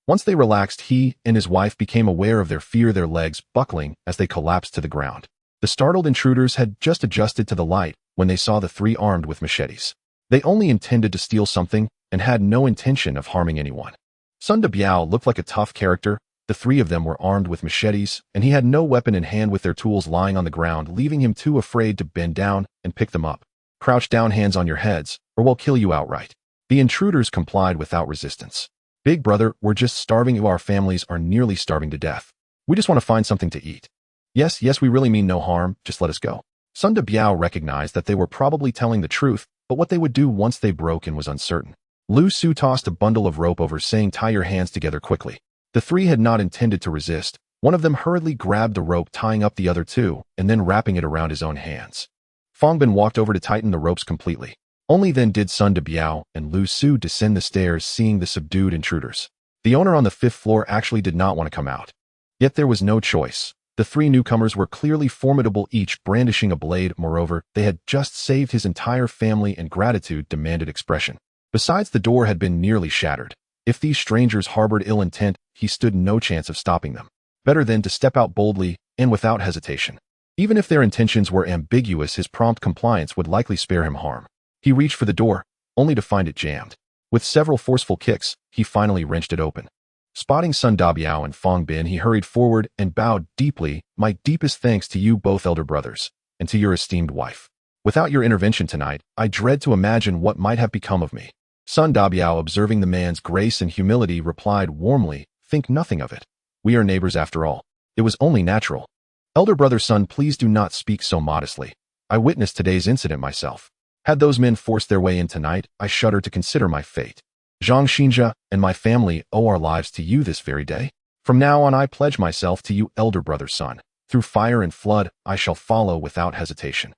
Once they relaxed, he and his wife became aware of their fear, their legs buckling as they collapsed to the ground. The startled intruders had just adjusted to the light when they saw the 3 armed with machetes. They only intended to steal something and had no intention of harming anyone. Sun Debiao looked like a tough character. The 3 of them were armed with machetes, and he had no weapon in hand, with their tools lying on the ground, leaving him too afraid to bend down and pick them up. "Crouch down, hands on your heads, or we'll kill you outright." The intruders complied without resistance. Big brother, we're just starving. Our families are nearly starving to death. We just want to find something to eat. Yes, yes, we really mean no harm. Just let us go. Sun Da Biao recognized that they were probably telling the truth, but what they would do once they broke in was uncertain. Lu Su tossed a bundle of rope over, saying, "Tie your hands together quickly." The three had not intended to resist. One of them hurriedly grabbed the rope, tying up the other two, and then wrapping it around his own hands. Fang Bin walked over to tighten the ropes completely. Only then did Sun Da Biao and Lu Su descend the stairs, seeing the subdued intruders. The owner on the 5th floor actually did not want to come out. Yet there was no choice. The three newcomers were clearly formidable, each brandishing a blade. Moreover, they had just saved his entire family, and gratitude demanded expression. Besides, the door had been nearly shattered. If these strangers harbored ill intent, he stood no chance of stopping them. Better then to step out boldly and without hesitation. Even if their intentions were ambiguous, his prompt compliance would likely spare him harm. He reached for the door, only to find it jammed. With several forceful kicks, he finally wrenched it open. Spotting Sun Da Biao and Fang Bin, he hurried forward and bowed deeply. "My deepest thanks to you both, elder brothers, and to your esteemed wife. Without your intervention tonight, I dread to imagine what might have become of me." Sun Da Biao, observing the man's grace and humility, replied warmly, "Think nothing of it. We are neighbors after all. It was only natural." "Elder brother Sun, please do not speak so modestly. I witnessed today's incident myself. Had those men forced their way in tonight, I shudder to consider my fate. Zhang Xinjia and my family owe our lives to you this very day. From now on, I pledge myself to you, elder brother Sun. Through fire and flood, I shall follow without hesitation."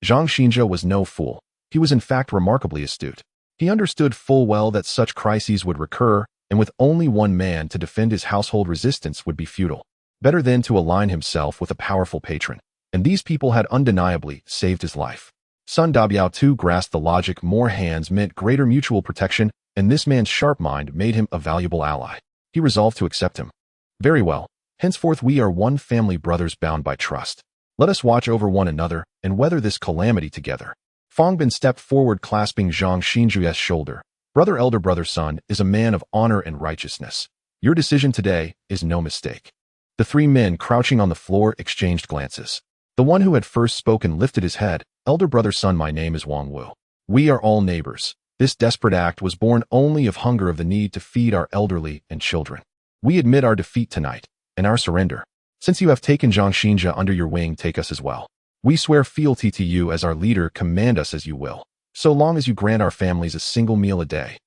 Zhang Xinjia was no fool. He was in fact remarkably astute. He understood full well that such crises would recur, and with only one man to defend his household, resistance would be futile. Better then to align himself with a powerful patron, and these people had undeniably saved his life. Sun Da Biao too grasped the logic. More hands meant greater mutual protection, and this man's sharp mind made him a valuable ally. He resolved to accept him. "Very well. Henceforth we are one family, brothers bound by trust. Let us watch over one another and weather this calamity together." Fang Bin stepped forward, clasping Zhang Xinju's shoulder. "Brother, elder brother Sun is a man of honor and righteousness. Your decision today is no mistake." The three men crouching on the floor exchanged glances. The one who had first spoken lifted his head. "Elder brother Sun, my name is Wang Wu. We are all neighbors. This desperate act was born only of hunger, of the need to feed our elderly and children. We admit our defeat tonight and our surrender. Since you have taken Zhang Xinjia under your wing, take us as well. We swear fealty to you as our leader. Command us as you will, so long as you grant our families a single meal a day."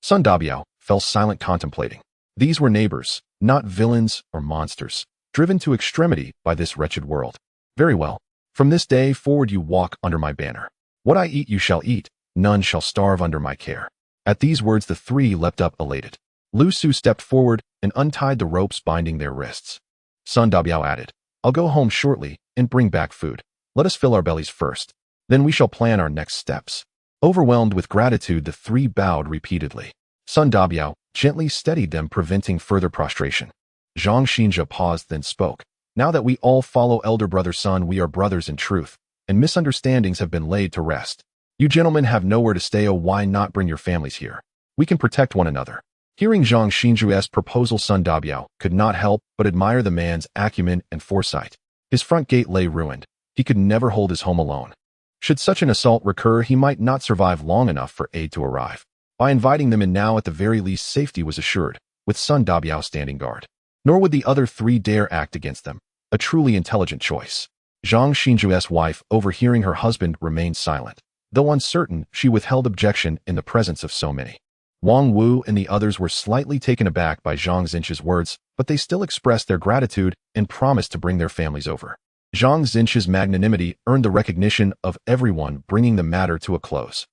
Sun Da Biao fell silent, contemplating. These were neighbors, not villains or monsters, driven to extremity by this wretched world. "Very well. From this day forward you walk under my banner. What I eat you shall eat. None shall starve under my care." At these words the three leapt up elated. Lu Su stepped forward and untied the ropes binding their wrists. Sun Da Biao added, "I'll go home shortly and bring back food. Let us fill our bellies first. Then we shall plan our next steps." Overwhelmed with gratitude, the three bowed repeatedly. Sun Da Biao gently steadied them, preventing further prostration. Zhang Xinjia paused, then spoke. "Now that we all follow elder brother Sun, we are brothers in truth, and misunderstandings have been laid to rest. You gentlemen have nowhere to stay. Oh, why not bring your families here? We can protect one another." Hearing Zhang Xinju's proposal, Sun Da Biao could not help but admire the man's acumen and foresight. His front gate lay ruined. He could never hold his home alone. Should such an assault recur, he might not survive long enough for aid to arrive. By inviting them in now, at the very least, safety was assured, with Sun Da Biao standing guard. Nor would the other three dare act against them. A truly intelligent choice. Zhang Xinju's wife, overhearing her husband, remained silent. Though uncertain, she withheld objection in the presence of so many. Wang Wu and the others were slightly taken aback by Zhang Xinju's words, but they still expressed their gratitude and promised to bring their families over. Zhang Xinju's magnanimity earned the recognition of everyone, bringing the matter to a close.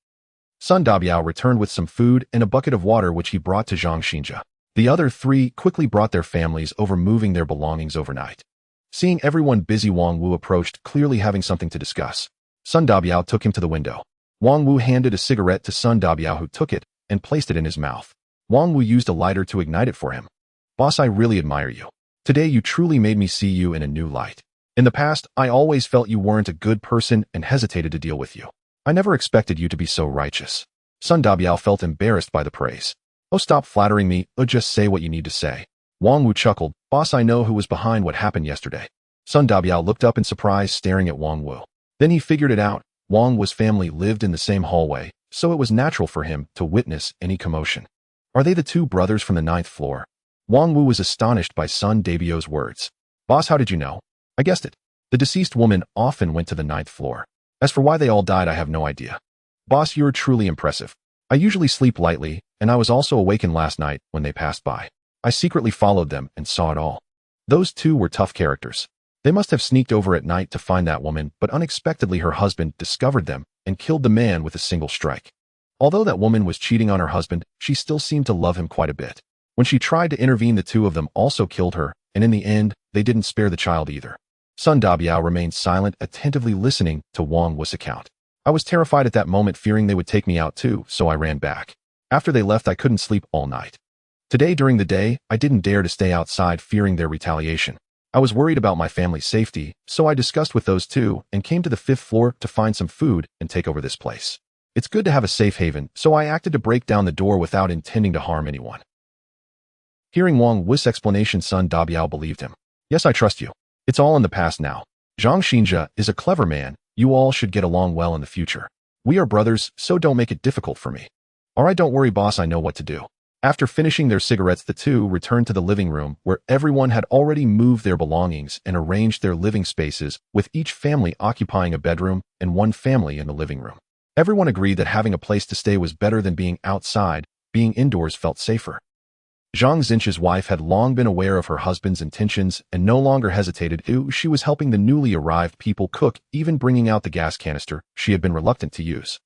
Sun Da Biao returned with some food and a bucket of water, which he brought to Zhang Xinjia. The other three quickly brought their families over, moving their belongings overnight. Seeing everyone busy, Wang Wu approached, clearly having something to discuss. Sun Da Biao took him to the window. Wang Wu handed a cigarette to Sun Da Biao, who took it and placed it in his mouth. Wang Wu used a lighter to ignite it for him. "Boss, I really admire you. Today you truly made me see you in a new light. In the past, I always felt you weren't a good person and hesitated to deal with you. I never expected you to be so righteous." Sun Da Biao felt embarrassed by the praise. "Oh, stop flattering me, or just say what you need to say." Wang Wu chuckled. "Boss, I know who was behind what happened yesterday." Sun Da Biao looked up in surprise, staring at Wang Wu. Then he figured it out. Wang Wu's family lived in the same hallway, so it was natural for him to witness any commotion. Are they the two brothers from the ninth floor? Wang Wu was astonished by Sun Dabiao's words. Boss, how did you know? I guessed it. The deceased woman often went to the ninth floor. As for why they all died, I have no idea. Boss, you're truly impressive. I usually sleep lightly, and I was also awakened last night when they passed by. I secretly followed them and saw it all. Those two were tough characters. They must have sneaked over at night to find that woman, but unexpectedly her husband discovered them and killed the man with a single strike. Although that woman was cheating on her husband, she still seemed to love him quite a bit. When she tried to intervene, the two of them also killed her, and in the end, they didn't spare the child either. Sun Dabiao remained silent, attentively listening to Wang Wu's account. I was terrified at that moment, fearing they would take me out too, so I ran back. After they left, I couldn't sleep all night. Today during the day, I didn't dare to stay outside, fearing their retaliation. I was worried about my family's safety, so I discussed with those two and came to the 5th floor to find some food and take over this place. It's good to have a safe haven, so I acted to break down the door without intending to harm anyone. Hearing Wang Wu's explanation, Sun Dabiao believed him. Yes, I trust you. It's all in the past now. Zhang Xinjia is a clever man. You all should get along well in the future. We are brothers, so don't make it difficult for me. Alright, don't worry, boss, I know what to do. After finishing their cigarettes, the two returned to the living room, where everyone had already moved their belongings and arranged their living spaces, with each family occupying a bedroom and one family in the living room. Everyone agreed that having a place to stay was better than being outside. Being indoors felt safer. Zhang Xinjia's wife had long been aware of her husband's intentions and no longer hesitated. She was helping the newly arrived people cook, even bringing out the gas canister she had been reluctant to use.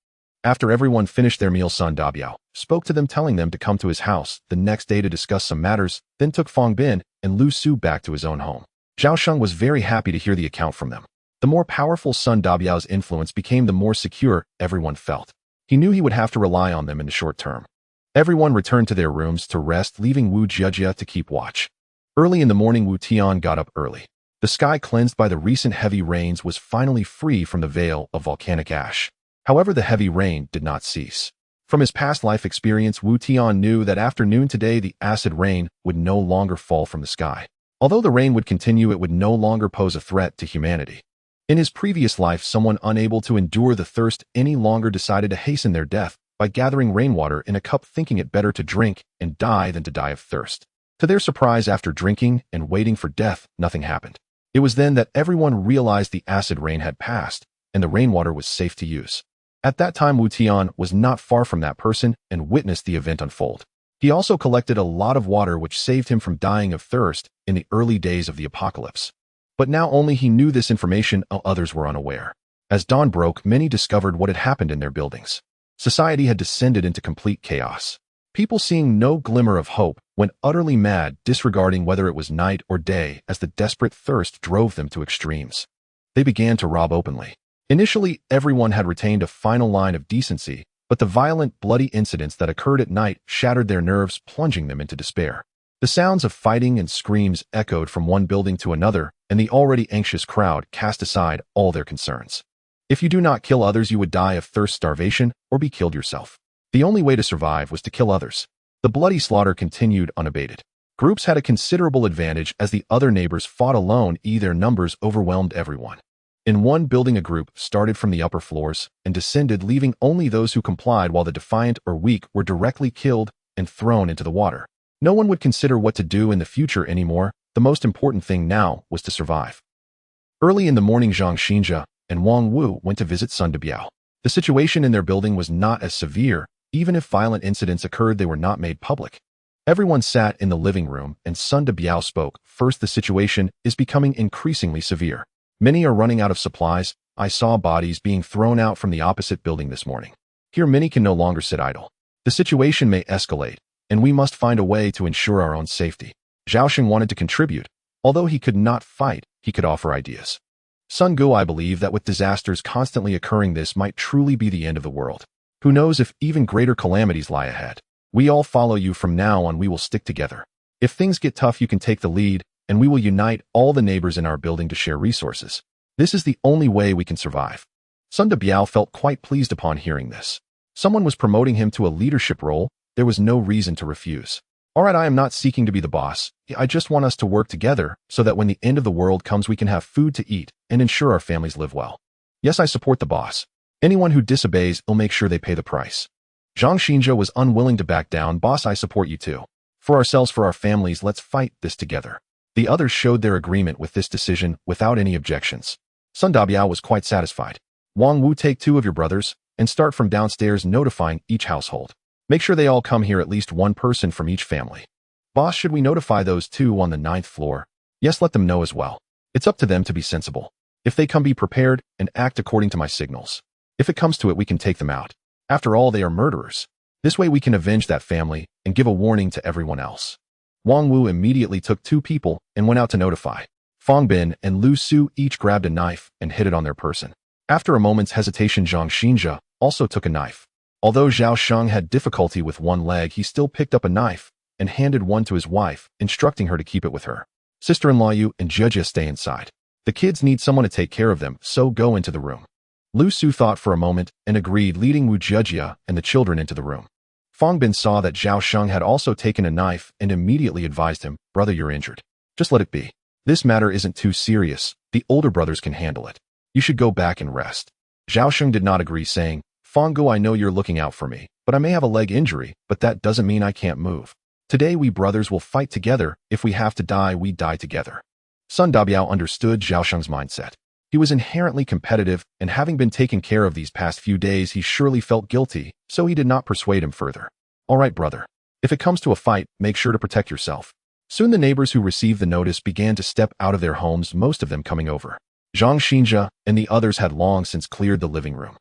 After everyone finished their meal, Sun Dabiao spoke to them, telling them to come to his house the next day to discuss some matters, then took Fang Bin and Lu Su back to his own home. Zhao Sheng was very happy to hear the account from them. The more powerful Sun Dabiao's influence became, the more secure everyone felt. He knew he would have to rely on them in the short term. Everyone returned to their rooms to rest, leaving Wu Jiejia to keep watch. Early in the morning, Wu Tian got up early. The sky, cleansed by the recent heavy rains, was finally free from the veil of volcanic ash. However, the heavy rain did not cease. From his past life experience, Wu Tian knew that after noon today, the acid rain would no longer fall from the sky. Although the rain would continue, it would no longer pose a threat to humanity. In his previous life, someone unable to endure the thirst any longer decided to hasten their death by gathering rainwater in a cup, thinking it better to drink and die than to die of thirst. To their surprise, after drinking and waiting for death, nothing happened. It was then that everyone realized the acid rain had passed and the rainwater was safe to use. At that time, Wu Tian was not far from that person and witnessed the event unfold. He also collected a lot of water, which saved him from dying of thirst in the early days of the apocalypse. But now only he knew this information, others were unaware. As dawn broke, many discovered what had happened in their buildings. Society had descended into complete chaos. People, seeing no glimmer of hope, went utterly mad, disregarding whether it was night or day, as the desperate thirst drove them to extremes. They began to rob openly. Initially, everyone had retained a final line of decency, but the violent, bloody incidents that occurred at night shattered their nerves, plunging them into despair. The sounds of fighting and screams echoed from one building to another, and the already anxious crowd cast aside all their concerns. If you do not kill others, you would die of thirst, starvation, or be killed yourself. The only way to survive was to kill others. The bloody slaughter continued unabated. Groups had a considerable advantage as the other neighbors fought alone. Their numbers overwhelmed everyone. In one building, a group started from the upper floors and descended, leaving only those who complied, while the defiant or weak were directly killed and thrown into the water. No one would consider what to do in the future anymore. The most important thing now was to survive. Early in the morning, Zhang Xinjia and Wang Wu went to visit Sun Dabiao. The situation in their building was not as severe. Even if violent incidents occurred, they were not made public. Everyone sat in the living room, and Sun Dabiao spoke. First, the situation is becoming increasingly severe. Many are running out of supplies. I saw bodies being thrown out from the opposite building this morning. Here, many can no longer sit idle. The situation may escalate, and we must find a way to ensure our own safety. Zhao Sheng wanted to contribute. Although he could not fight, he could offer ideas. Sun Gu, I believe that with disasters constantly occurring, this might truly be the end of the world. Who knows if even greater calamities lie ahead. We all follow you from now on. We will stick together. If things get tough, you can take the lead, and we will unite all the neighbors in our building to share resources. This is the only way we can survive. Sun Dabiao felt quite pleased upon hearing this. Someone was promoting him to a leadership role. There was no reason to refuse. Alright, I am not seeking to be the boss. I just want us to work together so that when the end of the world comes, we can have food to eat and ensure our families live well. Yes, I support the boss. Anyone who disobeys will make sure they pay the price. Zhang Xinjia was unwilling to back down. Boss, I support you too. For ourselves, for our families, let's fight this together. The others showed their agreement with this decision without any objections. Sun Dabiao was quite satisfied. Wang Wu, take 2 of your brothers and start from downstairs, notifying each household. Make sure they all come here, at least 1 person from each family. Boss, should we notify those 2 on the 9th floor? Yes, let them know as well. It's up to them to be sensible. If they come, be prepared and act according to my signals. If it comes to it, we can take them out. After all, they are murderers. This way we can avenge that family and give a warning to everyone else. Wang Wu immediately took 2 people and went out to notify. Fang Bin and Lu Su each grabbed a knife and hid it on their person. After a moment's hesitation, Zhang Xinjia also took a knife. Although Zhao Sheng had difficulty with one leg, he still picked up a knife and handed one to his wife, instructing her to keep it with her. Sister-in-law Yu and Jejia, stay inside. The kids need someone to take care of them, so go into the room. Lu Su thought for a moment and agreed, leading Wu Jejia and the children into the room. Fang Bin saw that Zhao Sheng had also taken a knife and immediately advised him, brother, you're injured. Just let it be. This matter isn't too serious. The older brothers can handle it. You should go back and rest. Zhao Sheng did not agree, saying, Fang Gu, I know you're looking out for me, but I may have a leg injury, but that doesn't mean I can't move. Today we brothers will fight together. If we have to die, we die together. Sun Dabiao understood Zhao Sheng's mindset. He was inherently competitive, and having been taken care of these past few days, he surely felt guilty, so he did not persuade him further. All right, brother. If it comes to a fight, make sure to protect yourself. Soon the neighbors who received the notice began to step out of their homes, most of them coming over. Zhang Xinjia and the others had long since cleared the living room.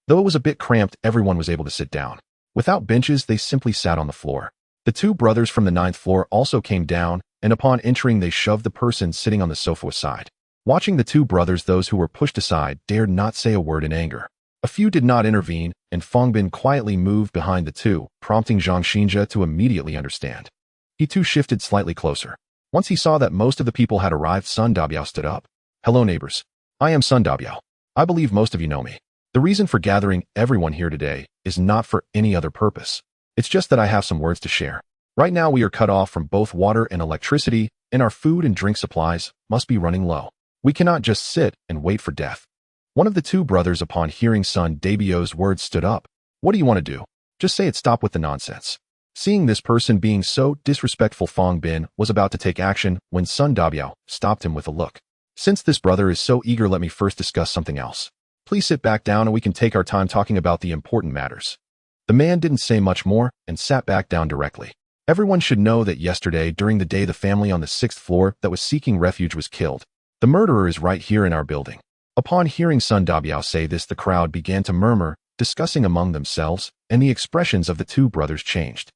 Though it was a bit cramped, everyone was able to sit down. Without benches, they simply sat on the floor. The 2 brothers from the 9th floor also came down, and upon entering, they shoved the person sitting on the sofa aside. Watching the 2 brothers, those who were pushed aside dared not say a word in anger. A few did not intervene, and Fang Bin quietly moved behind the 2, prompting Zhang Xinjia to immediately understand. He too shifted slightly closer. Once he saw that most of the people had arrived, Sun Dabiao stood up. Hello, neighbors. I am Sun Dabiao. I believe most of you know me. The reason for gathering everyone here today is not for any other purpose. It's just that I have some words to share. Right now we are cut off from both water and electricity, and our food and drink supplies must be running low. We cannot just sit and wait for death. One of the 2 brothers, upon hearing Sun Dabiao's words, stood up. What do you want to do? Just say it. Stop with the nonsense. Seeing this person being so disrespectful, Fang Bin was about to take action when Sun Dabiao stopped him with a look. Since this brother is so eager, let me first discuss something else. Please sit back down and we can take our time talking about the important matters. The man didn't say much more and sat back down directly. Everyone should know that yesterday, during the day, the family on the 6th floor that was seeking refuge was killed. The murderer is right here in our building. Upon hearing Sun Dabiao say this, the crowd began to murmur, discussing among themselves, and the expressions of the 2 brothers changed.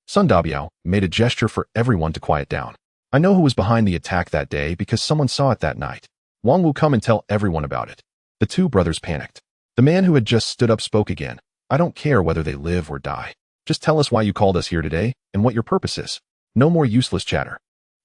Sun Dabiao made a gesture for everyone to quiet down. I know who was behind the attack that day because someone saw it that night. Wang Wu, come and tell everyone about it. The 2 brothers panicked. The man who had just stood up spoke again. I don't care whether they live or die. Just tell us why you called us here today and what your purpose is. No more useless chatter.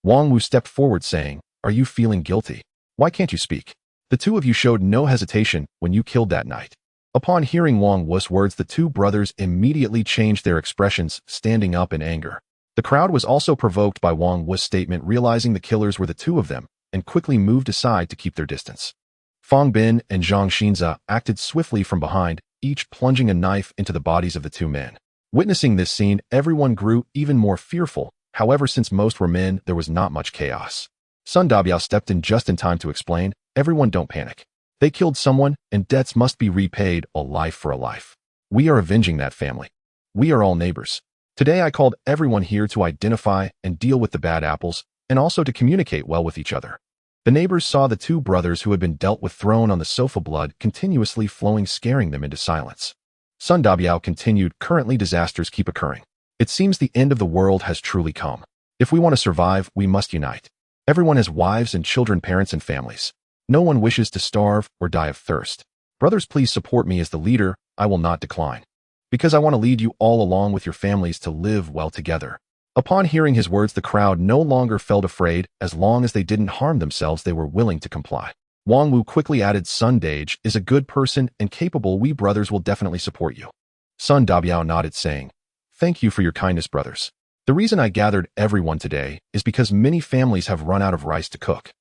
Wang Wu stepped forward, saying, Are you feeling guilty? Why can't you speak? The 2 of you showed no hesitation when you killed that night. Upon hearing Wang Wu's words, the 2 brothers immediately changed their expressions, standing up in anger. The crowd was also provoked by Wang Wu's statement, realizing the killers were the 2 of them, and quickly moved aside to keep their distance. Fang Bin and Zhang Xinjia acted swiftly from behind, each plunging a knife into the bodies of the 2 men. Witnessing this scene, everyone grew even more fearful. However, since most were men, there was not much chaos. Sun Dabiao stepped in just in time to explain, everyone, don't panic. They killed someone, and debts must be repaid, a life for a life. We are avenging that family. We are all neighbors. Today I called everyone here to identify and deal with the bad apples, and also to communicate well with each other. The neighbors saw the 2 brothers who had been dealt with thrown on the sofa, blood continuously flowing, scaring them into silence. Sun Dabiao continued, currently disasters keep occurring. It seems the end of the world has truly come. If we want to survive, we must unite. Everyone has wives and children, parents and families. No one wishes to starve or die of thirst. Brothers, please support me as the leader. I will not decline. Because I want to lead you all along with your families to live well together. Upon hearing his words, the crowd no longer felt afraid. As long as they didn't harm themselves, they were willing to comply. Wang Wu quickly added, Sun Dage is a good person and capable. We brothers will definitely support you. Sun Dabiao nodded, saying, Thank you for your kindness, brothers. The reason I gathered everyone today is because many families have run out of rice to cook.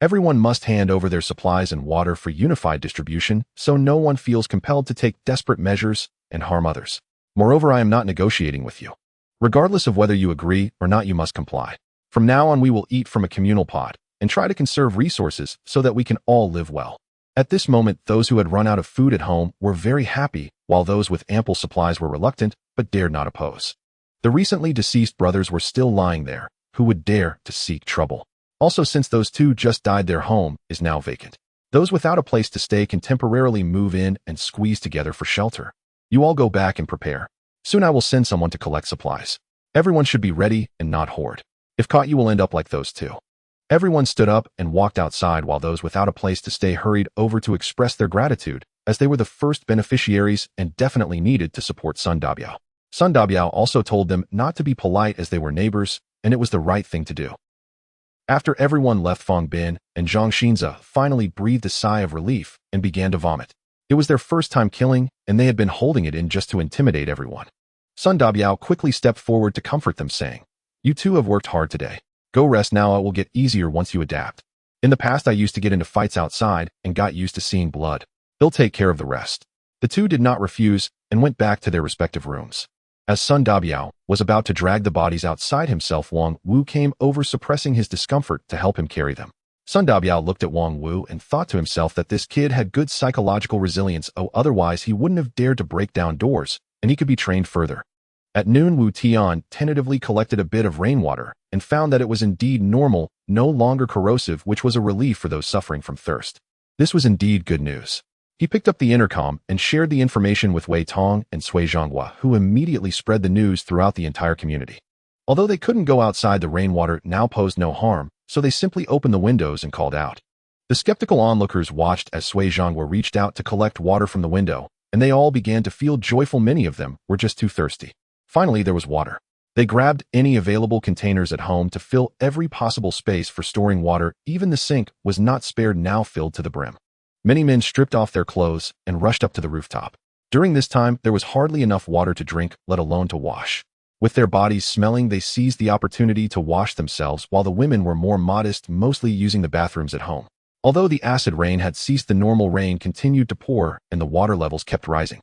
Everyone must hand over their supplies and water for unified distribution, so no one feels compelled to take desperate measures and harm others. Moreover, I am not negotiating with you. Regardless of whether you agree or not, you must comply. From now on, we will eat from a communal pot and try to conserve resources so that we can all live well. At this moment, those who had run out of food at home were very happy, while those with ample supplies were reluctant but dared not oppose. The recently deceased brothers were still lying there. Who would dare to seek trouble? Also, since those two just died, their home is now vacant. Those without a place to stay can temporarily move in and squeeze together for shelter. You all go back and prepare. Soon I will send someone to collect supplies. Everyone should be ready and not hoard. If caught, you will end up like those two. Everyone stood up and walked outside while those without a place to stay hurried over to express their gratitude, as they were the first beneficiaries and definitely needed to support Sun Dabiao. Sun Dabiao also told them not to be polite as they were neighbors, and it was the right thing to do. After everyone left, Fang Bin and Zhang Xinza finally breathed a sigh of relief and began to vomit. It was their first time killing, and they had been holding it in just to intimidate everyone. Sun Dabiao quickly stepped forward to comfort them, saying, "You two have worked hard today. Go rest now, it will get easier once you adapt. In the past I used to get into fights outside and got used to seeing blood. They'll take care of the rest." The two did not refuse and went back to their respective rooms. As Sun Dabiao was about to drag the bodies outside himself, Wang Wu came over, suppressing his discomfort to help him carry them. Sun Dabiao looked at Wang Wu and thought to himself that this kid had good psychological resilience, otherwise he wouldn't have dared to break down doors, and he could be trained further. At noon, Wu Tian tentatively collected a bit of rainwater and found that it was indeed normal, no longer corrosive, which was a relief for those suffering from thirst. This was indeed good news. He picked up the intercom and shared the information with Wei Tong and Sui Zhonghua, who immediately spread the news throughout the entire community. Although they couldn't go outside, the rainwater now posed no harm, so they simply opened the windows and called out. The skeptical onlookers watched as Sui Zhonghua reached out to collect water from the window, and they all began to feel joyful. Many of them were just too thirsty. Finally, there was water. They grabbed any available containers at home to fill every possible space for storing water. Even the sink was not spared, now filled to the brim. Many men stripped off their clothes and rushed up to the rooftop. During this time, there was hardly enough water to drink, let alone to wash. With their bodies smelling, they seized the opportunity to wash themselves, while the women were more modest, mostly using the bathrooms at home. Although the acid rain had ceased, the normal rain continued to pour and the water levels kept rising.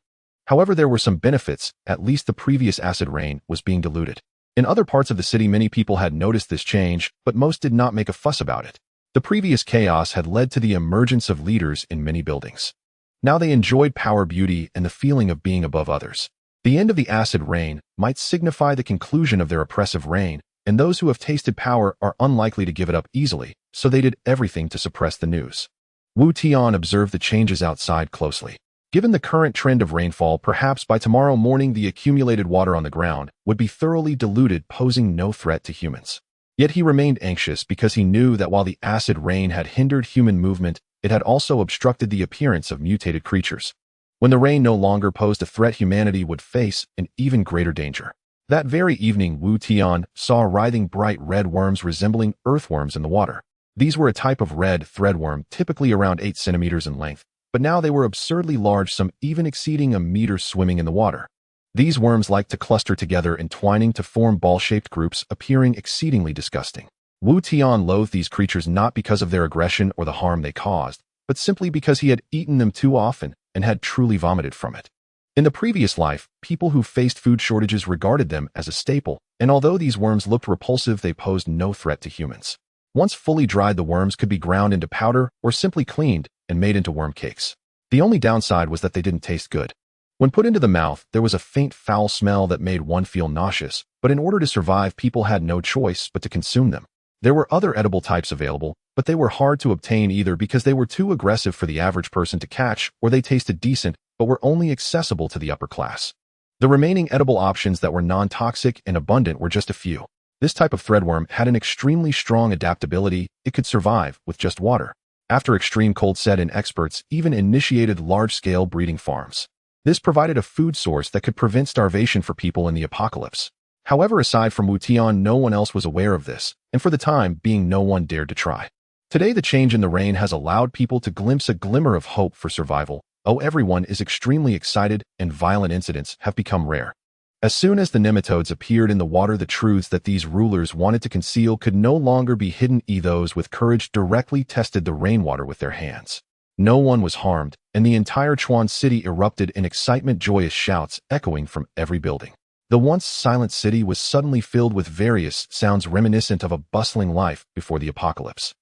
However, there were some benefits. At least the previous acid rain was being diluted. In other parts of the city, many people had noticed this change, but most did not make a fuss about it. The previous chaos had led to the emergence of leaders in many buildings. Now they enjoyed power, beauty, and the feeling of being above others. The end of the acid rain might signify the conclusion of their oppressive reign, and those who have tasted power are unlikely to give it up easily, so they did everything to suppress the news. Wu Tian observed the changes outside closely. Given the current trend of rainfall, perhaps by tomorrow morning the accumulated water on the ground would be thoroughly diluted, posing no threat to humans. Yet he remained anxious because he knew that while the acid rain had hindered human movement, it had also obstructed the appearance of mutated creatures. When the rain no longer posed a threat, humanity would face an even greater danger. That very evening, Wu Tian saw writhing bright red worms resembling earthworms in the water. These were a type of red threadworm, typically around 8 centimeters in length, but now they were absurdly large, some even exceeding a meter, swimming in the water. These worms liked to cluster together, entwining to form ball-shaped groups, appearing exceedingly disgusting. Wu Tian loathed these creatures not because of their aggression or the harm they caused, but simply because he had eaten them too often and had truly vomited from it. In the previous life, people who faced food shortages regarded them as a staple, and although these worms looked repulsive, they posed no threat to humans. Once fully dried, the worms could be ground into powder or simply cleaned and made into worm cakes. The only downside was that they didn't taste good. When put into the mouth, there was a faint foul smell that made one feel nauseous, but in order to survive, people had no choice but to consume them. There were other edible types available, but they were hard to obtain either because they were too aggressive for the average person to catch, or they tasted decent but were only accessible to the upper class. The remaining edible options that were non-toxic and abundant were just a few. This type of threadworm had an extremely strong adaptability. It could survive with just water. After extreme cold set in, experts even initiated large-scale breeding farms. This provided a food source that could prevent starvation for people in the apocalypse. However, aside from Wu Tian, no one else was aware of this, and for the time being, no one dared to try. Today, the change in the rain has allowed people to glimpse a glimmer of hope for survival. Everyone is extremely excited, and violent incidents have become rare. As soon as the nematodes appeared in the water, the truths that these rulers wanted to conceal could no longer be hidden. Those with courage directly tested the rainwater with their hands. No one was harmed, and the entire Chuan city erupted in excitement, joyous shouts echoing from every building. The once silent city was suddenly filled with various sounds reminiscent of a bustling life before the apocalypse.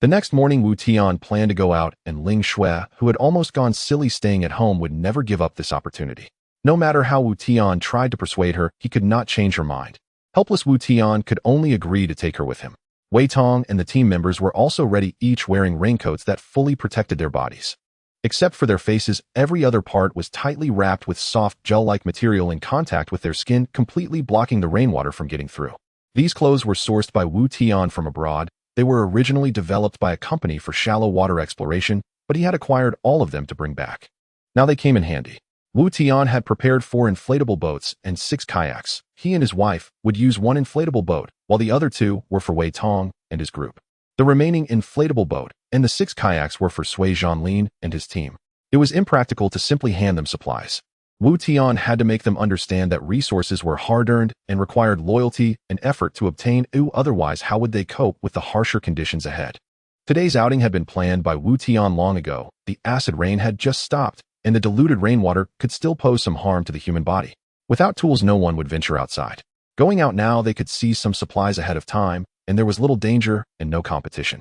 The next morning, Wu Tian planned to go out, and Ling Shui, who had almost gone silly staying at home, would never give up this opportunity. No matter how Wu Tian tried to persuade her, he could not change her mind. Helpless Wu Tian could only agree to take her with him. Wei Tong and the team members were also ready, each wearing raincoats that fully protected their bodies. Except for their faces, every other part was tightly wrapped with soft gel-like material in contact with their skin, completely blocking the rainwater from getting through. These clothes were sourced by Wu Tian from abroad. They were originally developed by a company for shallow water exploration, but he had acquired all of them to bring back. Now they came in handy. Wu Tian had prepared 4 inflatable boats and 6 kayaks. He and his wife would use 1 inflatable boat, while the other 2 were for Wei Tong and his group. The remaining inflatable boat and the 6 kayaks were for Sui Zhanlin and his team. It was impractical to simply hand them supplies. Wu Tian had to make them understand that resources were hard-earned and required loyalty and effort to obtain, otherwise how would they cope with the harsher conditions ahead? Today's outing had been planned by Wu Tian long ago. The acid rain had just stopped, and the diluted rainwater could still pose some harm to the human body. Without tools, no one would venture outside. Going out now, they could seize some supplies ahead of time, and there was little danger and no competition.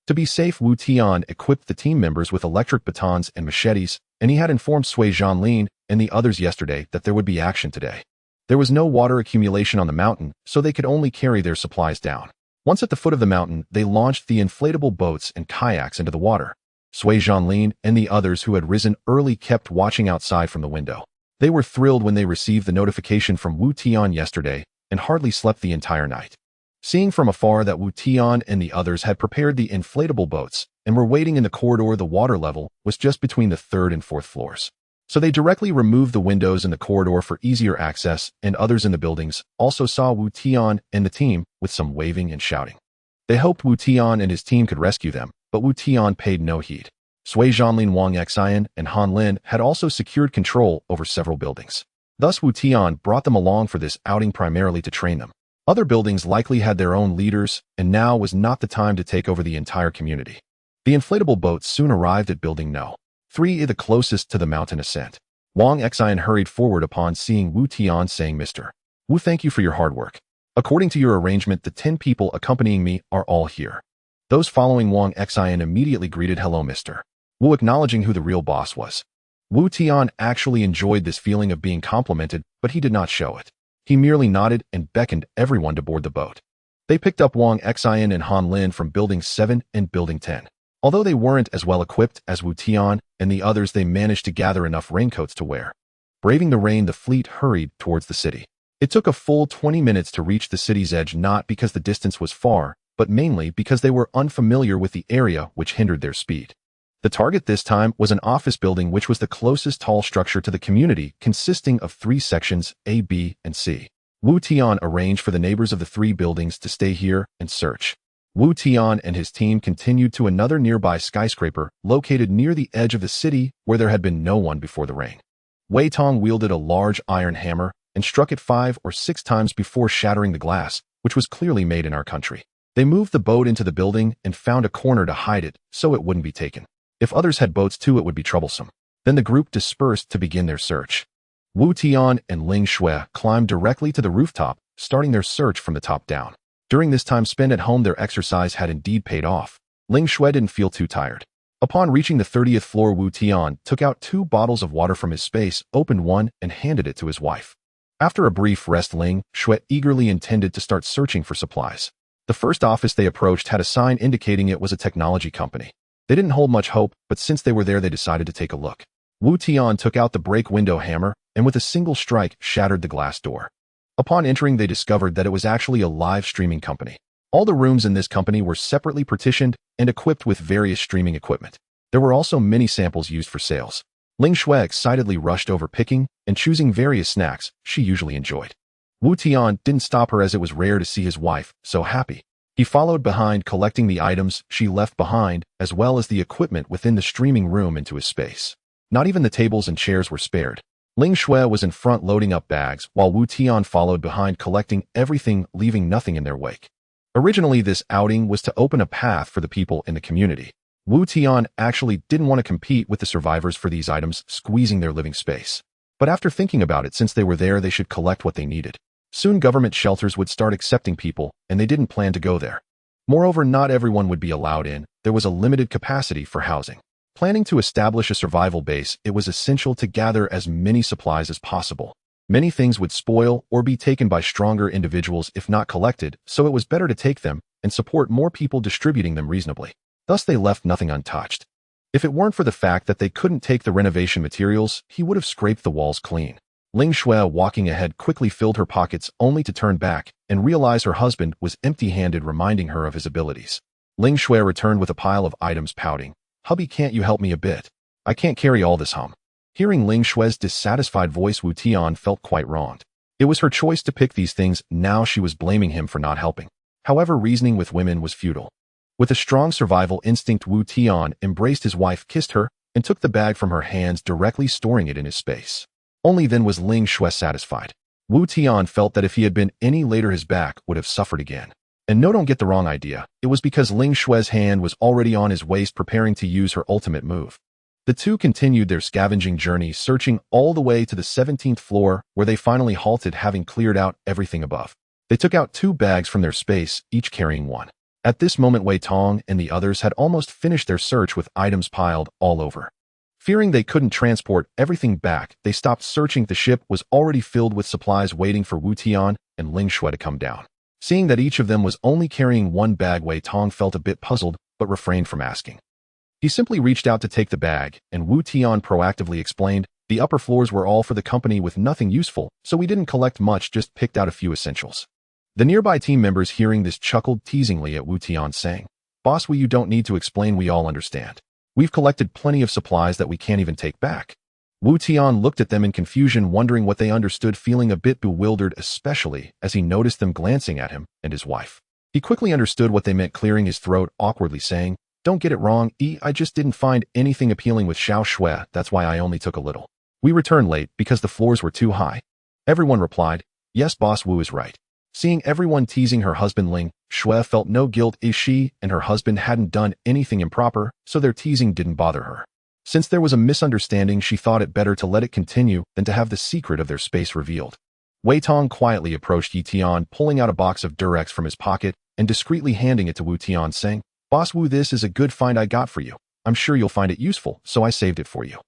To be safe, Wu Tian equipped the team members with electric batons and machetes, and he had informed Sui Zhanlin and the others yesterday that there would be action today. There was no water accumulation on the mountain, so they could only carry their supplies down. Once at the foot of the mountain, they launched the inflatable boats and kayaks into the water. Sui Zhanlin and the others who had risen early kept watching outside from the window. They were thrilled when they received the notification from Wu Tian yesterday and hardly slept the entire night. Seeing from afar that Wu Tian and the others had prepared the inflatable boats and were waiting in the corridor, the water level was just between the 3rd and 4th floors. So they directly removed the windows in the corridor for easier access, and others in the buildings also saw Wu Tian and the team with some waving and shouting. They hoped Wu Tian and his team could rescue them, but Wu Tian paid no heed. Sui Zhanlin, Wang Xian, and Han Lin had also secured control over several buildings. Thus Wu Tian brought them along for this outing primarily to train them. Other buildings likely had their own leaders, and now was not the time to take over the entire community. The inflatable boats soon arrived at Building No. 3, the closest to the mountain ascent. Wang Xian hurried forward upon seeing Wu Tian, saying, "Mr. Wu, thank you for your hard work. According to your arrangement, the 10 people accompanying me are all here." Those following Wang Xian immediately greeted, "Hello, Mr. Wu," acknowledging who the real boss was. Wu Tian actually enjoyed this feeling of being complimented, but he did not show it. He merely nodded and beckoned everyone to board the boat. They picked up Wang Xian and Han Lin from Building 7 and Building 10. Although they weren't as well equipped as Wu Tian and the others, they managed to gather enough raincoats to wear. Braving the rain, the fleet hurried towards the city. It took a full 20 minutes to reach the city's edge, not because the distance was far, but mainly because they were unfamiliar with the area, which hindered their speed. The target this time was an office building, which was the closest tall structure to the community, consisting of 3 sections, A, B, and C. Wu Tian arranged for the neighbors of the 3 buildings to stay here and search. Wu Tian and his team continued to another nearby skyscraper located near the edge of the city where there had been no one before the rain. Wei Tong wielded a large iron hammer and struck it 5 or 6 times before shattering the glass, which was clearly made in our country. They moved the boat into the building and found a corner to hide it so it wouldn't be taken. If others had boats too, it would be troublesome. Then the group dispersed to begin their search. Wu Tian and Ling Shui climbed directly to the rooftop, starting their search from the top down. During this time spent at home, their exercise had indeed paid off. Ling Shui didn't feel too tired. Upon reaching the 30th floor, Wu Tian took out 2 bottles of water from his space, opened one, and handed it to his wife. After a brief rest, Ling Shui eagerly intended to start searching for supplies. The first office they approached had a sign indicating it was a technology company. They didn't hold much hope, but since they were there, they decided to take a look. Wu Tian took out the break window hammer and with a single strike shattered the glass door. Upon entering, they discovered that it was actually a live streaming company. All the rooms in this company were separately partitioned and equipped with various streaming equipment. There were also many samples used for sales. Ling Shui excitedly rushed over, picking and choosing various snacks she usually enjoyed. Wu Tian didn't stop her, as it was rare to see his wife so happy. He followed behind, collecting the items she left behind, as well as the equipment within the streaming room, into his space. Not even the tables and chairs were spared. Ling Shui was in front loading up bags, while Wu Tian followed behind collecting everything, leaving nothing in their wake. Originally, this outing was to open a path for the people in the community. Wu Tian actually didn't want to compete with the survivors for these items, squeezing their living space. But after thinking about it, since they were there, they should collect what they needed. Soon government shelters would start accepting people, and they didn't plan to go there. Moreover, not everyone would be allowed in. There was a limited capacity for housing. Planning to establish a survival base, it was essential to gather as many supplies as possible. Many things would spoil or be taken by stronger individuals if not collected, so it was better to take them and support more people distributing them reasonably. Thus they left nothing untouched. If it weren't for the fact that they couldn't take the renovation materials, he would have scraped the walls clean. Ling Shui, walking ahead, quickly filled her pockets only to turn back and realize her husband was empty-handed, reminding her of his abilities. Ling Shui returned with a pile of items, pouting, "Hubby, can't you help me a bit? I can't carry all this home." Hearing Ling Shui's dissatisfied voice, Wu Tian felt quite wronged. It was her choice to pick these things, now she was blaming him for not helping. However, reasoning with women was futile. With a strong survival instinct, Wu Tian embraced his wife, kissed her, and took the bag from her hands, directly storing it in his space. Only then was Ling Shui satisfied. Wu Tian felt that if he had been any later, his back would have suffered again. And no, don't get the wrong idea. It was because Ling Shui's hand was already on his waist, preparing to use her ultimate move. The two continued their scavenging journey, searching all the way to the 17th floor, where they finally halted, having cleared out everything above. They took out 2 bags from their space, each carrying one. At this moment, Wei Tong and the others had almost finished their search with items piled all over. Fearing they couldn't transport everything back, they stopped searching. The ship was already filled with supplies, waiting for Wu Tian and Ling Shui to come down. Seeing that each of them was only carrying 1 bag, Wei Tong felt a bit puzzled, but refrained from asking. He simply reached out to take the bag, and Wu Tian proactively explained, "The upper floors were all for the company with nothing useful, so we didn't collect much, just picked out a few essentials." The nearby team members, hearing this, chuckled teasingly at Wu Tian, saying, "Boss Wu, you don't need to explain, we all understand. We've collected plenty of supplies that we can't even take back." Wu Tian looked at them in confusion, wondering what they understood, feeling a bit bewildered, especially as he noticed them glancing at him and his wife. He quickly understood what they meant, clearing his throat awkwardly, saying, "Don't get it wrong, I just didn't find anything appealing with Xiao Shui, that's why I only took a little. We returned late because the floors were too high." Everyone replied, "Yes, Boss Wu is right." Seeing everyone teasing her husband, Ling Shui felt no guilt, as she and her husband hadn't done anything improper, so their teasing didn't bother her. Since there was a misunderstanding, she thought it better to let it continue than to have the secret of their space revealed. Wei Tong quietly approached Yi Tian, pulling out a box of Durex from his pocket and discreetly handing it to Wu Tian, saying, "Boss Wu, this is a good find I got for you. I'm sure you'll find it useful, so I saved it for you."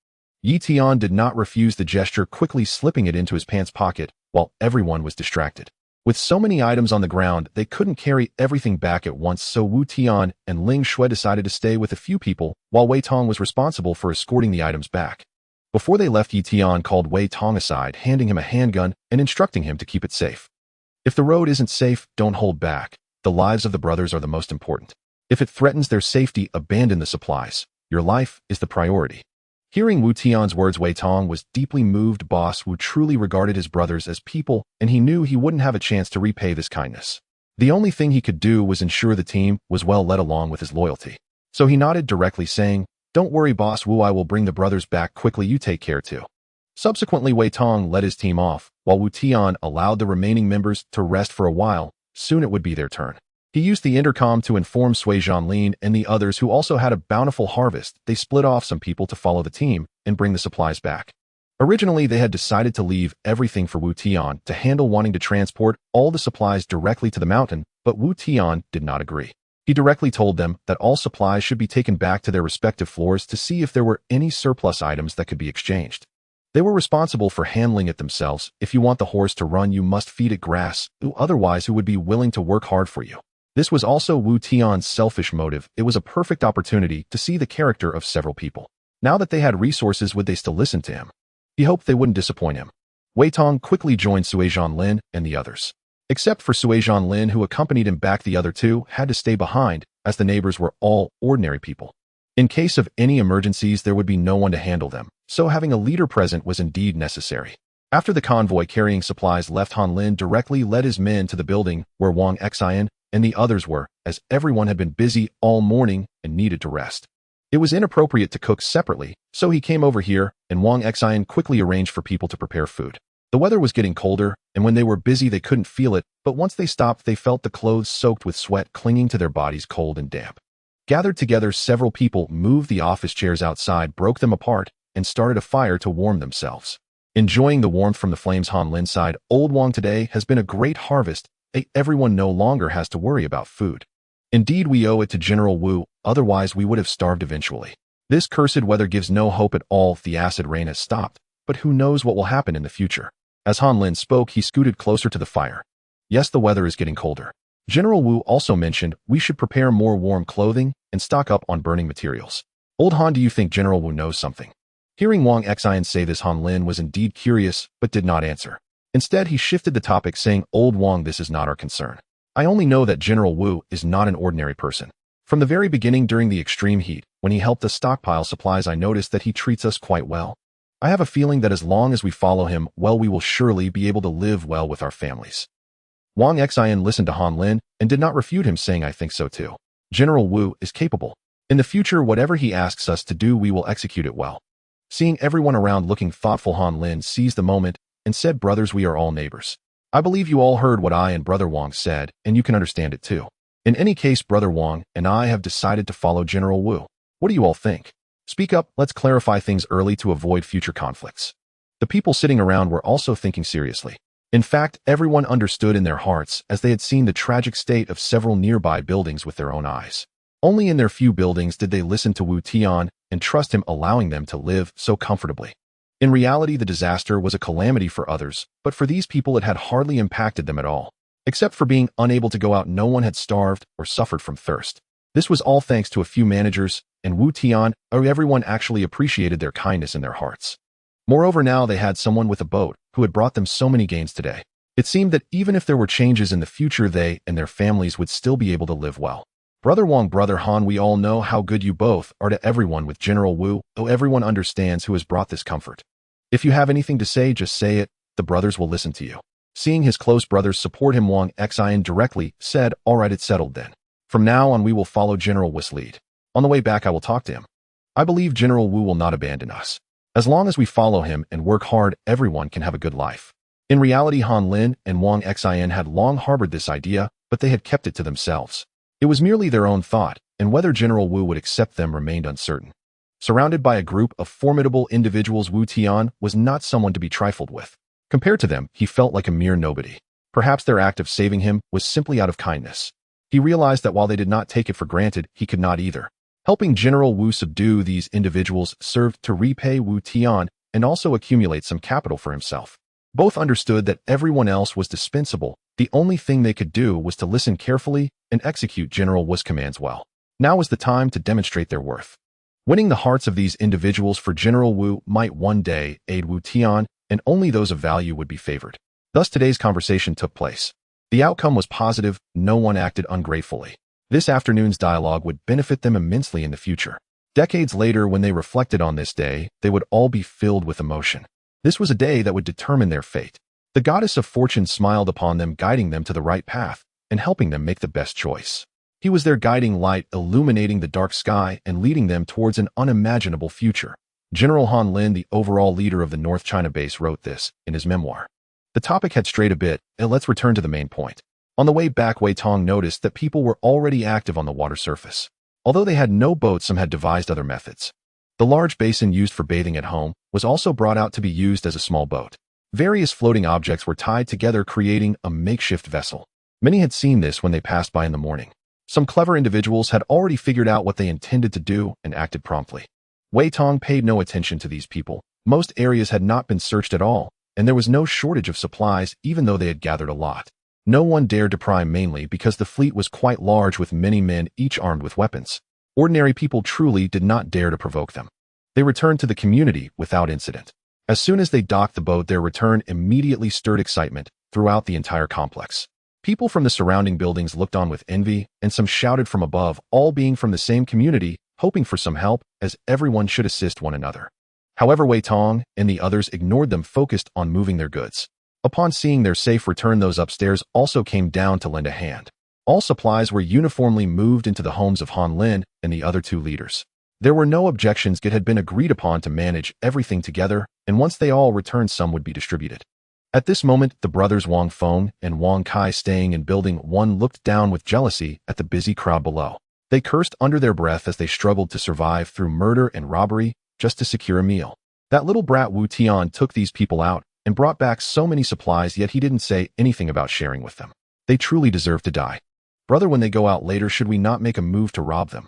Yi Tian did not refuse the gesture, quickly slipping it into his pants pocket, while everyone was distracted. With so many items on the ground, they couldn't carry everything back at once, so Wu Tian and Ling Shui decided to stay with a few people, while Wei Tong was responsible for escorting the items back. Before they left, Yi Tian called Wei Tong aside, handing him a handgun and instructing him to keep it safe. "If the road isn't safe, don't hold back. The lives of the brothers are the most important. If it threatens their safety, abandon the supplies. Your life is the priority." Hearing Wu Tian's words, Wei Tong was deeply moved. Boss Wu truly regarded his brothers as people, and he knew he wouldn't have a chance to repay this kindness. The only thing he could do was ensure the team was well led along with his loyalty. So he nodded directly, saying, "Don't worry, Boss Wu, I will bring the brothers back quickly, you take care too." Subsequently, Wei Tong led his team off, while Wu Tian allowed the remaining members to rest for a while. Soon it would be their turn. He used the intercom to inform Sui Zhanlin and the others, who also had a bountiful harvest. They split off some people to follow the team and bring the supplies back. Originally, they had decided to leave everything for Wu Tian to handle, wanting to transport all the supplies directly to the mountain, but Wu Tian did not agree. He directly told them that all supplies should be taken back to their respective floors to see if there were any surplus items that could be exchanged. They were responsible for handling it themselves. If you want the horse to run, you must feed it grass, otherwise who would be willing to work hard for you? This was also Wu Tian's selfish motive. It was a perfect opportunity to see the character of several people. Now that they had resources, would they still listen to him? He hoped they wouldn't disappoint him. Wei Tong quickly joined Sui Zhanlin and the others. Except for Sui Zhanlin, who accompanied him back, the other two had to stay behind, as the neighbors were all ordinary people. In case of any emergencies, there would be no one to handle them, so having a leader present was indeed necessary. After the convoy carrying supplies left, Han Lin directly led his men to the building where Wang Xian and the others were, as everyone had been busy all morning and needed to rest. It was inappropriate to cook separately, so he came over here, and Wang Xian quickly arranged for people to prepare food. The weather was getting colder, and when they were busy they couldn't feel it, but once they stopped they felt the clothes soaked with sweat clinging to their bodies, cold and damp. Gathered together, several people moved the office chairs outside, broke them apart, and started a fire to warm themselves. Enjoying the warmth from the flames, Han Lin sighed. Old Wang, today has been a great harvest. Everyone no longer has to worry about food. Indeed, we owe it to General Wu, otherwise we would have starved eventually. This cursed weather gives no hope at all. The acid rain has stopped, but who knows what will happen in the future. As Han Lin spoke, he scooted closer to the fire. Yes, the weather is getting colder. General Wu also mentioned we should prepare more warm clothing and stock up on burning materials. Old Han, do you think General Wu knows something? Hearing Wang Xian say this, Han Lin was indeed curious, but did not answer. Instead, he shifted the topic, saying, Old Wang, this is not our concern. I only know that General Wu is not an ordinary person. From the very beginning, during the extreme heat, when he helped us stockpile supplies, I noticed that he treats us quite well. I have a feeling that as long as we follow him, well, we will surely be able to live well with our families. Wang Xian listened to Han Lin and did not refute him, saying, I think so too. General Wu is capable. In the future, whatever he asks us to do, we will execute it well. Seeing everyone around looking thoughtful, Han Lin seized the moment and said, Brothers, we are all neighbors. I believe you all heard what I and Brother Wang said, and you can understand it too. In any case, Brother Wang and I have decided to follow General Wu. What do you all think? Speak up, let's clarify things early to avoid future conflicts. The people sitting around were also thinking seriously. In fact, everyone understood in their hearts as they had seen the tragic state of several nearby buildings with their own eyes. Only in their few buildings did they listen to Wu Tian and trust him, allowing them to live so comfortably. In reality, the disaster was a calamity for others, but for these people it had hardly impacted them at all. Except for being unable to go out, no one had starved or suffered from thirst. This was all thanks to a few managers, and Wu Tian, or everyone actually appreciated their kindness in their hearts. Moreover, now they had someone with a boat who had brought them so many gains today. It seemed that even if there were changes in the future, they and their families would still be able to live well. Brother Wang, Brother Han, we all know how good you both are to everyone with General Wu, though everyone understands who has brought this comfort. If you have anything to say, just say it, the brothers will listen to you. Seeing his close brothers support him, Wang Xian directly said, All right, it's settled then. From now on we will follow General Wu's lead. On the way back I will talk to him. I believe General Wu will not abandon us. As long as we follow him and work hard, everyone can have a good life. In reality, Han Lin and Wang Xian had long harbored this idea, but they had kept it to themselves. It was merely their own thought, and whether General Wu would accept them remained uncertain. Surrounded by a group of formidable individuals, Wu Tian was not someone to be trifled with. Compared to them, he felt like a mere nobody. Perhaps their act of saving him was simply out of kindness. He realized that while they did not take it for granted, he could not either. Helping General Wu subdue these individuals served to repay Wu Tian and also accumulate some capital for himself. Both understood that everyone else was dispensable. The only thing they could do was to listen carefully and execute General Wu's commands well. Now was the time to demonstrate their worth. Winning the hearts of these individuals for General Wu might one day aid Wu Tian, and only those of value would be favored. Thus today's conversation took place. The outcome was positive, no one acted ungratefully. This afternoon's dialogue would benefit them immensely in the future. Decades later, when they reflected on this day, they would all be filled with emotion. This was a day that would determine their fate. The goddess of fortune smiled upon them, guiding them to the right path and helping them make the best choice. He was their guiding light, illuminating the dark sky and leading them towards an unimaginable future. General Han Lin, the overall leader of the North China base, wrote this in his memoir. The topic had strayed a bit, and let's return to the main point. On the way back, Wei Tong noticed that people were already active on the water surface. Although they had no boat, some had devised other methods. The large basin used for bathing at home was also brought out to be used as a small boat. Various floating objects were tied together, creating a makeshift vessel. Many had seen this when they passed by in the morning. Some clever individuals had already figured out what they intended to do and acted promptly. Wei Tong paid no attention to these people. Most areas had not been searched at all, and there was no shortage of supplies even though they had gathered a lot. No one dared to pry, mainly because the fleet was quite large with many men, each armed with weapons. Ordinary people truly did not dare to provoke them. They returned to the community without incident. As soon as they docked the boat, their return immediately stirred excitement throughout the entire complex. People from the surrounding buildings looked on with envy, and some shouted from above, all being from the same community, hoping for some help, as everyone should assist one another. However, Wei Tong and the others ignored them, focused on moving their goods. Upon seeing their safe return, those upstairs also came down to lend a hand. All supplies were uniformly moved into the homes of Han Lin and the other two leaders. There were no objections. It had been agreed upon to manage everything together, and once they all returned, some would be distributed. At this moment, the brothers Wang Feng and Wang Kai, staying in building 1, looked down with jealousy at the busy crowd below. They cursed under their breath as they struggled to survive through murder and robbery just to secure a meal. That little brat Wu Tian took these people out and brought back so many supplies, yet he didn't say anything about sharing with them. They truly deserve to die. Brother, when they go out later, should we not make a move to rob them?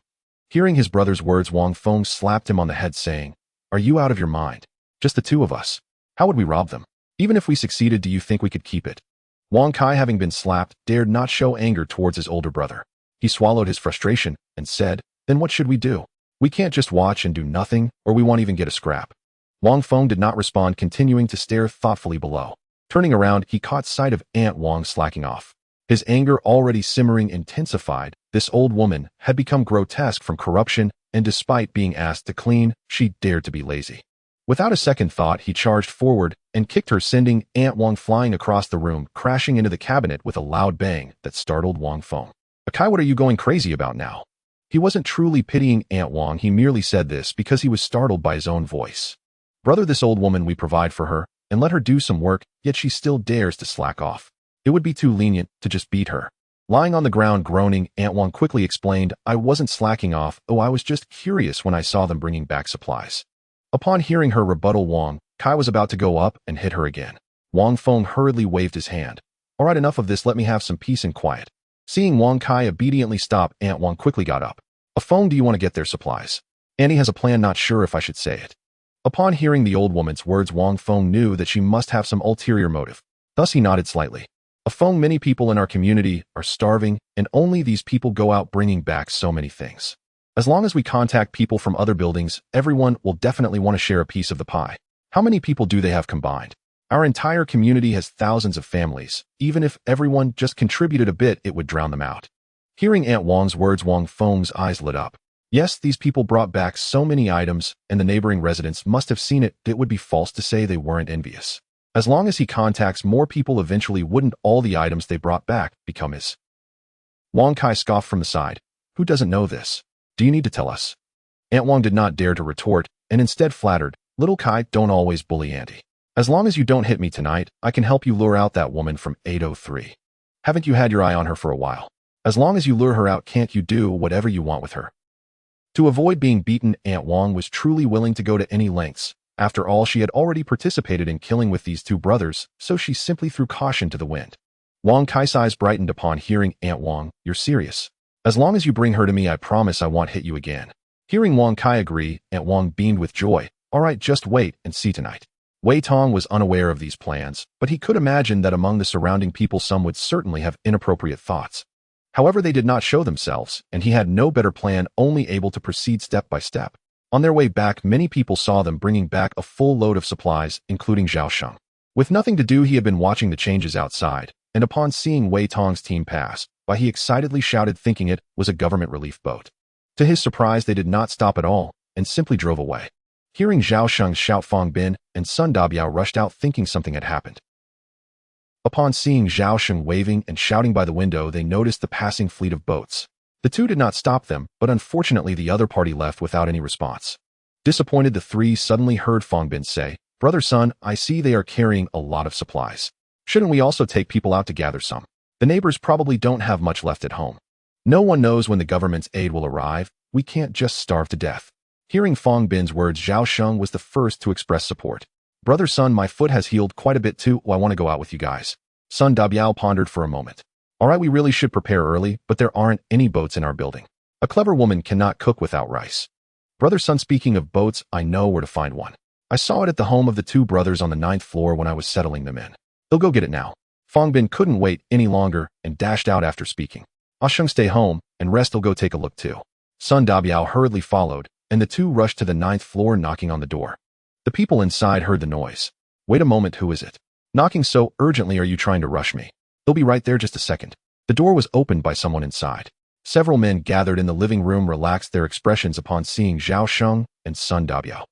Hearing his brother's words, Wang Feng slapped him on the head, saying, "Are you out of your mind? Just the two of us. How would we rob them? Even if we succeeded, do you think we could keep it?" Wang Kai, having been slapped, dared not show anger towards his older brother. He swallowed his frustration and said, "Then what should we do? We can't just watch and do nothing, or we won't even get a scrap." Wang Feng did not respond, continuing to stare thoughtfully below. Turning around, he caught sight of Aunt Wang slacking off. His anger, already simmering, intensified. This old woman had become grotesque from corruption, and despite being asked to clean, she dared to be lazy. Without a second thought, he charged forward and kicked her, sending Aunt Wang flying across the room, crashing into the cabinet with a loud bang that startled Wang Feng. "Akai, what are you going crazy about now?" He wasn't truly pitying Aunt Wang, he merely said this because he was startled by his own voice. "Brother, this old woman, we provide for her and let her do some work, yet she still dares to slack off. It would be too lenient to just beat her." Lying on the ground groaning, Aunt Wang quickly explained, "I wasn't slacking off, I was just curious when I saw them bringing back supplies." Upon hearing her rebuttal, Wang Kai was about to go up and hit her again. Wang Feng hurriedly waved his hand. "All right, enough of this, let me have some peace and quiet." Seeing Wang Kai obediently stop, Aunt Wang quickly got up. "Feng, do you want to get their supplies? Annie has a plan, not sure if I should say it." Upon hearing the old woman's words, Wang Feng knew that she must have some ulterior motive. Thus he nodded slightly. "Feng, many people in our community are starving, and only these people go out bringing back so many things. As long as we contact people from other buildings, everyone will definitely want to share a piece of the pie. How many people do they have combined? Our entire community has thousands of families. Even if everyone just contributed a bit, it would drown them out." Hearing Aunt Wang's words, Wang Feng's eyes lit up. Yes, these people brought back so many items, and the neighboring residents must have seen it. It would be false to say they weren't envious. As long as he contacts more people, eventually wouldn't all the items they brought back become his? Wang Kai scoffed from the side. "Who doesn't know this? Do you need to tell us?" Aunt Wang did not dare to retort, and instead flattered, "Little Kai, don't always bully Auntie. As long as you don't hit me tonight, I can help you lure out that woman from 803. Haven't you had your eye on her for a while? As long as you lure her out, can't you do whatever you want with her?" To avoid being beaten, Aunt Wang was truly willing to go to any lengths. After all, she had already participated in killing with these two brothers, so she simply threw caution to the wind. Wang Kai's eyes brightened upon hearing Aunt Wang. "You're serious? As long as you bring her to me, I promise I won't hit you again." Hearing Wang Kai agree, Aunt Wang beamed with joy. "All right, just wait and see tonight." Wei Tong was unaware of these plans, but he could imagine that among the surrounding people some would certainly have inappropriate thoughts. However, they did not show themselves, and he had no better plan, only able to proceed step by step. On their way back, many people saw them bringing back a full load of supplies, including Zhao Sheng. With nothing to do, he had been watching the changes outside, and upon seeing Wei Tong's team pass by, he excitedly shouted, thinking it was a government relief boat. To his surprise, they did not stop at all, and simply drove away. Hearing Zhao Sheng's shout, Fang Bin and Sun Dabiao rushed out, thinking something had happened. Upon seeing Zhao Sheng waving and shouting by the window, they noticed the passing fleet of boats. The two did not stop them, but unfortunately the other party left without any response. Disappointed, the three suddenly heard Fang Bin say, "Brother Sun, I see they are carrying a lot of supplies. Shouldn't we also take people out to gather some? The neighbors probably don't have much left at home. No one knows when the government's aid will arrive. We can't just starve to death." Hearing Fang Bin's words, Zhao Sheng was the first to express support. "Brother Sun, my foot has healed quite a bit too. I want to go out with you guys." Sun Dabiao pondered for a moment. "All right, we really should prepare early, but there aren't any boats in our building. A clever woman cannot cook without rice. Brother Sun, speaking of boats, I know where to find one. I saw it at the home of the two brothers on the 9th floor when I was settling them in. They'll go get it now." Fang Bin couldn't wait any longer and dashed out after speaking. "Ah Sheng, stay home, and rest will go take a look too." Sun Dabiao hurriedly followed, and the two rushed to the 9th floor, knocking on the door. The people inside heard the noise. "Wait a moment, who is it? Knocking so urgently, are you trying to rush me?" "They'll be right there, just a second." The door was opened by someone inside. Several men gathered in the living room relaxed their expressions upon seeing Zhao Sheng and Sun Dabiao.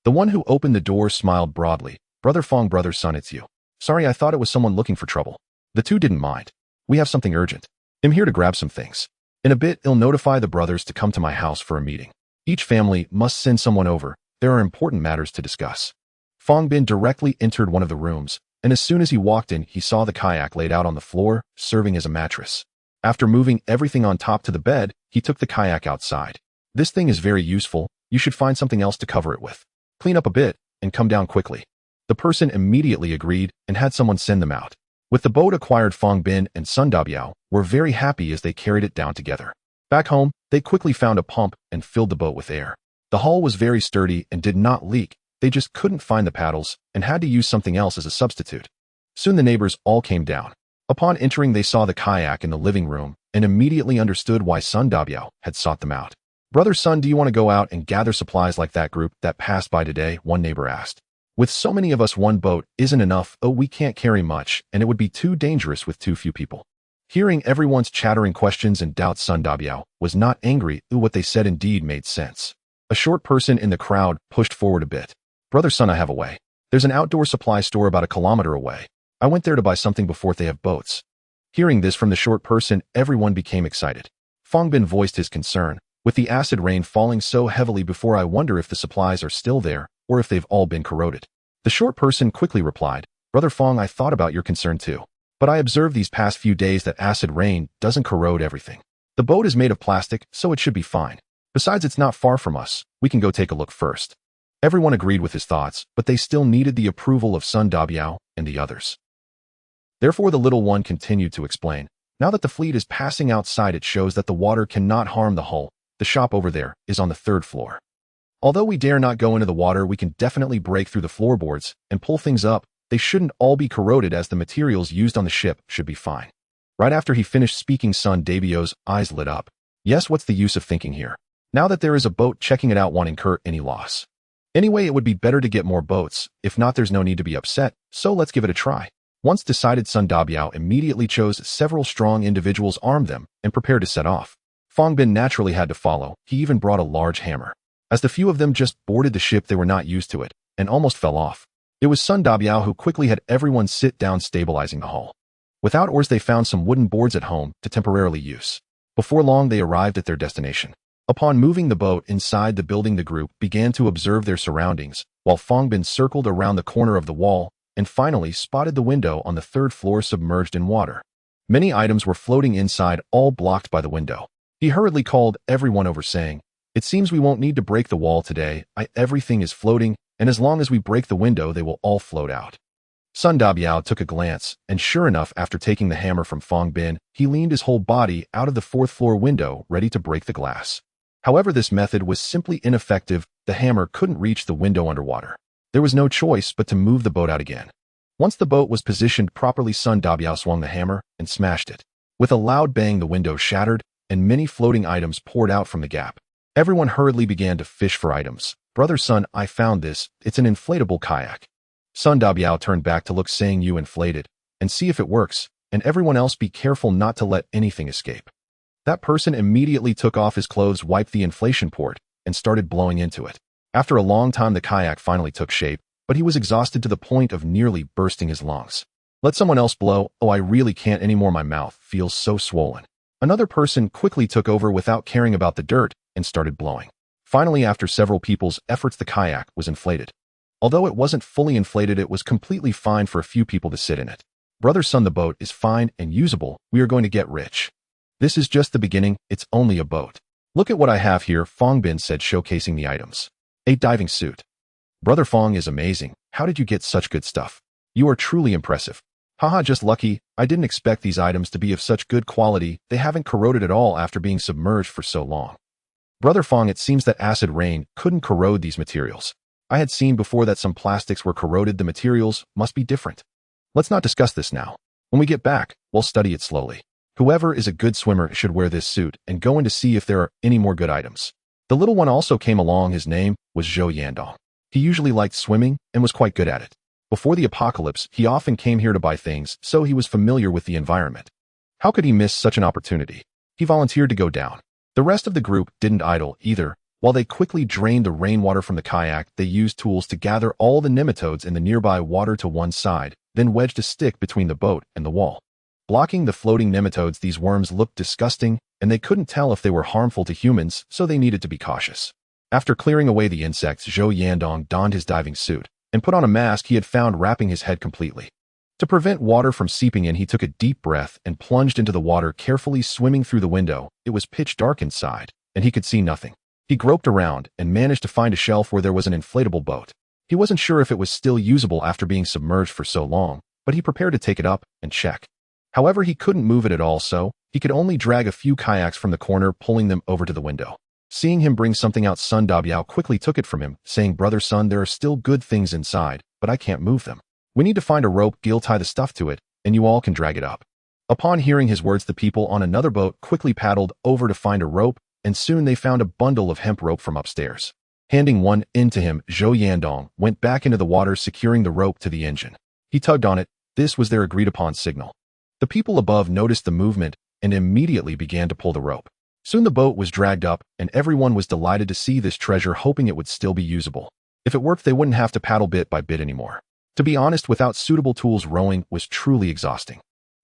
The one who opened the door smiled broadly. "Brother Fang, Brother Sun, it's you. Sorry, I thought it was someone looking for trouble." The two didn't mind. "We have something urgent. I'm here to grab some things. In a bit, I'll notify the brothers to come to my house for a meeting. Each family must send someone over. There are important matters to discuss." Fang Bin directly entered one of the rooms, and as soon as he walked in, he saw the kayak laid out on the floor, serving as a mattress. After moving everything on top to the bed, he took the kayak outside. This thing is very useful. You should find something else to cover it with. Clean up a bit and come down quickly. The person immediately agreed and had someone send them out. With the boat acquired, Fong Bin and Sun Dabiao were very happy as they carried it down together. Back home, they quickly found a pump and filled the boat with air. The hull was very sturdy and did not leak. They just couldn't find the paddles and had to use something else as a substitute. Soon the neighbors all came down. Upon entering, they saw the kayak in the living room and immediately understood why Sun Dabiao had sought them out. "Brother Sun, do you want to go out and gather supplies like that group that passed by today?" one neighbor asked. "With so many of us, one boat isn't enough. Oh, we can't carry much, and it would be too dangerous with too few people." Hearing everyone's chattering questions and doubts, Sun Dabiao was not angry. What they said indeed made sense. A short person in the crowd pushed forward a bit. "Brother Sun, I have a way. There's an outdoor supply store about a kilometer away. I went there to buy something before they have boats." Hearing this from the short person, everyone became excited. Fong Bin voiced his concern. "With the acid rain falling so heavily before, I wonder if the supplies are still there or if they've all been corroded." The short person quickly replied, "Brother Fong, I thought about your concern too. But I observed these past few days that acid rain doesn't corrode everything. The boat is made of plastic, so it should be fine. Besides, it's not far from us. We can go take a look first." Everyone agreed with his thoughts, but they still needed the approval of Sun Dabiao and the others. Therefore, the little one continued to explain. "Now that the fleet is passing outside, it shows that the water cannot harm the hull. The shop over there is on the 3rd floor. Although we dare not go into the water, we can definitely break through the floorboards and pull things up. They shouldn't all be corroded, as the materials used on the ship should be fine." Right after he finished speaking, Sun Dabiao's eyes lit up. "Yes, what's the use of thinking here? Now that there is a boat, checking it out won't incur any loss. Anyway, it would be better to get more boats. If not, there's no need to be upset, so let's give it a try." Once decided, Sun Dabiao immediately chose several strong individuals, armed them, and prepared to set off. Fong Bin naturally had to follow. He even brought a large hammer. As the few of them just boarded the ship, they were not used to it and almost fell off. It was Sun Dabiao who quickly had everyone sit down, stabilizing the hull. Without oars, they found some wooden boards at home to temporarily use. Before long, they arrived at their destination. Upon moving the boat inside the building, the group began to observe their surroundings, while Fong Bin circled around the corner of the wall and finally spotted the window on the 3rd floor submerged in water. Many items were floating inside, all blocked by the window. He hurriedly called everyone over, saying, "It seems we won't need to break the wall today. Everything is floating, and as long as we break the window, they will all float out." Sun Dabiao took a glance, and sure enough, after taking the hammer from Fong Bin, he leaned his whole body out of the 4th floor window, ready to break the glass. However, this method was simply ineffective. The hammer couldn't reach the window underwater. There was no choice but to move the boat out again. Once the boat was positioned properly, Sun Dabiao swung the hammer and smashed it. With a loud bang, the window shattered, and many floating items poured out from the gap. Everyone hurriedly began to fish for items. "Brother Sun, I found this. It's an inflatable kayak." Sun Dabiao turned back to look, saying, "You inflate it and see if it works, and everyone else be careful not to let anything escape." That person immediately took off his clothes, wiped the inflation port, and started blowing into it. After a long time, the kayak finally took shape, but he was exhausted to the point of nearly bursting his lungs. "Let someone else blow. Oh, I really can't anymore. My mouth feels so swollen." Another person quickly took over without caring about the dirt and started blowing. Finally, after several people's efforts, the kayak was inflated. Although it wasn't fully inflated, it was completely fine for a few people to sit in it. "Brother Sun, the boat is fine and usable. We are going to get rich." "This is just the beginning. It's only a boat. Look at what I have here," Fong Bin said, showcasing the items. "A diving suit." "Brother Fong is amazing. How did you get such good stuff? You are truly impressive." "Haha, just lucky. I didn't expect these items to be of such good quality. They haven't corroded at all after being submerged for so long." "Brother Fong, it seems that acid rain couldn't corrode these materials. I had seen before that some plastics were corroded. The materials must be different. Let's not discuss this now. When we get back, we'll study it slowly. Whoever is a good swimmer should wear this suit and go in to see if there are any more good items." The little one also came along. His name was Zhou Yandong. He usually liked swimming and was quite good at it. Before the apocalypse, he often came here to buy things, so he was familiar with the environment. How could he miss such an opportunity? He volunteered to go down. The rest of the group didn't idle either. While they quickly drained the rainwater from the kayak, they used tools to gather all the nematodes in the nearby water to one side, then wedged a stick between the boat and the wall. Blocking the floating nematodes, these worms looked disgusting, and they couldn't tell if they were harmful to humans, so they needed to be cautious. After clearing away the insects, Zhou Yandong donned his diving suit and put on a mask he had found wrapping his head completely. To prevent water from seeping in, he took a deep breath and plunged into the water, carefully swimming through the window. It was pitch dark inside, and he could see nothing. He groped around and managed to find a shelf where there was an inflatable boat. He wasn't sure if it was still usable after being submerged for so long, but he prepared to take it up and check. However, he couldn't move it at all, so he could only drag a few kayaks from the corner, pulling them over to the window. Seeing him bring something out, Sun Dabiao quickly took it from him, saying, "Brother Sun, there are still good things inside, but I can't move them. We need to find a rope, Gil, tie the stuff to it, and you all can drag it up." Upon hearing his words, the people on another boat quickly paddled over to find a rope, and soon they found a bundle of hemp rope from upstairs. Handing one end to him, Zhou Yandong went back into the water, securing the rope to the engine. He tugged on it. This was their agreed-upon signal. The people above noticed the movement and immediately began to pull the rope. Soon the boat was dragged up, and everyone was delighted to see this treasure, hoping it would still be usable. If it worked, they wouldn't have to paddle bit by bit anymore. To be honest, without suitable tools, rowing was truly exhausting.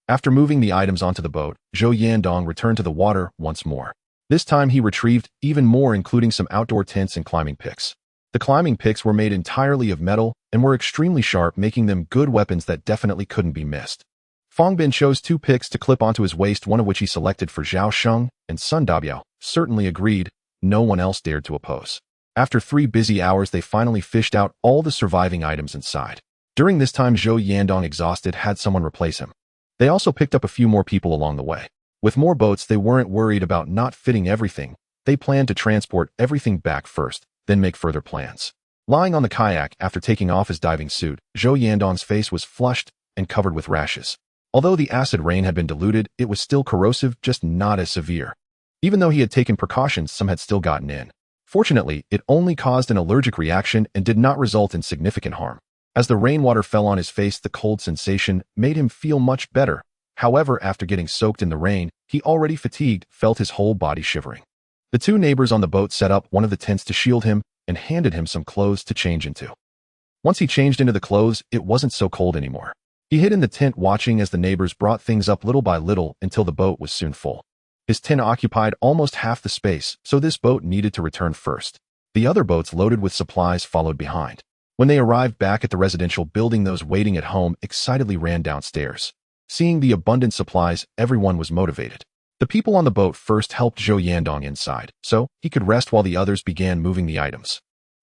After moving the items onto the boat, Zhou Yandong returned to the water once more. This time he retrieved even more, including some outdoor tents and climbing picks. The climbing picks were made entirely of metal and were extremely sharp, making them good weapons that definitely couldn't be missed. Fongbin chose 2 picks to clip onto his waist, one of which he selected for Zhao Sheng, and Sun Dabiao certainly agreed. No one else dared to oppose. After 3 busy hours, they finally fished out all the surviving items inside. During this time, Zhou Yandong, exhausted, had someone replace him. They also picked up a few more people along the way. With more boats, they weren't worried about not fitting everything. They planned to transport everything back first, then make further plans. Lying on the kayak after taking off his diving suit, Zhou Yandong's face was flushed and covered with rashes. Although the acid rain had been diluted, it was still corrosive, just not as severe. Even though he had taken precautions, some had still gotten in. Fortunately, it only caused an allergic reaction and did not result in significant harm. As the rainwater fell on his face, the cold sensation made him feel much better. However, after getting soaked in the rain, he, already fatigued, felt his whole body shivering. The 2 neighbors on the boat set up one of the tents to shield him and handed him some clothes to change into. Once he changed into the clothes, it wasn't so cold anymore. He hid in the tent, watching as the neighbors brought things up little by little until the boat was soon full. His tent occupied almost half the space, so this boat needed to return first. The other boats loaded with supplies followed behind. When they arrived back at the residential building, those waiting at home excitedly ran downstairs. Seeing the abundant supplies, everyone was motivated. The people on the boat first helped Zhou Yandong inside, so he could rest while the others began moving the items.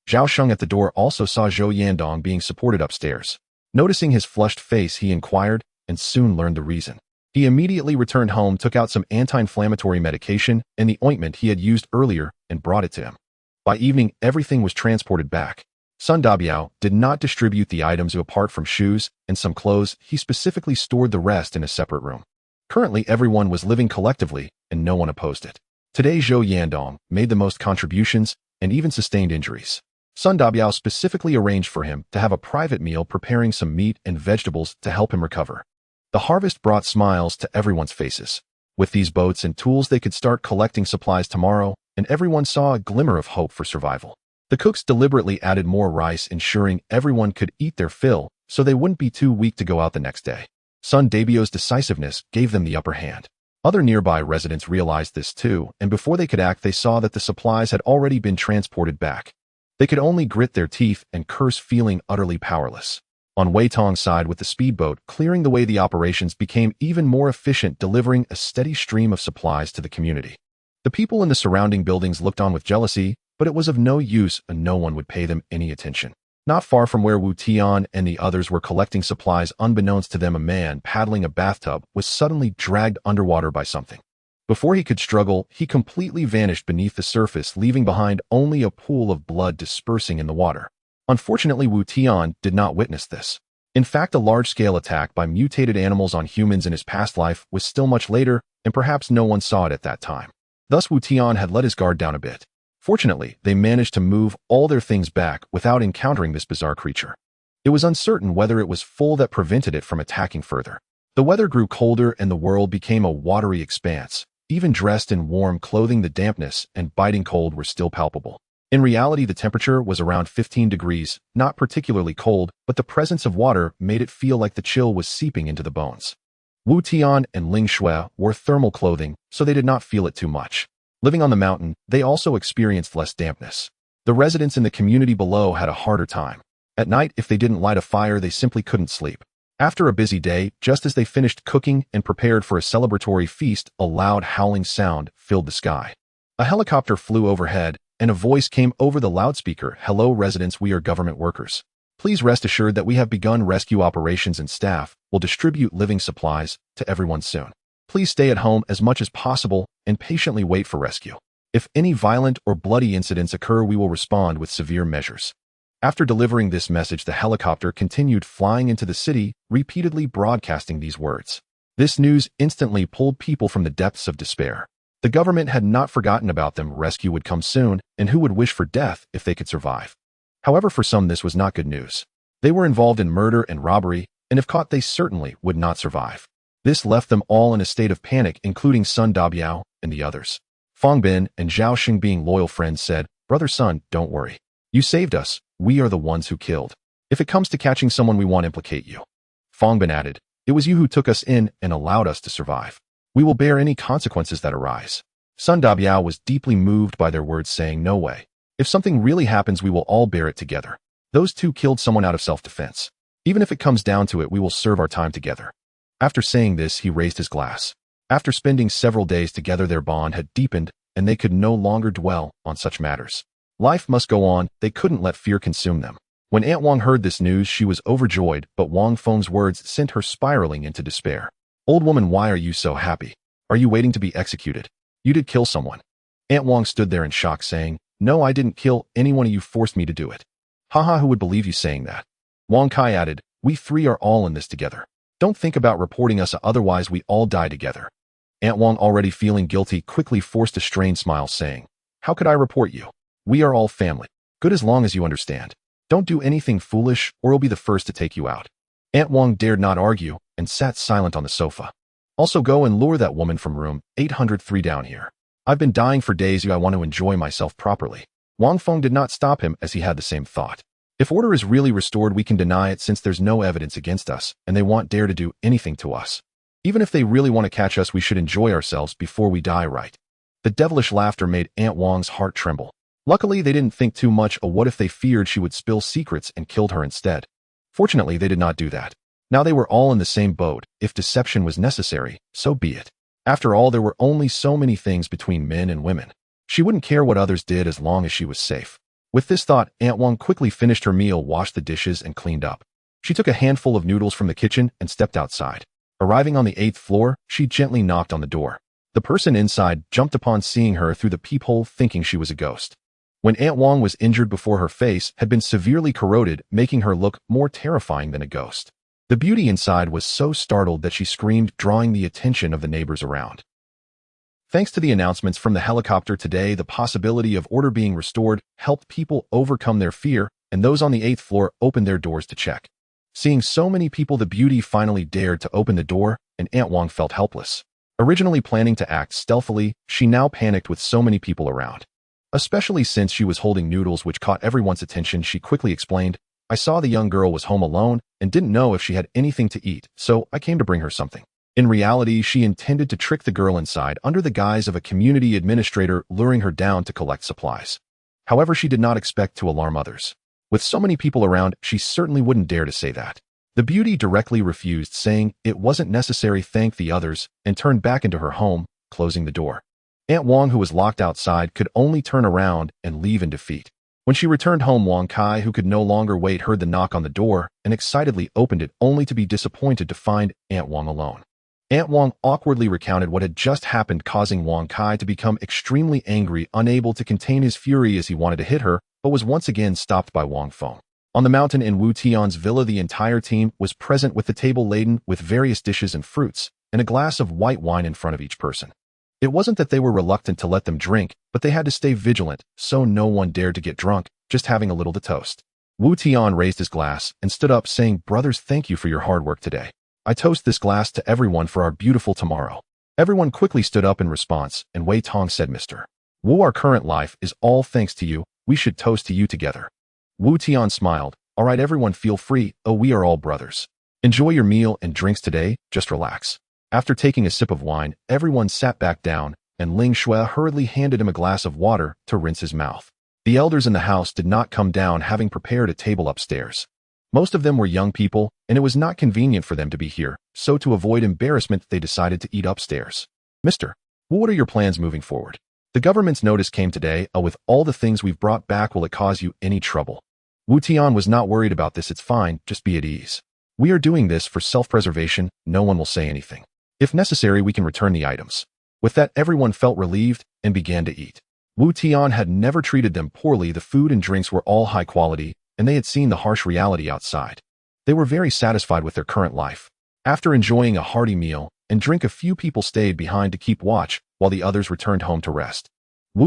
Zhao Sheng at the door also saw Zhou Yandong being supported upstairs. Noticing his flushed face, he inquired and soon learned the reason. He immediately returned home, took out some anti-inflammatory medication and the ointment he had used earlier and brought it to him. By evening, everything was transported back. Sun Dabiao did not distribute the items apart from shoes and some clothes. He specifically stored the rest in a separate room. Currently, everyone was living collectively and no one opposed it. Today, Zhou Yandong made the most contributions and even sustained injuries. Sun Dabiao specifically arranged for him to have a private meal, preparing some meat and vegetables to help him recover. The harvest brought smiles to everyone's faces. With these boats and tools, they could start collecting supplies tomorrow, and everyone saw a glimmer of hope for survival. The cooks deliberately added more rice, ensuring everyone could eat their fill so they wouldn't be too weak to go out the next day. Sun Dabiao's decisiveness gave them the upper hand. Other nearby residents realized this too, and before they could act, they saw that the supplies had already been transported back. They could only grit their teeth and curse, feeling utterly powerless. On Wei Tong's side, with the speedboat clearing the way, the operations became even more efficient, delivering a steady stream of supplies to the community. The people in the surrounding buildings looked on with jealousy, but it was of no use, and no one would pay them any attention. Not far from where Wu Tian and the others were collecting supplies, unbeknownst to them, a man paddling a bathtub was suddenly dragged underwater by something. Before he could struggle, he completely vanished beneath the surface, leaving behind only a pool of blood dispersing in the water. Unfortunately, Wu Tian did not witness this. In fact, a large-scale attack by mutated animals on humans in his past life was still much later, and perhaps no one saw it at that time. Thus, Wu Tian had let his guard down a bit. Fortunately, they managed to move all their things back without encountering this bizarre creature. It was uncertain whether it was full that prevented it from attacking further. The weather grew colder and the world became a watery expanse. Even dressed in warm clothing, the dampness and biting cold were still palpable. In reality, the temperature was around 15 degrees, not particularly cold, but the presence of water made it feel like the chill was seeping into the bones. Wu Tian and Ling Shui wore thermal clothing, so they did not feel it too much. Living on the mountain, they also experienced less dampness. The residents in the community below had a harder time. At night, if they didn't light a fire, they simply couldn't sleep. After a busy day, just as they finished cooking and prepared for a celebratory feast, a loud howling sound filled the sky. A helicopter flew overhead, and a voice came over the loudspeaker. "Hello, residents, we are government workers. Please rest assured that we have begun rescue operations and staff will distribute living supplies to everyone soon. Please stay at home as much as possible and patiently wait for rescue. If any violent or bloody incidents occur, we will respond with severe measures." After delivering this message, the helicopter continued flying into the city, repeatedly broadcasting these words. This news instantly pulled people from the depths of despair. The government had not forgotten about them. Rescue would come soon, and who would wish for death if they could survive? However, for some this was not good news. They were involved in murder and robbery, and if caught they certainly would not survive. This left them all in a state of panic, including Sun Dabiao and the others. Fang Bin and Zhao Xing, being loyal friends, said, "Brother Sun, don't worry. You saved us. We are the ones who killed. If it comes to catching someone, we won't implicate you." Fang Bin added, "It was you who took us in and allowed us to survive. We will bear any consequences that arise." Sun Dabiao was deeply moved by their words, saying, "No way. If something really happens, we will all bear it together. Those two killed someone out of self-defense. Even if it comes down to it, we will serve our time together." After saying this, he raised his glass. After spending several days together, their bond had deepened, and they could no longer dwell on such matters. Life must go on. They couldn't let fear consume them. When Aunt Wang heard this news, she was overjoyed, but Wang Feng's words sent her spiraling into despair. "Old woman, why are you so happy? Are you waiting to be executed? You did kill someone." Aunt Wang stood there in shock, saying, "No, I didn't kill anyone. You forced me to do it." "Haha, who would believe you saying that?" Wang Kai added, "We three are all in this together. Don't think about reporting us, otherwise we all die together." Aunt Wang, already feeling guilty, quickly forced a strained smile, saying, "How could I report you? We are all family. Good as long as you understand. Don't do anything foolish, or I'll be the first to take you out." Aunt Wang dared not argue and sat silent on the sofa. "Also go and lure that woman from room 803 down here. I've been dying for days. I want to enjoy myself properly." Wang Feng did not stop him, as he had the same thought. If order is really restored, we can deny it since there's no evidence against us, and they won't dare to do anything to us. Even if they really want to catch us, we should enjoy ourselves before we die, right? The devilish laughter made Aunt Wang's heart tremble. Luckily, they didn't think too much of what if they feared she would spill secrets and killed her instead. Fortunately, they did not do that. Now they were all in the same boat. If deception was necessary, so be it. After all, there were only so many things between men and women. She wouldn't care what others did as long as she was safe. With this thought, Aunt Wang quickly finished her meal, washed the dishes, and cleaned up. She took a handful of noodles from the kitchen and stepped outside. Arriving on the 8th floor, she gently knocked on the door. The person inside jumped upon seeing her through the peephole, thinking she was a ghost. When Aunt Wang was injured before, her face had been severely corroded, making her look more terrifying than a ghost. The beauty inside was so startled that she screamed, drawing the attention of the neighbors around. Thanks to the announcements from the helicopter today, the possibility of order being restored helped people overcome their fear, and those on the 8th floor opened their doors to check. Seeing so many people, the beauty finally dared to open the door, and Aunt Wang felt helpless. Originally planning to act stealthily, she now panicked with so many people around. Especially since she was holding noodles, which caught everyone's attention, she quickly explained, "I saw the young girl was home alone and didn't know if she had anything to eat, so I came to bring her something." In reality, she intended to trick the girl inside under the guise of a community administrator, luring her down to collect supplies. However, she did not expect to alarm others. With so many people around, she certainly wouldn't dare to say that. The beauty directly refused, saying it wasn't necessary, thanked the others, and turned back into her home, closing the door. Aunt Wang, who was locked outside, could only turn around and leave in defeat. When she returned home, Wang Kai, who could no longer wait, heard the knock on the door and excitedly opened it, only to be disappointed to find Aunt Wang alone. Aunt Wang awkwardly recounted what had just happened, causing Wang Kai to become extremely angry, unable to contain his fury as he wanted to hit her, but was once again stopped by Wang Feng. On the mountain in Wu Tian's villa, the entire team was present, with the table laden with various dishes and fruits, and a glass of white wine in front of each person. It wasn't that they were reluctant to let them drink, but they had to stay vigilant, so no one dared to get drunk, just having a little to toast. Wu Tian raised his glass and stood up, saying, "Brothers, thank you for your hard work today. I toast this glass to everyone for our beautiful tomorrow." Everyone quickly stood up in response, and Wei Tong said, "Mr. Wu, our current life is all thanks to you. We should toast to you together." Wu Tian smiled. "All right, everyone, feel free. Oh, we are all brothers. Enjoy your meal and drinks today. Just relax." After taking a sip of wine, everyone sat back down, and Ling Shui hurriedly handed him a glass of water to rinse his mouth. The elders in the house did not come down, having prepared a table upstairs. Most of them were young people, and it was not convenient for them to be here, so to avoid embarrassment they decided to eat upstairs. Mister, what are your plans moving forward? The government's notice came today. With all the things we've brought back, will it cause you any trouble? Tian was not worried about this. It's fine, just be at ease. We are doing this for self-preservation, no one will say anything. If necessary, we can return the items. With that, everyone felt relieved and began to eat. Tian had never treated them poorly. The food and drinks were all high quality, and they had seen the harsh reality outside. They were very satisfied with their current life. After enjoying a hearty meal and drink, a few people stayed behind to keep watch, while the others returned home to rest.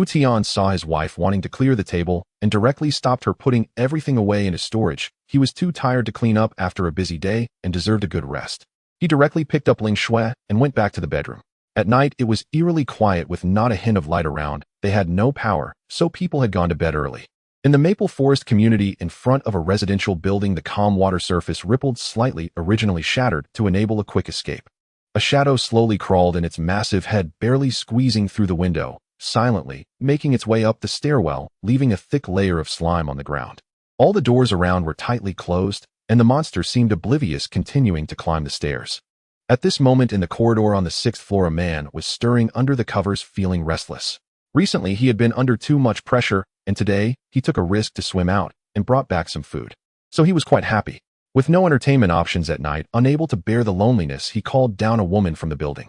Tian saw his wife wanting to clear the table and directly stopped her putting everything away into storage. He was too tired to clean up after a busy day and deserved a good rest. He directly picked up Ling Shui and went back to the bedroom. At night, it was eerily quiet with not a hint of light around. They had no power, so people had gone to bed early. In the Maple Forest community in front of a residential building, the calm water surface rippled slightly, originally shattered, to enable a quick escape. A shadow slowly crawled in, its massive head barely squeezing through the window, silently, making its way up the stairwell, leaving a thick layer of slime on the ground. All the doors around were tightly closed, and the monster seemed oblivious, continuing to climb the stairs. At this moment in the corridor on the 6th floor, a man was stirring under the covers, feeling restless. Recently, he had been under too much pressure, and today, he took a risk to swim out and brought back some food. So he was quite happy. With no entertainment options at night, unable to bear the loneliness, he called down a woman from the building.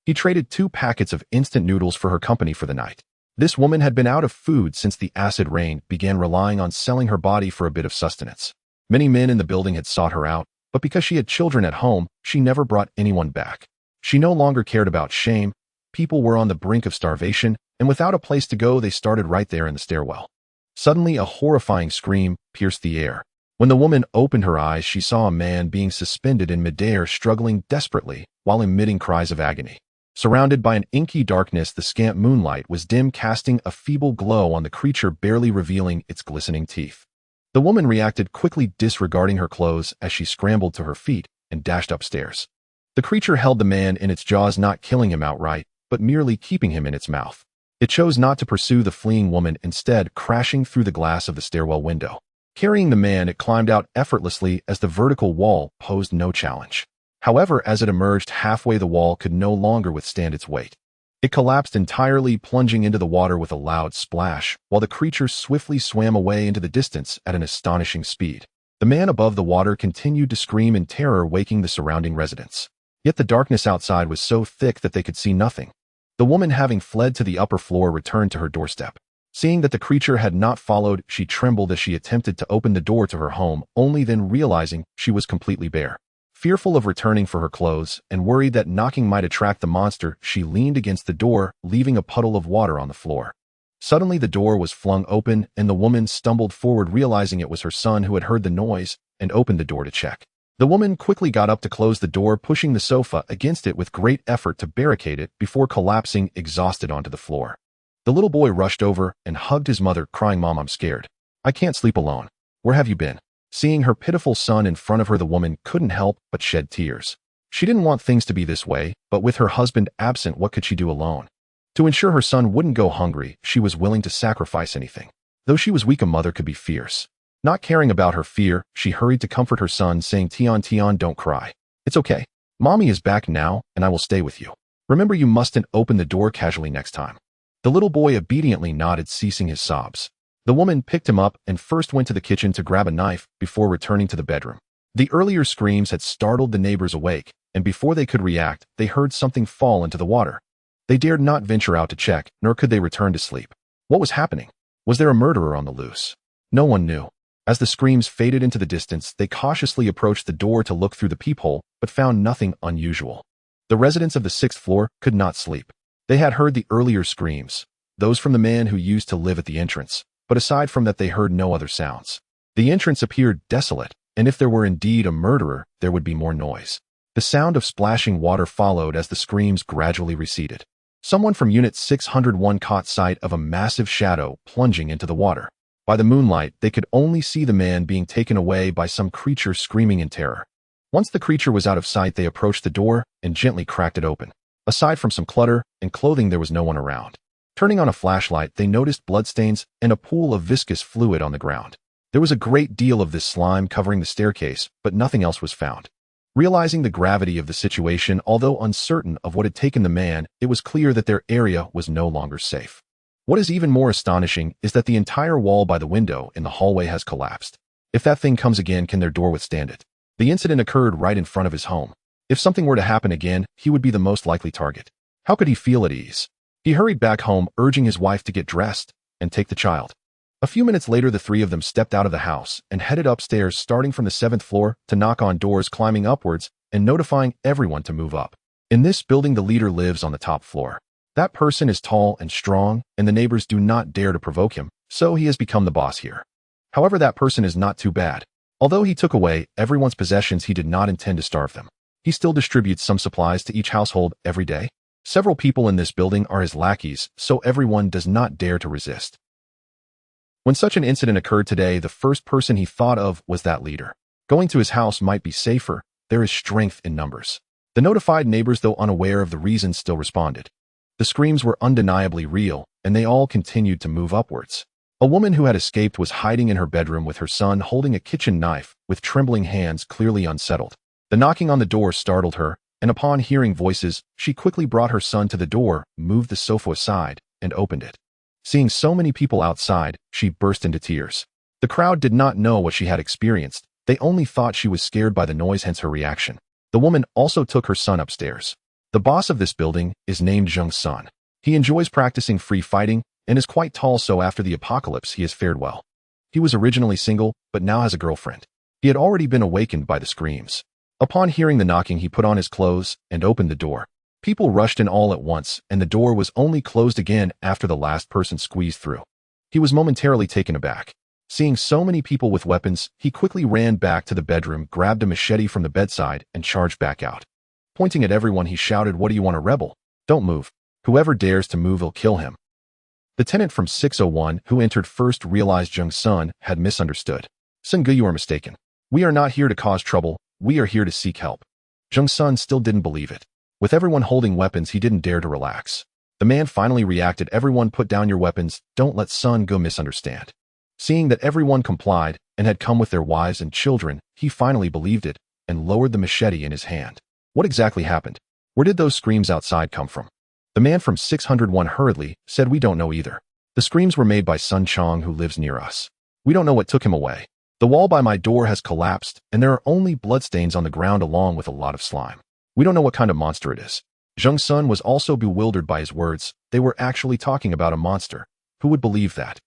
He traded 2 packets of instant noodles for her company for the night. This woman had been out of food since the acid rain began, relying on selling her body for a bit of sustenance. Many men in the building had sought her out, but because she had children at home, she never brought anyone back. She no longer cared about shame. People were on the brink of starvation, and without a place to go, they started right there in the stairwell. Suddenly, a horrifying scream pierced the air. When the woman opened her eyes, she saw a man being suspended in midair, struggling desperately while emitting cries of agony. Surrounded by an inky darkness, the scant moonlight was dim, casting a feeble glow on the creature, barely revealing its glistening teeth. The woman reacted quickly, disregarding her clothes as she scrambled to her feet and dashed upstairs. The creature held the man in its jaws, not killing him outright, but merely keeping him in its mouth. It chose not to pursue the fleeing woman, instead crashing through the glass of the stairwell window. Carrying the man, it climbed out effortlessly as the vertical wall posed no challenge. However, as it emerged halfway, the wall could no longer withstand its weight. It collapsed entirely, plunging into the water with a loud splash, while the creature swiftly swam away into the distance at an astonishing speed. The man above the water continued to scream in terror, waking the surrounding residents. Yet the darkness outside was so thick that they could see nothing. The woman, having fled to the upper floor, returned to her doorstep. Seeing that the creature had not followed, she trembled as she attempted to open the door to her home, only then realizing she was completely bare. Fearful of returning for her clothes and worried that knocking might attract the monster, she leaned against the door, leaving a puddle of water on the floor. Suddenly, the door was flung open, and the woman stumbled forward, realizing it was her son who had heard the noise, and opened the door to check. The woman quickly got up to close the door, pushing the sofa against it with great effort to barricade it before collapsing exhausted onto the floor. The little boy rushed over and hugged his mother, crying, "Mom, I'm scared. I can't sleep alone. Where have you been?" Seeing her pitiful son in front of her, the woman couldn't help but shed tears. She didn't want things to be this way, but with her husband absent, what could she do alone? To ensure her son wouldn't go hungry, she was willing to sacrifice anything. Though she was weak, a mother could be fierce. Not caring about her fear, she hurried to comfort her son, saying, Tian, don't cry. It's okay. Mommy is back now, and I will stay with you. Remember, you mustn't open the door casually next time. The little boy obediently nodded, ceasing his sobs. The woman picked him up and first went to the kitchen to grab a knife before returning to the bedroom. The earlier screams had startled the neighbors awake, and before they could react, they heard something fall into the water. They dared not venture out to check, nor could they return to sleep. What was happening? Was there a murderer on the loose? No one knew. As the screams faded into the distance, they cautiously approached the door to look through the peephole, but found nothing unusual. The residents of the 6th floor could not sleep. They had heard the earlier screams, those from the man who used to live at the entrance, but aside from that they heard no other sounds. The entrance appeared desolate, and if there were indeed a murderer, there would be more noise. The sound of splashing water followed as the screams gradually receded. Someone from Unit 601 caught sight of a massive shadow plunging into the water. By the moonlight, they could only see the man being taken away by some creature screaming in terror. Once the creature was out of sight, they approached the door and gently cracked it open. Aside from some clutter and clothing, there was no one around. Turning on a flashlight, they noticed bloodstains and a pool of viscous fluid on the ground. There was a great deal of this slime covering the staircase, but nothing else was found. Realizing the gravity of the situation, although uncertain of what had taken the man, it was clear that their area was no longer safe. What is even more astonishing is that the entire wall by the window in the hallway has collapsed. If that thing comes again, can their door withstand it? The incident occurred right in front of his home. If something were to happen again, he would be the most likely target. How could he feel at ease? He hurried back home, urging his wife to get dressed and take the child. A few minutes later, the three of them stepped out of the house and headed upstairs, starting from the 7th floor to knock on doors, climbing upwards and notifying everyone to move up. In this building, the leader lives on the top floor. That person is tall and strong, and the neighbors do not dare to provoke him, so he has become the boss here. However, that person is not too bad. Although he took away everyone's possessions, he did not intend to starve them. He still distributes some supplies to each household every day. Several people in this building are his lackeys, so everyone does not dare to resist. When such an incident occurred today, the first person he thought of was that leader. Going to his house might be safer. There is strength in numbers. The notified neighbors, though unaware of the reason, still responded. The screams were undeniably real, and they all continued to move upwards. A woman who had escaped was hiding in her bedroom with her son, holding a kitchen knife, with trembling hands, clearly unsettled. The knocking on the door startled her, and upon hearing voices, she quickly brought her son to the door, moved the sofa aside, and opened it. Seeing so many people outside, she burst into tears. The crowd did not know what she had experienced. They only thought she was scared by the noise, hence her reaction. The woman also took her son upstairs. The boss of this building is named Jung-sun. He enjoys practicing free fighting and is quite tall, so after the apocalypse he has fared well. He was originally single, but now has a girlfriend. He had already been awakened by the screams. Upon hearing the knocking, he put on his clothes and opened the door. People rushed in all at once, and the door was only closed again after the last person squeezed through. He was momentarily taken aback. Seeing so many people with weapons, he quickly ran back to the bedroom, grabbed a machete from the bedside, and charged back out. Pointing at everyone, he shouted, "What do you want, a rebel? Don't move. Whoever dares to move, I'll kill him." The tenant from 601, who entered first, realized Jung-sun had misunderstood. "Sun-gu, you are mistaken. We are not here to cause trouble. We are here to seek help." Jung-sun still didn't believe it. With everyone holding weapons, he didn't dare to relax. The man finally reacted, "Everyone put down your weapons. Don't let Sun-gu misunderstand." Seeing that everyone complied and had come with their wives and children, he finally believed it and lowered the machete in his hand. What exactly happened? Where did those screams outside come from? The man from 601 hurriedly said, "We don't know either. The screams were made by Sun Chong, who lives near us. We don't know what took him away. The wall by my door has collapsed, and there are only bloodstains on the ground along with a lot of slime. We don't know what kind of monster it is." Jung-sun was also bewildered by his words. They were actually talking about a monster. Who would believe that?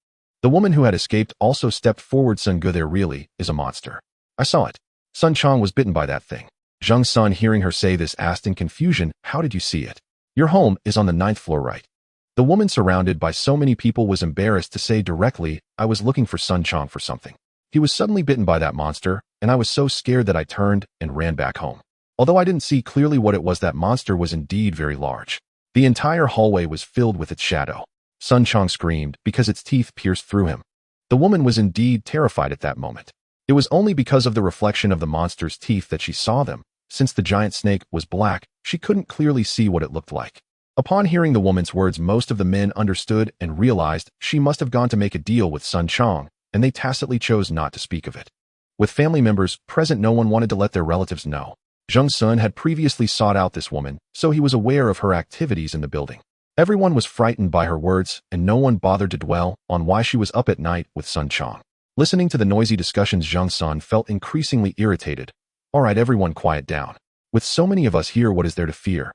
The woman who had escaped also stepped forward. "Sun-gu, there really is a monster. I saw it. Sun Chong was bitten by that thing." Jung-sun, hearing her say this, asked in confusion, "How did you see it? Your home is on the 9th floor, right?" The woman, surrounded by so many people, was embarrassed to say directly, "I was looking for Sun Chong for something. He was suddenly bitten by that monster, and I was so scared that I turned and ran back home. Although I didn't see clearly what it was, that monster was indeed very large. The entire hallway was filled with its shadow." Sun Chong screamed because its teeth pierced through him. The woman was indeed terrified at that moment. It was only because of the reflection of the monster's teeth that she saw them. Since the giant snake was black, she couldn't clearly see what it looked like. Upon hearing the woman's words, most of the men understood and realized she must have gone to make a deal with Sun Chong, and they tacitly chose not to speak of it. With family members present, no one wanted to let their relatives know. Jung-sun had previously sought out this woman, so he was aware of her activities in the building. Everyone was frightened by her words, and no one bothered to dwell on why she was up at night with Sun Chong. Listening to the noisy discussions, Jung-sun felt increasingly irritated. "All right, everyone, quiet down. With so many of us here, what is there to fear?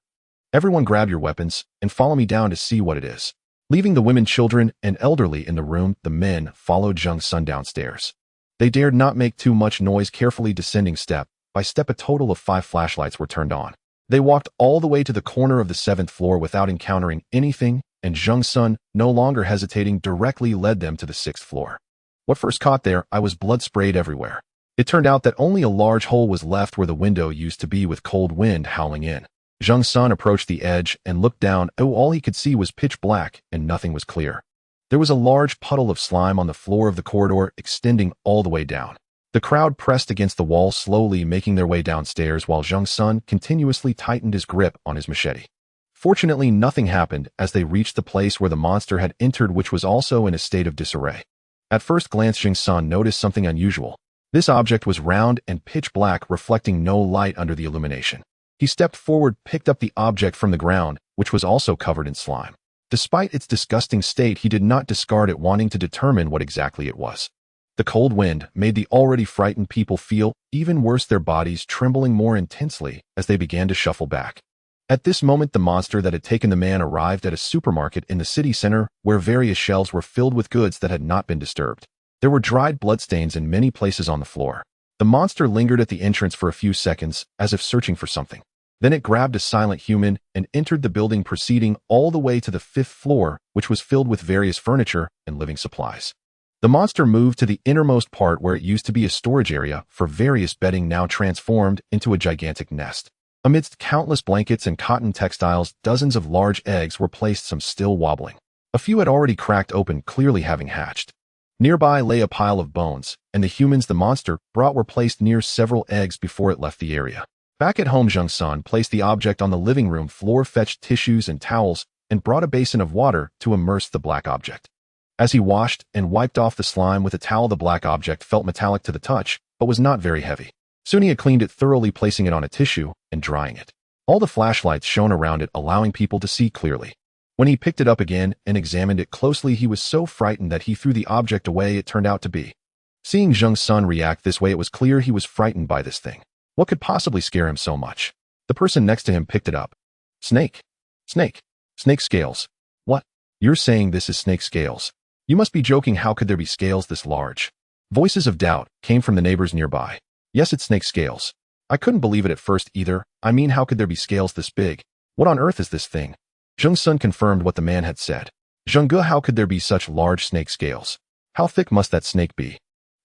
Everyone grab your weapons and follow me down to see what it is." Leaving the women, children, and elderly in the room, the men followed Jung-sun downstairs. They dared not make too much noise. Carefully descending step by step, a total of 5 flashlights were turned on. They walked all the way to the corner of the 7th floor without encountering anything, and Jung-sun, no longer hesitating, directly led them to the 6th floor. What first caught their eye was blood sprayed everywhere. It turned out that only a large hole was left where the window used to be, with cold wind howling in. Jung-sun approached the edge and looked down. All he could see was pitch black, and nothing was clear. There was a large puddle of slime on the floor of the corridor, extending all the way down. The crowd pressed against the wall, slowly making their way downstairs, while Jung-sun continuously tightened his grip on his machete. Fortunately, nothing happened as they reached the place where the monster had entered, which was also in a state of disarray. At first glance, Jing Sun noticed something unusual. This object was round and pitch black, reflecting no light under the illumination. He stepped forward, picked up the object from the ground, which was also covered in slime. Despite its disgusting state, he did not discard it, wanting to determine what exactly it was. The cold wind made the already frightened people feel even worse, their bodies trembling more intensely as they began to shuffle back. At this moment, the monster that had taken the man arrived at a supermarket in the city center where various shelves were filled with goods that had not been disturbed. There were dried bloodstains in many places on the floor. The monster lingered at the entrance for a few seconds, as if searching for something. Then it grabbed a silent human and entered the building, proceeding all the way to the 5th floor, which was filled with various furniture and living supplies. The monster moved to the innermost part where it used to be a storage area for various bedding, now transformed into a gigantic nest. Amidst countless blankets and cotton textiles, dozens of large eggs were placed, some still wobbling. A few had already cracked open, clearly having hatched. Nearby lay a pile of bones, and the humans the monster brought were placed near several eggs before it left the area. Back at home, Jing Sun placed the object on the living room floor, fetched tissues and towels, and brought a basin of water to immerse the black object. As he washed and wiped off the slime with a towel, the black object felt metallic to the touch, but was not very heavy. Soon he had cleaned it thoroughly, placing it on a tissue and drying it. All the flashlights shone around it, allowing people to see clearly. When he picked it up again and examined it closely, he was so frightened that he threw the object away. It turned out to be. Seeing Jing Sun react this way, it was clear he was frightened by this thing. What could possibly scare him so much? The person next to him picked it up. Snake. Snake. Snake scales. What? You're saying this is snake scales? You must be joking. How could there be scales this large? Voices of doubt came from the neighbors nearby. Yes, it's snake scales. I couldn't believe it at first either. I mean, how could there be scales this big? What on earth is this thing? Jing Sun confirmed what the man had said. Zhengge, how could there be such large snake scales? How thick must that snake be?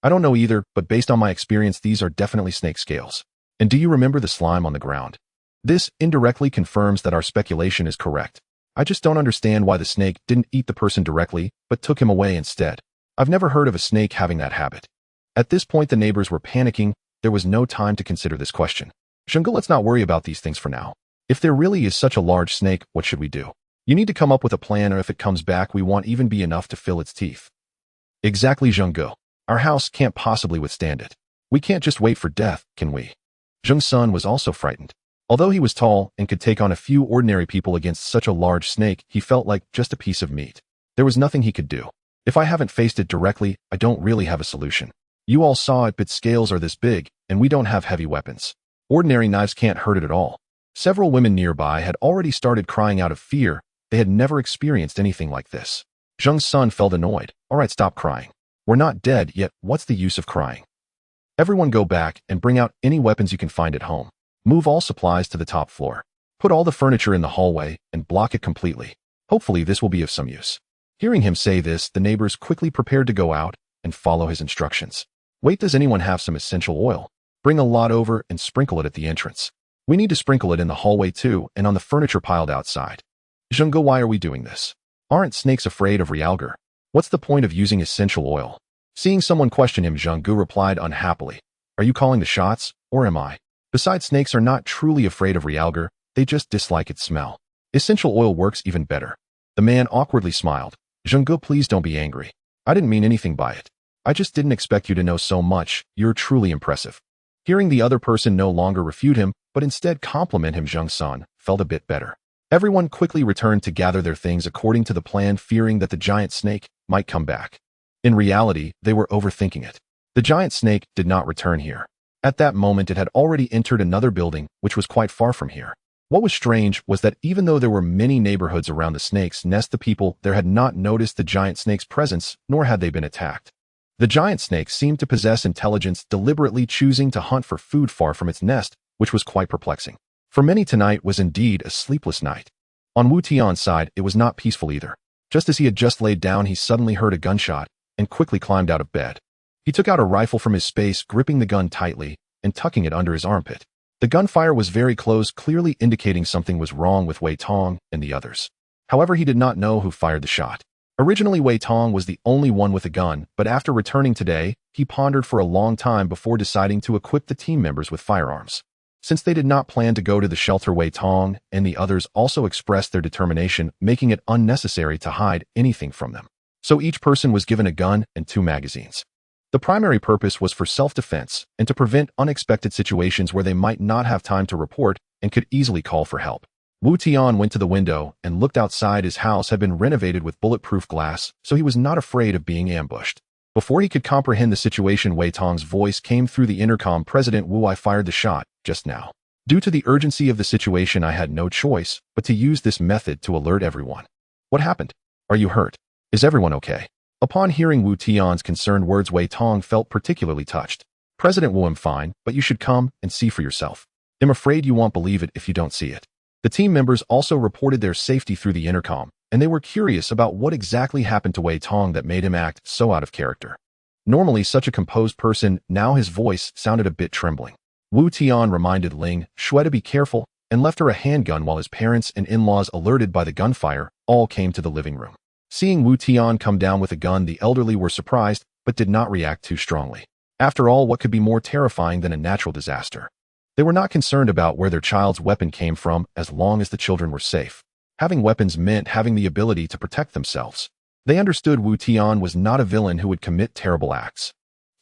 I don't know either, but based on my experience, these are definitely snake scales. And do you remember the slime on the ground? This indirectly confirms that our speculation is correct. I just don't understand why the snake didn't eat the person directly, but took him away instead. I've never heard of a snake having that habit. At this point, the neighbors were panicking. There was no time to consider this question. Zhengge, let's not worry about these things for now. If there really is such a large snake, what should we do? You need to come up with a plan, or if it comes back, we won't even be enough to fill its teeth. Exactly, Zhengge. Our house can't possibly withstand it. We can't just wait for death, can we? Jing Sun was also frightened. Although he was tall and could take on a few ordinary people, against such a large snake, he felt like just a piece of meat. There was nothing he could do. If I haven't faced it directly, I don't really have a solution. You all saw it, but scales are this big, and we don't have heavy weapons. Ordinary knives can't hurt it at all. Several women nearby had already started crying out of fear. They had never experienced anything like this. Jing Sun felt annoyed. All right, stop crying. We're not dead yet. What's the use of crying? Everyone go back and bring out any weapons you can find at home. Move all supplies to the top floor. Put all the furniture in the hallway and block it completely. Hopefully this will be of some use. Hearing him say this, the neighbors quickly prepared to go out and follow his instructions. Wait, does anyone have some essential oil? Bring a lot over and sprinkle it at the entrance. We need to sprinkle it in the hallway too, and on the furniture piled outside. Zhengge, why are we doing this? Aren't snakes afraid of realgar? What's the point of using essential oil? Seeing someone question him, Zhengge replied unhappily. Are you calling the shots, or am I? Besides, snakes are not truly afraid of realgar, they just dislike its smell. Essential oil works even better. The man awkwardly smiled. Zhengge, please don't be angry. I didn't mean anything by it. I just didn't expect you to know so much. You're truly impressive. Hearing the other person no longer refute him, but instead compliment him, Jing Sun felt a bit better. Everyone quickly returned to gather their things according to the plan, fearing that the giant snake might come back. In reality, they were overthinking it. The giant snake did not return here. At that moment, it had already entered another building, which was quite far from here. What was strange was that even though there were many neighborhoods around the snake's nest, the people there had not noticed the giant snake's presence, nor had they been attacked. The giant snake seemed to possess intelligence, deliberately choosing to hunt for food far from its nest, which was quite perplexing. For many, tonight was indeed a sleepless night. On Wu Tian's side, it was not peaceful either. Just as he had just laid down, he suddenly heard a gunshot and quickly climbed out of bed. He took out a rifle from his space, gripping the gun tightly and tucking it under his armpit. The gunfire was very close, clearly indicating something was wrong with Wei Tong and the others. However, he did not know who fired the shot. Originally, Wei Tong was the only one with a gun, but after returning today, he pondered for a long time before deciding to equip the team members with firearms. Since they did not plan to go to the shelter, Wei Tong and the others also expressed their determination, making it unnecessary to hide anything from them. So each person was given a gun and 2 magazines. The primary purpose was for self-defense and to prevent unexpected situations where they might not have time to report and could easily call for help. Wu Tian went to the window and looked outside. His house had been renovated with bulletproof glass, so he was not afraid of being ambushed. Before he could comprehend the situation, Wei Tong's voice came through the intercom. President Wu, I fired the shot just now. Due to the urgency of the situation, I had no choice but to use this method to alert everyone. What happened? Are you hurt? Is everyone okay? Upon hearing Wu Tian's concerned words, Wei Tong felt particularly touched. President Wu, I'm fine, but you should come and see for yourself. I'm afraid you won't believe it if you don't see it. The team members also reported their safety through the intercom, and they were curious about what exactly happened to Wei Tong that made him act so out of character. Normally such a composed person, now his voice sounded a bit trembling. Wu Tian reminded Ling Shui to be careful and left her a handgun while his parents and in-laws, alerted by the gunfire, all came to the living room. Seeing Wu Tian come down with a gun, the elderly were surprised but did not react too strongly. After all, what could be more terrifying than a natural disaster? They were not concerned about where their child's weapon came from as long as the children were safe. Having weapons meant having the ability to protect themselves. They understood Wu Tian was not a villain who would commit terrible acts.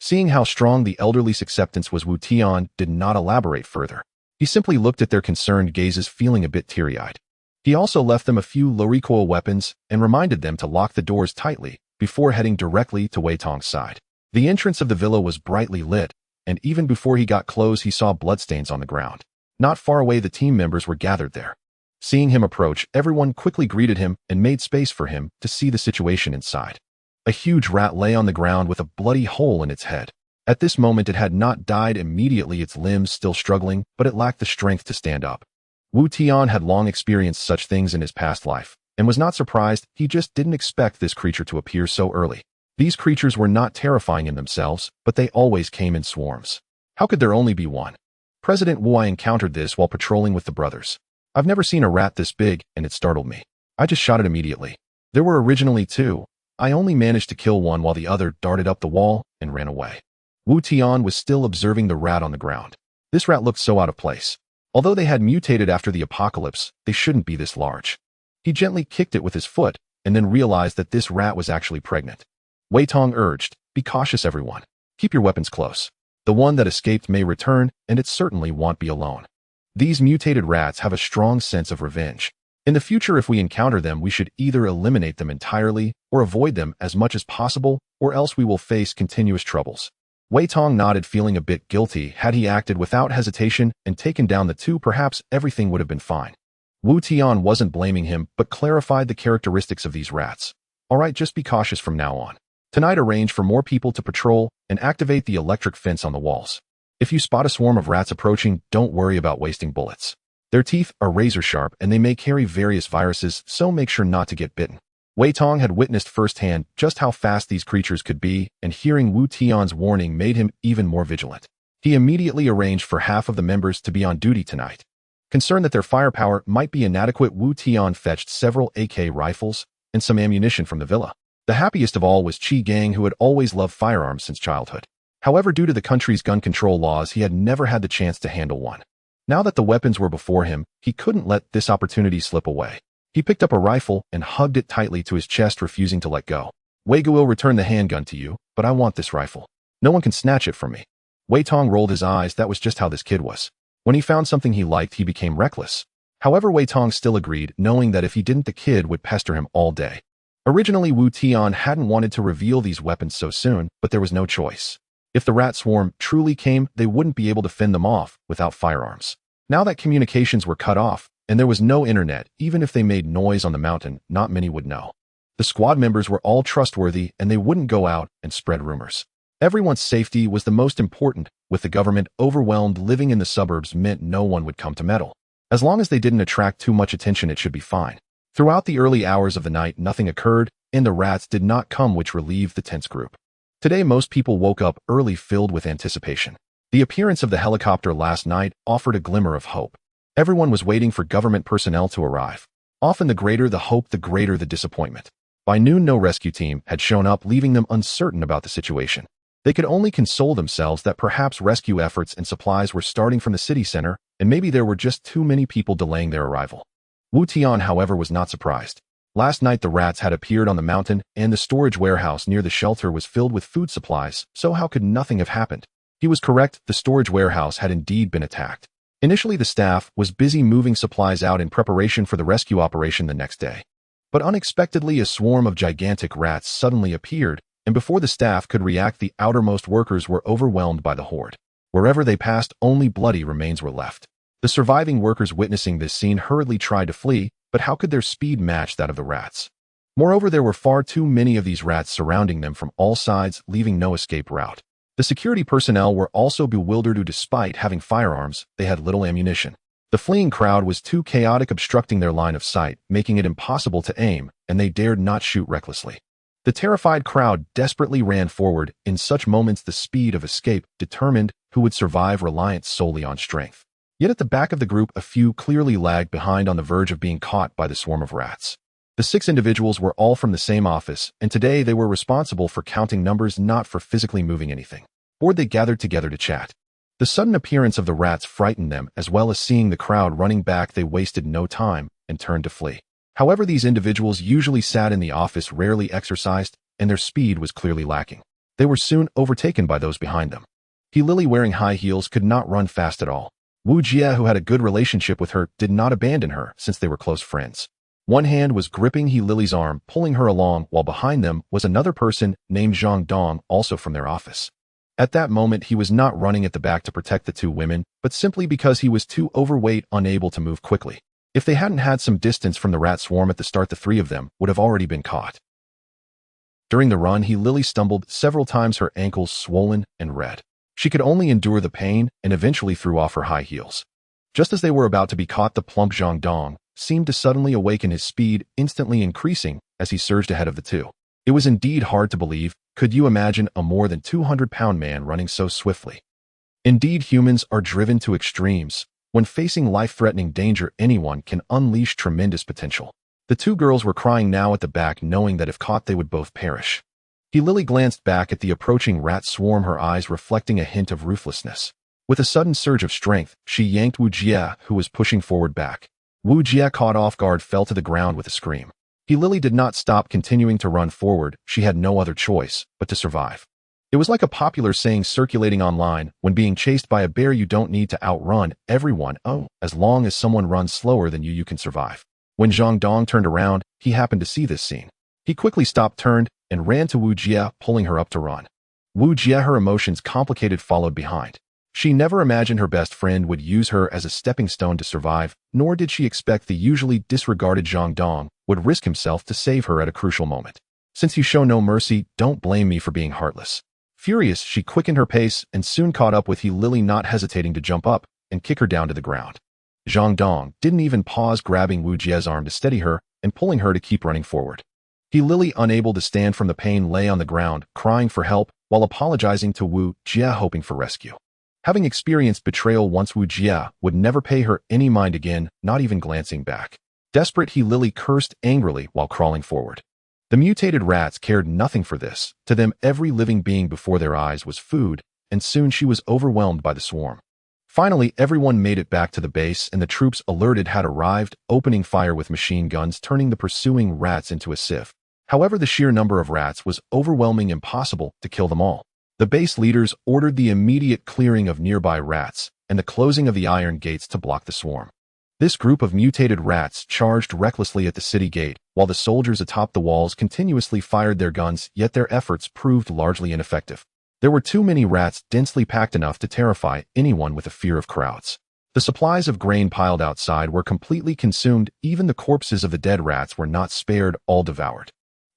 Seeing how strong the elderly's acceptance was, Wu Tian did not elaborate further. He simply looked at their concerned gazes, feeling a bit teary-eyed. He also left them a few low-recoil weapons and reminded them to lock the doors tightly before heading directly to Wei Tong's side. The entrance of the villa was brightly lit, and even before he got close, he saw bloodstains on the ground. Not far away, the team members were gathered there. Seeing him approach, everyone quickly greeted him and made space for him to see the situation inside. A huge rat lay on the ground with a bloody hole in its head. At this moment, it had not died immediately, its limbs still struggling, but it lacked the strength to stand up. Wu Tian had long experienced such things in his past life, and was not surprised. He just didn't expect this creature to appear so early. These creatures were not terrifying in themselves, but they always came in swarms. How could there only be one? President Wu, I encountered this while patrolling with the brothers. I've never seen a rat this big, and it startled me. I just shot it immediately. There were originally 2. I only managed to kill one while the other darted up the wall and ran away. Wu Tian was still observing the rat on the ground. This rat looked so out of place. Although they had mutated after the apocalypse, they shouldn't be this large. He gently kicked it with his foot, and then realized that this rat was actually pregnant. Wei Tong urged, be cautious everyone. Keep your weapons close. The one that escaped may return, and it certainly won't be alone. These mutated rats have a strong sense of revenge. In the future, if we encounter them, we should either eliminate them entirely or avoid them as much as possible, or else we will face continuous troubles. Wei Tong nodded, feeling a bit guilty. Had he acted without hesitation and taken down the 2, perhaps everything would have been fine. Wu Tian wasn't blaming him, but clarified the characteristics of these rats. All right, just be cautious from now on. Tonight, arrange for more people to patrol and activate the electric fence on the walls. If you spot a swarm of rats approaching, don't worry about wasting bullets. Their teeth are razor sharp and they may carry various viruses, so make sure not to get bitten. Wei Tong had witnessed firsthand just how fast these creatures could be, and hearing Wu Tian's warning made him even more vigilant. He immediately arranged for half of the members to be on duty tonight. Concerned that their firepower might be inadequate, Wu Tian fetched several AK rifles and some ammunition from the villa. The happiest of all was Qi Gang, who had always loved firearms since childhood. However, due to the country's gun control laws, he had never had the chance to handle one. Now that the weapons were before him, he couldn't let this opportunity slip away. He picked up a rifle and hugged it tightly to his chest, refusing to let go. Wei Gu will return the handgun to you, but I want this rifle. No one can snatch it from me. Wei Tong rolled his eyes. That was just how this kid was. When he found something he liked, he became reckless. However, Wei Tong still agreed, knowing that if he didn't, the kid would pester him all day. Originally, Wu Tian hadn't wanted to reveal these weapons so soon, but there was no choice. If the rat swarm truly came, they wouldn't be able to fend them off without firearms. Now that communications were cut off, and there was no internet, even if they made noise on the mountain, not many would know. The squad members were all trustworthy, and they wouldn't go out and spread rumors. Everyone's safety was the most important. With the government overwhelmed, living in the suburbs meant no one would come to meddle. As long as they didn't attract too much attention, it should be fine. Throughout the early hours of the night, nothing occurred, and the rats did not come, which relieved the tense group. Today, most people woke up early, filled with anticipation. The appearance of the helicopter last night offered a glimmer of hope. Everyone was waiting for government personnel to arrive. Often the greater the hope, the greater the disappointment. By noon, no rescue team had shown up, leaving them uncertain about the situation. They could only console themselves that perhaps rescue efforts and supplies were starting from the city center, and maybe there were just too many people delaying their arrival. Wu Tian, however, was not surprised. Last night the rats had appeared on the mountain, and the storage warehouse near the shelter was filled with food supplies, so how could nothing have happened? He was correct, the storage warehouse had indeed been attacked. Initially the staff was busy moving supplies out in preparation for the rescue operation the next day. But unexpectedly a swarm of gigantic rats suddenly appeared, and before the staff could react the outermost workers were overwhelmed by the horde. Wherever they passed, only bloody remains were left. The surviving workers witnessing this scene hurriedly tried to flee, but how could their speed match that of the rats? Moreover, there were far too many of these rats surrounding them from all sides, leaving no escape route. The security personnel were also bewildered who, despite having firearms, they had little ammunition. The fleeing crowd was too chaotic, obstructing their line of sight, making it impossible to aim, and they dared not shoot recklessly. The terrified crowd desperately ran forward. In such moments the speed of escape determined who would survive, reliant solely on strength. Yet at the back of the group a few clearly lagged behind, on the verge of being caught by the swarm of rats. The 6 individuals were all from the same office, and today they were responsible for counting numbers, not for physically moving anything. Bored, they gathered together to chat. The sudden appearance of the rats frightened them, as well as seeing the crowd running back. They wasted no time and turned to flee. However, these individuals usually sat in the office, rarely exercised, and their speed was clearly lacking. They were soon overtaken by those behind them. Lily, wearing high heels, could not run fast at all. Wu Jie, who had a good relationship with her, did not abandon her since they were close friends. One hand was gripping Lily's arm, pulling her along, while behind them was another person named Zhang Dong, also from their office. At that moment he was not running at the back to protect the 2 women, but simply because he was too overweight, unable to move quickly. If they hadn't had some distance from the rat swarm at the start, the 3 of them would have already been caught. During the run, Lily stumbled several times, her ankles swollen and red. She could only endure the pain and eventually threw off her high heels. Just as they were about to be caught, the plump Zhang Dong seemed to suddenly awaken, his speed instantly increasing as he surged ahead of the 2. It was indeed hard to believe. Could you imagine a more than 200-pound man running so swiftly? Indeed, humans are driven to extremes. When facing life-threatening danger, anyone can unleash tremendous potential. The 2 girls were crying now at the back, knowing that if caught they would both perish. Lily glanced back at the approaching rat swarm, her eyes reflecting a hint of ruthlessness. With a sudden surge of strength, she yanked Wu Jie, who was pushing forward, back. Wu Jie, caught off guard, fell to the ground with a scream. Lily did not stop, continuing to run forward. She had no other choice but to survive. It was like a popular saying circulating online: when being chased by a bear, you don't need to outrun everyone. As long as someone runs slower than you, you can survive. When Zhang Dong turned around, he happened to see this scene. He quickly stopped, turned, and ran to Wu Jie, pulling her up to run. Wu Jie, her emotions complicated, followed behind. She never imagined her best friend would use her as a stepping stone to survive, nor did she expect the usually disregarded Zhang Dong would risk himself to save her at a crucial moment. Since you show no mercy, don't blame me for being heartless. Furious, she quickened her pace and soon caught up with Lily, not hesitating to jump up and kick her down to the ground. Zhang Dong didn't even pause, grabbing Wu Jie's arm to steady her and pulling her to keep running forward. Lily, unable to stand from the pain, lay on the ground, crying for help while apologizing to Wu Jie, hoping for rescue. Having experienced betrayal once, Wu Jie would never pay her any mind again, not even glancing back. Desperate, Lily cursed angrily while crawling forward. The mutated rats cared nothing for this. To them, every living being before their eyes was food, and soon she was overwhelmed by the swarm. Finally, everyone made it back to the base, and the troops, alerted, had arrived, opening fire with machine guns, turning the pursuing rats into a sieve. However, the sheer number of rats was overwhelming, impossible to kill them all. The base leaders ordered the immediate clearing of nearby rats and the closing of the iron gates to block the swarm. This group of mutated rats charged recklessly at the city gate, while the soldiers atop the walls continuously fired their guns, yet their efforts proved largely ineffective. There were too many rats, densely packed enough to terrify anyone with a fear of crowds. The supplies of grain piled outside were completely consumed. Even the corpses of the dead rats were not spared, all devoured.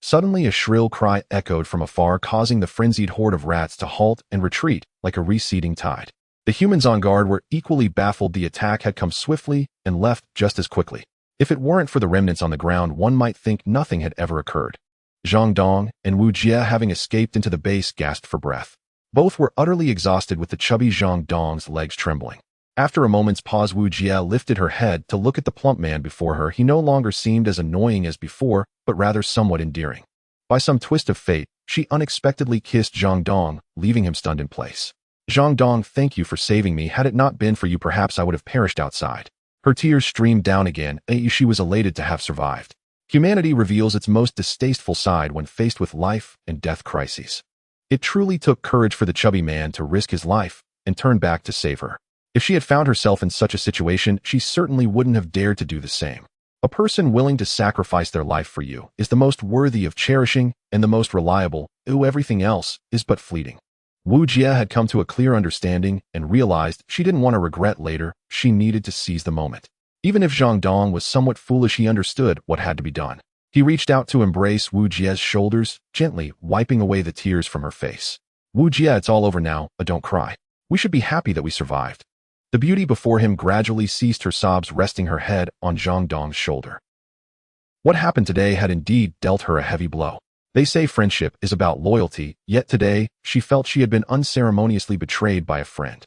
Suddenly a shrill cry echoed from afar, causing the frenzied horde of rats to halt and retreat like a receding tide. The humans on guard were equally baffled. The attack had come swiftly and left just as quickly. If it weren't for the remnants on the ground, one might think nothing had ever occurred. Zhang Dong and Wu Jie, having escaped into the base, gasped for breath. Both were utterly exhausted, with the chubby Zhang Dong's legs trembling. After a moment's pause, Wu Jie lifted her head to look at the plump man before her. He no longer seemed as annoying as before, but rather somewhat endearing. By some twist of fate, she unexpectedly kissed Zhang Dong, leaving him stunned in place. Zhang Dong, thank you for saving me. Had it not been for you, perhaps I would have perished outside. Her tears streamed down again. She was elated to have survived. Humanity reveals its most distasteful side when faced with life and death crises. It truly took courage for the chubby man to risk his life and turn back to save her. If she had found herself in such a situation, she certainly wouldn't have dared to do the same. A person willing to sacrifice their life for you is the most worthy of cherishing and the most reliable. Everything else is but fleeting. Wu Jie had come to a clear understanding and realized she didn't want to regret later. She needed to seize the moment. Even if Zhang Dong was somewhat foolish, he understood what had to be done. He reached out to embrace Wu Jie's shoulders, gently wiping away the tears from her face. Wu Jie, it's all over now, but don't cry. We should be happy that we survived. The beauty before him gradually ceased her sobs, resting her head on Zhang Dong's shoulder. What happened today had indeed dealt her a heavy blow. They say friendship is about loyalty, yet today she felt she had been unceremoniously betrayed by a friend.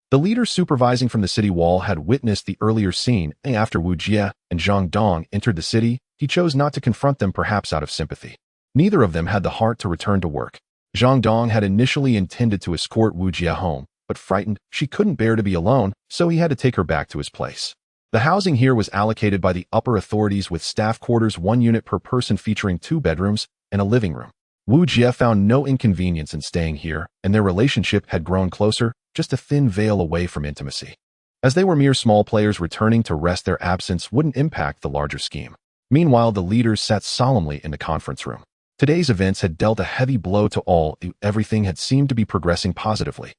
The leader supervising from the city wall had witnessed the earlier scene, and after Wu Jie and Zhang Dong entered the city, he chose not to confront them, perhaps out of sympathy. Neither of them had the heart to return to work. Zhang Dong had initially intended to escort Wu Jie home, but frightened, she couldn't bear to be alone, so he had to take her back to his place. The housing here was allocated by the upper authorities with staff quarters, 1 unit per person featuring 2 bedrooms and a living room. Wu Jie found no inconvenience in staying here, and their relationship had grown closer, just a thin veil away from intimacy. As they were mere small players, returning to rest, their absence wouldn't impact the larger scheme. Meanwhile, the leaders sat solemnly in the conference room. Today's events had dealt a heavy blow to all. Everything had seemed to be progressing positively.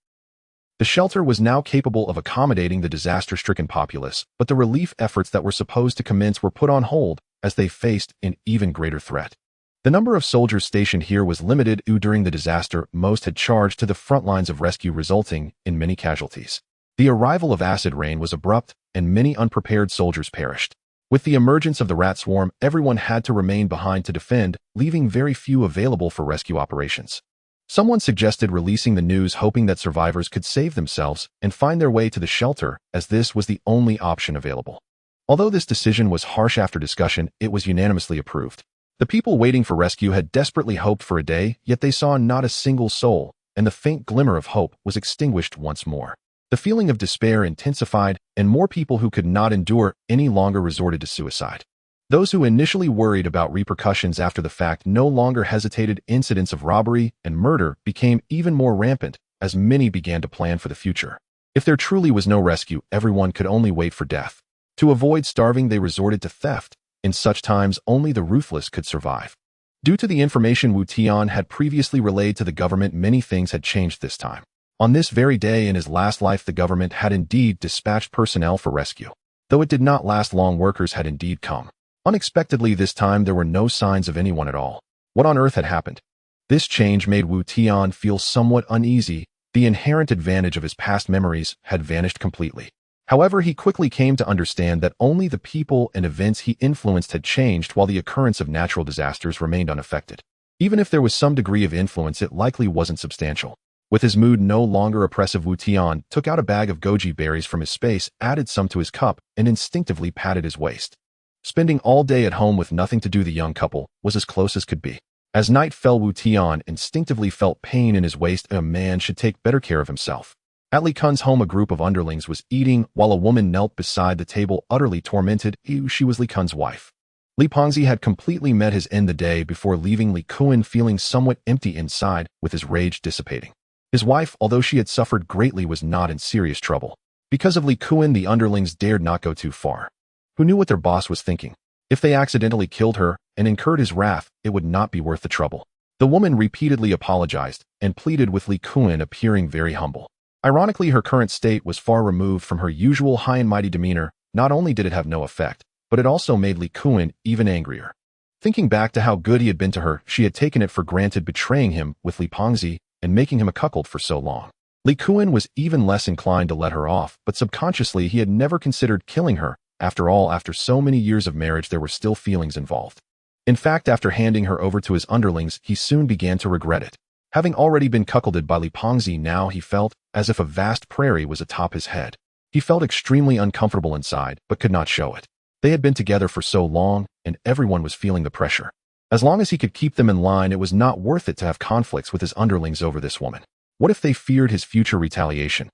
The shelter was now capable of accommodating the disaster-stricken populace, but the relief efforts that were supposed to commence were put on hold as they faced an even greater threat. The number of soldiers stationed here was limited. During the disaster, most had charged to the front lines of rescue, resulting in many casualties. The arrival of acid rain was abrupt, and many unprepared soldiers perished. With the emergence of the rat swarm, everyone had to remain behind to defend, leaving very few available for rescue operations. Someone suggested releasing the news, hoping that survivors could save themselves and find their way to the shelter, as this was the only option available. Although this decision was harsh, after discussion, it was unanimously approved. The people waiting for rescue had desperately hoped for a day, yet they saw not a single soul, and the faint glimmer of hope was extinguished once more. The feeling of despair intensified, and more people who could not endure any longer resorted to suicide. Those who initially worried about repercussions after the fact no longer hesitated. Incidents of robbery and murder became even more rampant, as many began to plan for the future. If there truly was no rescue, everyone could only wait for death. To avoid starving, they resorted to theft. In such times, only the ruthless could survive. Due to the information Wu Tian had previously relayed to the government, many things had changed this time. On this very day in his last life, the government had indeed dispatched personnel for rescue. Though it did not last long, workers had indeed come. Unexpectedly this time, there were no signs of anyone at all. What on earth had happened? This change made Wu Tian feel somewhat uneasy. The inherent advantage of his past memories had vanished completely. However, he quickly came to understand that only the people and events he influenced had changed, while the occurrence of natural disasters remained unaffected. Even if there was some degree of influence, it likely wasn't substantial. With his mood no longer oppressive, Wu Tian took out a bag of goji berries from his space, added some to his cup, and instinctively patted his waist. Spending all day at home with nothing to do, the young couple was as close as could be. As night fell, Wu Tian instinctively felt pain in his waist. A man should take better care of himself. At Li Kun's home, a group of underlings was eating, while a woman knelt beside the table, utterly tormented. She was Li Kun's wife. Li Pengzi had completely met his end the day before leaving Li Kun feeling somewhat empty inside, with his rage dissipating. His wife, although she had suffered greatly, was not in serious trouble. Because of Li Kun, the underlings dared not go too far. Who knew what their boss was thinking? If they accidentally killed her and incurred his wrath, it would not be worth the trouble. The woman repeatedly apologized and pleaded with Li Kun, appearing very humble. Ironically, her current state was far removed from her usual high and mighty demeanor. Not only did it have no effect, but it also made Li Kun even angrier. Thinking back to how good he had been to her, she had taken it for granted, betraying him with Li Pengzi and making him a cuckold for so long. Li Kun was even less inclined to let her off, but subconsciously he had never considered killing her. After all, after so many years of marriage, there were still feelings involved. In fact, after handing her over to his underlings, he soon began to regret it. Having already been cuckolded by Li Pengzi, now he felt as if a vast prairie was atop his head. He felt extremely uncomfortable inside, but could not show it. They had been together for so long, and everyone was feeling the pressure. As long as he could keep them in line, it was not worth it to have conflicts with his underlings over this woman. What if they feared his future retaliation?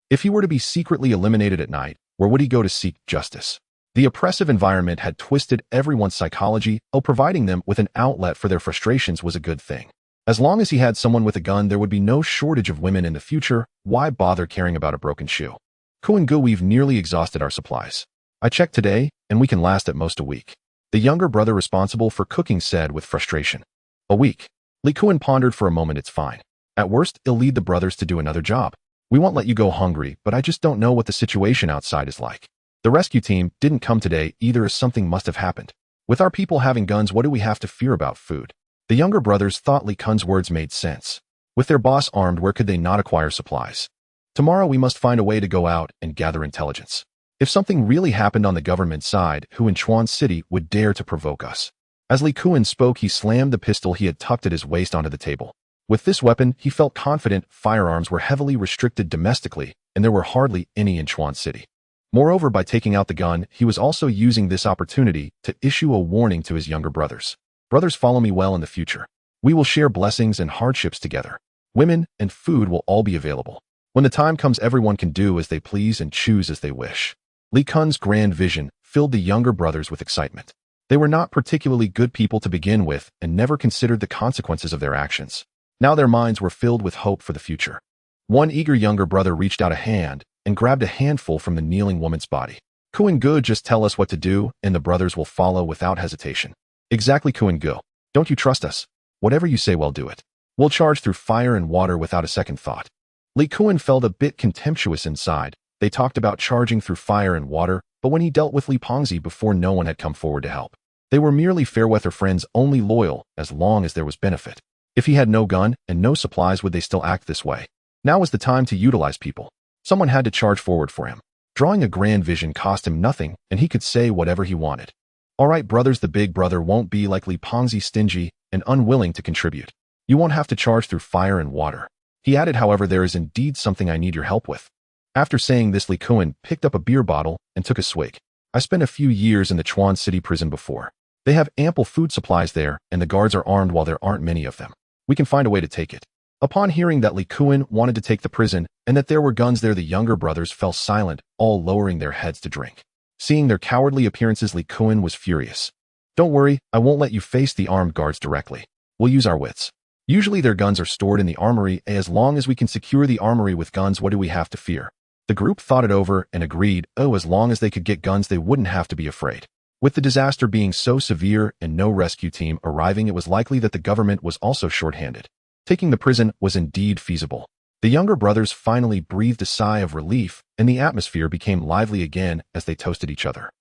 If he were to be secretly eliminated at night, where would he go to seek justice? The oppressive environment had twisted everyone's psychology, providing them with an outlet for their frustrations was a good thing. As long as he had someone with a gun, there would be no shortage of women in the future. Why bother caring about a broken shoe? Kuan-gu, we've nearly exhausted our supplies. I checked today, and we can last at most a week. The younger brother responsible for cooking said with frustration. A week. Li Kuan pondered for a moment. It's fine. At worst, it'll lead the brothers to do another job. We won't let you go hungry, but I just don't know what the situation outside is like. The rescue team didn't come today either, as something must have happened. With our people having guns, what do we have to fear about food? The younger brothers thought Li Kun's words made sense. With their boss armed, where could they not acquire supplies? Tomorrow we must find a way to go out and gather intelligence. If something really happened on the government side, who in Chuan City would dare to provoke us? As Li Kuan spoke, he slammed the pistol he had tucked at his waist onto the table. With this weapon, he felt confident. Firearms were heavily restricted domestically, and there were hardly any in Chuan City. Moreover, by taking out the gun, he was also using this opportunity to issue a warning to his younger brothers. Brothers, follow me well in the future. We will share blessings and hardships together. Women and food will all be available. When the time comes, everyone can do as they please and choose as they wish. Li Kun's grand vision filled the younger brothers with excitement. They were not particularly good people to begin with and never considered the consequences of their actions. Now their minds were filled with hope for the future. One eager younger brother reached out a hand and grabbed a handful from the kneeling woman's body. Kuan-gu, just tell us what to do, and the brothers will follow without hesitation. Exactly, Kuan-gu. Don't you trust us? Whatever you say, we'll do it. We'll charge through fire and water without a second thought. Li Kuan felt a bit contemptuous inside. They talked about charging through fire and water, but when he dealt with Li Pengzi before, no one had come forward to help. They were merely fair-weather friends, only loyal as long as there was benefit. If he had no gun and no supplies, would they still act this way? Now was the time to utilize people. Someone had to charge forward for him. Drawing a grand vision cost him nothing, and he could say whatever he wanted. All right, brothers, the big brother won't be like Li Pengzi, stingy and unwilling to contribute. You won't have to charge through fire and water. He added, however, there is indeed something I need your help with. After saying this, Li Kuan picked up a beer bottle and took a swig. I spent a few years in the Chuan City prison before. They have ample food supplies there, and the guards are armed while there aren't many of them. We can find a way to take it. Upon hearing that Li Kuan wanted to take the prison and that there were guns there, the younger brothers fell silent, all lowering their heads to drink. Seeing their cowardly appearances, Li Kuan was furious. Don't worry, I won't let you face the armed guards directly. We'll use our wits. Usually their guns are stored in the armory. As long as we can secure the armory with guns, what do we have to fear? The group thought it over and agreed, as long as they could get guns, they wouldn't have to be afraid. With the disaster being so severe and no rescue team arriving, it was likely that the government was also short-handed. Taking the prison was indeed feasible. The younger brothers finally breathed a sigh of relief, and the atmosphere became lively again as they toasted each other.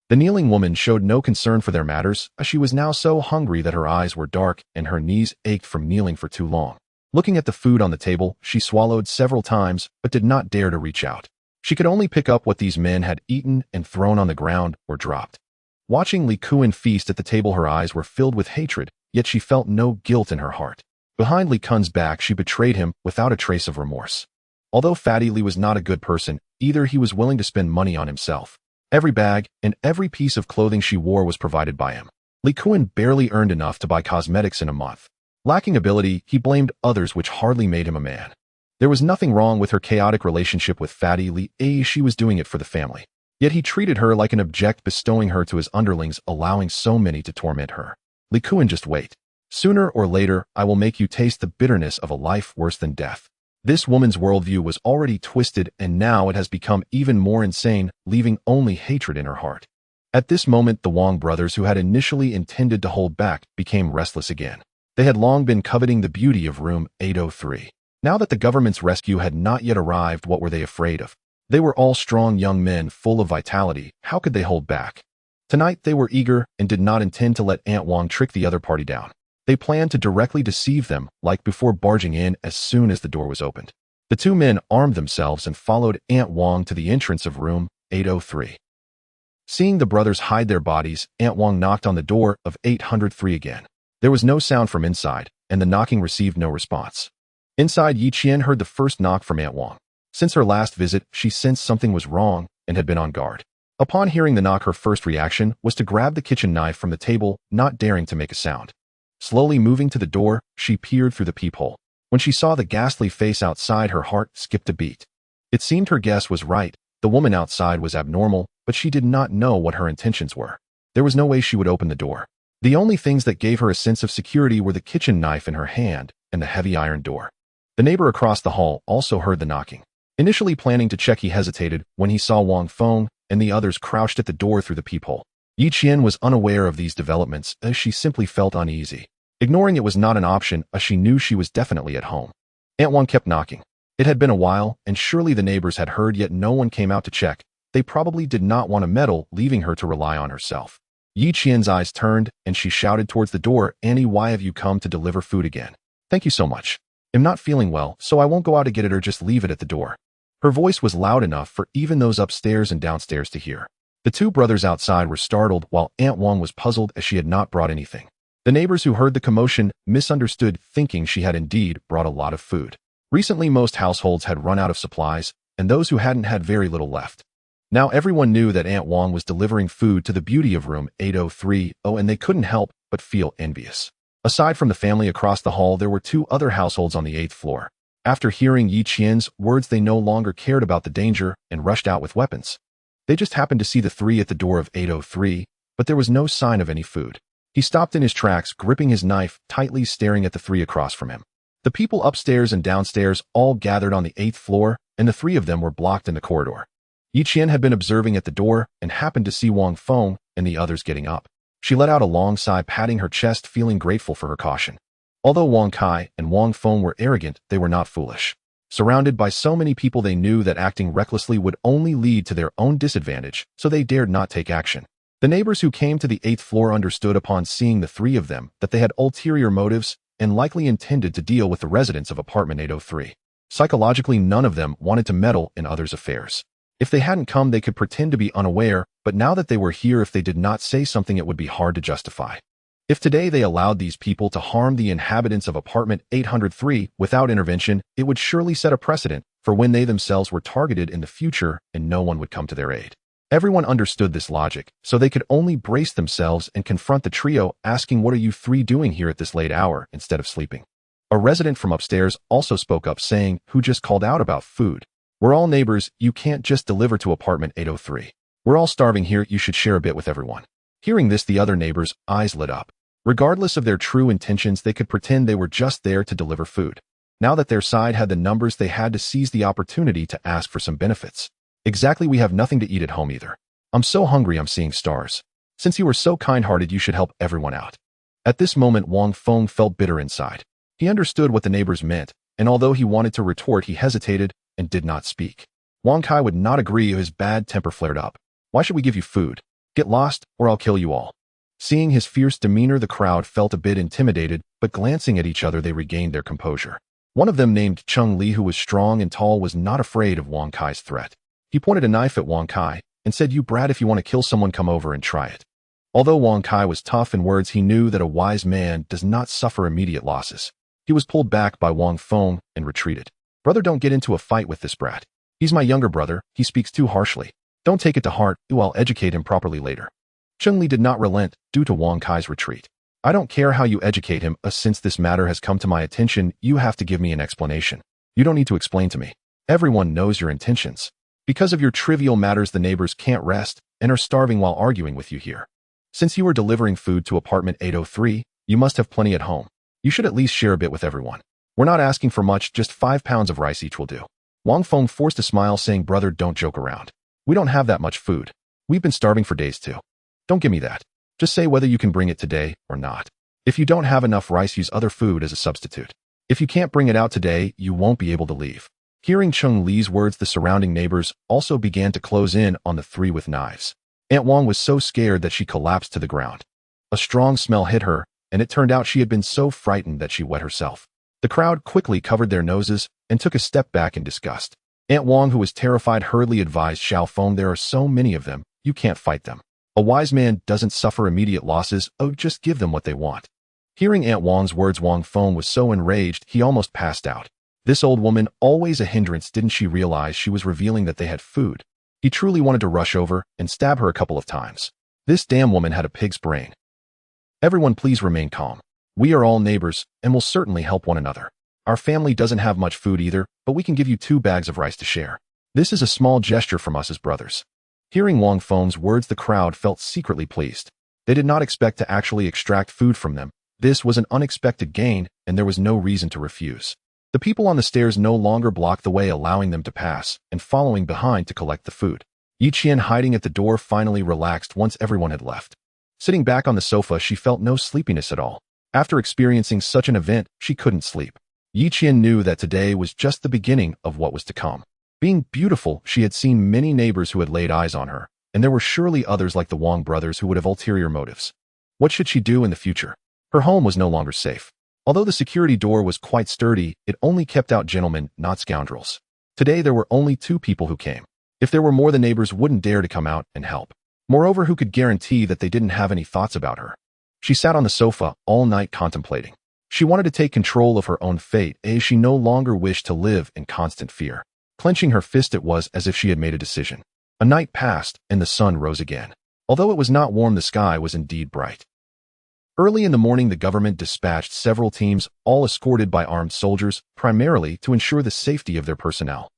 The kneeling woman showed no concern for their matters, as she was now so hungry that her eyes were dark and her knees ached from kneeling for too long. Looking at the food on the table, she swallowed several times but did not dare to reach out. She could only pick up what these men had eaten and thrown on the ground or dropped. Watching Li Kuan feast at the table, her eyes were filled with hatred, yet she felt no guilt in her heart. Behind Li Kun's back, she betrayed him without a trace of remorse. Although Fatty Li was not a good person, either he was willing to spend money on himself. Every bag and every piece of clothing she wore was provided by him. Li Kuan barely earned enough to buy cosmetics in a month. Lacking ability, he blamed others, which hardly made him a man. There was nothing wrong with her chaotic relationship with Fatty Li. She was doing it for the family. Yet he treated her like an object, bestowing her to his underlings, allowing so many to torment her. Li Kuan, just wait. Sooner or later, I will make you taste the bitterness of a life worse than death. This woman's worldview was already twisted, and now it has become even more insane, leaving only hatred in her heart. At this moment, the Wang brothers, who had initially intended to hold back, became restless again. They had long been coveting the beauty of room 803. Now that the government's rescue had not yet arrived, what were they afraid of? They were all strong young men, full of vitality. How could they hold back? Tonight they were eager and did not intend to let Aunt Wang trick the other party down. They planned to directly deceive them, like before barging in as soon as the door was opened. The two men armed themselves and followed Aunt Wang to the entrance of room 803. Seeing the brothers hide their bodies, Aunt Wang knocked on the door of 803 again. There was no sound from inside, and the knocking received no response. Inside, Yi Qian heard the first knock from Aunt Wang. Since her last visit, she sensed something was wrong and had been on guard. Upon hearing the knock, her first reaction was to grab the kitchen knife from the table, not daring to make a sound. Slowly moving to the door, she peered through the peephole. When she saw the ghastly face outside, her heart skipped a beat. It seemed her guess was right. The woman outside was abnormal, but she did not know what her intentions were. There was no way she would open the door. The only things that gave her a sense of security were the kitchen knife in her hand and the heavy iron door. The neighbor across the hall also heard the knocking. Initially planning to check, he hesitated when he saw Wang Feng and the others crouched at the door through the peephole. Yi Qian was unaware of these developments as she simply felt uneasy. Ignoring it was not an option, as she knew she was definitely at home. Aunt Wang kept knocking. It had been a while, and surely the neighbors had heard, yet no one came out to check. They probably did not want to meddle, leaving her to rely on herself. Yi Qian's eyes turned, and she shouted towards the door, "Annie, why have you come to deliver food again? Thank you so much. I'm not feeling well, so I won't go out to get it or just leave it at the door." Her voice was loud enough for even those upstairs and downstairs to hear. The two brothers outside were startled, while Aunt Wang was puzzled as she had not brought anything. The neighbors who heard the commotion misunderstood, thinking she had indeed brought a lot of food. Recently, most households had run out of supplies, and those who hadn't had very little left. Now everyone knew that Aunt Wang was delivering food to the beauty of room 803, and they couldn't help but feel envious. Aside from the family across the hall, there were two other households on the 8th floor. After hearing Yi Qian's words, they no longer cared about the danger and rushed out with weapons. They just happened to see the three at the door of 803, but there was no sign of any food. He stopped in his tracks, gripping his knife tightly, staring at the three across from him. The people upstairs and downstairs all gathered on the 8th floor, and the three of them were blocked in the corridor. Yi Qian had been observing at the door and happened to see Wang Feng and the others getting up. She let out a long sigh, patting her chest, feeling grateful for her caution. Although Wang Kai and Wang Feng were arrogant, they were not foolish. Surrounded by so many people, they knew that acting recklessly would only lead to their own disadvantage, so they dared not take action. The neighbors who came to the 8th floor understood upon seeing the three of them that they had ulterior motives and likely intended to deal with the residents of apartment 803. Psychologically, none of them wanted to meddle in others' affairs. If they hadn't come, they could pretend to be unaware, but now that they were here, if they did not say something, it would be hard to justify. If today they allowed these people to harm the inhabitants of apartment 803 without intervention, it would surely set a precedent for when they themselves were targeted in the future and no one would come to their aid. Everyone understood this logic, so they could only brace themselves and confront the trio, asking, "What are you three doing here at this late hour instead of sleeping?" A resident from upstairs also spoke up, saying, "Who just called out about food? We're all neighbors, you can't just deliver to apartment 803. We're all starving here, you should share a bit with everyone." Hearing this, the other neighbors' eyes lit up. Regardless of their true intentions, they could pretend they were just there to deliver food. Now that their side had the numbers, they had to seize the opportunity to ask for some benefits. "Exactly, we have nothing to eat at home either. I'm so hungry, I'm seeing stars. Since you were so kind-hearted, you should help everyone out." At this moment, Wang Feng felt bitter inside. He understood what the neighbors meant, and although he wanted to retort, he hesitated and did not speak. Wang Kai would not agree. His bad temper flared up. "Why should we give you food? Get lost, or I'll kill you all." Seeing his fierce demeanor, the crowd felt a bit intimidated, but glancing at each other, they regained their composure. One of them, named Cheng Li, who was strong and tall, was not afraid of Wang Kai's threat. He pointed a knife at Wang Kai and said, "You brat, if you want to kill someone, come over and try it." Although Wang Kai was tough in words, he knew that a wise man does not suffer immediate losses. He was pulled back by Wang Feng and retreated. "Brother, don't get into a fight with this brat. He's my younger brother, he speaks too harshly. Don't take it to heart, I'll educate him properly later." Cheng Li did not relent due to Wang Kai's retreat. "I don't care how you educate him, since this matter has come to my attention, you have to give me an explanation. You don't need to explain to me. Everyone knows your intentions. Because of your trivial matters, the neighbors can't rest and are starving while arguing with you here. Since you are delivering food to apartment 803, you must have plenty at home. You should at least share a bit with everyone. We're not asking for much, just 5 pounds of rice each will do." Wang Feng forced a smile, saying, "Brother, don't joke around. We don't have that much food. We've been starving for days too. Don't give me that. Just say whether you can bring it today or not. If you don't have enough rice, use other food as a substitute. If you can't bring it out today, you won't be able to leave." Hearing Cheng Li's words, the surrounding neighbors also began to close in on the three with knives. Aunt Wang was so scared that she collapsed to the ground. A strong smell hit her, and it turned out she had been so frightened that she wet herself. The crowd quickly covered their noses and took a step back in disgust. Aunt Wang, who was terrified, hurriedly advised Xiao Feng, "There are so many of them, you can't fight them. A wise man doesn't suffer immediate losses, just give them what they want." Hearing Aunt Wang's words, Wang Feng was so enraged he almost passed out. This old woman, always a hindrance, didn't she realize she was revealing that they had food? He truly wanted to rush over and stab her a couple of times. This damn woman had a pig's brain. "Everyone please remain calm. We are all neighbors and will certainly help one another. Our family doesn't have much food either, but we can give you 2 bags of rice to share. This is a small gesture from us as brothers." Hearing Wang Feng's words, the crowd felt secretly pleased. They did not expect to actually extract food from them. This was an unexpected gain, and there was no reason to refuse. The people on the stairs no longer blocked the way, allowing them to pass, and following behind to collect the food. Tian, hiding at the door, finally relaxed once everyone had left. Sitting back on the sofa, she felt no sleepiness at all. After experiencing such an event, she couldn't sleep. Tian knew that today was just the beginning of what was to come. Being beautiful, she had seen many neighbors who had laid eyes on her, and there were surely others like the Wang brothers who would have ulterior motives. What should she do in the future? Her home was no longer safe. Although the security door was quite sturdy, it only kept out gentlemen, not scoundrels. Today there were only 2 people who came. If there were more, the neighbors wouldn't dare to come out and help. Moreover, who could guarantee that they didn't have any thoughts about her? She sat on the sofa all night contemplating. She wanted to take control of her own fate, as she no longer wished to live in constant fear. Clenching her fist, it was as if she had made a decision. A night passed, and the sun rose again. Although it was not warm, the sky was indeed bright. Early in the morning, the government dispatched several teams, all escorted by armed soldiers, primarily to ensure the safety of their personnel.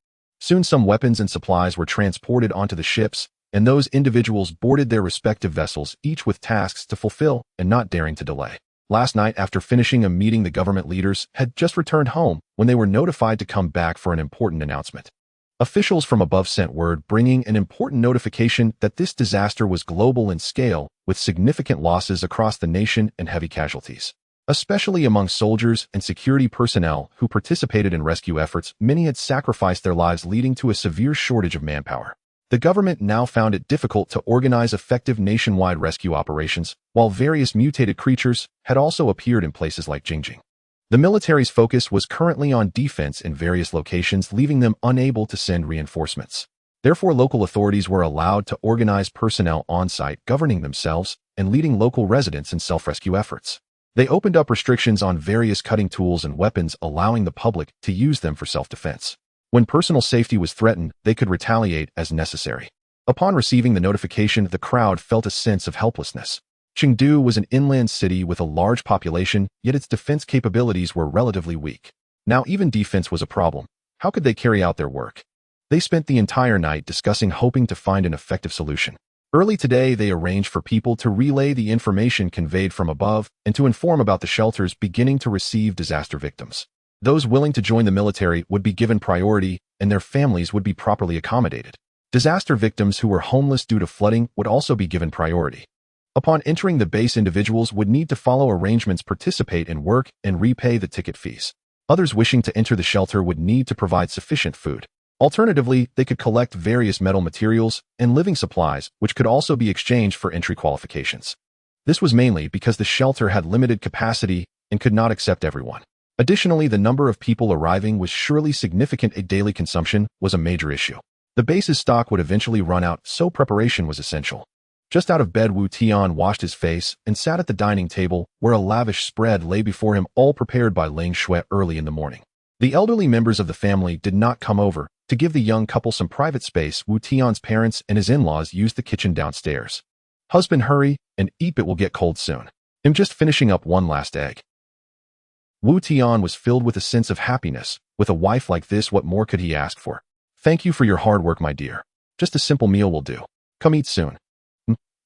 Soon some weapons and supplies were transported onto the ships, and those individuals boarded their respective vessels, each with tasks to fulfill and not daring to delay. Last night, after finishing a meeting, the government leaders had just returned home when they were notified to come back for an important announcement. Officials from above sent word bringing an important notification that this disaster was global in scale, with significant losses across the nation and heavy casualties. Especially among soldiers and security personnel who participated in rescue efforts, many had sacrificed their lives, leading to a severe shortage of manpower. The government now found it difficult to organize effective nationwide rescue operations, while various mutated creatures had also appeared in places like Jingjing. The military's focus was currently on defense in various locations, leaving them unable to send reinforcements. Therefore, local authorities were allowed to organize personnel on-site, governing themselves and leading local residents in self-rescue efforts. They opened up restrictions on various cutting tools and weapons, allowing the public to use them for self-defense. When personal safety was threatened, they could retaliate as necessary. Upon receiving the notification, the crowd felt a sense of helplessness. Chengdu was an inland city with a large population, yet its defense capabilities were relatively weak. Now even defense was a problem. How could they carry out their work? They spent the entire night discussing, hoping to find an effective solution. Early today, they arranged for people to relay the information conveyed from above and to inform about the shelters beginning to receive disaster victims. Those willing to join the military would be given priority, and their families would be properly accommodated. Disaster victims who were homeless due to flooding would also be given priority. Upon entering the base, individuals would need to follow arrangements, participate in work, and repay the ticket fees. Others wishing to enter the shelter would need to provide sufficient food. Alternatively, they could collect various metal materials and living supplies, which could also be exchanged for entry qualifications. This was mainly because the shelter had limited capacity and could not accept everyone. Additionally, the number of people arriving was surely significant. A daily consumption was a major issue. The base's stock would eventually run out, so preparation was essential. Just out of bed, Tian washed his face and sat at the dining table, where a lavish spread lay before him, all prepared by Ling Shui early in the morning. The elderly members of the family did not come over. To give the young couple some private space, Tian's parents and his in-laws used the kitchen downstairs. "Husband, hurry and eat, it will get cold soon. I'm just finishing up one last egg." Tian was filled with a sense of happiness. With a wife like this, what more could he ask for? "Thank you for your hard work, my dear. Just a simple meal will do. Come eat soon.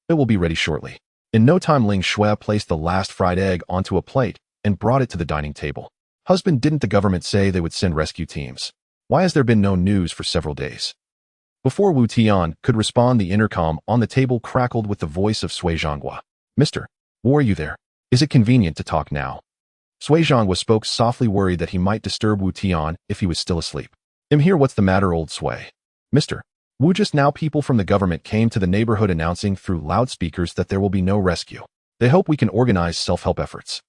It will be ready shortly." In no time, Ling Shui placed the last fried egg onto a plate and brought it to the dining table. "Husband, didn't the government say they would send rescue teams? Why has there been no news for several days?" Before Tian could respond, the intercom on the table crackled with the voice of Sui Zhonghua. "Mr. Wu, are you there? Is it convenient to talk now?" Sui Zhonghua spoke softly, worried that he might disturb Tian if he was still asleep. "I'm here. What's the matter, old Sui?" "Mr. Wu, just now people from the government came to the neighborhood announcing through loudspeakers that there will be no rescue. They hope we can organize self-help efforts.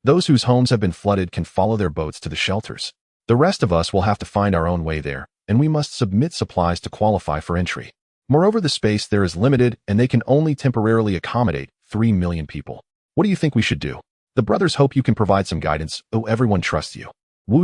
Those whose homes have been flooded can follow their boats to the shelters. The rest of us will have to find our own way there, and we must submit supplies to qualify for entry. Moreover, the space there is limited, and they can only temporarily accommodate 3 million people. What do you think we should do? The brothers hope you can provide some guidance. Oh, everyone trusts you."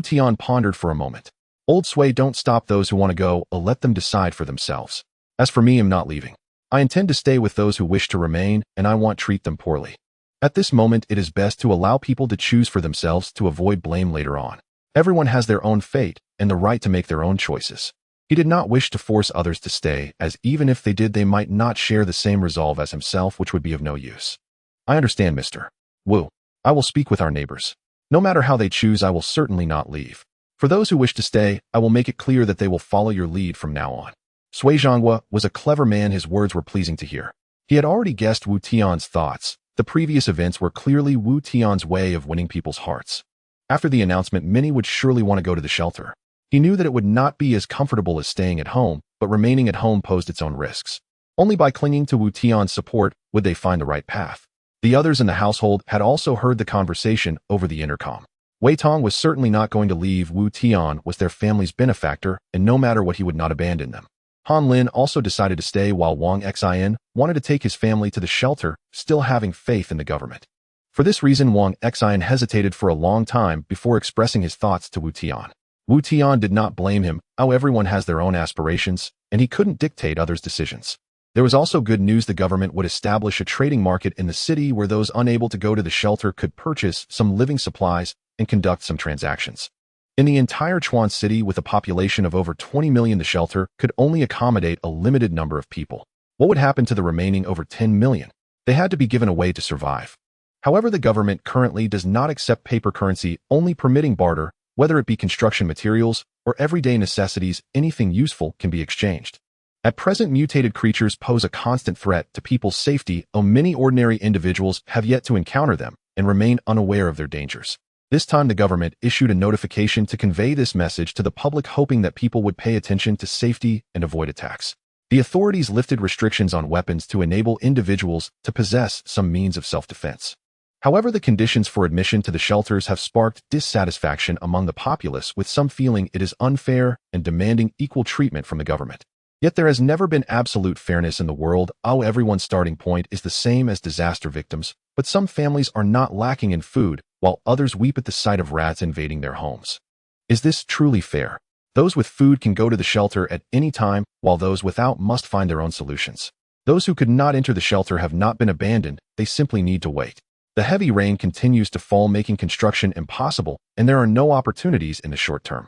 Tian pondered for a moment. "Old Sui, don't stop those who want to go, or let them decide for themselves. As for me, I'm not leaving. I intend to stay with those who wish to remain, and I won't treat them poorly. At this moment, it is best to allow people to choose for themselves to avoid blame later on. Everyone has their own fate and the right to make their own choices." He did not wish to force others to stay, as even if they did, they might not share the same resolve as himself, which would be of no use. I understand, Mr. Wu. I will speak with our neighbors. No matter how they choose, I will certainly not leave. For those who wish to stay, I will make it clear that they will follow your lead from now on. Sui Zhonghua was a clever man. His words were pleasing to hear. He had already guessed Wu Tian's thoughts. The previous events were clearly Wu Tian's way of winning people's hearts. After the announcement, many would surely want to go to the shelter. He knew that it would not be as comfortable as staying at home, but remaining at home posed its own risks. Only by clinging to Wu Tian's support would they find the right path. The others in the household had also heard the conversation over the intercom. Wei Tong was certainly not going to leave. Wu Tian was their family's benefactor, and no matter what, he would not abandon them. Han Lin also decided to stay, while Wang Xian wanted to take his family to the shelter, still having faith in the government. For this reason, Wang Xian hesitated for a long time before expressing his thoughts to Wu Tian. Wu Tian did not blame him. Everyone has their own aspirations, and he couldn't dictate others' decisions. There was also good news. The government would establish a trading market in the city where those unable to go to the shelter could purchase some living supplies and conduct some transactions. In the entire Chuan city, with a population of over 20 million, the shelter could only accommodate a limited number of people. What would happen to the remaining over 10 million? They had to be given away to survive. However, the government currently does not accept paper currency, only permitting barter, whether it be construction materials or everyday necessities. Anything useful can be exchanged. At present, mutated creatures pose a constant threat to people's safety, though many ordinary individuals have yet to encounter them and remain unaware of their dangers. This time, the government issued a notification to convey this message to the public, hoping that people would pay attention to safety and avoid attacks. The authorities lifted restrictions on weapons to enable individuals to possess some means of self-defense. However, the conditions for admission to the shelters have sparked dissatisfaction among the populace, with some feeling it is unfair and demanding equal treatment from the government. Yet there has never been absolute fairness in the world. Everyone's starting point is the same as disaster victims, but some families are not lacking in food, while others weep at the sight of rats invading their homes. Is this truly fair? Those with food can go to the shelter at any time, while those without must find their own solutions. Those who could not enter the shelter have not been abandoned, they simply need to wait. The heavy rain continues to fall, making construction impossible, and there are no opportunities in the short term.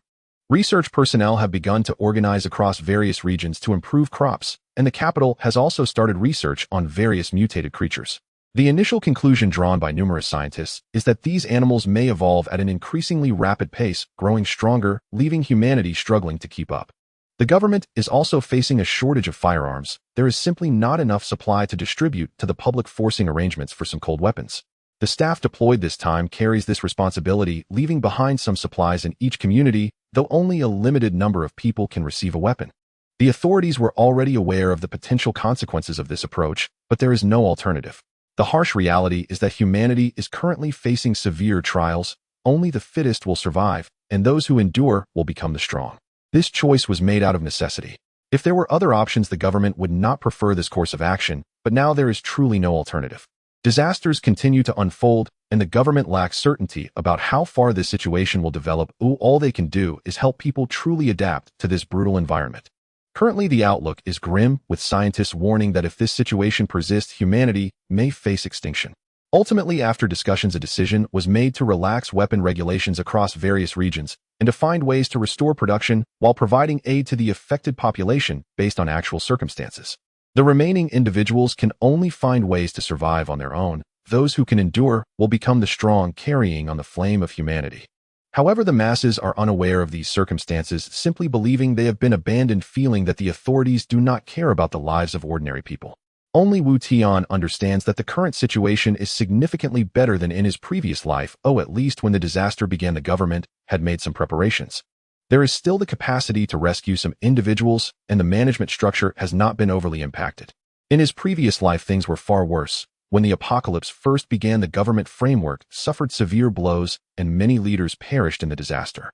Research personnel have begun to organize across various regions to improve crops, and the capital has also started research on various mutated creatures. The initial conclusion drawn by numerous scientists is that these animals may evolve at an increasingly rapid pace, growing stronger, leaving humanity struggling to keep up. The government is also facing a shortage of firearms. There is simply not enough supply to distribute to the public, forcing arrangements for some cold weapons. The staff deployed this time carries this responsibility, leaving behind some supplies in each community, though only a limited number of people can receive a weapon. The authorities were already aware of the potential consequences of this approach, but there is no alternative. The harsh reality is that humanity is currently facing severe trials. Only the fittest will survive, and those who endure will become the strong. This choice was made out of necessity. If there were other options, the government would not prefer this course of action, but now there is truly no alternative. Disasters continue to unfold, and the government lacks certainty about how far this situation will develop. All they can do is help people truly adapt to this brutal environment. Currently, the outlook is grim, with scientists warning that if this situation persists, humanity may face extinction. Ultimately, after discussions, a decision was made to relax weapon regulations across various regions and to find ways to restore production while providing aid to the affected population based on actual circumstances. The remaining individuals can only find ways to survive on their own. Those who can endure will become the strong, carrying on the flame of humanity. However, the masses are unaware of these circumstances, simply believing they have been abandoned, feeling that the authorities do not care about the lives of ordinary people. Only Wu Tian understands that the current situation is significantly better than in his previous life. At least when the disaster began, the government had made some preparations. There is still the capacity to rescue some individuals, and the management structure has not been overly impacted. In his previous life, things were far worse. When the apocalypse first began, the government framework suffered severe blows, and many leaders perished in the disaster.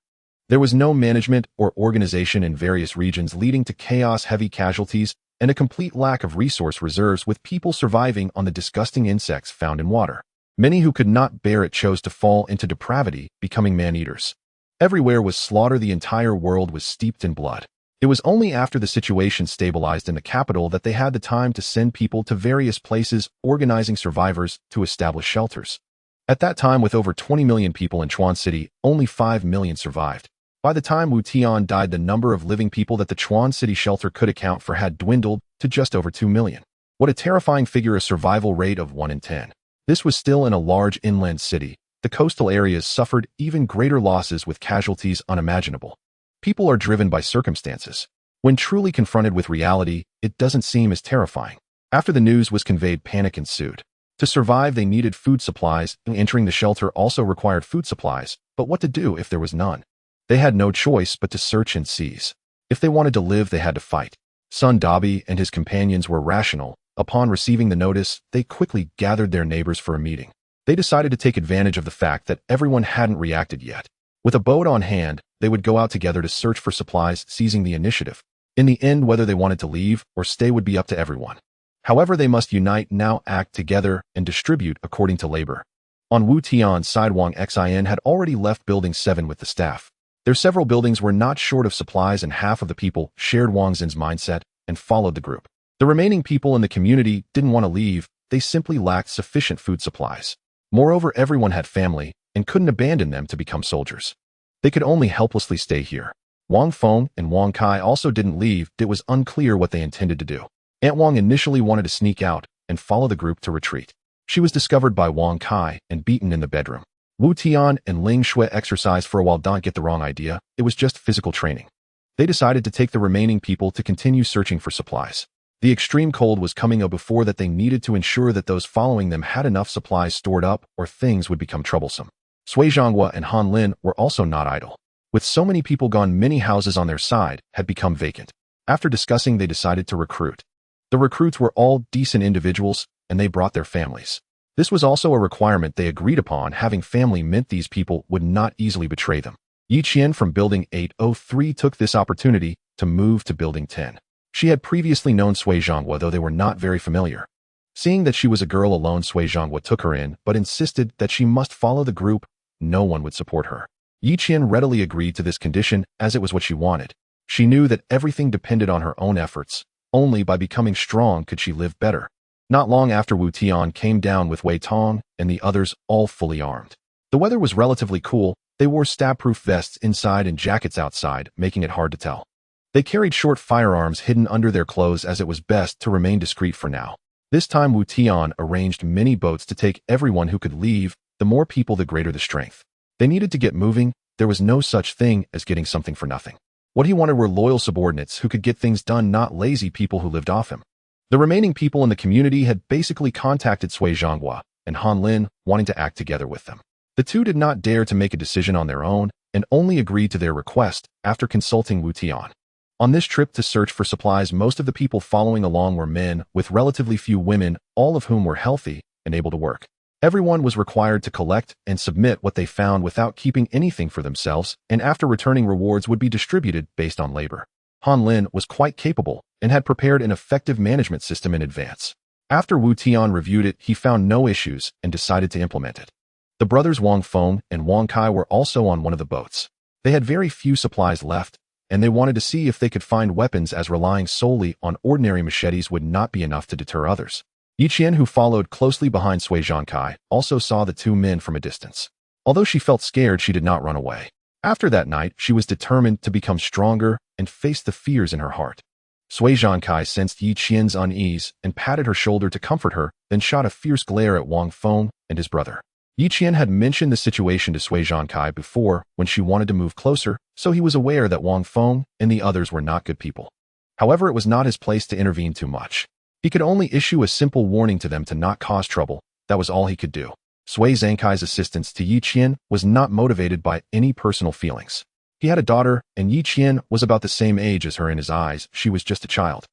There was no management or organization in various regions, leading to chaos, heavy casualties, and a complete lack of resource reserves, with people surviving on the disgusting insects found in water. Many who could not bear it chose to fall into depravity, becoming man-eaters. Everywhere was slaughter. The entire world was steeped in blood. It was only after the situation stabilized in the capital that they had the time to send people to various places, organizing survivors to establish shelters. At that time, with over 20 million people in Chuan City, only 5 million survived. By the time Wu Tian died, the number of living people that the Chuan City shelter could account for had dwindled to just over 2 million. What a terrifying figure, a survival rate of 1 in 10. This was still in a large inland city. The coastal areas suffered even greater losses with casualties unimaginable. People are driven by circumstances. When truly confronted with reality, it doesn't seem as terrifying. After the news was conveyed, panic ensued. To survive, they needed food supplies, and entering the shelter also required food supplies, but what to do if there was none? They had no choice but to search and seize. If they wanted to live, they had to fight. Sun Dabi and his companions were rational. Upon receiving the notice, they quickly gathered their neighbors for a meeting. They decided to take advantage of the fact that everyone hadn't reacted yet. With a boat on hand, they would go out together to search for supplies, seizing the initiative. In the end, whether they wanted to leave or stay would be up to everyone. However, they must unite, now act together, and distribute according to labor. On Wu Tian's side, Wang Xin had already left Building 7 with the staff. Their several buildings were not short of supplies, and half of the people shared Wang Xin's mindset and followed the group. The remaining people in the community didn't want to leave, they simply lacked sufficient food supplies. Moreover, everyone had family and couldn't abandon them to become soldiers. They could only helplessly stay here. Wang Feng and Wang Kai also didn't leave. It was unclear what they intended to do. Aunt Wang initially wanted to sneak out and follow the group to retreat. She was discovered by Wang Kai and beaten in the bedroom. Wu Tian and Ling Shui exercised for a while. Don't get the wrong idea, it was just physical training. They decided to take the remaining people to continue searching for supplies. The extreme cold was coming up before that. They needed to ensure that those following them had enough supplies stored up or things would become troublesome. Sui Zhonghua and Han Lin were also not idle. With so many people gone, many houses on their side had become vacant. After discussing, they decided to recruit. The recruits were all decent individuals, and they brought their families. This was also a requirement they agreed upon. Having family meant these people would not easily betray them. Yi Qian from Building 803 took this opportunity to move to Building 10. She had previously known Sui Zhonghua, though they were not very familiar. Seeing that she was a girl alone, Sui Zhonghua took her in, but insisted that she must follow the group. No one would support her. Yi Qian readily agreed to this condition, as it was what she wanted. She knew that everything depended on her own efforts. Only by becoming strong could she live better. Not long after, Wu Tian came down with Wei Tong and the others, all fully armed. The weather was relatively cool. They wore stab-proof vests inside and jackets outside, making it hard to tell. They carried short firearms hidden under their clothes, as it was best to remain discreet for now. This time, Wu Tian arranged many boats to take everyone who could leave. The more people, the greater the strength. They needed to get moving. There was no such thing as getting something for nothing. What he wanted were loyal subordinates who could get things done, not lazy people who lived off him. The remaining people in the community had basically contacted Sui Zhonghua and Han Lin, wanting to act together with them. The two did not dare to make a decision on their own and only agreed to their request after consulting Wu Tian. On this trip to search for supplies, most of the people following along were men, with relatively few women, all of whom were healthy and able to work. Everyone was required to collect and submit what they found without keeping anything for themselves, and after returning, rewards would be distributed based on labor. Han Lin was quite capable and had prepared an effective management system in advance. After Wu Tian reviewed it, he found no issues and decided to implement it. The brothers Wang Feng and Wang Kai were also on one of the boats. They had very few supplies left, and they wanted to see if they could find weapons, as relying solely on ordinary machetes would not be enough to deter others. Yi Qian, who followed closely behind Sui Zhonghua, also saw the two men from a distance. Although she felt scared, she did not run away. After that night, she was determined to become stronger and face the fears in her heart. Sui Zhonghua sensed Yi Qian's unease and patted her shoulder to comfort her, then shot a fierce glare at Wang Feng and his brother. Yi Qian had mentioned the situation to Sui Zhonghua before when she wanted to move closer, so he was aware that Wang Feng and the others were not good people. However, it was not his place to intervene too much. He could only issue a simple warning to them to not cause trouble. That was all he could do. Sui Zhonghai's assistance to Yi Qian was not motivated by any personal feelings. He had a daughter, and Yi Qian was about the same age as her. In his eyes, she was just a child.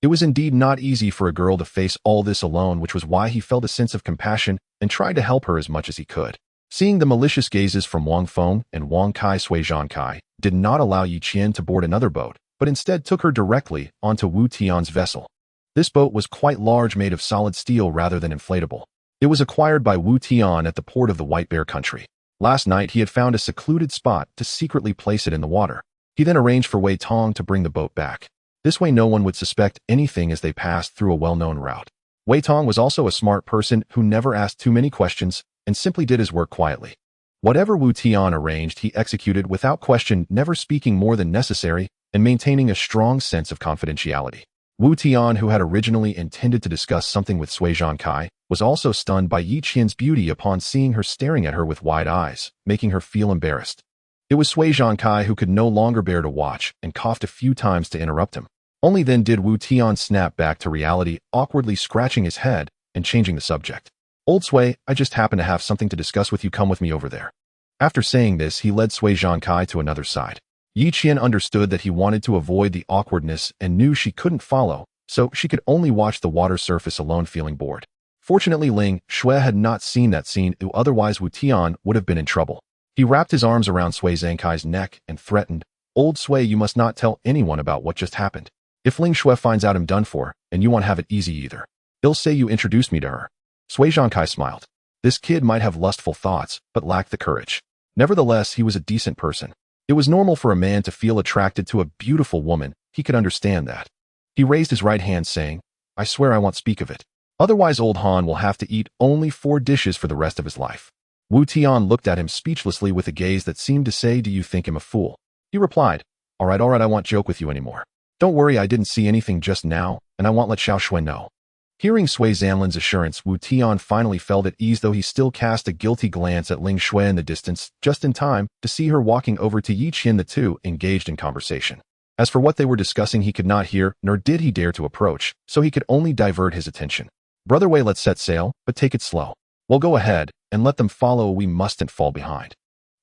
It was indeed not easy for a girl to face all this alone, which was why he felt a sense of compassion and tried to help her as much as he could. Seeing the malicious gazes from Wang Feng and Wang Kai, Sui Zhonghua did not allow Yi Qian to board another boat, but instead took her directly onto Wu Tian's vessel. This boat was quite large, made of solid steel rather than inflatable. It was acquired by Wu Tian at the port of the White Bear country. Last night, he had found a secluded spot to secretly place it in the water. He then arranged for Wei Tong to bring the boat back. This way no one would suspect anything as they passed through a well-known route. Wei Tong was also a smart person who never asked too many questions and simply did his work quietly. Whatever Wu Tian arranged, he executed without question, never speaking more than necessary and maintaining a strong sense of confidentiality. Wu Tian, who had originally intended to discuss something with Sui Zhangkai, was also stunned by Yi Qian's beauty upon seeing her staring at her with wide eyes, making her feel embarrassed. It was Sui Zhangkai who could no longer bear to watch and coughed a few times to interrupt him. Only then did Wu Tian snap back to reality, awkwardly scratching his head and changing the subject. "Old Sui, I just happen to have something to discuss with you. Come with me over there." After saying this, he led Sui Zhangkai to another side. Yi Qian understood that he wanted to avoid the awkwardness and knew she couldn't follow, so she could only watch the water surface alone, feeling bored. Fortunately, Ling Shui had not seen that scene, otherwise Wu Tian would have been in trouble. He wrapped his arms around Sui Zhangkai's neck and threatened, "Old Sui, you must not tell anyone about what just happened. If Ling Shui finds out, I'm done for, and you won't have it easy either. He'll say you introduced me to her." Sui Zhangkai smiled. This kid might have lustful thoughts, but lacked the courage. Nevertheless, he was a decent person. It was normal for a man to feel attracted to a beautiful woman. He could understand that. He raised his right hand, saying, "I swear I won't speak of it. Otherwise old Han will have to eat only 4 dishes for the rest of his life." Wu Tian looked at him speechlessly with a gaze that seemed to say, "Do you think him a fool?" He replied, all right, I won't joke with you anymore. Don't worry, I didn't see anything just now, and I won't let Xiao Shui know." Hearing Sui Zanlin's assurance, Wu Tian finally felt at ease, though he still cast a guilty glance at Ling Shui in the distance, just in time to see her walking over to Yi Qian. The two engaged in conversation. As for what they were discussing, he could not hear, nor did he dare to approach, so he could only divert his attention. "Brother Wei, let's set sail, but take it slow. We'll go ahead, and let them follow. We mustn't fall behind."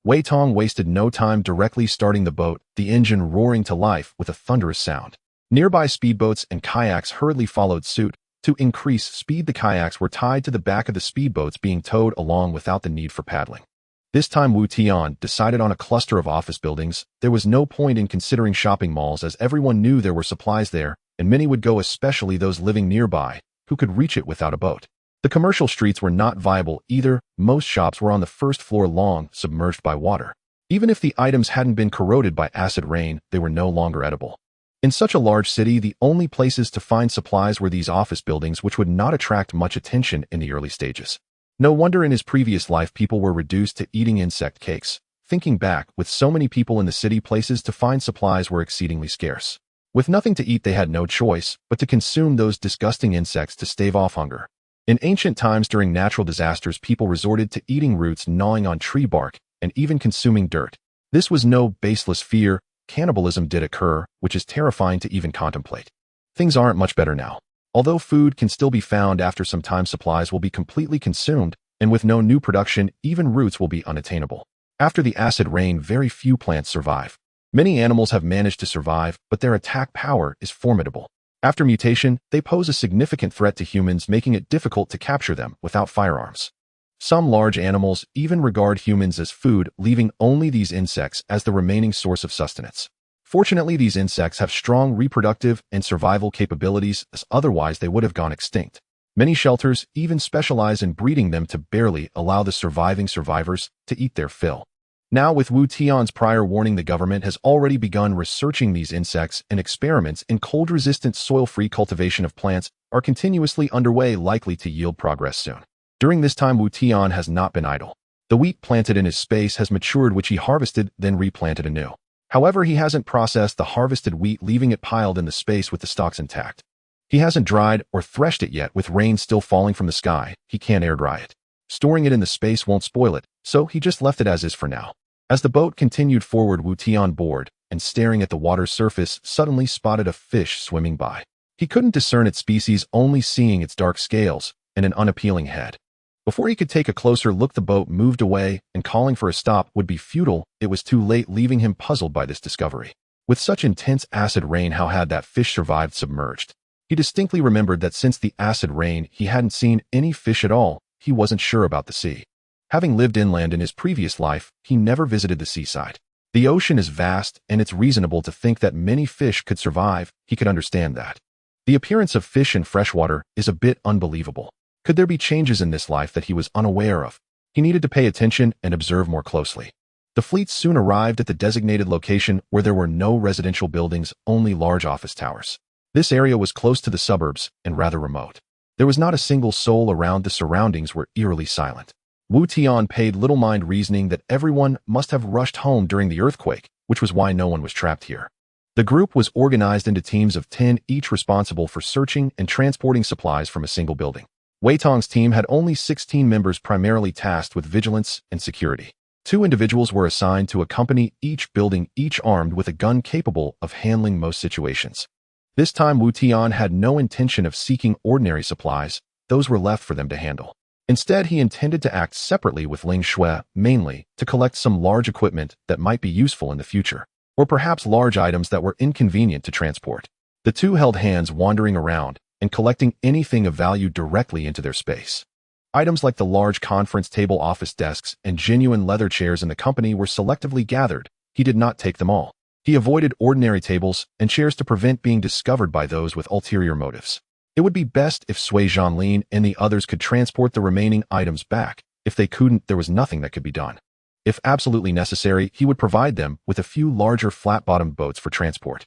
Wei Tong wasted no time, directly starting the boat, the engine roaring to life with a thunderous sound. Nearby speedboats and kayaks hurriedly followed suit. To increase speed, the kayaks were tied to the back of the speedboats, being towed along without the need for paddling. This time Wu Tian decided on a cluster of office buildings. There was no point in considering shopping malls, as everyone knew there were supplies there, and many would go, especially those living nearby, who could reach it without a boat. The commercial streets were not viable either. Most shops were on the first floor, long submerged by water. Even if the items hadn't been corroded by acid rain, they were no longer edible. In such a large city, the only places to find supplies were these office buildings, which would not attract much attention in the early stages. No wonder in his previous life people were reduced to eating insect cakes. Thinking back, with so many people in the city, places to find supplies were exceedingly scarce. With nothing to eat, they had no choice but to consume those disgusting insects to stave off hunger. In ancient times, during natural disasters, people resorted to eating roots, gnawing on tree bark, and even consuming dirt. This was no baseless fear. Cannibalism did occur, which is terrifying to even contemplate. Things aren't much better now. Although food can still be found, after some time supplies will be completely consumed, and with no new production, even roots will be unattainable. After the acid rain, very few plants survive. Many animals have managed to survive, but their attack power is formidable. After mutation, they pose a significant threat to humans, making it difficult to capture them without firearms. Some large animals even regard humans as food, leaving only these insects as the remaining source of sustenance. Fortunately, these insects have strong reproductive and survival capabilities, as otherwise they would have gone extinct. Many shelters even specialize in breeding them to barely allow the surviving survivors to eat their fill. Now, with Wu Tian's prior warning, the government has already begun researching these insects, and experiments in cold-resistant, soil-free cultivation of plants are continuously underway, likely to yield progress soon. During this time, Wu Tian has not been idle. The wheat planted in his space has matured, which he harvested, then replanted anew. However, he hasn't processed the harvested wheat, leaving it piled in the space with the stalks intact. He hasn't dried or threshed it yet. With rain still falling from the sky, he can't air dry it. Storing it in the space won't spoil it, so he just left it as is for now. As the boat continued forward, Wu Tian, bored and staring at the water's surface, suddenly spotted a fish swimming by. He couldn't discern its species, only seeing its dark scales and an unappealing head. Before he could take a closer look, the boat moved away, and calling for a stop would be futile. It was too late, leaving him puzzled by this discovery. With such intense acid rain, how had that fish survived submerged? He distinctly remembered that since the acid rain, he hadn't seen any fish at all. He wasn't sure about the sea. Having lived inland in his previous life, he never visited the seaside. The ocean is vast, and it's reasonable to think that many fish could survive. He could understand that. The appearance of fish in freshwater is a bit unbelievable. Could there be changes in this life that he was unaware of? He needed to pay attention and observe more closely. The fleet soon arrived at the designated location, where there were no residential buildings, only large office towers. This area was close to the suburbs and rather remote. There was not a single soul around. The surroundings were eerily silent. Wu Tian paid little mind, reasoning that everyone must have rushed home during the earthquake, which was why no one was trapped here. The group was organized into teams of 10, each responsible for searching and transporting supplies from a single building. Wei Tong's team had only 16 members, primarily tasked with vigilance and security. 2 individuals were assigned to accompany each building, each armed with a gun capable of handling most situations. This time, Wu Tian had no intention of seeking ordinary supplies. Those were left for them to handle. Instead, he intended to act separately with Ling Xue, mainly to collect some large equipment that might be useful in the future, or perhaps large items that were inconvenient to transport. The two held hands, wandering around and collecting anything of value directly into their space. Items like the large conference table, office desks, and genuine leather chairs in the company were selectively gathered. He did not take them all. He avoided ordinary tables and chairs to prevent being discovered by those with ulterior motives. It would be best if Sui Zhanlin and the others could transport the remaining items back. If they couldn't, there was nothing that could be done. If absolutely necessary, he would provide them with a few larger flat-bottomed boats for transport.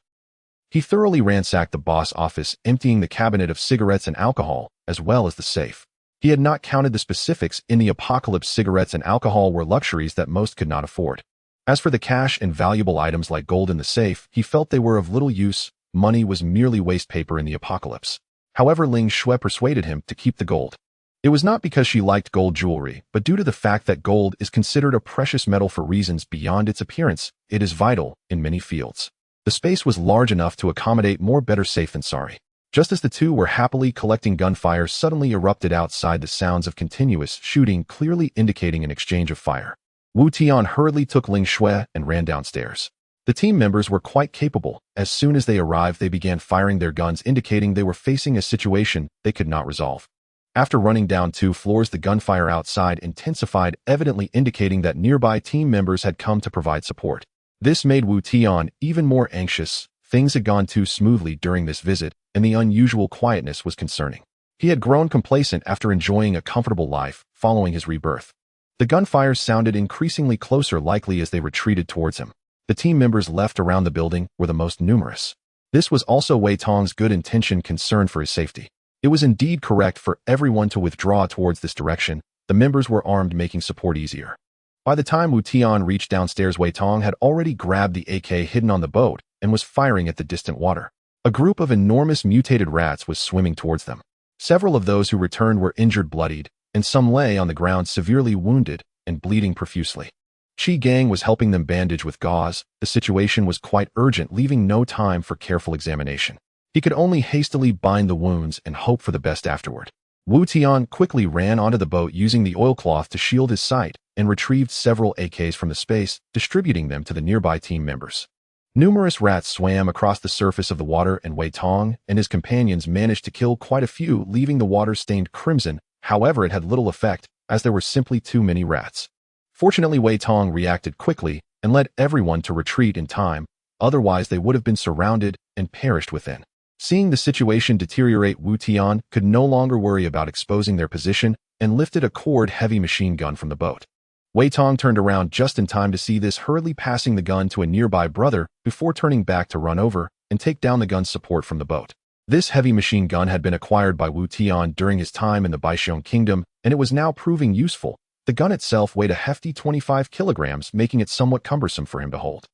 He thoroughly ransacked the boss office, emptying the cabinet of cigarettes and alcohol, as well as the safe. He had not counted the specifics. In the apocalypse, cigarettes and alcohol were luxuries that most could not afford. As for the cash and valuable items like gold in the safe, he felt they were of little use. Money was merely waste paper in the apocalypse. However, Ling Xue persuaded him to keep the gold. It was not because she liked gold jewelry, but due to the fact that gold is considered a precious metal for reasons beyond its appearance. It is vital in many fields. The space was large enough to accommodate more. Better safe than sorry. Just as the two were happily collecting, gunfire suddenly erupted outside. The sounds of continuous shooting clearly indicating an exchange of fire. Wu Tian hurriedly took Ling Xue and ran downstairs. The team members were quite capable. As soon as they arrived, they began firing their guns, indicating they were facing a situation they could not resolve. After running down 2 floors, the gunfire outside intensified, evidently indicating that nearby team members had come to provide support. This made Wu Tian even more anxious. Things had gone too smoothly during this visit, and the unusual quietness was concerning. He had grown complacent after enjoying a comfortable life following his rebirth. The gunfire sounded increasingly closer, likely as they retreated towards him. The team members left around the building were the most numerous. This was also Wei Tong's good intention, concern for his safety. It was indeed correct for everyone to withdraw towards this direction. The members were armed, making support easier. By the time Wu Tian reached downstairs, Wei Tong had already grabbed the AK hidden on the boat and was firing at the distant water. A group of enormous mutated rats was swimming towards them. Several of those who returned were injured, bloodied, and some lay on the ground severely wounded and bleeding profusely. Qi Gang was helping them bandage with gauze. The situation was quite urgent, leaving no time for careful examination. He could only hastily bind the wounds and hope for the best afterward. Wu Tian quickly ran onto the boat, using the oilcloth to shield his sight, and retrieved several AKs from the space, distributing them to the nearby team members. Numerous rats swam across the surface of the water, and Wei Tong and his companions managed to kill quite a few, leaving the water stained crimson. However, it had little effect, as there were simply too many rats. Fortunately, Wei Tong reacted quickly and led everyone to retreat in time. Otherwise, they would have been surrounded and perished within. Seeing the situation deteriorate, Wu Tian could no longer worry about exposing their position and lifted a cord heavy machine gun from the boat. Wei Tong turned around just in time to see this, hurriedly passing the gun to a nearby brother before turning back to run over and take down the gun's support from the boat. This heavy machine gun had been acquired by Wu Tian during his time in the Baixiong Kingdom, and it was now proving useful. The gun itself weighed a hefty 25 kilograms, making it somewhat cumbersome for him to hold.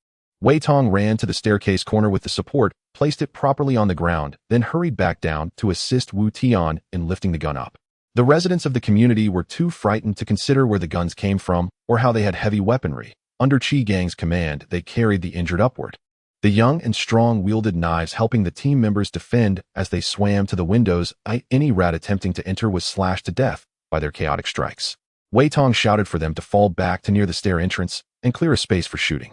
Wei Tong ran to the staircase corner with the support, placed it properly on the ground, then hurried back down to assist Wu Tian in lifting the gun up. The residents of the community were too frightened to consider where the guns came from or how they had heavy weaponry. Under Qi Gang's command, they carried the injured upward. The young and strong wielded knives, helping the team members defend as they swam to the windows. Any rat attempting to enter was slashed to death by their chaotic strikes. Wei Tong shouted for them to fall back to near the stair entrance and clear a space for shooting.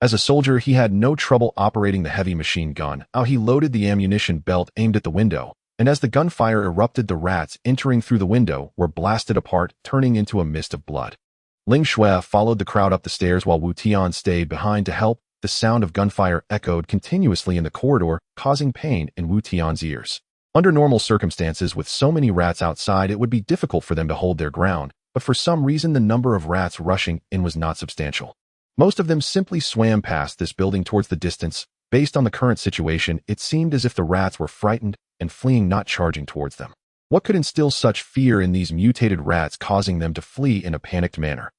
As a soldier, he had no trouble operating the heavy machine gun. He loaded the ammunition belt aimed at the window, and as the gunfire erupted, the rats entering through the window were blasted apart, turning into a mist of blood. Ling Xue followed the crowd up the stairs while Wu Tian stayed behind to help. The sound of gunfire echoed continuously in the corridor, causing pain in Wu Tian's ears. Under normal circumstances, with so many rats outside, it would be difficult for them to hold their ground, but for some reason the number of rats rushing in was not substantial. Most of them simply swam past this building towards the distance. Based on the current situation, it seemed as if the rats were frightened and fleeing, not charging towards them. What could instill such fear in these mutated rats, causing them to flee in a panicked manner?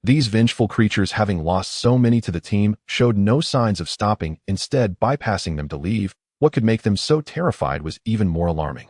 These vengeful creatures, having lost so many to the team, showed no signs of stopping, instead bypassing them to leave. What could make them so terrified was even more alarming.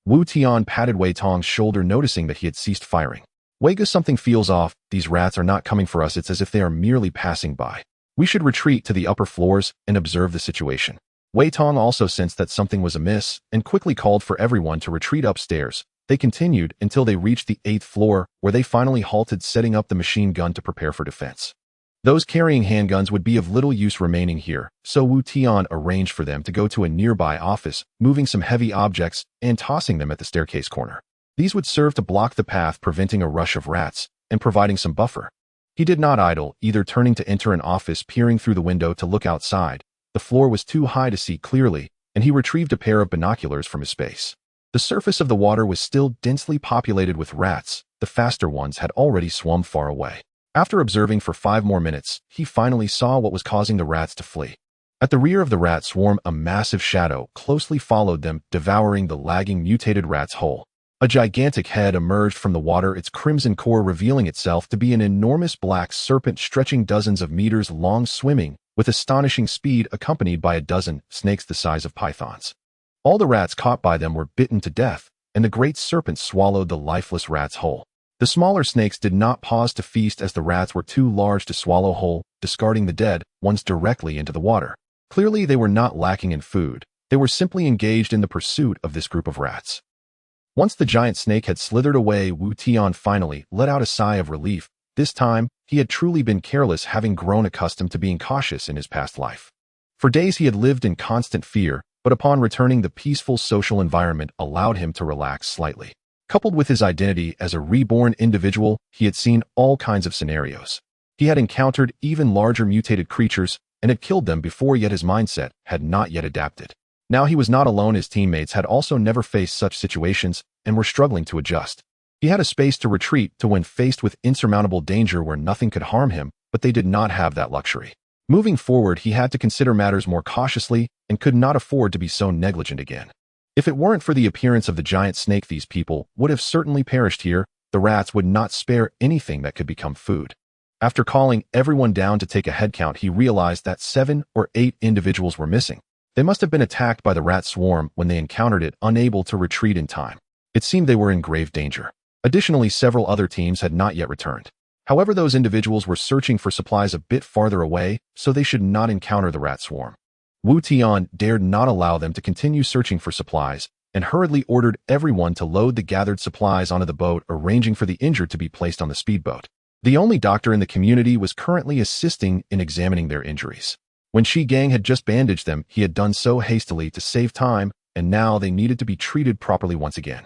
Wu Tian patted Wei Tong's shoulder, noticing that he had ceased firing. Weiga, something feels off. These rats are not coming for us. It's as if they are merely passing by. We should retreat to the upper floors and observe the situation. Wei Tong also sensed that something was amiss and quickly called for everyone to retreat upstairs. They continued until they reached the 8th floor, where they finally halted, setting up the machine gun to prepare for defense. Those carrying handguns would be of little use remaining here, so Wu Tian arranged for them to go to a nearby office, moving some heavy objects and tossing them at the staircase corner. These would serve to block the path, preventing a rush of rats and providing some buffer. He did not idle, either turning to enter an office, peering through the window to look outside. The floor was too high to see clearly, and he retrieved a pair of binoculars from his space. The surface of the water was still densely populated with rats. The faster ones had already swum far away. After observing for 5 more minutes, he finally saw what was causing the rats to flee. At the rear of the rat swarm, a massive shadow closely followed them, devouring the lagging mutated rats whole. A gigantic head emerged from the water, its crimson core revealing itself to be an enormous black serpent stretching dozens of meters long, swimming with astonishing speed, accompanied by a dozen snakes the size of pythons. All the rats caught by them were bitten to death, and the great serpent swallowed the lifeless rats whole. The smaller snakes did not pause to feast, as the rats were too large to swallow whole, discarding the dead ones directly into the water. Clearly, they were not lacking in food. They were simply engaged in the pursuit of this group of rats. Once the giant snake had slithered away, Wu Tian finally let out a sigh of relief. This time, he had truly been careless, having grown accustomed to being cautious in his past life. For days he had lived in constant fear, but upon returning, the peaceful social environment allowed him to relax slightly. Coupled with his identity as a reborn individual, he had seen all kinds of scenarios. He had encountered even larger mutated creatures and had killed them before, yet his mindset had not yet adapted. Now he was not alone. His teammates had also never faced such situations and were struggling to adjust. He had a space to retreat to when faced with insurmountable danger where nothing could harm him, but they did not have that luxury. Moving forward, he had to consider matters more cautiously and could not afford to be so negligent again. If it weren't for the appearance of the giant snake, these people would have certainly perished here. The rats would not spare anything that could become food. After calling everyone down to take a head count, he realized that 7 or 8 individuals were missing. They must have been attacked by the rat swarm when they encountered it, unable to retreat in time. It seemed they were in grave danger. Additionally, several other teams had not yet returned. However, those individuals were searching for supplies a bit farther away, so they should not encounter the rat swarm. Wu Tian dared not allow them to continue searching for supplies, and hurriedly ordered everyone to load the gathered supplies onto the boat, arranging for the injured to be placed on the speedboat. The only doctor in the community was currently assisting in examining their injuries. When Shi Gang had just bandaged them, he had done so hastily to save time, and now they needed to be treated properly once again.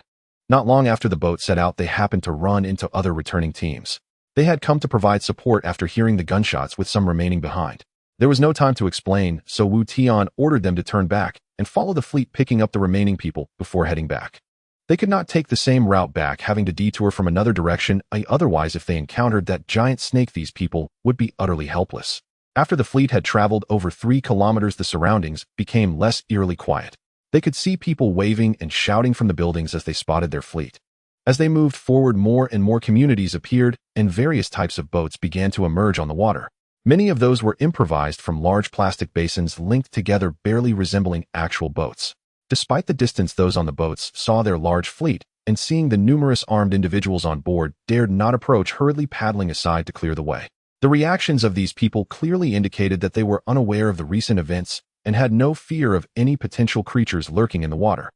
Not long after the boat set out, they happened to run into other returning teams. They had come to provide support after hearing the gunshots, with some remaining behind. There was no time to explain, so Wu Tian ordered them to turn back and follow the fleet, picking up the remaining people before heading back. They could not take the same route back, having to detour from another direction. Otherwise, if they encountered that giant snake, these people would be utterly helpless. After the fleet had traveled over 3 kilometers, the surroundings became less eerily quiet. They could see people waving and shouting from the buildings as they spotted their fleet. As they moved forward, more and more communities appeared, and various types of boats began to emerge on the water. Many of those were improvised from large plastic basins linked together, barely resembling actual boats. Despite the distance, those on the boats saw their large fleet, and seeing the numerous armed individuals on board, dared not approach, hurriedly paddling aside to clear the way. The reactions of these people clearly indicated that they were unaware of the recent events and had no fear of any potential creatures lurking in the water.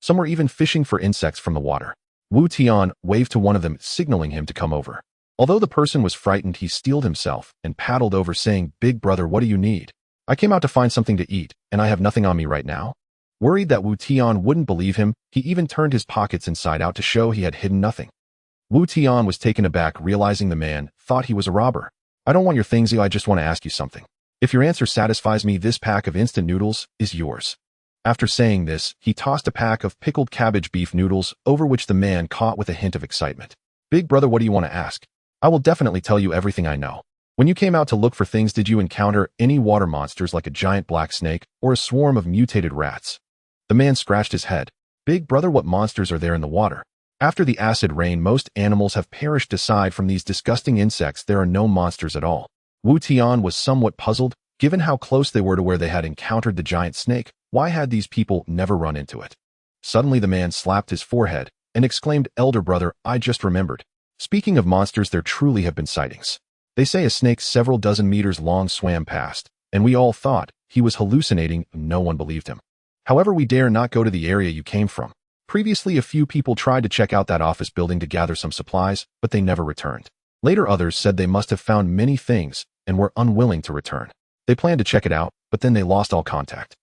Some were even fishing for insects from the water. Wu Tian waved to one of them, signaling him to come over. Although the person was frightened, he steeled himself and paddled over, saying, "Big brother, what do you need? I came out to find something to eat, and I have nothing on me right now." Worried that Wu Tian wouldn't believe him, he even turned his pockets inside out to show he had hidden nothing. Wu Tian was taken aback, realizing the man thought he was a robber. "I don't want your things, I just want to ask you something. If your answer satisfies me, this pack of instant noodles is yours." After saying this, he tossed a pack of pickled cabbage beef noodles, over which the man caught with a hint of excitement. "Big brother, what do you want to ask? I will definitely tell you everything I know. When you came out to look for things, did you encounter any water monsters like a giant black snake or a swarm of mutated rats?" The man scratched his head. Big brother, what monsters are there in the water? After the acid rain, most animals have perished. Aside from these disgusting insects, there are no monsters at all. Wu Tian was somewhat puzzled. Given how close they were to where they had encountered the giant snake, why had these people never run into it? Suddenly the man slapped his forehead and exclaimed, "Elder brother, I just remembered. Speaking of monsters, there truly have been sightings. They say a snake several dozen meters long swam past, and we all thought he was hallucinating. No one believed him. However, we dare not go to the area you came from. Previously, a few people tried to check out that office building to gather some supplies, but they never returned. Later, others said they must have found many things and were unwilling to return. They planned to check it out, but then they lost all contact.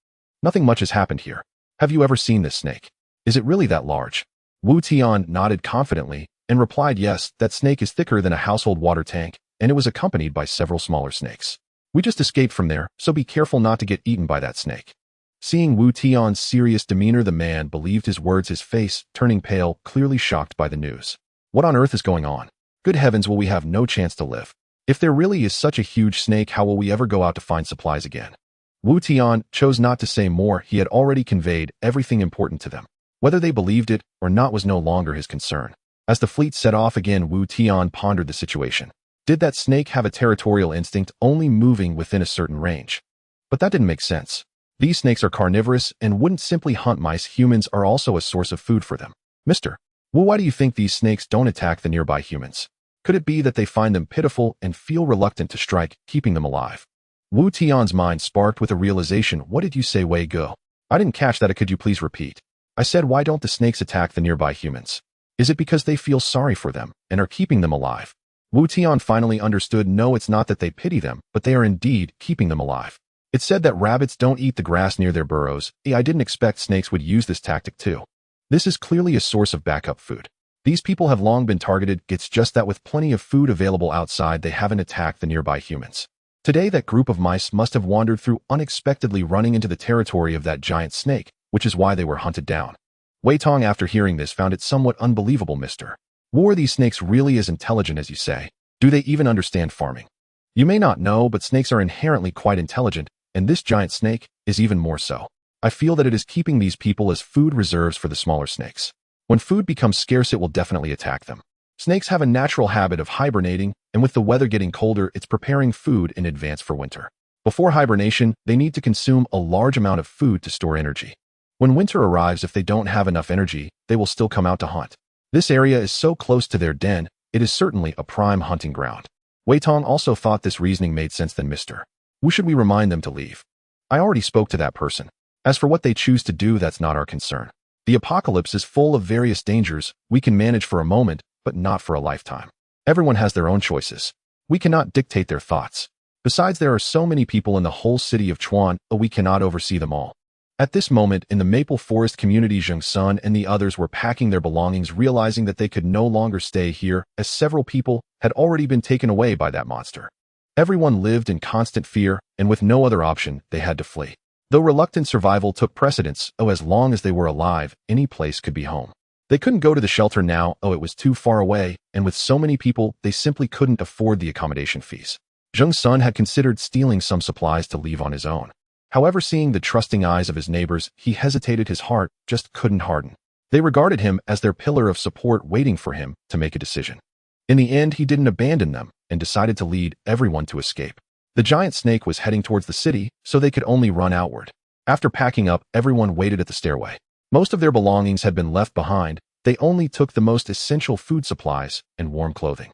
Nothing much has happened here. Have you ever seen this snake? Is it really that large?" Wu Tian nodded confidently and replied, "Yes, that snake is thicker than a household water tank, and it was accompanied by several smaller snakes. We just escaped from there, so be careful not to get eaten by that snake." Seeing Wu Tian's serious demeanor, the man believed his words, his face turning pale, clearly shocked by the news. What on earth is going on? Good heavens, will we have no chance to live? If there really is such a huge snake, how will we ever go out to find supplies again? Wu Tian chose not to say more. He had already conveyed everything important to them. Whether they believed it or not was no longer his concern. As the fleet set off again, Wu Tian pondered the situation. Did that snake have a territorial instinct, only moving within a certain range? But that didn't make sense. These snakes are carnivorous and wouldn't simply hunt mice. Humans are also a source of food for them. Mr. Wu, why do you think these snakes don't attack the nearby humans? Could it be that they find them pitiful and feel reluctant to strike, keeping them alive? Wu Tian's mind sparked with a realization. What did you say, Wei Go? I didn't catch that. Could you please repeat? I said, why don't the snakes attack the nearby humans? Is it because they feel sorry for them and are keeping them alive? Wu Tian finally understood. No, it's not that they pity them, but they are indeed keeping them alive. It's said that rabbits don't eat the grass near their burrows. I didn't expect snakes would use this tactic too. This is clearly a source of backup food. These people have long been targeted. It's just that with plenty of food available outside, they haven't attacked the nearby humans. Today, that group of mice must have wandered through unexpectedly, running into the territory of that giant snake, which is why they were hunted down. Wei Tong, after hearing this, found it somewhat unbelievable. Mr. Wu, are these snakes really as intelligent as you say? Do they even understand farming? You may not know, but snakes are inherently quite intelligent, and this giant snake is even more so. I feel that it is keeping these people as food reserves for the smaller snakes. When food becomes scarce, it will definitely attack them. Snakes have a natural habit of hibernating, and with the weather getting colder, it's preparing food in advance for winter. Before hibernation, they need to consume a large amount of food to store energy. When winter arrives, if they don't have enough energy, they will still come out to hunt. This area is so close to their den, it is certainly a prime hunting ground. Wei Tong also thought this reasoning made sense. Then, Mr. Wu, should we remind them to leave? I already spoke to that person. As for what they choose to do, that's not our concern. The apocalypse is full of various dangers. We can manage for a moment, but not for a lifetime. Everyone has their own choices. We cannot dictate their thoughts. Besides, there are so many people in the whole city of Chuan, we cannot oversee them all. At this moment, in the Maple Forest community, Zheng Sun and the others were packing their belongings, realizing that they could no longer stay here, as several people had already been taken away by that monster. Everyone lived in constant fear, and with no other option, they had to flee. Though reluctant, survival took precedence. As long as they were alive, any place could be home. They couldn't go to the shelter now. It was too far away, and with so many people, they simply couldn't afford the accommodation fees. Zheng Sun had considered stealing some supplies to leave on his own. However, seeing the trusting eyes of his neighbors, he hesitated. His heart just couldn't harden. They regarded him as their pillar of support, waiting for him to make a decision. In the end, he didn't abandon them and decided to lead everyone to escape. The giant snake was heading towards the city, so they could only run outward. After packing up, everyone waited at the stairway. Most of their belongings had been left behind. They only took the most essential food supplies and warm clothing.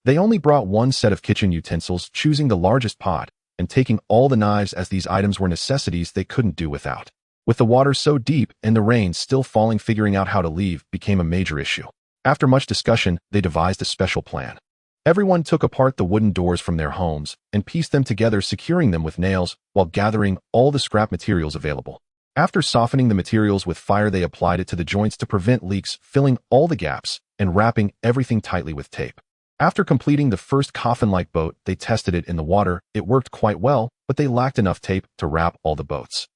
They only brought one set of kitchen utensils, choosing the largest pot and taking all the knives, as these items were necessities they couldn't do without. With the water so deep and the rain still falling, figuring out how to leave became a major issue. After much discussion, they devised a special plan. Everyone took apart the wooden doors from their homes and pieced them together, securing them with nails while gathering all the scrap materials available. After softening the materials with fire, they applied it to the joints to prevent leaks, filling all the gaps and wrapping everything tightly with tape. After completing the first coffin-like boat, they tested it in the water. It worked quite well, but they lacked enough tape to wrap all the boats.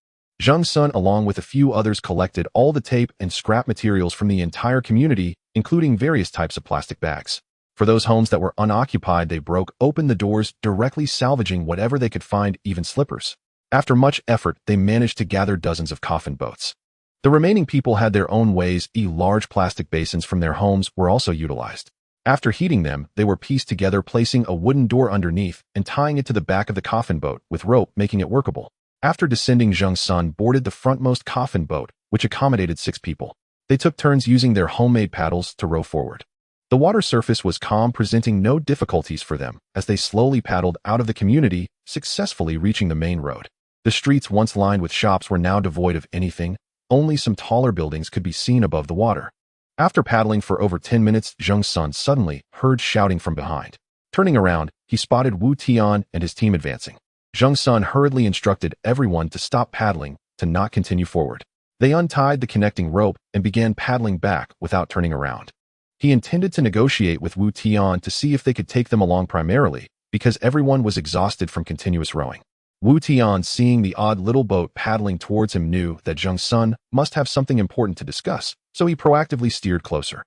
Zheng Sun, along with a few others, collected all the tape and scrap materials from the entire community, including various types of plastic bags. For those homes that were unoccupied, they broke open the doors, directly salvaging whatever they could find, even slippers. After much effort, they managed to gather dozens of coffin boats. The remaining people had their own ways. Large plastic basins from their homes were also utilized. After heating them, they were pieced together, placing a wooden door underneath and tying it to the back of the coffin boat with rope, making it workable. After descending, Zheng Sun boarded the frontmost coffin boat, which accommodated 6 people. They took turns using their homemade paddles to row forward. The water surface was calm, presenting no difficulties for them as they slowly paddled out of the community, successfully reaching the main road. The streets, once lined with shops, were now devoid of anything. Only some taller buildings could be seen above the water. After paddling for over 10 minutes, Zheng Sun suddenly heard shouting from behind. Turning around, he spotted Wu Tian and his team advancing. Zheng Sun hurriedly instructed everyone to stop paddling, to not continue forward. They untied the connecting rope and began paddling back without turning around. He intended to negotiate with Wu Tian to see if they could take them along, primarily because everyone was exhausted from continuous rowing. Wu Tian, seeing the odd little boat paddling towards him, knew that Zheng Sun must have something important to discuss, so he proactively steered closer.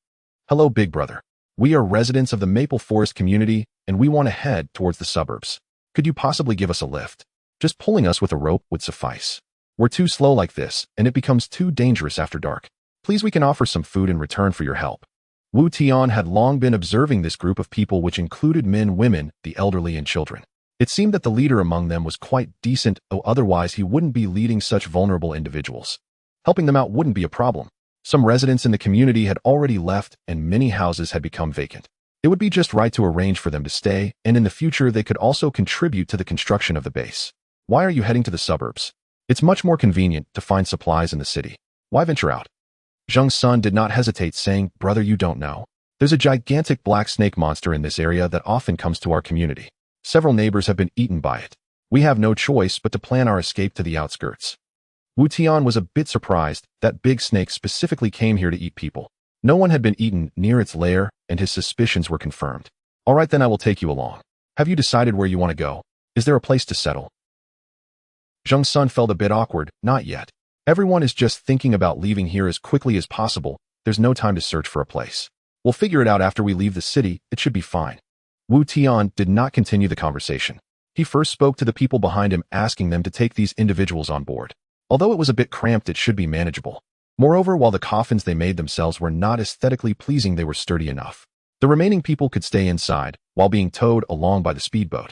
"Hello, big brother. We are residents of the Maple Forest community, and we want to head towards the suburbs. Could you possibly give us a lift? Just pulling us with a rope would suffice. We're too slow like this, and it becomes too dangerous after dark. Please, we can offer some food in return for your help." Wu Tian had long been observing this group of people, which included men, women, the elderly, and children. It seemed that the leader among them was quite decent, otherwise he wouldn't be leading such vulnerable individuals. Helping them out wouldn't be a problem. Some residents in the community had already left, and many houses had become vacant. It would be just right to arrange for them to stay, and in the future they could also contribute to the construction of the base. "Why are you heading to the suburbs? It's much more convenient to find supplies in the city. Why venture out?" Zheng Sun did not hesitate, saying, "Brother, you don't know. There's a gigantic black snake monster in this area that often comes to our community. Several neighbors have been eaten by it. We have no choice but to plan our escape to the outskirts." Wu Tian was a bit surprised that big snake specifically came here to eat people. No one had been eaten near its lair, and his suspicions were confirmed. "All right, then I will take you along. Have you decided where you want to go? Is there a place to settle?" Zheng Sun felt a bit awkward. "Not yet. Everyone is just thinking about leaving here as quickly as possible. There's no time to search for a place. We'll figure it out after we leave the city. It should be fine." Wu Tian did not continue the conversation. He first spoke to the people behind him, asking them to take these individuals on board. Although it was a bit cramped, it should be manageable. Moreover, while the coffins they made themselves were not aesthetically pleasing, they were sturdy enough. The remaining people could stay inside, while being towed along by the speedboat.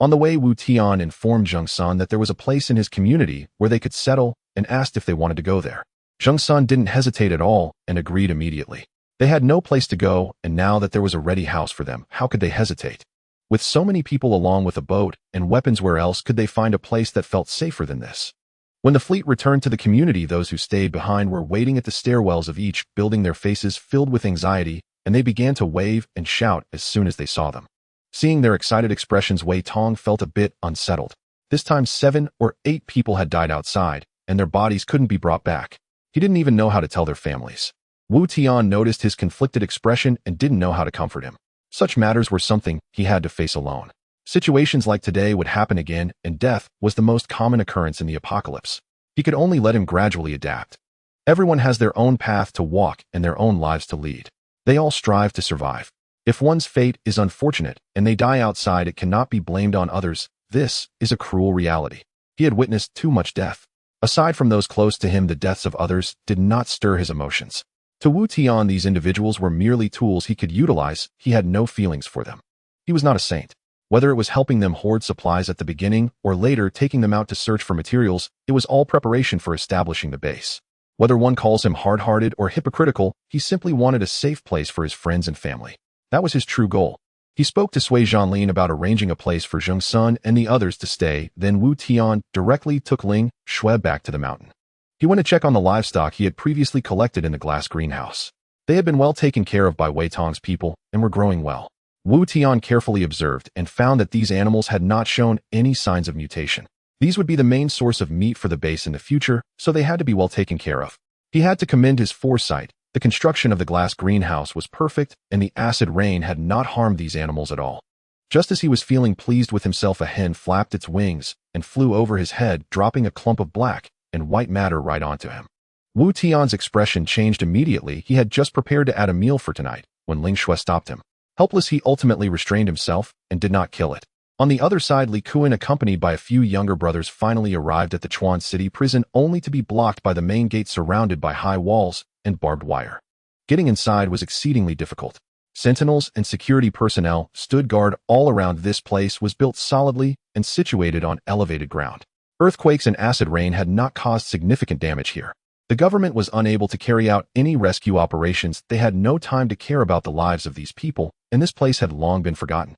On the way, Wu Tian informed Zheng Sun that there was a place in his community where they could settle, and asked if they wanted to go there. Zheng Sun didn't hesitate at all and agreed immediately. They had no place to go, and now that there was a ready house for them, how could they hesitate? With so many people along with a boat and weapons, where else could they find a place that felt safer than this? When the fleet returned to the community, those who stayed behind were waiting at the stairwells of each building, their faces filled with anxiety, and they began to wave and shout as soon as they saw them. Seeing their excited expressions, Wei Tong felt a bit unsettled. This time 7 or 8 people had died outside, and their bodies couldn't be brought back. He didn't even know how to tell their families. Wu Tian noticed his conflicted expression and didn't know how to comfort him. Such matters were something he had to face alone. Situations like today would happen again, and death was the most common occurrence in the apocalypse. He could only let him gradually adapt. Everyone has their own path to walk and their own lives to lead. They all strive to survive. If one's fate is unfortunate and they die outside, it cannot be blamed on others. This is a cruel reality. He had witnessed too much death. Aside from those close to him, the deaths of others did not stir his emotions. To Wu Tian, these individuals were merely tools he could utilize. He had no feelings for them. He was not a saint. Whether it was helping them hoard supplies at the beginning or later taking them out to search for materials, it was all preparation for establishing the base. Whether one calls him hard-hearted or hypocritical, he simply wanted a safe place for his friends and family. That was his true goal. He spoke to Sui Zhanlin about arranging a place for Zheng Sun and the others to stay. Then Wu Tian directly took Ling Shui back to the mountain. He went to check on the livestock he had previously collected in the glass greenhouse. They had been well taken care of by Wei Tong's people and were growing well. Wu Tian carefully observed and found that these animals had not shown any signs of mutation. These would be the main source of meat for the base in the future, so they had to be well taken care of. He had to commend his foresight. The construction of the glass greenhouse was perfect, and the acid rain had not harmed these animals at all. Just as he was feeling pleased with himself, a hen flapped its wings and flew over his head, dropping a clump of black and white matter right onto him. Wu Tian's expression changed immediately. He had just prepared to add a meal for tonight when Ling Shui stopped him. Helpless, he ultimately restrained himself and did not kill it. On the other side, Li Kuan, accompanied by a few younger brothers, finally arrived at the Chuan City prison, only to be blocked by the main gate surrounded by high walls and barbed wire. Getting inside was exceedingly difficult. Sentinels and security personnel stood guard all around. This place was built solidly and situated on elevated ground. Earthquakes and acid rain had not caused significant damage here. The government was unable to carry out any rescue operations. They had no time to care about the lives of these people, and this place had long been forgotten.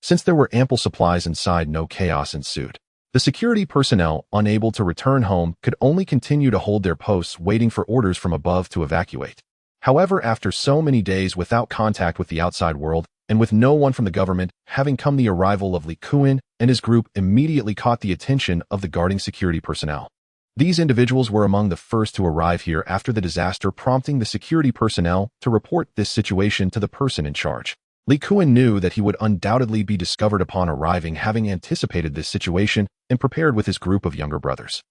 Since there were ample supplies inside, no chaos ensued. The security personnel, unable to return home, could only continue to hold their posts, waiting for orders from above to evacuate. However, after so many days without contact with the outside world, and with no one from the government having come, the arrival of Li Kuan and his group immediately caught the attention of the guarding security personnel. These individuals were among the first to arrive here after the disaster, prompting the security personnel to report this situation to the person in charge. Li Kuan knew that he would undoubtedly be discovered upon arriving, having anticipated this situation and prepared with his group of younger brothers.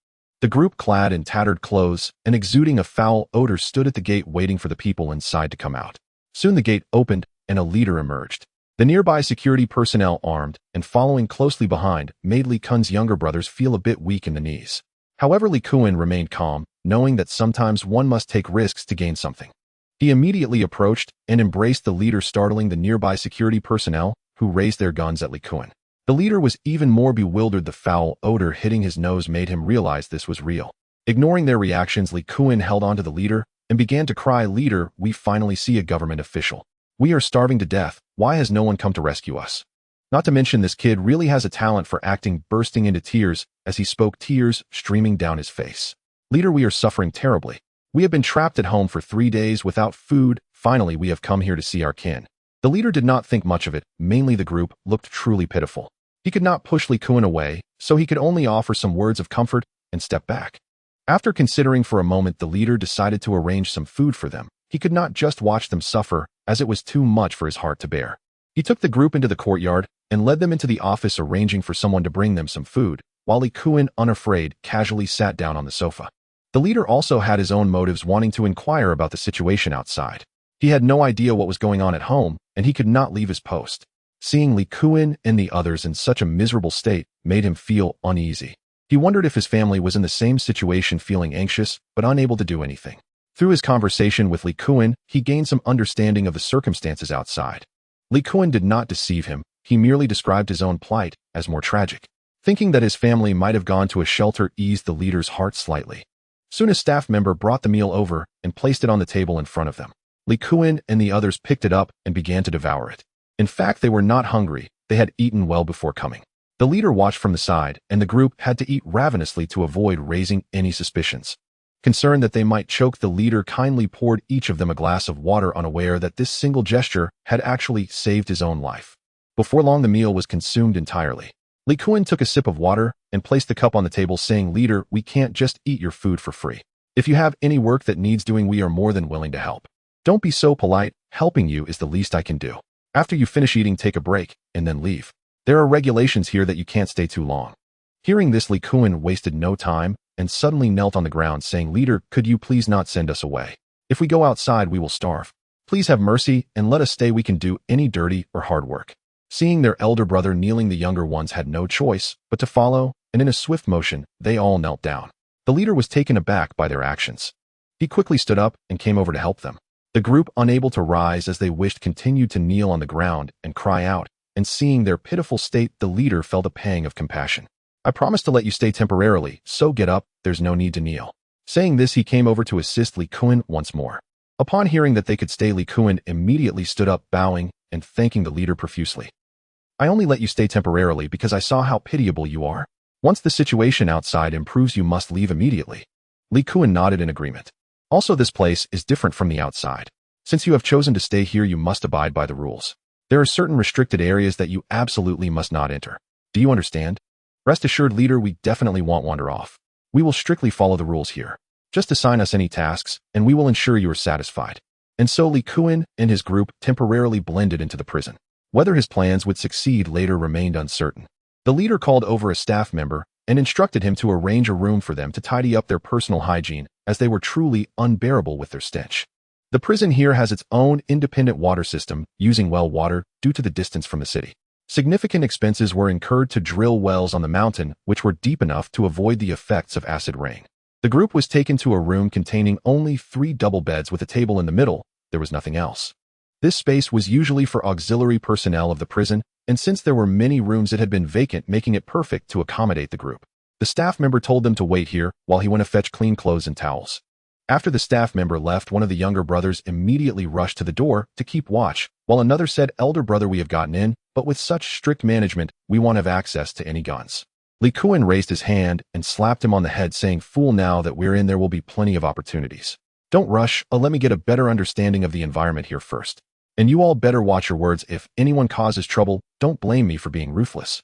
The group, clad in tattered clothes and exuding a foul odor, stood at the gate waiting for the people inside to come out. Soon the gate opened and a leader emerged. The nearby security personnel, armed and following closely behind, made Li Kuan's younger brothers feel a bit weak in the knees. However, Li Kuan remained calm, knowing that sometimes one must take risks to gain something. He immediately approached and embraced the leader, startling the nearby security personnel, who raised their guns at Li Kuan. The leader was even more bewildered. The foul odor hitting his nose made him realize this was real. Ignoring their reactions, Li Kuan held onto the leader and began to cry, "Leader, we finally see a government official. We are starving to death. Why has no one come to rescue us? Not to mention, this kid really has a talent for acting," bursting into tears as he spoke, tears streaming down his face. "Leader, we are suffering terribly. We have been trapped at home for 3 days without food. Finally, we have come here to see our kin." The leader did not think much of it. Mainly the group looked truly pitiful. He could not push Li Kuan away, so he could only offer some words of comfort and step back. After considering for a moment, the leader decided to arrange some food for them. He could not just watch them suffer, as it was too much for his heart to bear. He took the group into the courtyard and led them into the office, arranging for someone to bring them some food, while Li Kuan, unafraid, casually sat down on the sofa. The leader also had his own motives, wanting to inquire about the situation outside. He had no idea what was going on at home, and he could not leave his post. Seeing Li Kuan and the others in such a miserable state made him feel uneasy. He wondered if his family was in the same situation, feeling anxious but unable to do anything. Through his conversation with Li Kuan, he gained some understanding of the circumstances outside. Li Kuan did not deceive him. He merely described his own plight as more tragic. Thinking that his family might have gone to a shelter eased the leader's heart slightly. Soon a staff member brought the meal over and placed it on the table in front of them. Li Kuan and the others picked it up and began to devour it. In fact, they were not hungry. They had eaten well before coming. The leader watched from the side, and the group had to eat ravenously to avoid raising any suspicions. Concerned that they might choke, the leader kindly poured each of them a glass of water, unaware that this single gesture had actually saved his own life. Before long, the meal was consumed entirely. Li Kuan took a sip of water and placed the cup on the table, saying, "Leader, we can't just eat your food for free. If you have any work that needs doing, we are more than willing to help. Don't be so polite. Helping you is the least I can do. After you finish eating, take a break and then leave. There are regulations here that you can't stay too long." Hearing this, Li Kuan wasted no time and suddenly knelt on the ground, saying, "Leader, could you please not send us away? If we go outside, we will starve. Please have mercy and let us stay. We can do any dirty or hard work." Seeing their elder brother kneeling, the younger ones had no choice but to follow, and in a swift motion, they all knelt down. The leader was taken aback by their actions. He quickly stood up and came over to help them. The group, unable to rise as they wished, continued to kneel on the ground and cry out, and seeing their pitiful state, the leader felt a pang of compassion. "I promised to let you stay temporarily, so get up, there's no need to kneel." Saying this, he came over to assist Li Kuan once more. Upon hearing that they could stay, Li Kuan immediately stood up, bowing and thanking the leader profusely. "I only let you stay temporarily because I saw how pitiable you are. Once the situation outside improves, you must leave immediately." Li Kuan nodded in agreement. "Also, this place is different from the outside. Since you have chosen to stay here, you must abide by the rules. There are certain restricted areas that you absolutely must not enter. Do you understand? Rest assured, leader, we definitely won't wander off. We will strictly follow the rules here. Just assign us any tasks, and we will ensure you are satisfied." And so Li Kuan and his group temporarily blended into the prison. Whether his plans would succeed later remained uncertain. The leader called over a staff member and instructed him to arrange a room for them to tidy up their personal hygiene, as they were truly unbearable with their stench. The prison here has its own independent water system, using well water due to the distance from the city. Significant expenses were incurred to drill wells on the mountain, which were deep enough to avoid the effects of acid rain. The group was taken to a room containing only 3 double beds with a table in the middle. There was nothing else. This space was usually for auxiliary personnel of the prison, and since there were many rooms it had been vacant, making it perfect to accommodate the group. The staff member told them to wait here while he went to fetch clean clothes and towels. After the staff member left, one of the younger brothers immediately rushed to the door to keep watch, while another said, "Elder brother, we have gotten in, but with such strict management, we won't have access to any guns." Li Kuan raised his hand and slapped him on the head, saying, "Fool, now that we're in, there will be plenty of opportunities. Don't rush, let me get a better understanding of the environment here first. And you all better watch your words. If anyone causes trouble, don't blame me for being ruthless."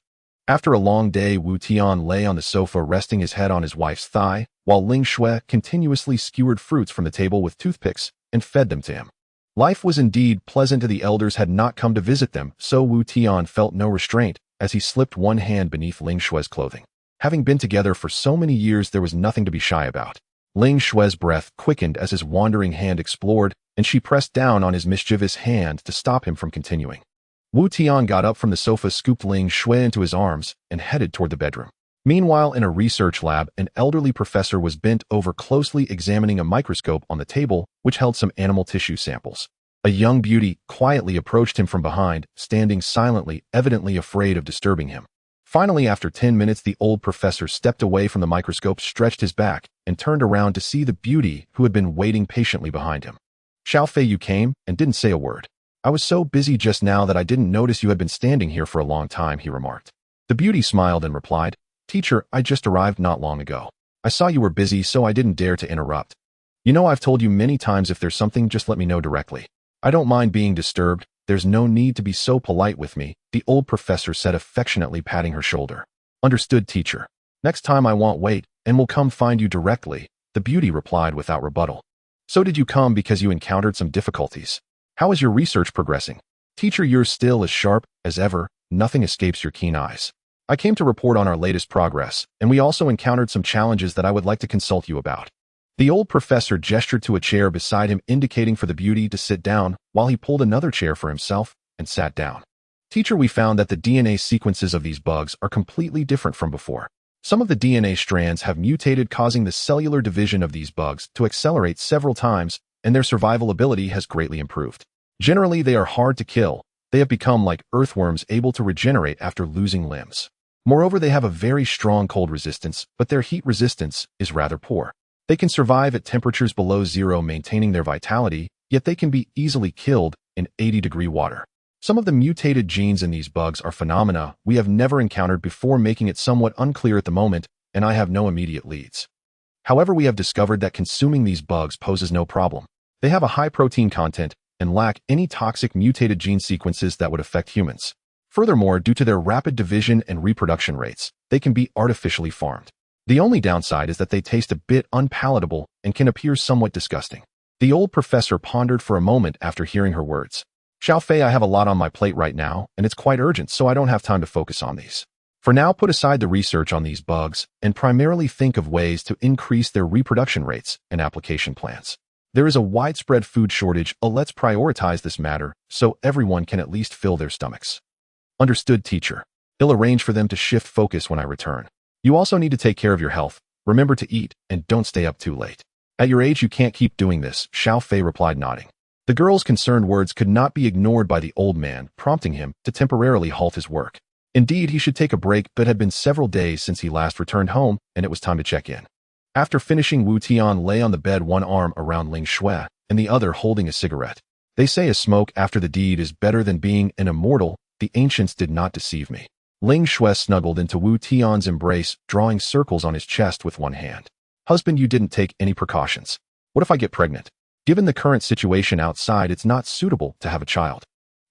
After a long day, Wu Tian lay on the sofa resting his head on his wife's thigh, while Ling Shui continuously skewered fruits from the table with toothpicks and fed them to him. Life was indeed pleasant. The elders had not come to visit them, so Wu Tian felt no restraint as he slipped one hand beneath Ling Shui's clothing. Having been together for so many years, there was nothing to be shy about. Ling Shui's breath quickened as his wandering hand explored, and she pressed down on his mischievous hand to stop him from continuing. Wu Tian got up from the sofa, scooped Ling Shui into his arms, and headed toward the bedroom. Meanwhile, in a research lab, an elderly professor was bent over closely examining a microscope on the table, which held some animal tissue samples. A young beauty quietly approached him from behind, standing silently, evidently afraid of disturbing him. Finally, after 10 minutes, the old professor stepped away from the microscope, stretched his back, and turned around to see the beauty who had been waiting patiently behind him. "Xiao Fei, you came and didn't say a word. I was so busy just now that I didn't notice you had been standing here for a long time," he remarked. The beauty smiled and replied, "Teacher, I just arrived not long ago. I saw you were busy, so I didn't dare to interrupt. You know, I've told you many times, if there's something, just let me know directly. I don't mind being disturbed. There's no need to be so polite with me," the old professor said, affectionately patting her shoulder. "Understood, teacher. Next time I won't wait, and will come find you directly," the beauty replied without rebuttal. "So did you come because you encountered some difficulties? How is your research progressing?" "Teacher, you're still as sharp as ever. Nothing escapes your keen eyes. I came to report on our latest progress, and we also encountered some challenges that I would like to consult you about." The old professor gestured to a chair beside him, indicating for the beauty to sit down, while he pulled another chair for himself and sat down. "Teacher, we found that the DNA sequences of these bugs are completely different from before. Some of the DNA strands have mutated, causing the cellular division of these bugs to accelerate several times, and their survival ability has greatly improved. Generally, they are hard to kill. They have become like earthworms, able to regenerate after losing limbs. Moreover, they have a very strong cold resistance, but their heat resistance is rather poor. They can survive at temperatures below zero, maintaining their vitality, yet they can be easily killed in 80-degree water. Some of the mutated genes in these bugs are phenomena we have never encountered before, making it somewhat unclear at the moment, and I have no immediate leads. However, we have discovered that consuming these bugs poses no problem. They have a high protein content and lack any toxic mutated gene sequences that would affect humans. Furthermore, due to their rapid division and reproduction rates, they can be artificially farmed. The only downside is that they taste a bit unpalatable and can appear somewhat disgusting." The old professor pondered for a moment after hearing her words. "Xiao Fei, I have a lot on my plate right now, and it's quite urgent, so I don't have time to focus on these. For now, put aside the research on these bugs and primarily think of ways to increase their reproduction rates and application plans. There is a widespread food shortage. Let's prioritize this matter so everyone can at least fill their stomachs." "Understood, teacher. I'll arrange for them to shift focus when I return. You also need to take care of your health. Remember to eat and don't stay up too late. At your age, you can't keep doing this," Xiao Fei replied, nodding. The girl's concerned words could not be ignored by the old man, prompting him to temporarily halt his work. Indeed, he should take a break, but it had been several days since he last returned home, and it was time to check in. After finishing, Wu Tian lay on the bed, one arm around Ling Shui and the other holding a cigarette. "They say a smoke after the deed is better than being an immortal. The ancients did not deceive me." Ling Shui snuggled into Wu Tian's embrace, drawing circles on his chest with one hand. "Husband, you didn't take any precautions. What if I get pregnant? Given the current situation outside, it's not suitable to have a child."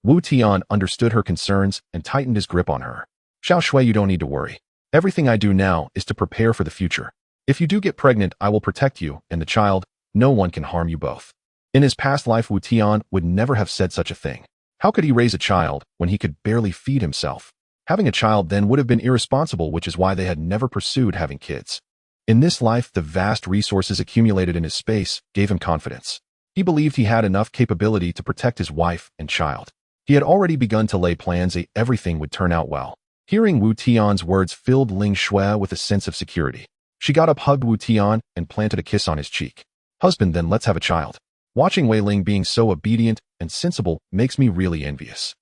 Wu Tian understood her concerns and tightened his grip on her. "Xiao Shui, you don't need to worry. Everything I do now is to prepare for the future. If you do get pregnant, I will protect you and the child. No one can harm you both." In his past life, Wu Tian would never have said such a thing. How could he raise a child when he could barely feed himself? Having a child then would have been irresponsible, which is why they had never pursued having kids. In this life, the vast resources accumulated in his space gave him confidence. He believed he had enough capability to protect his wife and child. He had already begun to lay plans that everything would turn out well. Hearing Wu Tian's words filled Ling Shui with a sense of security. She got up, hugged Wu Tian, and planted a kiss on his cheek. Husband, then let's have a child. Watching Wei Ling being so obedient and sensible makes me really envious.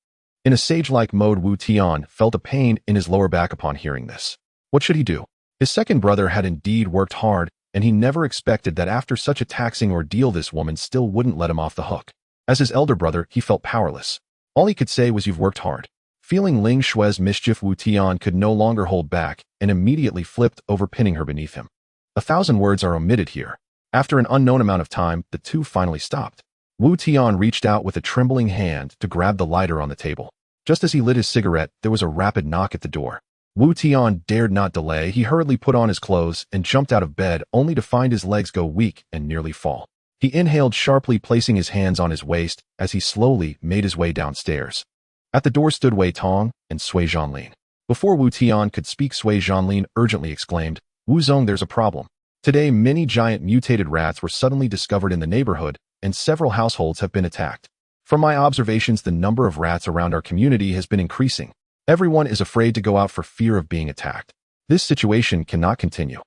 In a sage-like mode, Wu Tian felt a pain in his lower back upon hearing this. What should he do? His second brother had indeed worked hard, and he never expected that after such a taxing ordeal this woman still wouldn't let him off the hook. As his elder brother, he felt powerless. All he could say was, "You've worked hard." Feeling Ling Shui's mischief, Wu Tian could no longer hold back and immediately flipped over, pinning her beneath him. 1,000 words are omitted here. After an unknown amount of time, the two finally stopped. Wu Tian reached out with a trembling hand to grab the lighter on the table. Just as he lit his cigarette, there was a rapid knock at the door. Wu Tian dared not delay. He hurriedly put on his clothes and jumped out of bed, only to find his legs go weak and nearly fall. He inhaled sharply, placing his hands on his waist as he slowly made his way downstairs. At the door stood Wei Tong and Sui Zhanlin. Before Wu Tian could speak, Sui Zhanlin urgently exclaimed, "Wu Zong, there's a problem. Today, many giant mutated rats were suddenly discovered in the neighborhood, and several households have been attacked. From my observations, the number of rats around our community has been increasing. Everyone is afraid to go out for fear of being attacked. This situation cannot continue."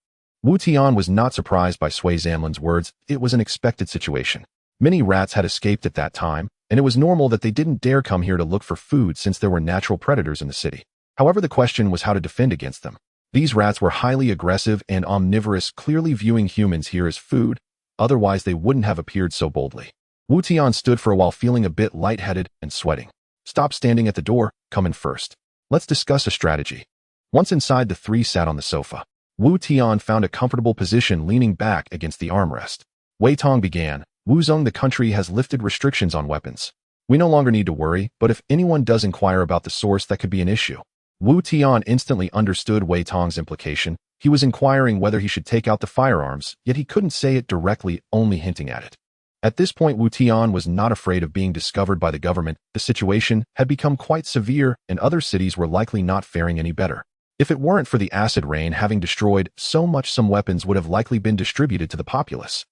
Wu Tian was not surprised by Sui Zhanlin's words. It was an expected situation. Many rats had escaped at that time, and it was normal that they didn't dare come here to look for food since there were natural predators in the city. However, the question was how to defend against them. These rats were highly aggressive and omnivorous, clearly viewing humans here as food, otherwise they wouldn't have appeared so boldly. Wu Tian stood for a while, feeling a bit lightheaded and sweating. "Stop standing at the door, come in first. Let's discuss a strategy." Once inside, the three sat on the sofa. Wu Tian found a comfortable position, leaning back against the armrest. Wei Tong began, "Wu Zong, the country has lifted restrictions on weapons. We no longer need to worry, but if anyone does inquire about the source, that could be an issue." Wu Tian instantly understood Wei Tong's implication. He was inquiring whether he should take out the firearms, yet he couldn't say it directly, only hinting at it. At this point, Wu Tian was not afraid of being discovered by the government. The situation had become quite severe, and other cities were likely not faring any better. If it weren't for the acid rain having destroyed so much, some weapons would have likely been distributed to the populace.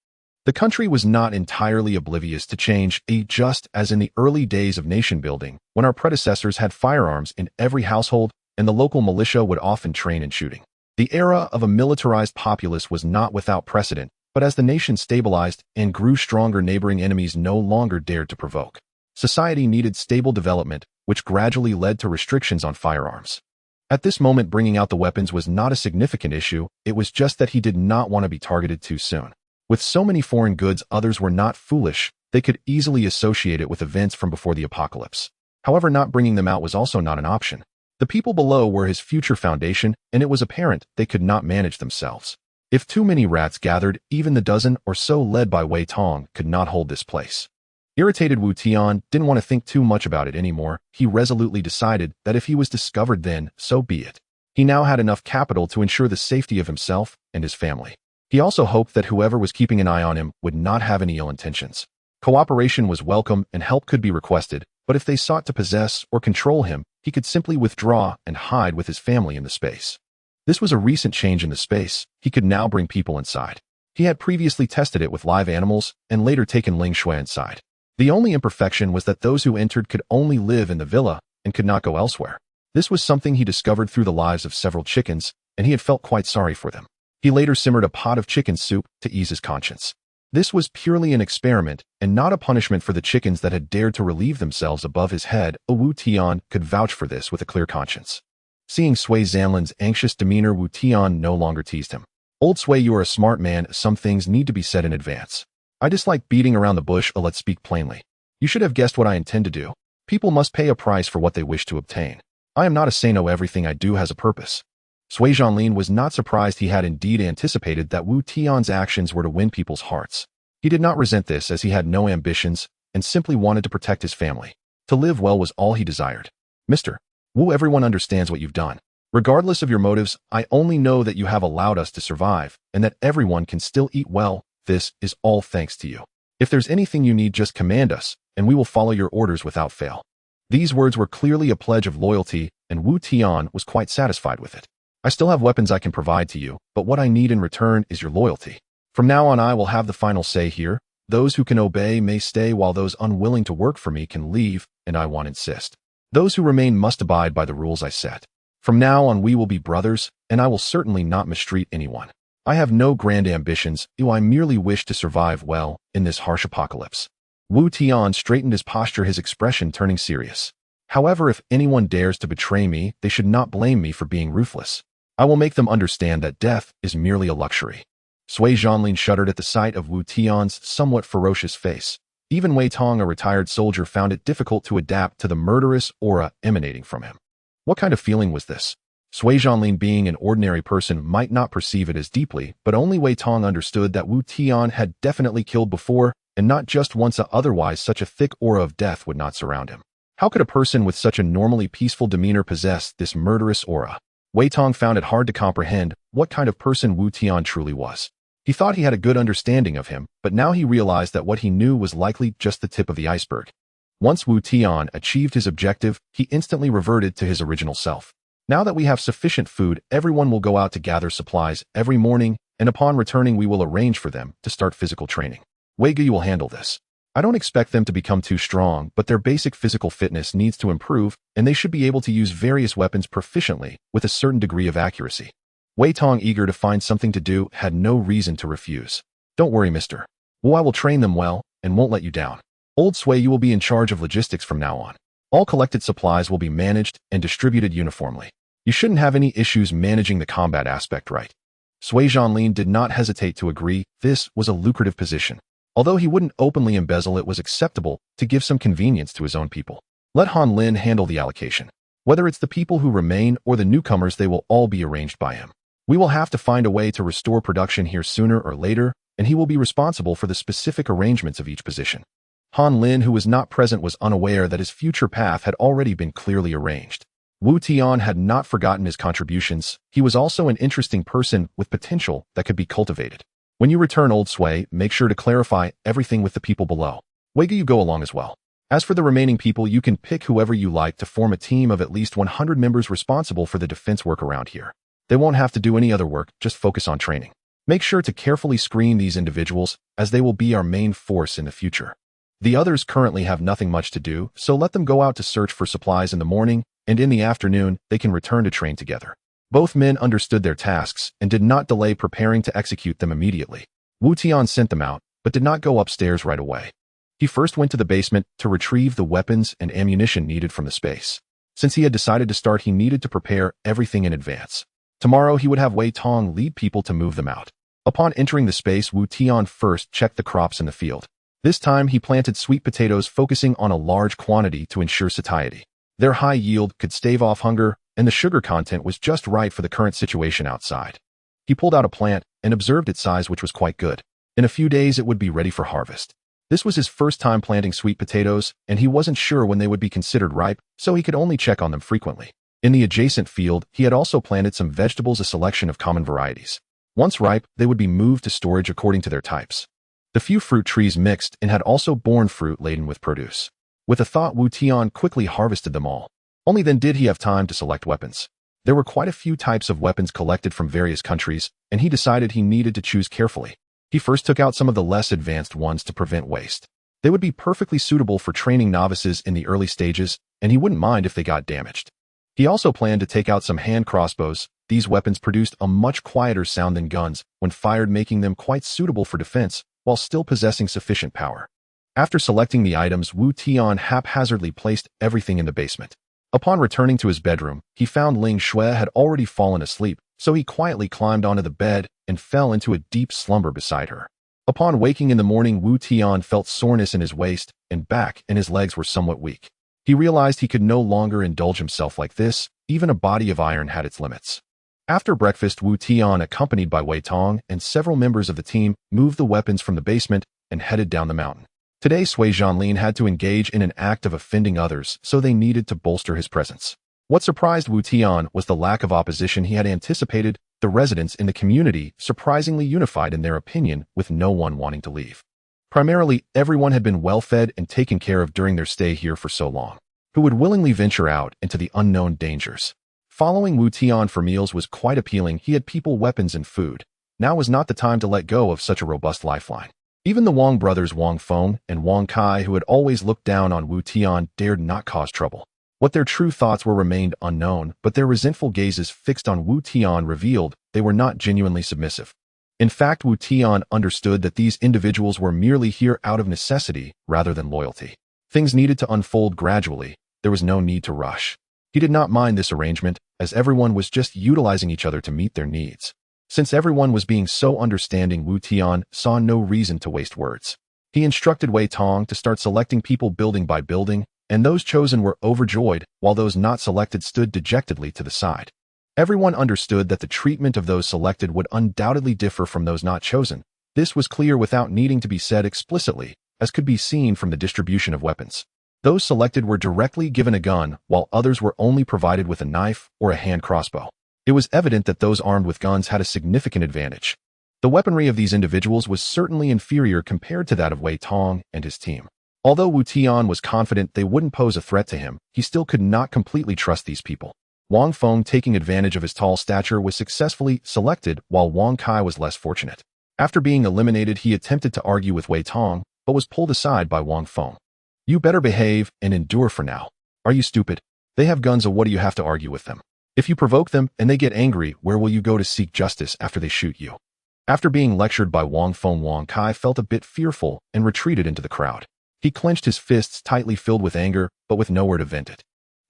The country was not entirely oblivious to change, just as in the early days of nation building, when our predecessors had firearms in every household and the local militia would often train in shooting. The era of a militarized populace was not without precedent, but as the nation stabilized and grew stronger, neighboring enemies no longer dared to provoke. Society needed stable development, which gradually led to restrictions on firearms. At this moment, bringing out the weapons was not a significant issue. It was just that he did not want to be targeted too soon. With so many foreign goods, others were not foolish. They could easily associate it with events from before the apocalypse. However, not bringing them out was also not an option. The people below were his future foundation, and it was apparent they could not manage themselves. If too many rats gathered, even the dozen or so led by Wei Tong could not hold this place. Irritated, Wu Tian didn't want to think too much about it anymore. He resolutely decided that if he was discovered, then so be it. He now had enough capital to ensure the safety of himself and his family. He also hoped that whoever was keeping an eye on him would not have any ill intentions. Cooperation was welcome and help could be requested, but if they sought to possess or control him, he could simply withdraw and hide with his family in the space. This was a recent change in the space. He could now bring people inside. He had previously tested it with live animals and later taken Ling Shui inside. The only imperfection was that those who entered could only live in the villa and could not go elsewhere. This was something he discovered through the lives of several chickens, and he had felt quite sorry for them. He later simmered a pot of chicken soup to ease his conscience. This was purely an experiment and not a punishment for the chickens that had dared to relieve themselves above his head. Wu Tian could vouch for this with a clear conscience. Seeing Sui Zhanlin's anxious demeanor, Wu Tian no longer teased him. "Old Sui, you are a smart man. Some things need to be said in advance. I dislike beating around the bush. Let's speak plainly. You should have guessed what I intend to do. People must pay a price for what they wish to obtain. I am not a saint. Everything I do has a purpose." Sui Zhanlin was not surprised. He had indeed anticipated that Wu Tian's actions were to win people's hearts. He did not resent this, as he had no ambitions and simply wanted to protect his family. To live well was all he desired. "Mr. Wu, everyone understands what you've done. Regardless of your motives, I only know that you have allowed us to survive and that everyone can still eat well. This is all thanks to you. If there's anything you need, just command us, and we will follow your orders without fail." These words were clearly a pledge of loyalty, and Wu Tian was quite satisfied with it. "I still have weapons I can provide to you, but what I need in return is your loyalty. From now on, I will have the final say here. Those who can obey may stay while those unwilling to work for me can leave, and I won't insist. Those who remain must abide by the rules I set. From now on we will be brothers, and I will certainly not mistreat anyone. I have no grand ambitions, I merely wish to survive well in this harsh apocalypse. Wu Tian straightened his posture, his expression turning serious. However, if anyone dares to betray me, they should not blame me for being ruthless. I will make them understand that death is merely a luxury. Sui Zhanlin shuddered at the sight of Wu Tian's somewhat ferocious face. Even Wei Tong, a retired soldier, found it difficult to adapt to the murderous aura emanating from him. What kind of feeling was this? Sui Zhanlin, being an ordinary person, might not perceive it as deeply, but only Wei Tong understood that Wu Tian had definitely killed before, and not just once. Otherwise such a thick aura of death would not surround him. How could a person with such a normally peaceful demeanor possess this murderous aura? Wei Tong found it hard to comprehend what kind of person Wu Tian truly was. He thought he had a good understanding of him, but now he realized that what he knew was likely just the tip of the iceberg. Once Wu Tian achieved his objective, he instantly reverted to his original self. Now that we have sufficient food, everyone will go out to gather supplies every morning, and upon returning we will arrange for them to start physical training. Wei Gui will handle this. I don't expect them to become too strong, but their basic physical fitness needs to improve, and they should be able to use various weapons proficiently with a certain degree of accuracy. Wei Tong, eager to find something to do, had no reason to refuse. Don't worry, mister. I will train them well, and won't let you down. Old Sui, you will be in charge of logistics from now on. All collected supplies will be managed and distributed uniformly. You shouldn't have any issues managing the combat aspect, right? Sui Zhanlin did not hesitate to agree. This was a lucrative position. Although he wouldn't openly embezzle, it was acceptable to give some convenience to his own people. Let Han Lin handle the allocation. Whether it's the people who remain or the newcomers, they will all be arranged by him. We will have to find a way to restore production here sooner or later, and he will be responsible for the specific arrangements of each position. Han Lin, who was not present, was unaware that his future path had already been clearly arranged. Wu Tian had not forgotten his contributions. He was also an interesting person with potential that could be cultivated. When you return, Old Sui, make sure to clarify everything with the people below. Wei Gui, you go along as well. As for the remaining people, you can pick whoever you like to form a team of at least 100 members responsible for the defense work around here. They won't have to do any other work, just focus on training. Make sure to carefully screen these individuals, as they will be our main force in the future. The others currently have nothing much to do, so let them go out to search for supplies in the morning, and in the afternoon, they can return to train together. Both men understood their tasks and did not delay preparing to execute them immediately. Wu Tian sent them out, but did not go upstairs right away. He first went to the basement to retrieve the weapons and ammunition needed from the space. Since he had decided to start, he needed to prepare everything in advance. Tomorrow he would have Wei Tong lead people to move them out. Upon entering the space, Wu Tian first checked the crops in the field. This time he planted sweet potatoes, focusing on a large quantity to ensure satiety. Their high yield could stave off hunger, and the sugar content was just right for the current situation outside. He pulled out a plant and observed its size, which was quite good. In a few days it would be ready for harvest. This was his first time planting sweet potatoes, and he wasn't sure when they would be considered ripe, so he could only check on them frequently. In the adjacent field, he had also planted some vegetables, a selection of common varieties. Once ripe, they would be moved to storage according to their types. The few fruit trees mixed and had also borne fruit laden with produce. With a thought, Wu Tian quickly harvested them all. Only then did he have time to select weapons. There were quite a few types of weapons collected from various countries, and he decided he needed to choose carefully. He first took out some of the less advanced ones to prevent waste. They would be perfectly suitable for training novices in the early stages, and he wouldn't mind if they got damaged. He also planned to take out some hand crossbows. These weapons produced a much quieter sound than guns when fired, making them quite suitable for defense, while still possessing sufficient power. After selecting the items, Wu Tian haphazardly placed everything in the basement. Upon returning to his bedroom, he found Ling Shui had already fallen asleep, so he quietly climbed onto the bed and fell into a deep slumber beside her. Upon waking in the morning, Wu Tian felt soreness in his waist and back, and his legs were somewhat weak. He realized he could no longer indulge himself like this. Even a body of iron had its limits. After breakfast, Wu Tian, accompanied by Wei Tong and several members of the team, moved the weapons from the basement and headed down the mountain. Today, Sui Zhanlin had to engage in an act of offending others, so they needed to bolster his presence. What surprised Wu Tian was the lack of opposition he had anticipated. The residents in the community surprisingly unified in their opinion, with no one wanting to leave. Primarily, everyone had been well fed and taken care of during their stay here for so long. Who would willingly venture out into the unknown dangers? Following Wu Tian for meals was quite appealing. He had people, weapons, and food. Now was not the time to let go of such a robust lifeline. Even the Wang brothers Wang Feng and Wang Kai, who had always looked down on Wu Tian, dared not cause trouble. What their true thoughts were remained unknown, but their resentful gazes fixed on Wu Tian revealed they were not genuinely submissive. In fact, Wu Tian understood that these individuals were merely here out of necessity rather than loyalty. Things needed to unfold gradually. There was no need to rush. He did not mind this arrangement, as everyone was just utilizing each other to meet their needs. Since everyone was being so understanding, Wu Tian saw no reason to waste words. He instructed Wei Tong to start selecting people building by building, and those chosen were overjoyed, while those not selected stood dejectedly to the side. Everyone understood that the treatment of those selected would undoubtedly differ from those not chosen. This was clear without needing to be said explicitly, as could be seen from the distribution of weapons. Those selected were directly given a gun, while others were only provided with a knife or a hand crossbow. It was evident that those armed with guns had a significant advantage. The weaponry of these individuals was certainly inferior compared to that of Wei Tong and his team. Although Wu Tian was confident they wouldn't pose a threat to him, he still could not completely trust these people. Wang Feng, taking advantage of his tall stature, was successfully selected, while Wang Kai was less fortunate. After being eliminated, he attempted to argue with Wei Tong, but was pulled aside by Wang Feng. "You better behave and endure for now. Are you stupid? They have guns, so what do you have to argue with them? If you provoke them and they get angry, where will you go to seek justice after they shoot you?" After being lectured by Wang Feng, Wang Kai felt a bit fearful and retreated into the crowd. He clenched his fists tightly, filled with anger, but with nowhere to vent it.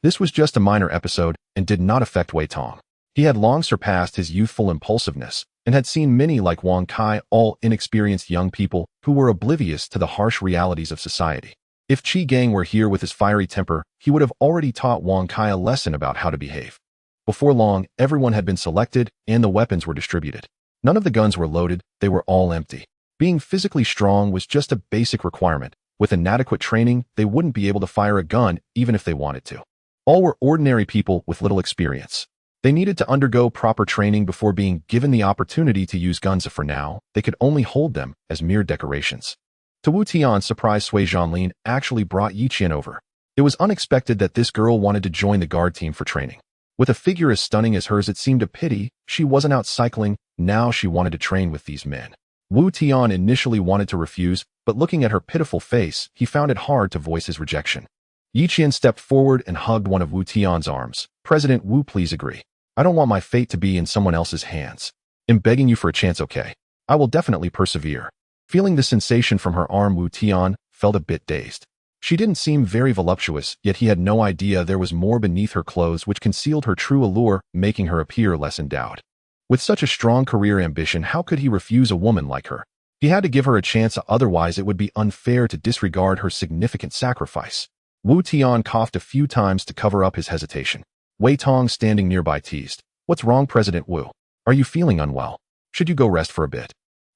This was just a minor episode and did not affect Wei Tong. He had long surpassed his youthful impulsiveness and had seen many like Wang Kai, all inexperienced young people who were oblivious to the harsh realities of society. If Qi Gang were here with his fiery temper, he would have already taught Wang Kai a lesson about how to behave. Before long, everyone had been selected and the weapons were distributed. None of the guns were loaded, they were all empty. Being physically strong was just a basic requirement. With inadequate training, they wouldn't be able to fire a gun even if they wanted to. All were ordinary people with little experience. They needed to undergo proper training before being given the opportunity to use guns. For now, they could only hold them as mere decorations. To Wu Tian's surprise, Sui Zhanlin actually brought Yi Qian over. It was unexpected that this girl wanted to join the guard team for training. With a figure as stunning as hers, it seemed a pity she wasn't out cycling. Now she wanted to train with these men. Wu Tian initially wanted to refuse, but looking at her pitiful face, he found it hard to voice his rejection. Yi Qian stepped forward and hugged one of Wu Tian's arms. "President Wu, please agree. I don't want my fate to be in someone else's hands. I'm begging you for a chance, okay? I will definitely persevere." Feeling the sensation from her arm, Wu Tian felt a bit dazed. She didn't seem very voluptuous, yet he had no idea there was more beneath her clothes which concealed her true allure, making her appear less endowed. With such a strong career ambition, how could he refuse a woman like her? He had to give her a chance, otherwise it would be unfair to disregard her significant sacrifice. Wu Tian coughed a few times to cover up his hesitation. Wei Tong, standing nearby, teased, "What's wrong, President Wu? Are you feeling unwell? Should you go rest for a bit?"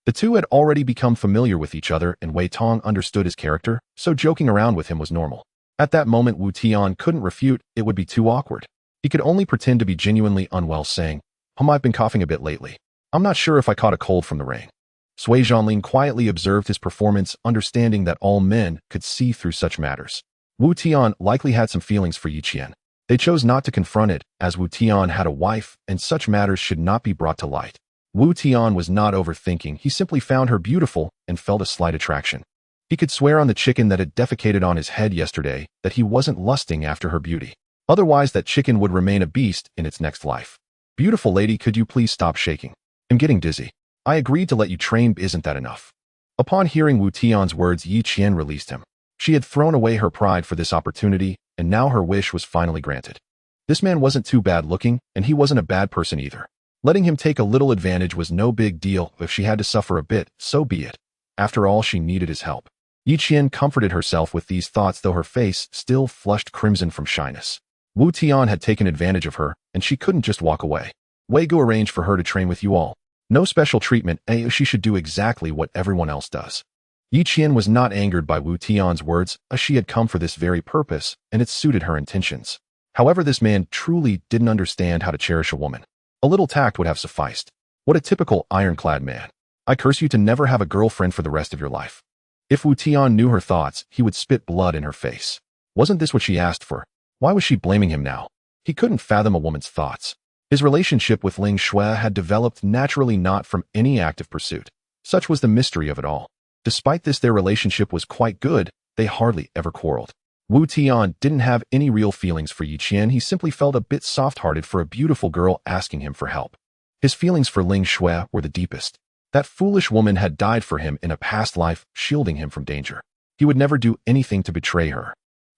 The two had already become familiar with each other, and Wei Tong understood his character, so joking around with him was normal. At that moment, Wu Tian couldn't refute, it would be too awkward. He could only pretend to be genuinely unwell, saying, I've been coughing a bit lately. I'm not sure if I caught a cold from the rain." Sui Zhanlin quietly observed his performance, understanding that all men could see through such matters. Wu Tian likely had some feelings for Yi Qian. They chose not to confront it, as Wu Tian had a wife, and such matters should not be brought to light. Wu Tian was not overthinking, he simply found her beautiful and felt a slight attraction. He could swear on the chicken that had defecated on his head yesterday that he wasn't lusting after her beauty. Otherwise, that chicken would remain a beast in its next life. "Beautiful lady, could you please stop shaking? I'm getting dizzy. I agreed to let you train, isn't that enough?" Upon hearing Wu Tian's words, Yi Qian released him. She had thrown away her pride for this opportunity, and now her wish was finally granted. This man wasn't too bad looking, and he wasn't a bad person either. Letting him take a little advantage was no big deal. If she had to suffer a bit, so be it. After all, she needed his help. Yi Qian comforted herself with these thoughts, though her face still flushed crimson from shyness. Wu Tian had taken advantage of her, and she couldn't just walk away. Wei Gu arranged for her to train with you all. No special treatment, she should do exactly what everyone else does. Yi Qian was not angered by Wu Tian's words, as she had come for this very purpose, and it suited her intentions. However, this man truly didn't understand how to cherish a woman. A little tact would have sufficed. What a typical ironclad man. I curse you to never have a girlfriend for the rest of your life. If Wu Tian knew her thoughts, he would spit blood in her face. Wasn't this what she asked for? Why was she blaming him now? He couldn't fathom a woman's thoughts. His relationship with Ling Shui had developed naturally, not from any active pursuit. Such was the mystery of it all. Despite this, their relationship was quite good. They hardly ever quarreled. Wu Tian didn't have any real feelings for Yi Qian. He simply felt a bit soft-hearted for a beautiful girl asking him for help. His feelings for Ling Shui were the deepest. That foolish woman had died for him in a past life, shielding him from danger. He would never do anything to betray her.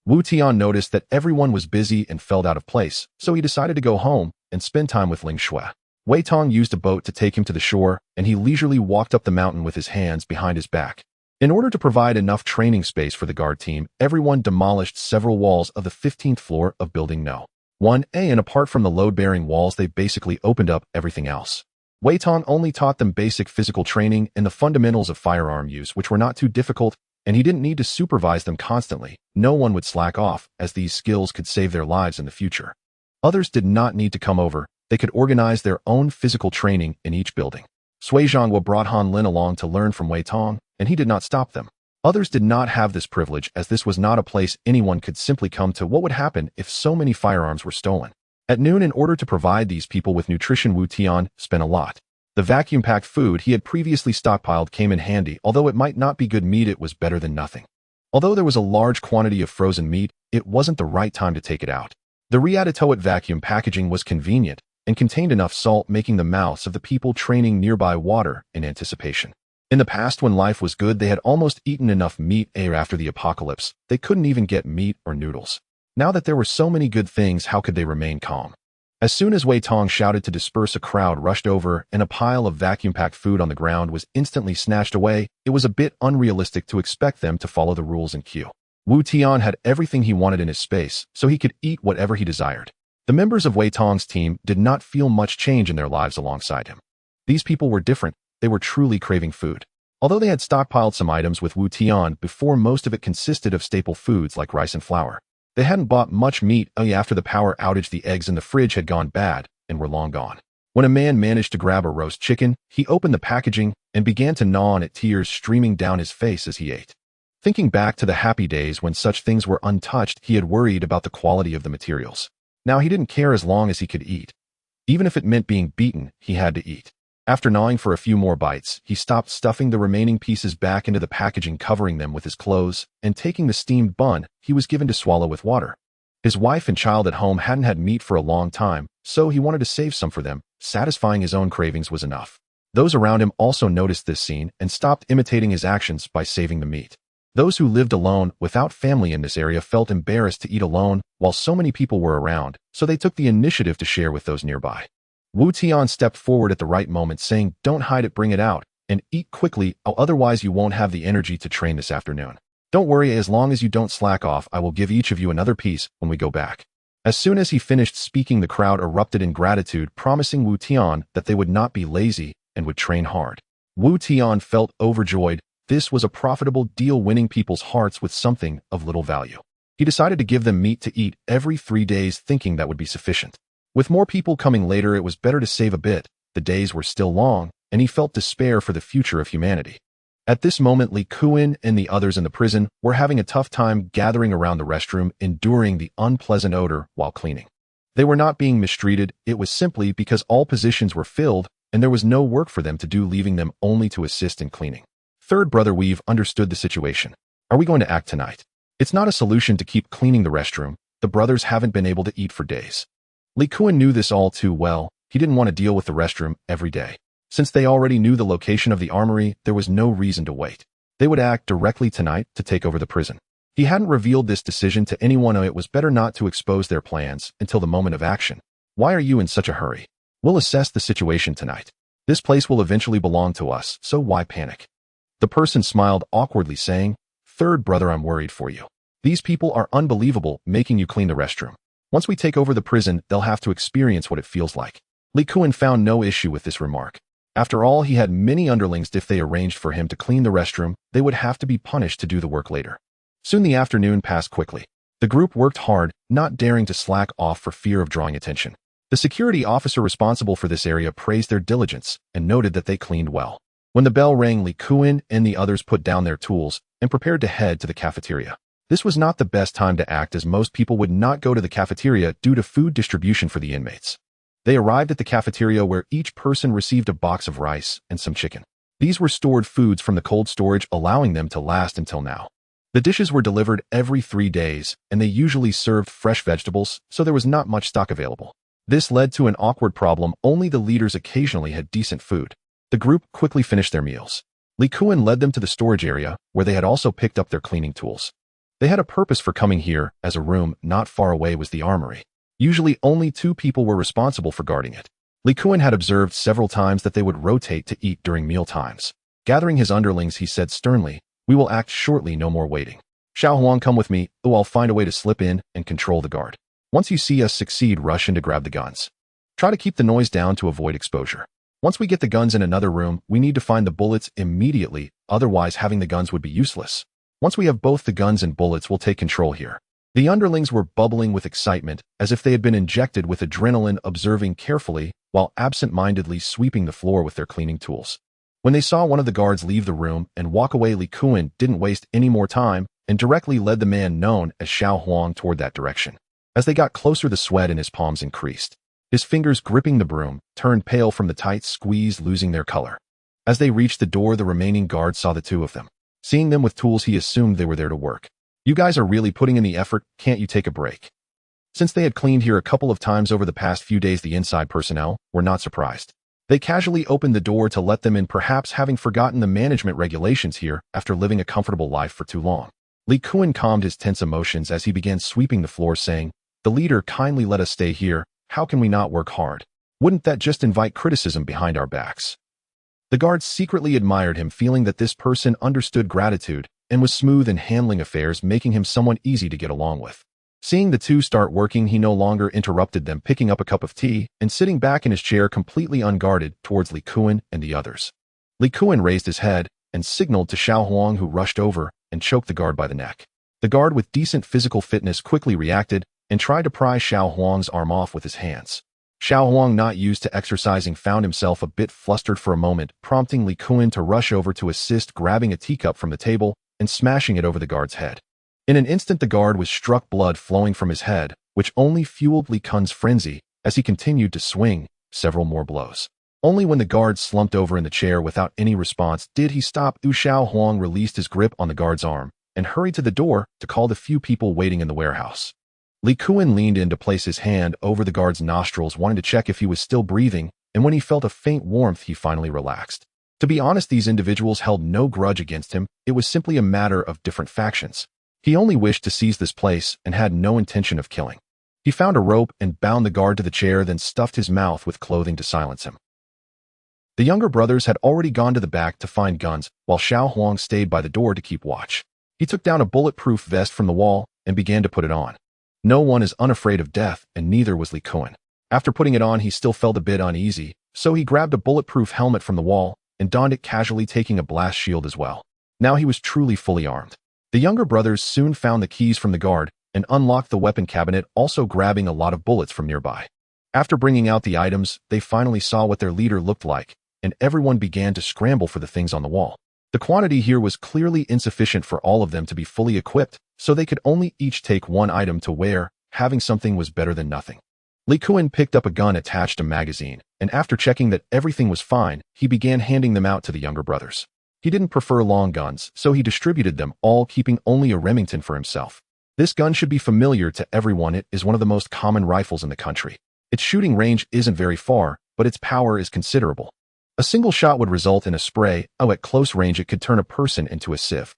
Wu Tian noticed that everyone was busy and felt out of place, so he decided to go home and spend time with Ling Shui. Wei Tong used a boat to take him to the shore, and he leisurely walked up the mountain with his hands behind his back. In order to provide enough training space for the guard team, everyone demolished several walls of the 15th floor of Building No. 1A, and apart from the load-bearing walls, they basically opened up everything else. Wei Tong only taught them basic physical training and the fundamentals of firearm use, which were not too difficult, and he didn't need to supervise them constantly. No one would slack off, as these skills could save their lives in the future. Others did not need to come over. They could organize their own physical training in each building. Sui Zhonghua brought Han Lin along to learn from Wei Tong, and he did not stop them. Others did not have this privilege, as this was not a place anyone could simply come to. What would happen if so many firearms were stolen? At noon, in order to provide these people with nutrition, Wu Tian spent a lot. The vacuum-packed food he had previously stockpiled came in handy. Although it might not be good meat, it was better than nothing. Although there was a large quantity of frozen meat, it wasn't the right time to take it out. The Readitoat vacuum packaging was convenient and contained enough salt, making the mouths of the people training nearby water in anticipation. In the past, when life was good, they had almost eaten enough meat. After the apocalypse, they couldn't even get meat or noodles. Now that there were so many good things, how could they remain calm? As soon as Wei Tong shouted to disperse, a crowd rushed over, and a pile of vacuum-packed food on the ground was instantly snatched away. It was a bit unrealistic to expect them to follow the rules in queue. Wu Tian had everything he wanted in his space, so he could eat whatever he desired. The members of Wei Tong's team did not feel much change in their lives alongside him. These people were different. They were truly craving food. Although they had stockpiled some items with Wu Tian before, most of it consisted of staple foods like rice and flour. They hadn't bought much meat. After the power outage, the eggs in the fridge had gone bad and were long gone. When a man managed to grab a roast chicken, he opened the packaging and began to gnaw on it, tears streaming down his face as he ate. Thinking back to the happy days when such things were untouched, he had worried about the quality of the materials. Now he didn't care as long as he could eat. Even if it meant being beaten, he had to eat. After gnawing for a few more bites, he stopped, stuffing the remaining pieces back into the packaging, covering them with his clothes, and taking the steamed bun he was given to swallow with water. His wife and child at home hadn't had meat for a long time, so he wanted to save some for them. Satisfying his own cravings was enough. Those around him also noticed this scene and stopped imitating his actions by saving the meat. Those who lived alone, without family in this area, felt embarrassed to eat alone while so many people were around, so they took the initiative to share with those nearby. Wu Tian stepped forward at the right moment, saying, "Don't hide it, bring it out, and eat quickly, otherwise you won't have the energy to train this afternoon. Don't worry, as long as you don't slack off, I will give each of you another piece when we go back." As soon as he finished speaking, the crowd erupted in gratitude, promising Wu Tian that they would not be lazy and would train hard. Wu Tian felt overjoyed. This was a profitable deal, winning people's hearts with something of little value. He decided to give them meat to eat every 3 days, thinking that would be sufficient. With more people coming later, it was better to save a bit. The days were still long, and he felt despair for the future of humanity. At this moment, Li Kuan and the others in the prison were having a tough time gathering around the restroom, enduring the unpleasant odor while cleaning. They were not being mistreated. It was simply because all positions were filled and there was no work for them to do, leaving them only to assist in cleaning. Third brother Weave understood the situation. "Are we going to act tonight? It's not a solution to keep cleaning the restroom. The brothers haven't been able to eat for days." Li Kuan knew this all too well. He didn't want to deal with the restroom every day. Since they already knew the location of the armory, there was no reason to wait. They would act directly tonight to take over the prison. He hadn't revealed this decision to anyone. It was better not to expose their plans until the moment of action. "Why are you in such a hurry? We'll assess the situation tonight. This place will eventually belong to us, so why panic?" The person smiled awkwardly, saying, "Third brother, I'm worried for you. These people are unbelievable, making you clean the restroom. Once we take over the prison, they'll have to experience what it feels like." Li Kuan found no issue with this remark. After all, he had many underlings. If they arranged for him to clean the restroom, they would have to be punished to do the work later. Soon the afternoon passed quickly. The group worked hard, not daring to slack off for fear of drawing attention. The security officer responsible for this area praised their diligence and noted that they cleaned well. When the bell rang, Li Kuan and the others put down their tools and prepared to head to the cafeteria. This was not the best time to act, as most people would not go to the cafeteria due to food distribution for the inmates. They arrived at the cafeteria, where each person received a box of rice and some chicken. These were stored foods from the cold storage, allowing them to last until now. The dishes were delivered every 3 days, and they usually served fresh vegetables, so there was not much stock available. This led to an awkward problem. Only the leaders occasionally had decent food. The group quickly finished their meals. Li Kuan led them to the storage area, where they had also picked up their cleaning tools. They had a purpose for coming here, as a room not far away was the armory. Usually only 2 people were responsible for guarding it. Li Kuan had observed several times that they would rotate to eat during meal times. Gathering his underlings, he said sternly, "We will act shortly, no more waiting. Xiao Huang, come with me, or I'll find a way to slip in and control the guard. Once you see us succeed, rush in to grab the guns. Try to keep the noise down to avoid exposure. Once we get the guns in another room, we need to find the bullets immediately, otherwise having the guns would be useless. Once we have both the guns and bullets, we'll take control here." The underlings were bubbling with excitement, as if they had been injected with adrenaline, observing carefully, while absent-mindedly sweeping the floor with their cleaning tools. When they saw one of the guards leave the room and walk away, Li Kuan didn't waste any more time and directly led the man known as Xiao Huang toward that direction. As they got closer, the sweat in his palms increased. His fingers gripping the broom turned pale from the tight squeeze, losing their color. As they reached the door, the remaining guard saw the 2 of them. Seeing them with tools, he assumed they were there to work. "You guys are really putting in the effort, can't you take a break?" Since they had cleaned here a couple of times over the past few days, the inside personnel were not surprised. They casually opened the door to let them in, perhaps having forgotten the management regulations here after living a comfortable life for too long. Li Kuan calmed his tense emotions as he began sweeping the floor, saying, "The leader kindly let us stay here. How can we not work hard? Wouldn't that just invite criticism behind our backs?" The guards secretly admired him, feeling that this person understood gratitude and was smooth in handling affairs, making him someone easy to get along with. Seeing the 2 start working, he no longer interrupted them, picking up a cup of tea and sitting back in his chair completely unguarded towards Li Kuan and the others. Li Kuan raised his head and signaled to Xiao Huang, who rushed over and choked the guard by the neck. The guard, with decent physical fitness, quickly reacted and tried to pry Xiao Huang's arm off with his hands. Xiao Huang, not used to exercising, found himself a bit flustered for a moment, prompting Li Kuan to rush over to assist, grabbing a teacup from the table and smashing it over the guard's head. In an instant, the guard was struck, blood flowing from his head, which only fueled Li Kuan's frenzy as he continued to swing several more blows. Only when the guard slumped over in the chair without any response did he stop. Xiao Huang released his grip on the guard's arm and hurried to the door to call the few people waiting in the warehouse. Li Kuan leaned in to place his hand over the guard's nostrils, wanting to check if he was still breathing, and when he felt a faint warmth, he finally relaxed. To be honest, these individuals held no grudge against him. It was simply a matter of different factions. He only wished to seize this place and had no intention of killing. He found a rope and bound the guard to the chair, then stuffed his mouth with clothing to silence him. The younger brothers had already gone to the back to find guns, while Xiao Huang stayed by the door to keep watch. He took down a bulletproof vest from the wall and began to put it on. No one is unafraid of death, and neither was Li Kuan. After putting it on, he still felt a bit uneasy, so he grabbed a bulletproof helmet from the wall and donned it casually, taking a blast shield as well. Now he was truly fully armed. The younger brothers soon found the keys from the guard and unlocked the weapon cabinet, also grabbing a lot of bullets from nearby. After bringing out the items, they finally saw what their leader looked like, and everyone began to scramble for the things on the wall. The quantity here was clearly insufficient for all of them to be fully equipped, so they could only each take one item to wear. Having something was better than nothing. Li Kuan picked up a gun attached to a magazine, and after checking that everything was fine, he began handing them out to the younger brothers. He didn't prefer long guns, so he distributed them all, keeping only a Remington for himself. This gun should be familiar to everyone. It is one of the most common rifles in the country. Its shooting range isn't very far, but its power is considerable. A single shot would result in a spray. At close range it could turn a person into a sieve.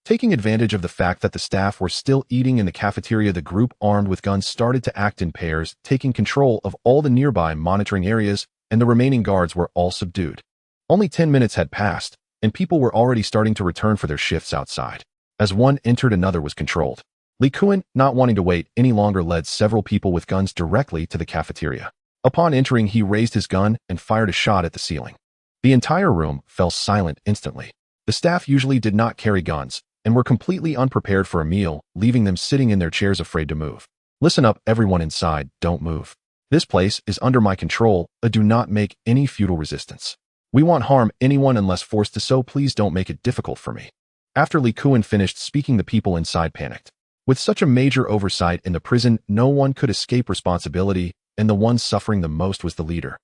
Taking advantage of the fact that the staff were still eating in the cafeteria, the group armed with guns started to act in pairs, taking control of all the nearby monitoring areas, and the remaining guards were all subdued. Only 10 minutes had passed, and people were already starting to return for their shifts outside. As one entered, another was controlled. Li Kuan, not wanting to wait any longer, led several people with guns directly to the cafeteria. Upon entering, he raised his gun and fired a shot at the ceiling. The entire room fell silent instantly. The staff usually did not carry guns and were completely unprepared for a meal, leaving them sitting in their chairs afraid to move. "Listen up, everyone inside, don't move. This place is under my control. Do not make any futile resistance. We won't harm anyone unless forced to, so please don't make it difficult for me." After Li Kuan finished speaking, the people inside panicked. With such a major oversight in the prison, no one could escape responsibility, and the one suffering the most was the leader.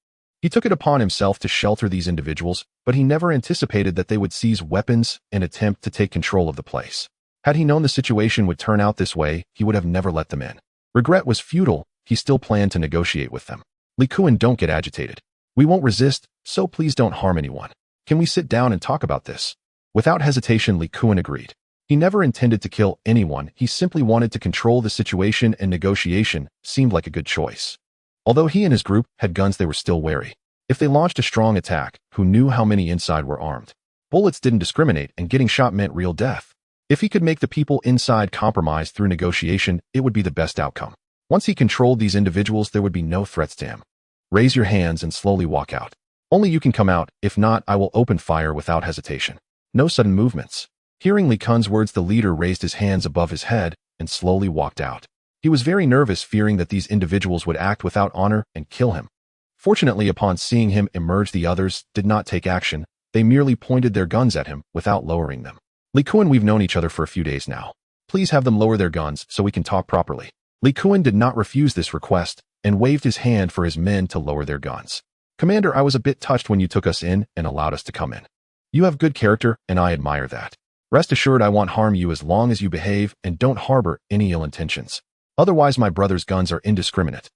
He took it upon himself to shelter these individuals, but he never anticipated that they would seize weapons and attempt to take control of the place. Had he known the situation would turn out this way, he would have never let them in. Regret was futile. He still planned to negotiate with them. Li Kuan, don't get agitated. We won't resist, so please don't harm anyone. Can we sit down and talk about this? Without hesitation, Li Kuan agreed. He never intended to kill anyone, he simply wanted to control the situation, and negotiation seemed like a good choice. Although he and his group had guns, they were still wary. If they launched a strong attack, who knew how many inside were armed? Bullets didn't discriminate, and getting shot meant real death. If he could make the people inside compromise through negotiation, it would be the best outcome. Once he controlled these individuals, there would be no threats to him. Raise your hands and slowly walk out. Only you can come out, if not, I will open fire without hesitation. No sudden movements. Hearing Li Kuan's words, the leader raised his hands above his head and slowly walked out. He was very nervous, fearing that these individuals would act without honor and kill him. Fortunately, upon seeing him emerge, the others did not take action. They merely pointed their guns at him without lowering them. Li Kuan, we've known each other for a few days now. Please have them lower their guns so we can talk properly. Li Kuan did not refuse this request and waved his hand for his men to lower their guns. Commander, I was a bit touched when you took us in and allowed us to come in. You have good character, and I admire that. Rest assured, I won't harm you as long as you behave and don't harbor any ill intentions. Otherwise, my brother's guns are indiscriminate.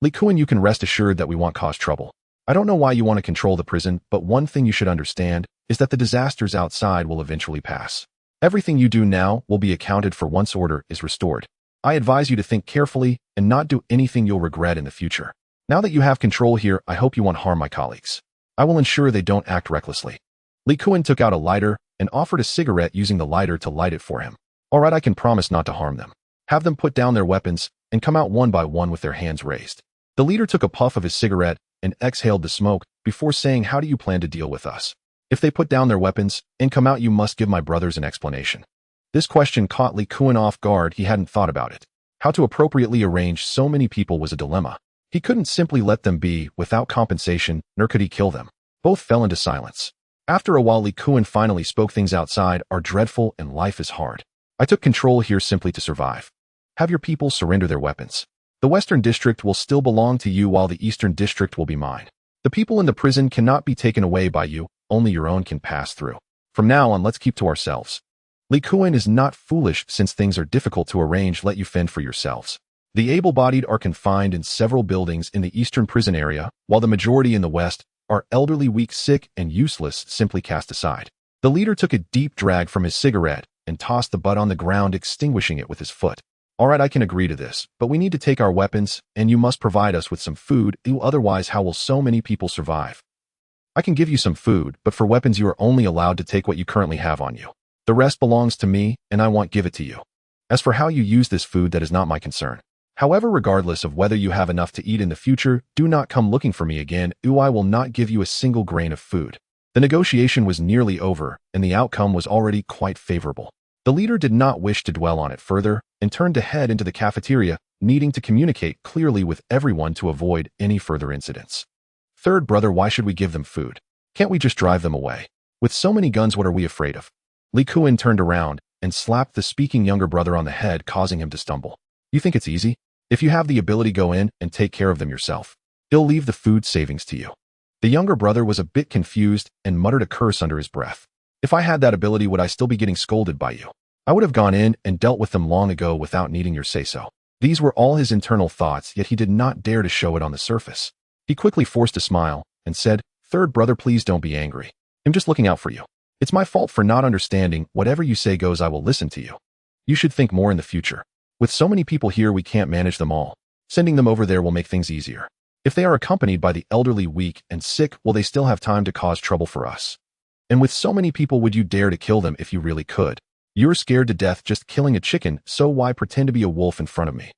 Li Kuan, you can rest assured that we won't cause trouble. I don't know why you want to control the prison, but one thing you should understand is that the disasters outside will eventually pass. Everything you do now will be accounted for once order is restored. I advise you to think carefully and not do anything you'll regret in the future. Now that you have control here, I hope you won't harm my colleagues. I will ensure they don't act recklessly. Li Kuan took out a lighter and offered a cigarette, using the lighter to light it for him. All right, I can promise not to harm them. Have them put down their weapons and come out one by one with their hands raised. The leader took a puff of his cigarette and exhaled the smoke before saying, how do you plan to deal with us? If they put down their weapons and come out, you must give my brothers an explanation. This question caught Li Kuan off guard. He hadn't thought about it. How to appropriately arrange so many people was a dilemma. He couldn't simply let them be without compensation, nor could he kill them. Both fell into silence. After a while, Li Kuan finally spoke. Things outside are dreadful and life is hard. I took control here simply to survive. Have your people surrender their weapons. The Western District will still belong to you, while the Eastern District will be mine. The people in the prison cannot be taken away by you, only your own can pass through. From now on, let's keep to ourselves. Li Kuan is not foolish. Since things are difficult to arrange, let you fend for yourselves. The able-bodied are confined in several buildings in the Eastern prison area, while the majority in the West are elderly, weak, sick, and useless, simply cast aside. The leader took a deep drag from his cigarette and tossed the butt on the ground, extinguishing it with his foot. All right, I can agree to this, but we need to take our weapons, and you must provide us with some food. Otherwise, how will so many people survive? I can give you some food, but for weapons you are only allowed to take what you currently have on you. The rest belongs to me, and I won't give it to you. As for how you use this food, that is not my concern. However, regardless of whether you have enough to eat in the future, do not come looking for me again. I will not give you a single grain of food. The negotiation was nearly over, and the outcome was already quite favorable. The leader did not wish to dwell on it further and turned to head into the cafeteria, needing to communicate clearly with everyone to avoid any further incidents. Third brother, why should we give them food? Can't we just drive them away? With so many guns, what are we afraid of? Li Kuan turned around and slapped the speaking younger brother on the head, causing him to stumble. You think it's easy? If you have the ability, go in and take care of them yourself. He'll leave the food savings to you. The younger brother was a bit confused and muttered a curse under his breath. If I had that ability, would I still be getting scolded by you? I would have gone in and dealt with them long ago without needing your say-so. These were all his internal thoughts, yet he did not dare to show it on the surface. He quickly forced a smile and said, Third brother, please don't be angry. I'm just looking out for you. It's my fault for not understanding. Whatever you say goes. I will listen to you. You should think more in the future. With so many people here, we can't manage them all. Sending them over there will make things easier. If they are accompanied by the elderly, weak, and sick, will they still have time to cause trouble for us? And with so many people, would you dare to kill them if you really could? You're scared to death just killing a chicken, so why pretend to be a wolf in front of me?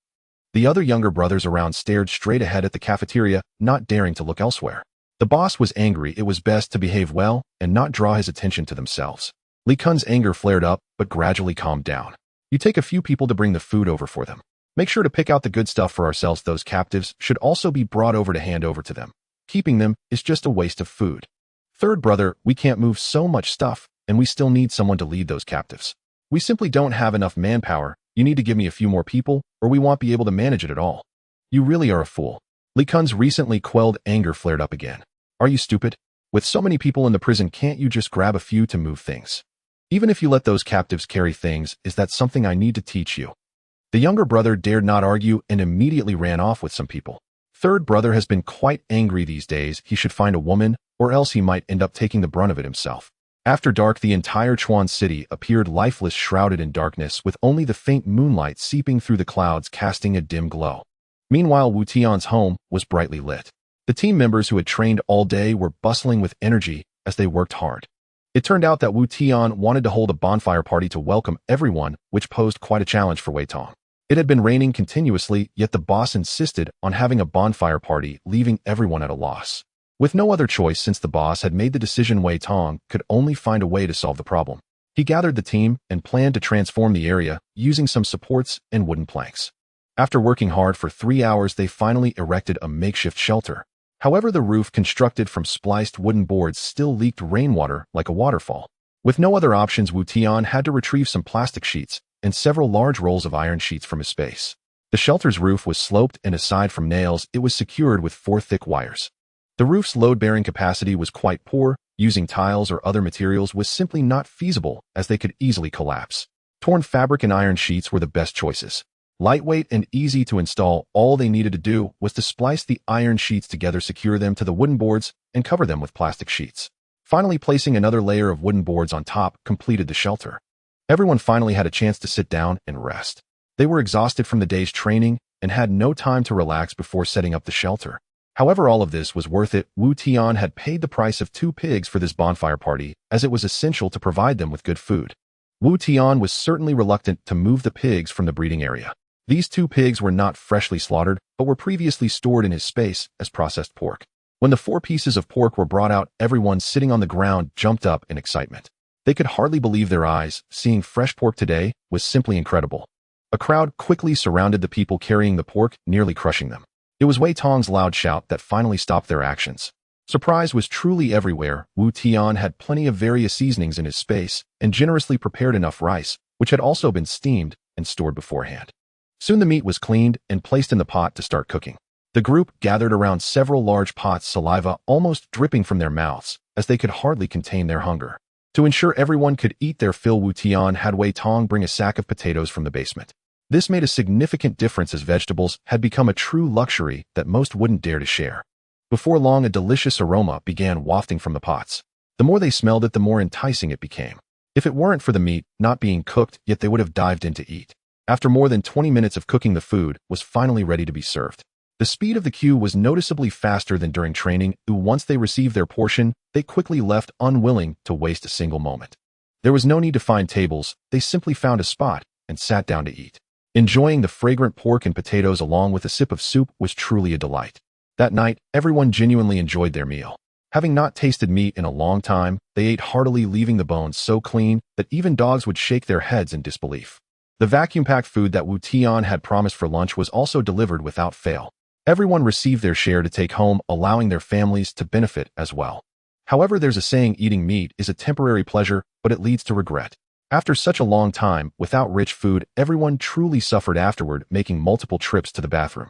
The other younger brothers around stared straight ahead at the cafeteria, not daring to look elsewhere. The boss was angry. It was best to behave well and not draw his attention to themselves. Li Kuan's anger flared up, but gradually calmed down. You take a few people to bring the food over for them. Make sure to pick out the good stuff for ourselves. Those captives should also be brought over to hand over to them. Keeping them is just a waste of food. Third brother, we can't move so much stuff, and we still need someone to lead those captives. We simply don't have enough manpower. You need to give me a few more people, or we won't be able to manage it at all. You really are a fool. Li Kuan's recently quelled anger flared up again. Are you stupid? With so many people in the prison, can't you just grab a few to move things? Even if you let those captives carry things, is that something I need to teach you? The younger brother dared not argue and immediately ran off with some people. Third brother has been quite angry these days. He should find a woman, or else he might end up taking the brunt of it himself. After dark, the entire Chuan city appeared lifeless, shrouded in darkness, with only the faint moonlight seeping through the clouds casting a dim glow. Meanwhile, Wu Tian's home was brightly lit. The team members who had trained all day were bustling with energy as they worked hard. It turned out that Wu Tian wanted to hold a bonfire party to welcome everyone, which posed quite a challenge for Wei Tong. It had been raining continuously, yet the boss insisted on having a bonfire party, leaving everyone at a loss. With no other choice since the boss had made the decision, Wei Tong could only find a way to solve the problem. He gathered the team and planned to transform the area using some supports and wooden planks. After working hard for 3 hours, they finally erected a makeshift shelter. However, the roof constructed from spliced wooden boards still leaked rainwater like a waterfall. With no other options, Wu Tian had to retrieve some plastic sheets and several large rolls of iron sheets from his space. The shelter's roof was sloped, and aside from nails, it was secured with 4 thick wires. The roof's load-bearing capacity was quite poor. Using tiles or other materials was simply not feasible, as they could easily collapse. Torn fabric and iron sheets were the best choices. Lightweight and easy to install, all they needed to do was to splice the iron sheets together, secure them to the wooden boards, and cover them with plastic sheets. Finally, placing another layer of wooden boards on top completed the shelter. Everyone finally had a chance to sit down and rest. They were exhausted from the day's training and had no time to relax before setting up the shelter. However, all of this was worth it. Wu Tian had paid the price of 2 pigs for this bonfire party, as it was essential to provide them with good food. Wu Tian was certainly reluctant to move the pigs from the breeding area. These 2 pigs were not freshly slaughtered, but were previously stored in his space as processed pork. When the 4 pieces of pork were brought out, everyone sitting on the ground jumped up in excitement. They could hardly believe their eyes. Seeing fresh pork today was simply incredible. A crowd quickly surrounded the people carrying the pork, nearly crushing them. It was Wei Tong's loud shout that finally stopped their actions. Surprise was truly everywhere. Wu Tian had plenty of various seasonings in his space and generously prepared enough rice, which had also been steamed and stored beforehand. Soon the meat was cleaned and placed in the pot to start cooking. The group gathered around several large pots, saliva almost dripping from their mouths, as they could hardly contain their hunger. To ensure everyone could eat their fill, Wu Tian had Wei Tong bring a sack of potatoes from the basement. This made a significant difference, as vegetables had become a true luxury that most wouldn't dare to share. Before long, a delicious aroma began wafting from the pots. The more they smelled it, the more enticing it became. If it weren't for the meat not being cooked yet, they would have dived in to eat. After more than 20 minutes of cooking, the food was finally ready to be served. The speed of the queue was noticeably faster than during training. Once they received their portion, they quickly left, unwilling to waste a single moment. There was no need to find tables. They simply found a spot and sat down to eat. Enjoying the fragrant pork and potatoes along with a sip of soup was truly a delight. That night, everyone genuinely enjoyed their meal. Having not tasted meat in a long time, they ate heartily, leaving the bones so clean that even dogs would shake their heads in disbelief. The vacuum-packed food that Wu Tian had promised for lunch was also delivered without fail. Everyone received their share to take home, allowing their families to benefit as well. However, there's a saying, eating meat is a temporary pleasure, but it leads to regret. After such a long time without rich food, everyone truly suffered afterward, making multiple trips to the bathroom.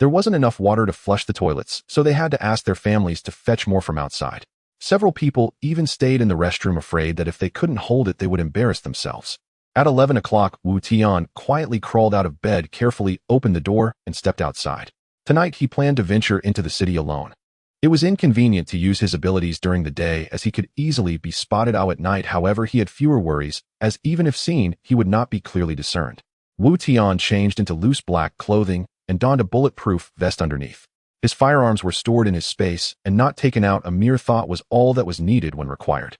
There wasn't enough water to flush the toilets, so they had to ask their families to fetch more from outside. Several people even stayed in the restroom, afraid that if they couldn't hold it, they would embarrass themselves. At 11 o'clock, Wu Tian quietly crawled out of bed, carefully opened the door, and stepped outside. Tonight, he planned to venture into the city alone. It was inconvenient to use his abilities during the day, as he could easily be spotted out at night. However, he had fewer worries, as even if seen, he would not be clearly discerned. Wu Tian changed into loose black clothing and donned a bulletproof vest underneath. His firearms were stored in his space and not taken out. A mere thought was all that was needed when required.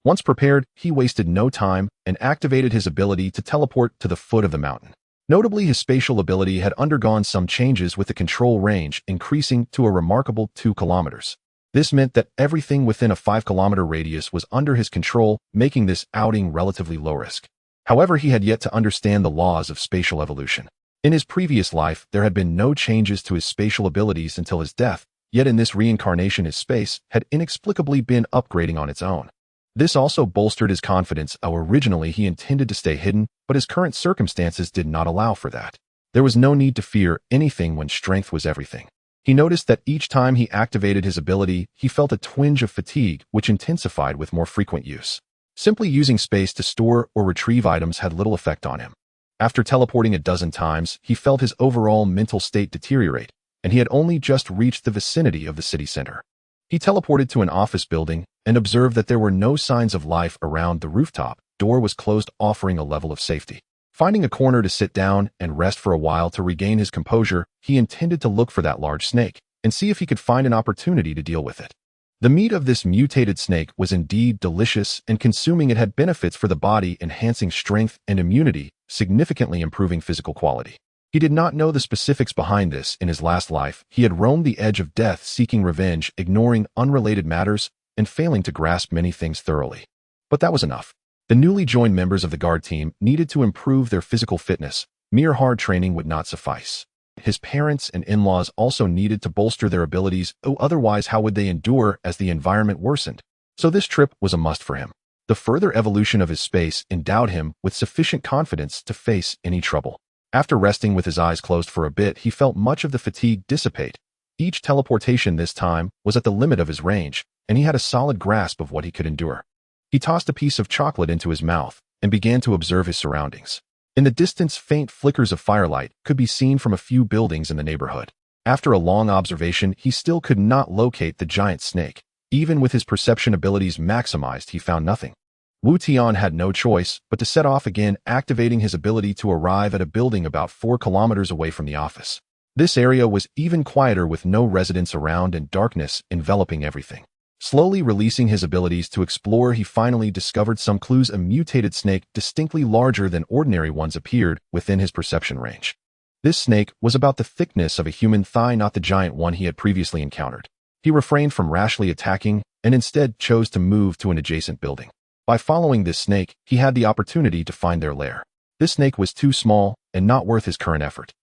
Once prepared, he wasted no time and activated his ability to teleport to the foot of the mountain. Notably, his spatial ability had undergone some changes, with the control range increasing to a remarkable 2 kilometers. This meant that everything within a 5-kilometer radius was under his control, making this outing relatively low risk. However, he had yet to understand the laws of spatial evolution. In his previous life, there had been no changes to his spatial abilities until his death, yet in this reincarnation his space had inexplicably been upgrading on its own. This also bolstered his confidence. Originally he intended to stay hidden, but his current circumstances did not allow for that. There was no need to fear anything when strength was everything. He noticed that each time he activated his ability, he felt a twinge of fatigue, which intensified with more frequent use. Simply using space to store or retrieve items had little effect on him. After teleporting a dozen times, he felt his overall mental state deteriorate, and he had only just reached the vicinity of the city center. He teleported to an office building and observed that there were no signs of life around the rooftop. Door was closed, offering a level of safety. Finding a corner to sit down and rest for a while to regain his composure, he intended to look for that large snake and see if he could find an opportunity to deal with it. The meat of this mutated snake was indeed delicious, and consuming it had benefits for the body, enhancing strength and immunity, significantly improving physical quality. He did not know the specifics behind this. In his last life, he had roamed the edge of death seeking revenge, ignoring unrelated matters, and failing to grasp many things thoroughly. But that was enough. The newly joined members of the guard team needed to improve their physical fitness. Mere hard training would not suffice. His parents and in-laws also needed to bolster their abilities, otherwise how would they endure as the environment worsened? So this trip was a must for him. The further evolution of his space endowed him with sufficient confidence to face any trouble. After resting with his eyes closed for a bit, he felt much of the fatigue dissipate. Each teleportation this time was at the limit of his range, and he had a solid grasp of what he could endure. He tossed a piece of chocolate into his mouth and began to observe his surroundings. In the distance, faint flickers of firelight could be seen from a few buildings in the neighborhood. After a long observation, he still could not locate the giant snake. Even with his perception abilities maximized, he found nothing. Tian had no choice but to set off again, activating his ability to arrive at a building about 4 kilometers away from the office. This area was even quieter, with no residents around and darkness enveloping everything. Slowly releasing his abilities to explore, he finally discovered some clues. A mutated snake, distinctly larger than ordinary ones, appeared within his perception range. This snake was about the thickness of a human thigh, not the giant one he had previously encountered. He refrained from rashly attacking and instead chose to move to an adjacent building. By following this snake, he had the opportunity to find their lair. This snake was too small and not worth his current effort.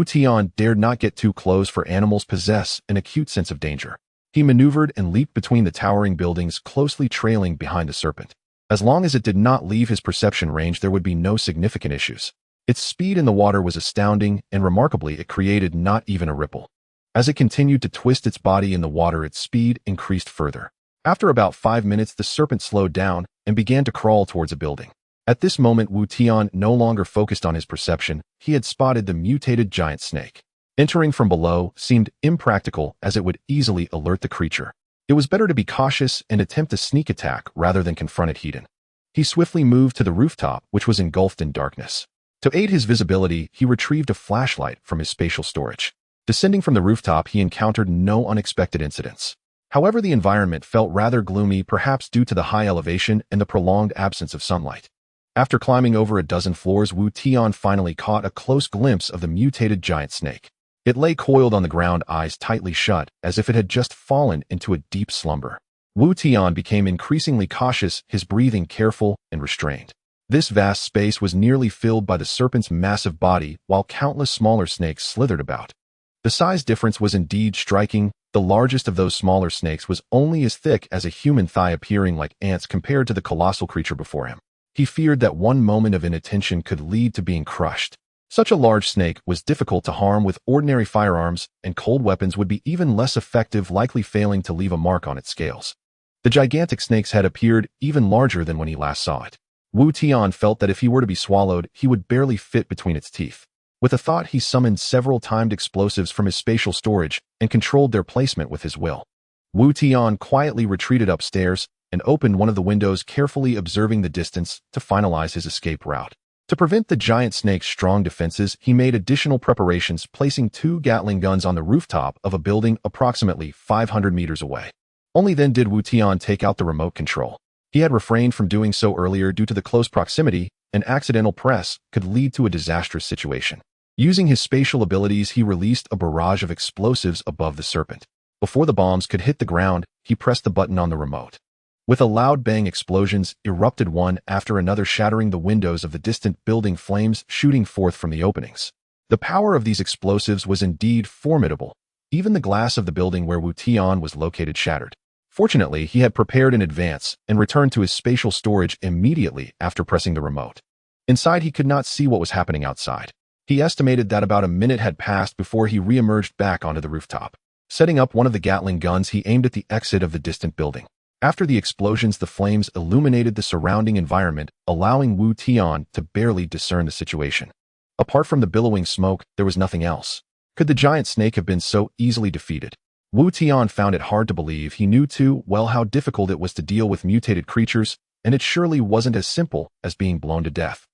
Tian dared not get too close, for animals possess an acute sense of danger. He maneuvered and leaped between the towering buildings, closely trailing behind the serpent. As long as it did not leave his perception range, there would be no significant issues. Its speed in the water was astounding, and remarkably, it created not even a ripple. As it continued to twist its body in the water, its speed increased further. After about 5 minutes, the serpent slowed down and began to crawl towards a building. At this moment, Tian no longer focused on his perception. He had spotted the mutated giant snake. Entering from below seemed impractical, as it would easily alert the creature. It was better to be cautious and attempt a sneak attack rather than confront it head-on. He swiftly moved to the rooftop, which was engulfed in darkness. To aid his visibility, he retrieved a flashlight from his spatial storage. Descending from the rooftop, he encountered no unexpected incidents. However, the environment felt rather gloomy, perhaps due to the high elevation and the prolonged absence of sunlight. After climbing over a dozen floors, Tian finally caught a close glimpse of the mutated giant snake. It lay coiled on the ground, eyes tightly shut, as if it had just fallen into a deep slumber. Tian became increasingly cautious, his breathing careful and restrained. This vast space was nearly filled by the serpent's massive body, while countless smaller snakes slithered about. The size difference was indeed striking. The largest of those smaller snakes was only as thick as a human thigh, appearing like ants compared to the colossal creature before him. He feared that one moment of inattention could lead to being crushed. Such a large snake was difficult to harm with ordinary firearms, and cold weapons would be even less effective, likely failing to leave a mark on its scales. The gigantic snake's head appeared even larger than when he last saw it. Tian felt that if he were to be swallowed, he would barely fit between its teeth. With a thought, he summoned several timed explosives from his spatial storage and controlled their placement with his will. Tian quietly retreated upstairs and opened one of the windows, carefully observing the distance to finalize his escape route. To prevent the giant snake's strong defenses, he made additional preparations, placing 2 Gatling guns on the rooftop of a building approximately 500 meters away. Only then did Tian take out the remote control. He had refrained from doing so earlier due to the close proximity. An accidental press could lead to a disastrous situation. Using his spatial abilities, he released a barrage of explosives above the serpent. Before the bombs could hit the ground, he pressed the button on the remote. With a loud bang, explosions erupted one after another, shattering the windows of the distant building, flames shooting forth from the openings. The power of these explosives was indeed formidable. Even the glass of the building where Tian was located shattered. Fortunately, he had prepared in advance and returned to his spatial storage immediately after pressing the remote. Inside, he could not see what was happening outside. He estimated that about a minute had passed before he re-emerged back onto the rooftop. Setting up one of the Gatling guns, he aimed at the exit of the distant building. After the explosions, the flames illuminated the surrounding environment, allowing Wu Tian to barely discern the situation. Apart from the billowing smoke, there was nothing else. Could the giant snake have been so easily defeated? Wu Tian found it hard to believe. He knew too well how difficult it was to deal with mutated creatures, and it surely wasn't as simple as being blown to death.